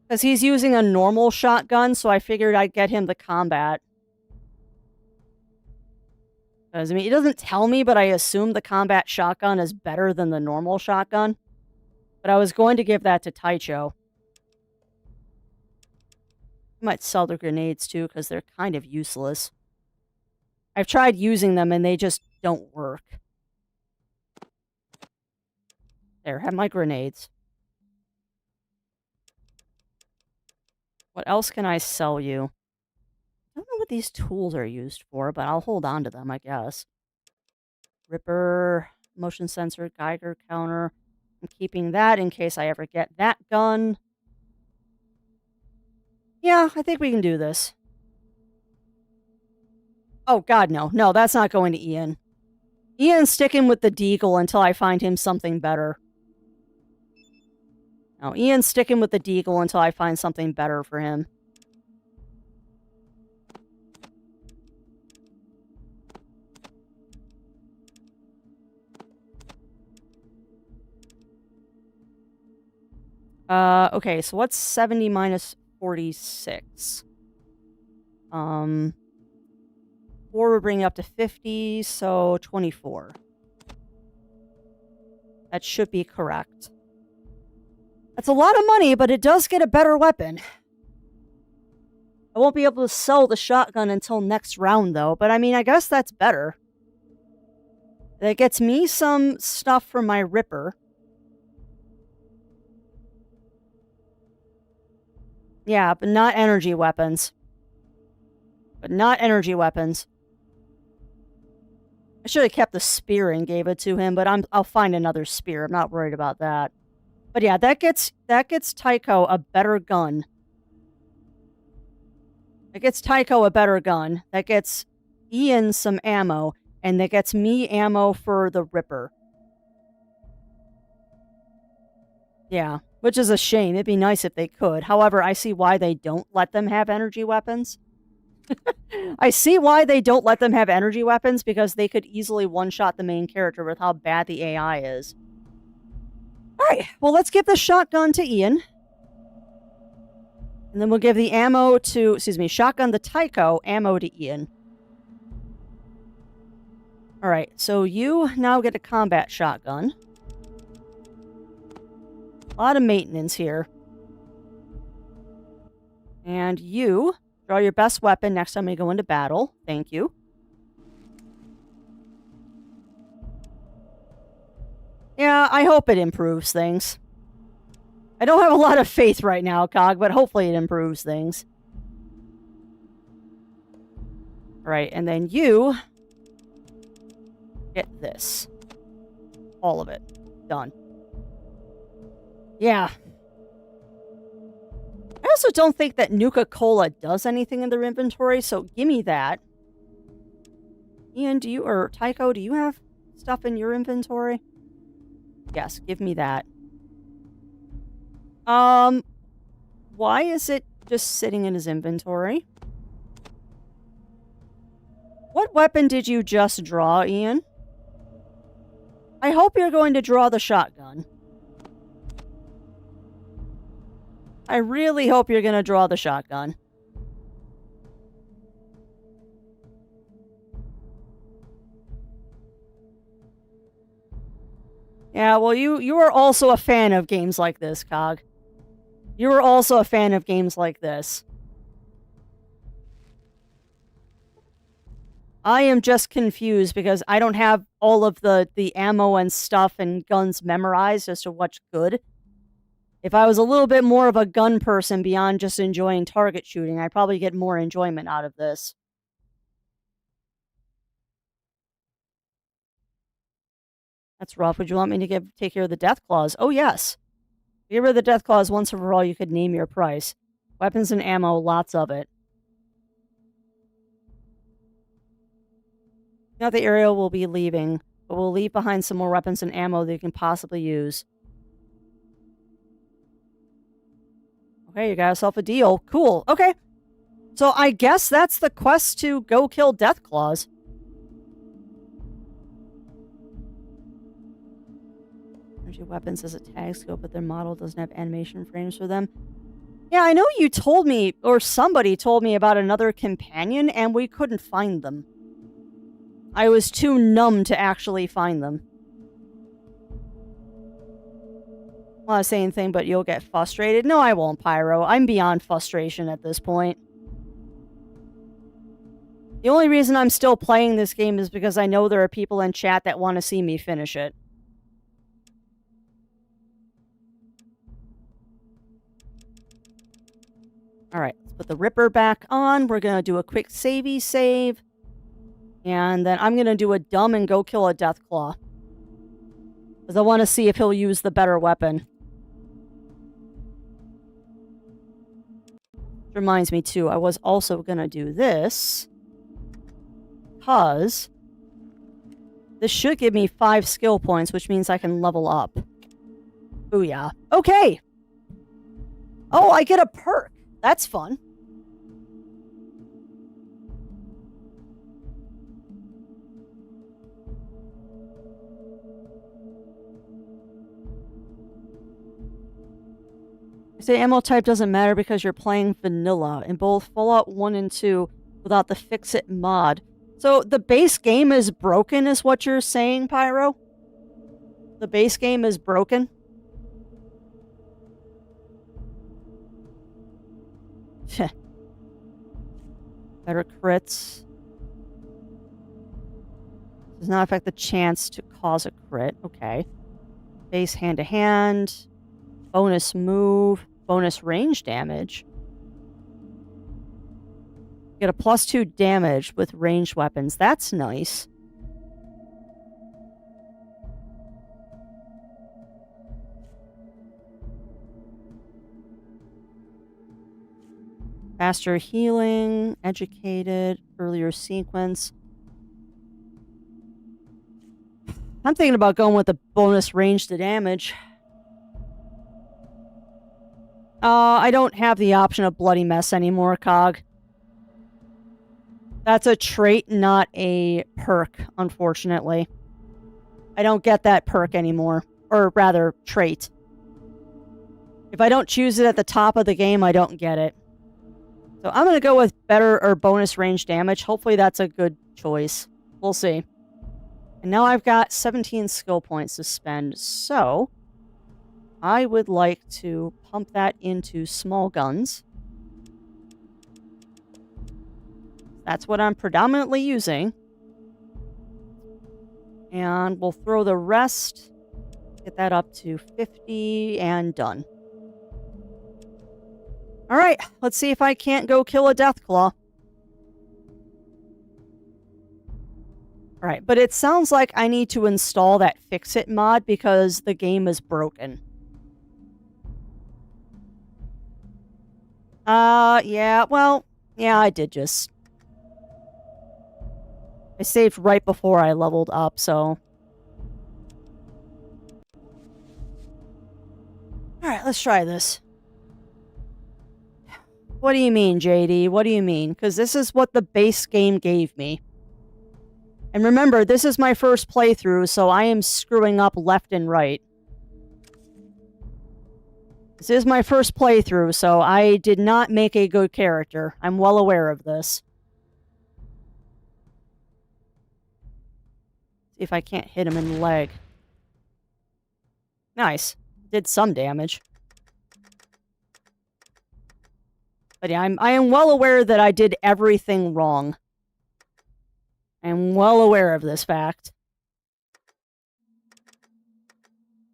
Because he's using a normal shotgun, so I figured I'd get him the combat. Because, I mean, it doesn't tell me, but I assume the combat shotgun is better than the normal shotgun. But I was going to give that to Taicho. I might sell the grenades, too, because they're kind of useless. I've tried using them, and they just don't work. There, have my grenades. What else can I sell you? I don't know what these tools are used for, but I'll hold on to them, I guess. Ripper, motion sensor, Geiger counter. I'm keeping that in case I ever get that gun. Yeah, I think we can do this. Oh, God, no. No, that's not going to Ian. Ian's sticking with the Deagle until I find him something better. No, Ian's sticking with the Deagle until I find something better for him. Okay, so what's 70 minus 46? 4 would bring it up to 50, so 24. That should be correct. That's a lot of money, but it does get a better weapon. I won't be able to sell the shotgun until next round, though, but I mean, I guess that's better. That gets me some stuff for my Ripper. Yeah, but not energy weapons. But not energy weapons. I should have kept the spear and gave it to him, but I'll find another spear. I'm not worried about that. But yeah, that gets Tycho a better gun. That gets Tycho a better gun. That gets Ian some ammo, and that gets me ammo for the Ripper. Yeah, which is a shame. It'd be nice if they could. However, I see why they don't let them have energy weapons. I see why they don't let them have energy weapons, because they could easily one-shot the main character with how bad the AI is. Alright, well, let's give the shotgun to Ian. And then we'll give the ammo to, shotgun the Tycho, ammo to Ian. Alright, so you now get a combat shotgun. A lot of maintenance here. And you draw your best weapon next time we go into battle. Thank you. Yeah, I hope it improves things. I don't have a lot of faith right now, Cog, but hopefully it improves things. Alright, and then you get this. All of it. Done. Yeah. also don't think that Nuka-Cola does anything in their inventory, so give me that. Ian, or Tycho, do you have stuff in your inventory? Yes, give me that. Why is it just sitting in his inventory? What weapon did you just draw, Ian? I hope you're going to draw the shotgun. I really hope you're going to draw the shotgun. Yeah, well, you are also a fan of games like this, Cog. You are also a fan of games like this. I am just confused because I don't have all of the ammo and stuff and guns memorized as to what's good. If I was a little bit more of a gun person beyond just enjoying target shooting, I'd probably get more enjoyment out of this. That's rough. Would you want me to take care of the death claws? Oh, yes. Get rid of the death claws once and for all. You could name your price. Weapons and ammo, lots of it. Now the area will be leaving, but we'll leave behind some more weapons and ammo that you can possibly use. Okay, you got yourself a deal. Cool. Okay. So I guess that's the quest to go kill Deathclaws. Energy weapons as a tag scope, but their model doesn't have animation frames for them. Yeah, I know you told me, or somebody told me about another companion, and we couldn't find them. I was too numb to actually find them. Well, I was saying anything, but you'll get frustrated. No, I won't, Pyro. I'm beyond frustration at this point. The only reason I'm still playing this game is because I know there are people in chat that want to see me finish it. Alright, let's put the Ripper back on. We're going to do a quick savey save. And then I'm going to do a dumb and go kill a Deathclaw. Because I want to see if he'll use the better weapon. Which reminds me, too, I was also going to do this. Because this should give me 5 skill points, which means I can level up. Booyah. Okay! Oh, I get a perk. That's fun. I say ammo type doesn't matter because you're playing vanilla in both Fallout 1 and 2 without the Fix-It mod. So the base game is broken is what you're saying, Pyro? The base game is broken? Better crits. Does not affect the chance to cause a crit. Okay. Base hand-to-hand. Bonus move. Bonus range damage. Get a +2 damage with ranged weapons. That's nice. Faster healing, educated, earlier sequence. I'm thinking about going with the bonus range to damage. I don't have the option of Bloody Mess anymore, Cog. That's a trait, not a perk, unfortunately. I don't get that perk anymore. Or rather, trait. If I don't choose it at the top of the game, I don't get it. So I'm going to go with better or bonus range damage. Hopefully that's a good choice. We'll see. And now I've got 17 skill points to spend, so I would like to pump that into small guns. That's what I'm predominantly using. And we'll throw the rest, get that up to 50, and done. Alright, let's see if I can't go kill a Deathclaw. Alright, but it sounds like I need to install that Fix-It mod because the game is broken. Yeah, well, yeah, I did just... I saved right before I leveled up, so... Alright, let's try this. What do you mean, JD? What do you mean? Because this is what the base game gave me. And remember, this is my first playthrough, so I am screwing up left and right. This is my first playthrough, so I did not make a good character. I'm well aware of this. See if I can't hit him in the leg. Nice. Did some damage. But yeah, I am well aware that I did everything wrong. I'm well aware of this fact.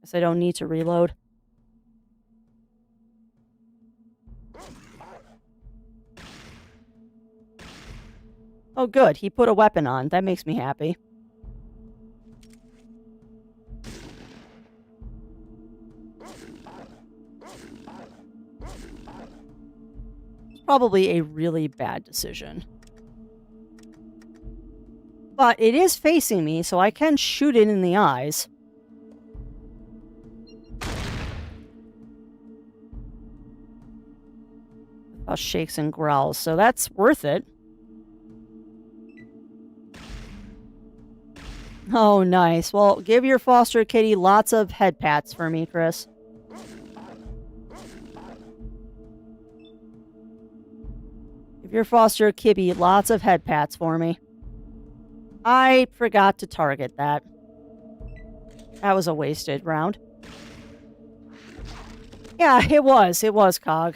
Guess I don't need to reload. Oh good, he put a weapon on. That makes me happy. Probably a really bad decision. But it is facing me, so I can shoot it in the eyes. Shakes and growls, so that's worth it. Oh, nice. Well, give your foster kitty lots of head pats for me, Chris. Give your foster kitty lots of head pats for me. I forgot to target that. That was a wasted round. Yeah, it was. It was, Cog.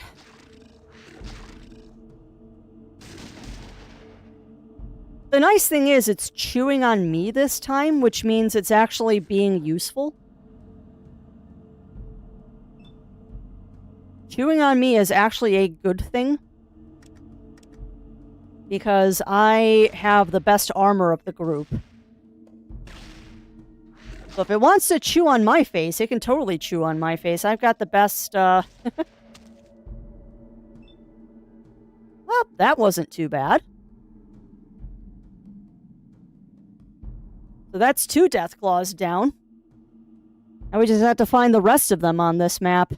The nice thing is it's chewing on me this time, which means it's actually being useful. Chewing on me is actually a good thing. Because I have the best armor of the group. So if it wants to chew on my face, it can totally chew on my face. I've got the best, Well, that wasn't too bad. So that's 2 death claws down. Now we just have to find the rest of them on this map.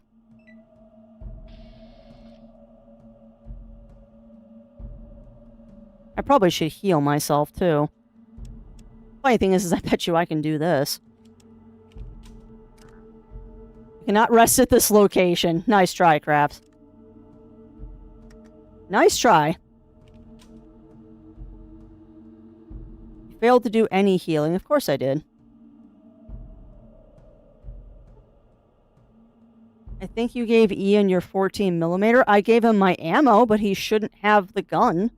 I probably should heal myself, too. Funny thing is I bet you I can do this. You cannot rest at this location. Nice try, Craps. Nice try. You failed to do any healing. Of course I did. I think you gave Ian your 14mm. I gave him my ammo, but he shouldn't have the gun.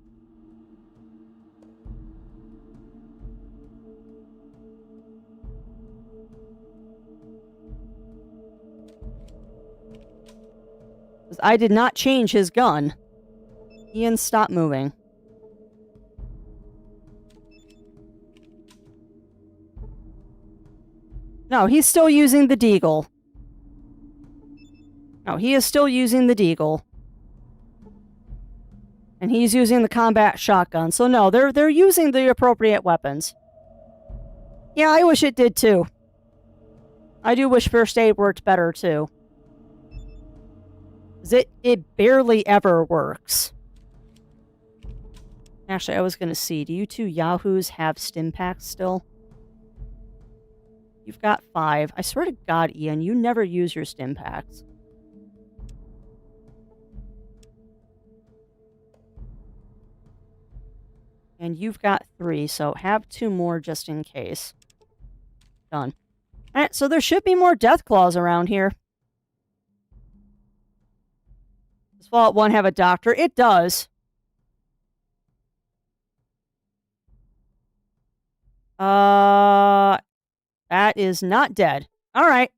I did not change his gun. Ian, stop moving. No, he's still using the deagle. No, he is still using the deagle. And he's using the combat shotgun. So no, they're using the appropriate weapons. Yeah, I wish it did too. I do wish first aid worked better too. It barely ever works. Actually, I was going to see, do you 2 yahoos have stim packs still? You've got 5. I swear to God, Ian, you never use your stim packs. And you've got 3, so have 2 more just in case. Done. Alright, so there should be more death claws around here. Does Fallout 1 have a doctor? It does. That is not dead. Alright.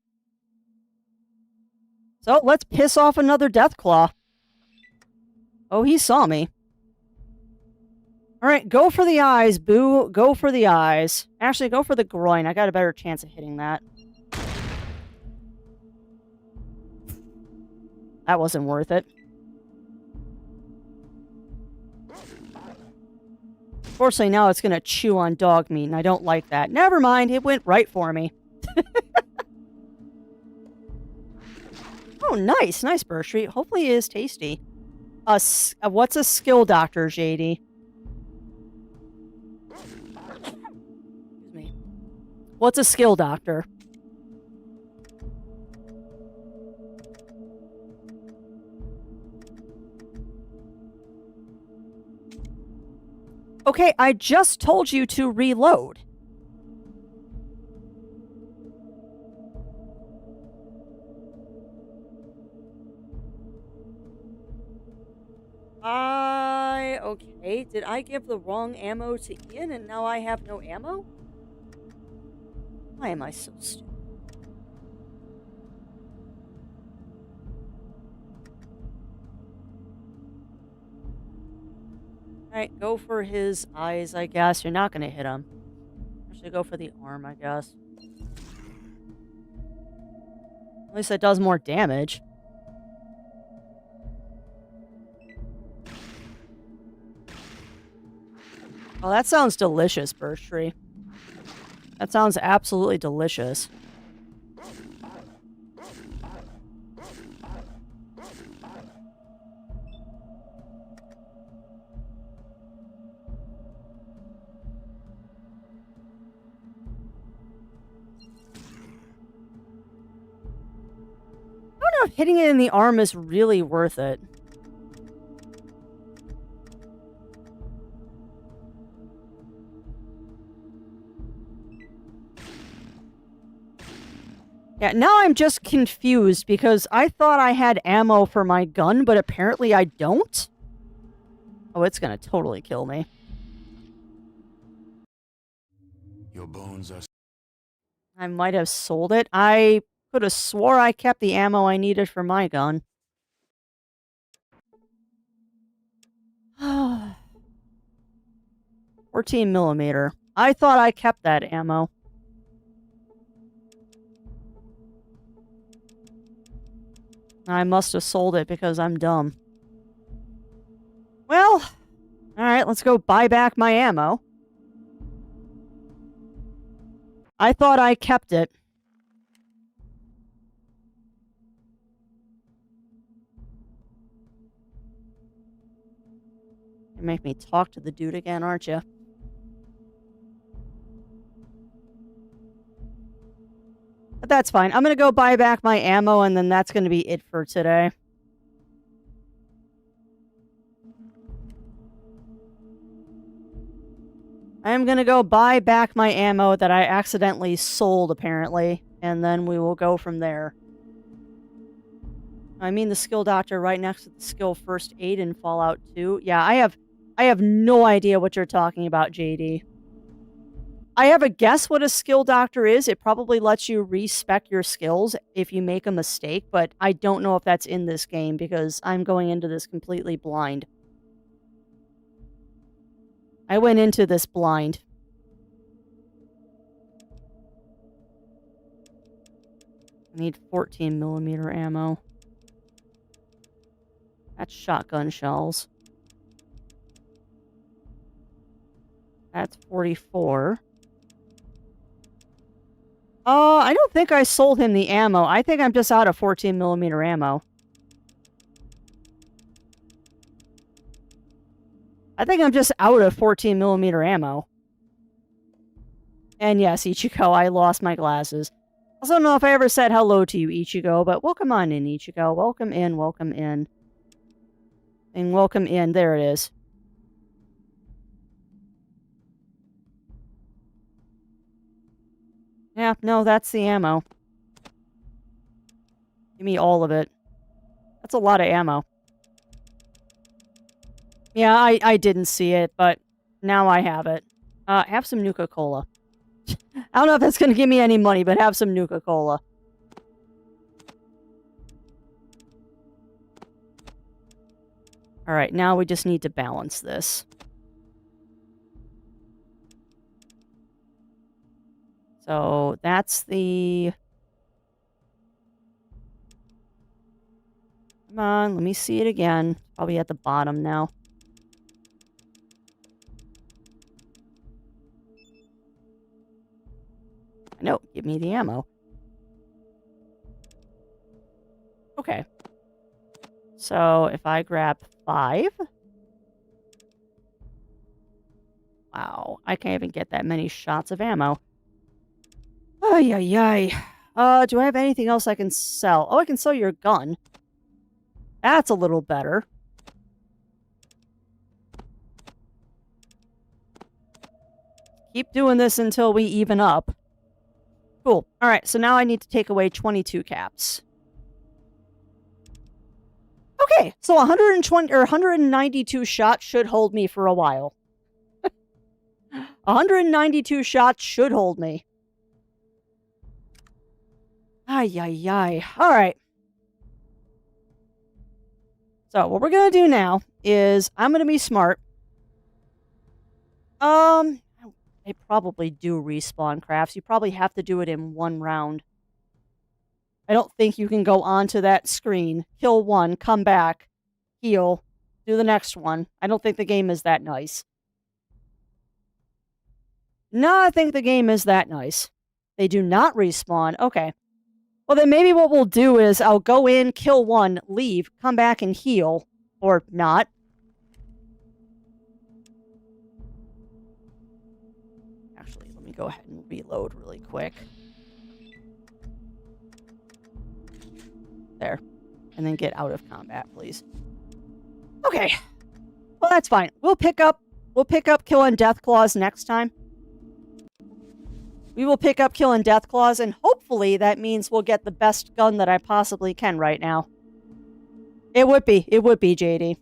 So, let's piss off another death claw. Oh, he saw me. Alright, go for the eyes, Boo. Go for the eyes. Actually, go for the groin. I got a better chance of hitting that. That wasn't worth it. Fortunately, now it's going to chew on dog meat, and I don't like that. Never mind, it went right for me. Oh, nice. Nice burst treat. Hopefully it is tasty. What's a skill doctor, JD? Excuse me. What's a skill doctor? Okay, I just told you to reload. Okay, did I give the wrong ammo to Ian and now I have no ammo? Why am I so stupid? Alright, go for his eyes, I guess. You're not gonna hit him. I should go for the arm, I guess. At least it does more damage. Oh, that sounds delicious, Birch Tree. That sounds absolutely delicious. I don't know if hitting it in the arm is really worth it. Yeah, now I'm just confused because I thought I had ammo for my gun, but apparently I don't. Oh, it's gonna totally kill me. Your bones are... I might have sold it. I could have swore I kept the ammo I needed for my gun. 14 millimeter. I thought I kept that ammo. I must have sold it because I'm dumb. Well, alright, let's go buy back my ammo. I thought I kept it. You make me talk to the dude again, aren't you? But that's fine. I'm gonna go buy back my ammo, and then that's gonna be it for today. I'm gonna go buy back my ammo that I accidentally sold, apparently, and then we will go from there. I mean the skill doctor right next to the skill first aid in Fallout 2. Yeah, I have no idea what you're talking about, JD. I have a guess what a skill doctor is. It probably lets you respec your skills if you make a mistake, but I don't know if that's in this game because I'm going into this completely blind. I went into this blind. I need 14 millimeter ammo. That's shotgun shells. That's 44. I don't think I sold him the ammo. I think I'm just out of 14 millimeter ammo. I think I'm just out of 14 millimeter ammo. And yes, Ichigo, I lost my glasses. Also don't know if I ever said hello to you, Ichigo, but welcome on in, Ichigo. Welcome in, welcome in. And welcome in. There it is. Yeah, no, that's the ammo. Give me all of it. That's a lot of ammo. Yeah, I didn't see it, but now I have it. Have some Nuka-Cola. I don't know if that's going to give me any money, but have some Nuka-Cola. Alright, now we just need to balance this. So, that's the... Come on, let me see it again. Probably at the bottom now. No, give me the ammo. Okay. So if I grab 5... Wow, I can't even get that many shots of ammo. Ay, ay, ay. Do I have anything else I can sell? Oh, I can sell your gun. That's a little better. Keep doing this until we even up. Cool. Alright, so now I need to take away 22 caps. Okay, so 120 or 192 shots should hold me for a while. 192 shots should hold me. Ay, ay, ay. Alright. So, what we're gonna do now is I'm gonna be smart. They probably do respawn crafts. You probably have to do it in one round. I don't think you can go onto that screen, kill one, come back, heal, do the next one. I don't think the game is that nice. No, I think the game is that nice. They do not respawn. Okay. Well, then maybe what we'll do is I'll go in, kill one, leave, come back and heal. Or not. Actually, let me go ahead and reload really quick. There. And then get out of combat, please. Okay. Well, that's fine. We'll pick up Kill and Death Claws next time. We will pick up Kill and Death Claws, and hopefully that means we'll get the best gun that I possibly can right now. It would be, JD.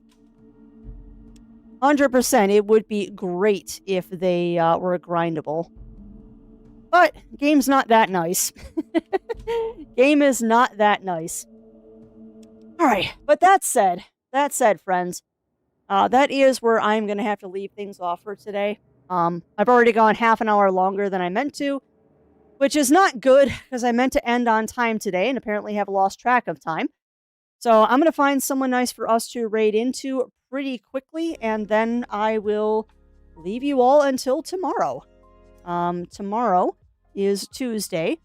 100%, it would be great if they were grindable. But, game's not that nice. Game is not that nice. Alright, but that said, friends, that is where I'm going to have to leave things off for today. I've already gone half an hour longer than I meant to, which is not good, because I meant to end on time today, and apparently have lost track of time. So I'm going to find someone nice for us to raid into pretty quickly, and then I will leave you all until tomorrow. Tomorrow is Tuesday,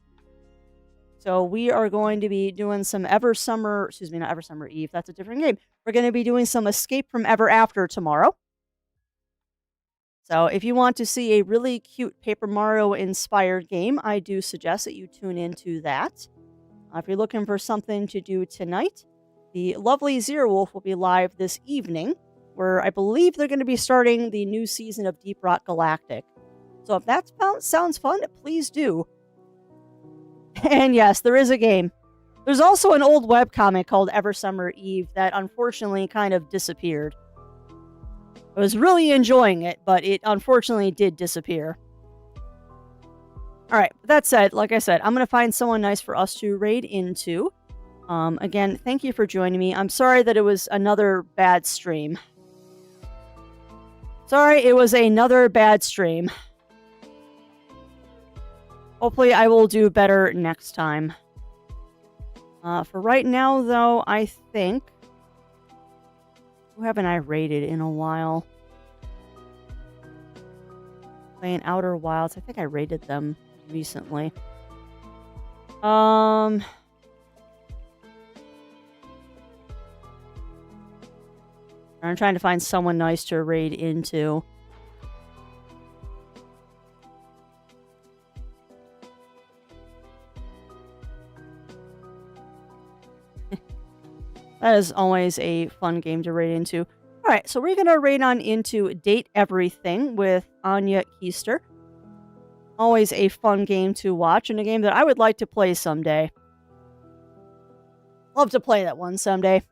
so we are going to be doing some not Eversummer Eve, that's a different game. We're going to be doing some Escape from Ever After tomorrow. So if you want to see a really cute Paper Mario-inspired game, I do suggest that you tune into that. If you're looking for something to do tonight, the lovely Zero Wolf will be live this evening, where I believe they're going to be starting the new season of Deep Rock Galactic. So if that sounds fun, please do. And yes, there is a game. There's also an old webcomic called Eversummer Eve that unfortunately kind of disappeared. I was really enjoying it, but it unfortunately did disappear. Alright, that said, like I said, I'm going to find someone nice for us to raid into. Again, thank you for joining me. I'm sorry that it was another bad stream. Sorry, it was another bad stream. Hopefully I will do better next time. For right now, though, I think... Who haven't I raided in a while? Playing Outer Wilds. I think I raided them recently. I'm trying to find someone nice to raid into. That is always a fun game to raid into. Alright, so we're going to raid on into Date Everything with Anya Keister. Always a fun game to watch, and a game that I would like to play someday. Love to play that one someday.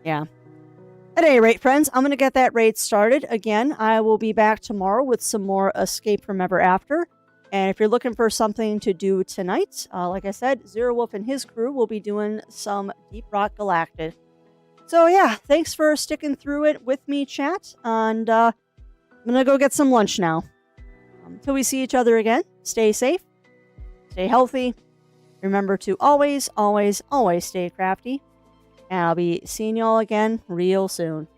Yeah. At any rate, friends, I'm going to get that raid started. Again, I will be back tomorrow with some more Escape from Ever After. And if you're looking for something to do tonight, like I said, Zero Wolf and his crew will be doing some Deep Rock Galactic. So yeah, thanks for sticking through it with me, chat. And I'm going to go get some lunch now. Until we see each other again, stay safe, stay healthy. Remember to always, always, always stay crafty. And I'll be seeing y'all again real soon.